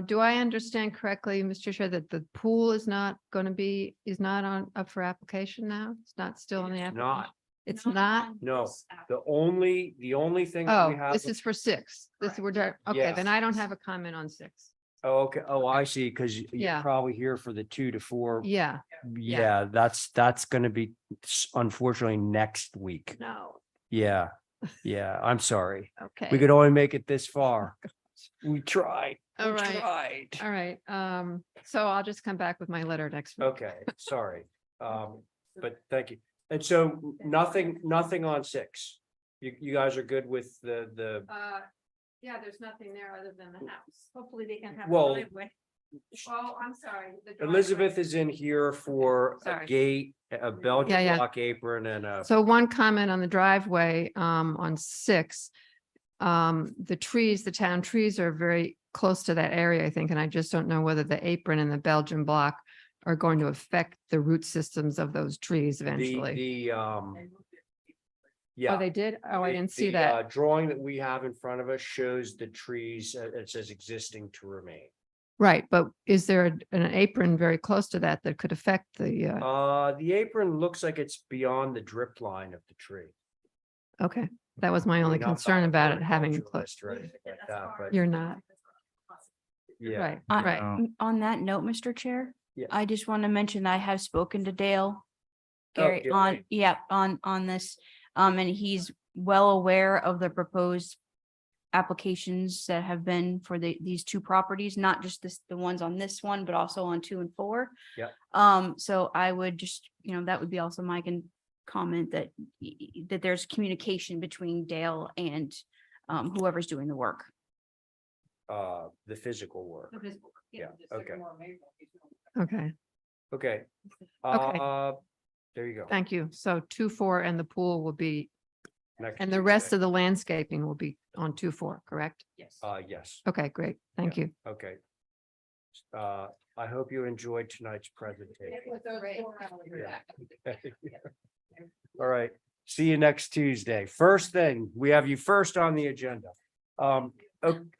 Do I understand correctly, Mr. Chair, that the pool is not up for application now? It's not still on the application? Not, It's not? no, the only thing that we Oh, have. this is for 6. Okay, Yeah. then I don't have a comment on 6. Oh, okay. Oh, I see. Because you're Yeah. probably here for the 2 to 4. Yeah, Yeah, that's gonna be unfortunately next week. no, Yeah, yeah, I'm sorry. okay. We could only make it this far. We tried. All We right. tried. All right, so I'll just come back with my letter next week. Okay, sorry. But thank you. And so nothing on 6. You guys are good with the, Yeah, there's nothing there other than the house. Hopefully they can have. Well, driveway. Oh, I'm sorry. the Elizabeth driveway. is in here for a Sorry. gate, a Belgian Yeah, yeah. block apron and a. So one comment on the driveway, on 6. The trees, the town trees are very close to that area, I think, and I just don't know whether the apron and the Belgian block are going to affect the root systems of those trees eventually. Yeah. Oh, they did? Oh, I The- didn't see the, that. Drawing that we have in front of us shows the trees, it says existing to remain. Right, but is there an apron very close to that that could affect the, The apron looks like it's beyond the drip line of the tree. okay, that was my only mean, I'm not concern a about it having horticulturalist or anything like that, but You're not, yeah. right, On- right. On that note, Mr. Chair, Yeah. I just want to mention I have spoken to Dale. Oh, Gary Dale, on, right. yeah, on this, and he's well aware of the proposed applications that have been for these 2 properties, not just the ones on this one, but also on 2 and 4. Yeah. So I would just, that would be also my comment that there's communication between Dale and whoever's doing the work. The physical work. Yeah, okay, Okay, okay. Okay. There you go. thank you. So 2, 4 and the pool will be, Next and the rest Tuesday. of the landscaping will be on 2, 4, correct? Yes. Yes, Okay, great, thank you. okay. I hope you enjoyed tonight's presentation. All right, see you next Tuesday. First thing, we have you first on the agenda.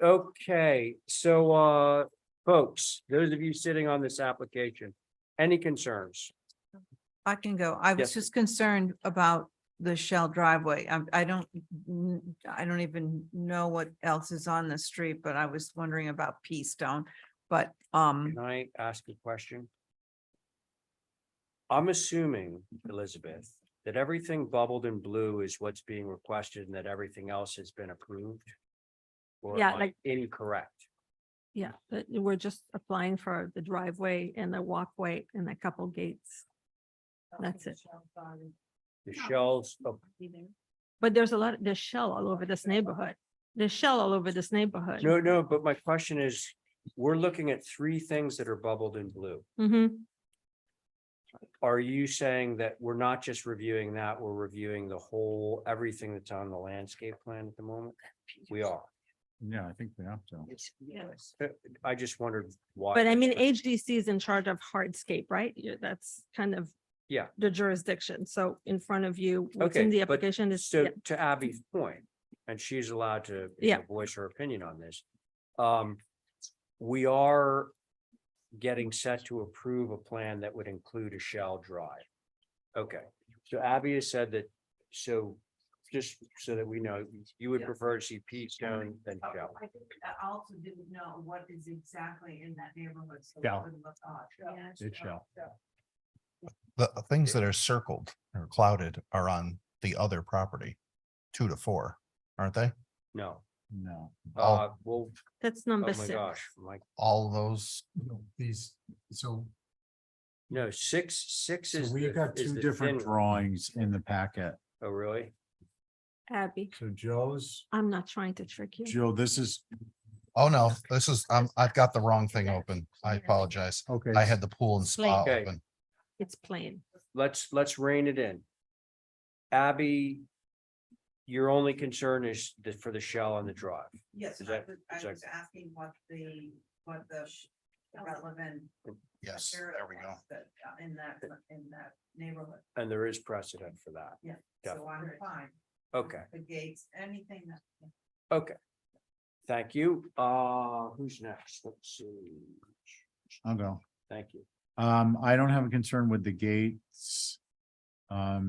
Okay, so folks, those of you sitting on this application, any concerns? I can go. I was Yes. just concerned about the shell driveway. I don't even know what else is on the street, but I was wondering about Peastone. But, Can I ask a question? I'm assuming, Elizabeth, that everything bubbled in blue is what's being requested and that everything else has been approved? Or Yeah, am I like- incorrect? Yeah, but we're just applying for the driveway and the walkway and a couple gates. That's it. The shells, But there's shell all over this neighborhood. There's shell all over this neighborhood. no, but my question is, we're looking at 3 things that are bubbled in blue. Mm-hmm. Are you saying that we're not just reviewing that, we're reviewing the whole, everything that's on the landscape plan at the moment? We are. Yeah, I think we have to. Yes. I just wondered why. But I mean, HDC is in charge of hardscape, right? That's kind of Yeah. the jurisdiction. So in front of you, what's in Okay, the but application is, So yeah, to Abby's point, and she's allowed to Yeah. voice her opinion on this. We are getting set to approve a plan that would include a shell drive. Okay, so Abby has said that, so just so that we know, you would Yeah. prefer to see peat stone than shell. I think I also didn't know what is exactly in that neighborhood. So it Shell. wouldn't look odd. It shall. The things that are circled or clouded are on the other property, 2 to 4, aren't they? No, No. All- well, that's oh number my 6. gosh, Mike, All those, These, so, no, six so is. we've the- got is two the different thin one. drawings in the packet. Oh, really? Abby, So Joe's, I'm not trying to trick you. Joe, this is, oh no, this is, I've got the wrong thing open. I apologize. okay. I had the pool and spa Okay. open. It's plain. Let's rein it in. Abby, your only concern is for the shell on the drive. Yes, Is I that- was, is that- asking what the relevant. Yes, material there we go. was that, in that neighborhood. And there is precedent for that. Yeah, so I'm Definitely. fine. Okay, The gates, anything that. okay. Thank you. Who's next? Let's see. I'll go. Thank you. I don't have a concern with the gates.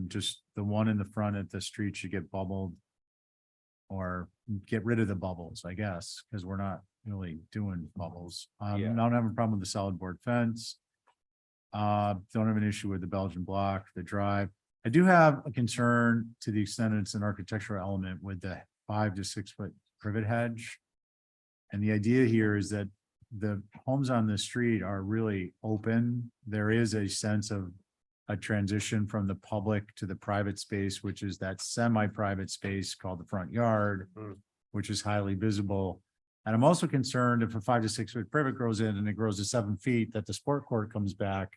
Just the one in the front at the street should get bubbled. Or get rid of the bubbles, I guess, because we're not really doing bubbles. Yeah. I don't have a problem with the solid board fence. Don't have an issue with the Belgian block, the drive. I do have a concern to the extent it's an architectural element with the 5 to 6 foot privet hedge. And the idea here is that the homes on the street are really open. There is a sense of a transition from the public to the private space, which is that semi-private space called the front yard, Mm. which is highly visible. And I'm also concerned if a 5 to 6 foot privet grows in and it grows to 7 feet, that the sport court comes back.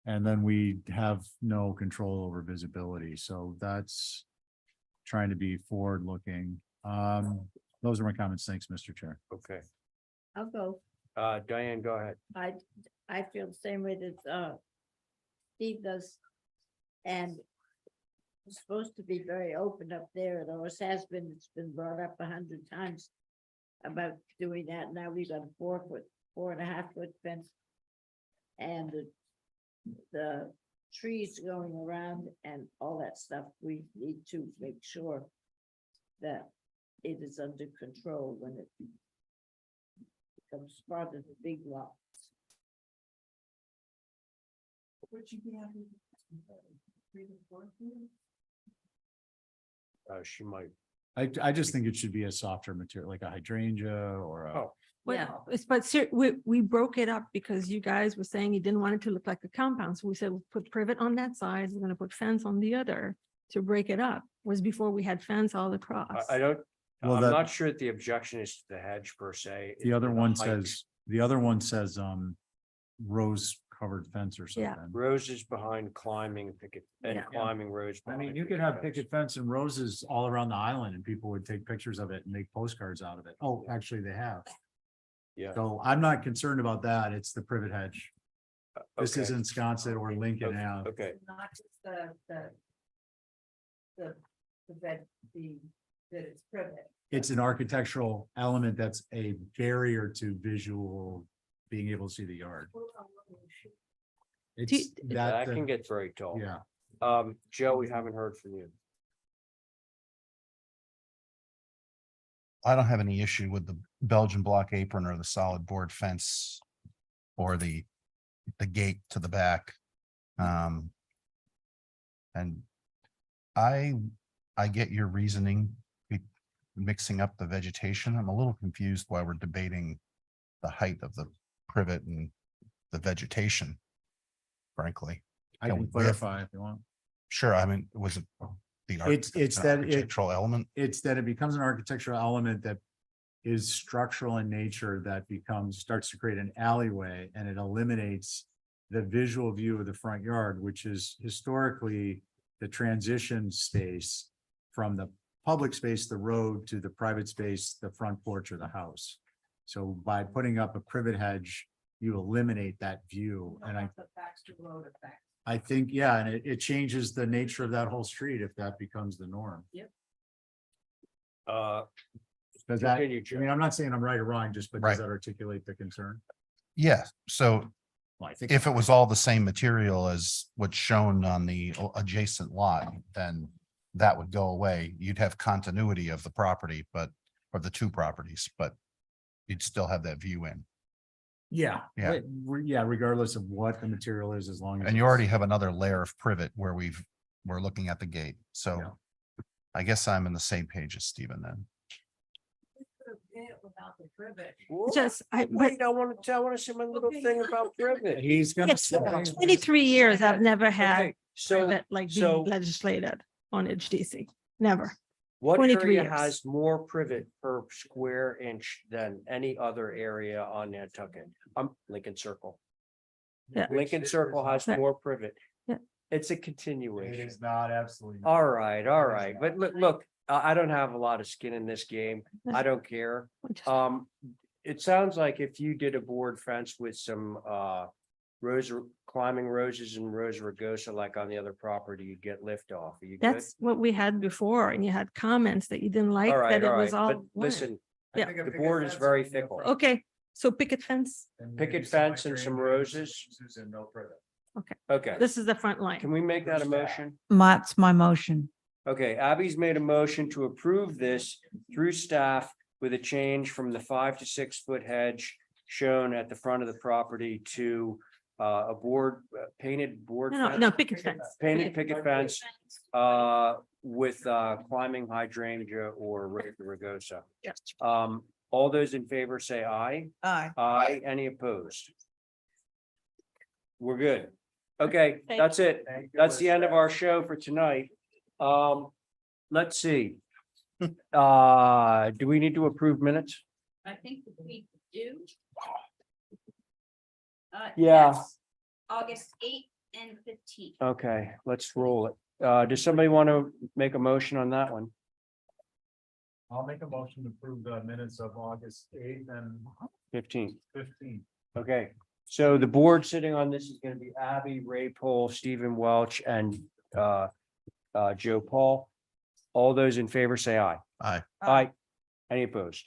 And then we have no control over visibility. So that's trying to be forward looking. Those are my comments. Thanks, Mr. Chair. Okay. I'll go. Diane, go ahead. I feel the same way that Steve does. And it's supposed to be very open up there. It always has been. It's been brought up 100 times about doing that. Now we've got a 4.5 foot fence. And the trees going around and all that stuff. We need to make sure that it is under control when it becomes part of the big lot. Would you be happy? She might. I just think it should be a softer material, like a hydrangea or a. Oh, We broke it up because you guys were saying you didn't want it to look like a compound. So we said, we'll put privet on that side. We're gonna put fence on the other to break it up. Was before we had fence all across. I don't, Well, I'm that- not sure that the objection is to the hedge per se. The other it's one height. says, rose covered fence or Yeah. something. Roses behind climbing picket and Yeah. climbing roads. I mean, behind you could have fence. picket fence and roses all around the island and people would take pictures of it and make postcards out of it. Oh, actually they have. Yeah. So I'm not concerned about that. It's the privet hedge. This Okay. isn't Sconset or Lincoln Ave. Okay, Not just the that it's privet. It's an architectural element that's a barrier to visual, being able to see the yard. It's that that, can get very tall. yeah. Joe, we haven't heard from you. I don't have any issue with the Belgian block apron or the solid board fence or the gate to the back. And I get your reasoning, mixing up the vegetation. I'm a little confused why we're debating the height of the privet and the vegetation, frankly. I Can can we- clarify if you want. Sure, I mean, was it It's an that architectural element? It's that it becomes an architectural element that is structural in nature that starts to create an alleyway and it eliminates the visual view of the front yard, which is historically the transition space from the public space, the road, to the private space, the front porch or the house. So by putting up a privet hedge, you eliminate that view. And The Baxter Road effect. I think, yeah, and it changes the nature of that whole street if that becomes the norm. Does that, I Continue, Joe. mean, I'm not saying I'm right or wrong, just, but Right. does that articulate the concern? Yeah, so Well, I think if so. it was all the same material as what's shown on the adjacent lot, then that would go away. You'd have continuity of the property, or the two properties, but you'd still have that view in. Yeah, Yeah. yeah, regardless of what the material is, as long as. And you it's- already have another layer of privet where we're looking at the gate. Yeah. So I guess I'm in the same page as Stephen then. Just, I, but Wait, I want to say my little thing about privet. He's gonna it's say. 23 years I've never had Okay, so, private like so being legislated on HDC. Never. what 23 area years. has more privet per square inch than any other area on Nantucket? Lincoln Circle. Yeah. Lincoln Circle has Yeah. more privet. Yeah. It's a It continuation. is not absolutely. All right, but look, I don't have a lot of skin in this game. I don't care. It sounds like if you did a board fence with some climbing roses and rose rugosa like on the other property, you'd get lift off. Are you good? That's what we had before, and you had comments that you didn't like, All that right, it all was right, all. but one. listen, Yeah. the board is very fickle. Okay, so picket fence. Picket fence and some roses. And no privet. Okay, This is the front line. can we make that a motion? That's my motion. Okay, Abby's made a motion to approve this through staff with a change from the 5 to 6 foot hedge shown at the front of the property to a painted board. No, fence- no, picket fence. Painted picket fence with climbing hydrangea or rugosa. Yes. All those in favor say aye. Aye. Aye, any opposed? We're good. Okay, that's it. That's the end of our show for tonight. Let's see. Do we need to approve minutes? I think we do. Yeah. yes, August 8th and 15th. Okay, let's roll it. Does somebody want to make a motion on that one? I'll make a motion to approve the minutes of August 8th and 15th. 15th. Okay, so the board sitting on this is going to be Abby, Ray Paul, Stephen Welch, and Joe Paul. All those in favor say aye. Aye. Aye. Any opposed?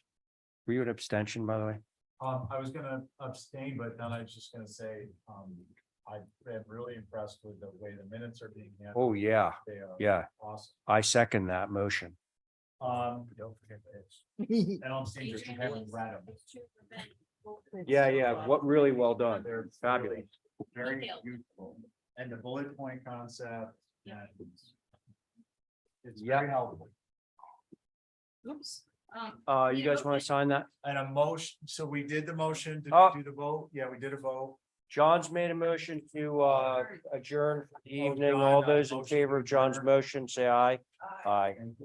Were you an abstention, by the way? I was gonna abstain, but then I was just gonna say, I am really impressed with the way the minutes are being handled. Oh, yeah, They are yeah. awesome. I second that motion. Don't forget this. And I'm saying just having read them. Yeah, what really well done. They're Fabulous. very useful. And the bullet point concept. and It's very helpful. Oops. You guys want to sign that? And a motion, so we did the motion, did Oh. we do the vote? Yeah, we did a vote. John's made a motion to adjourn for the Oh, evening. John, All those in motion favor of John's adjourn. motion, say aye. Aye. And,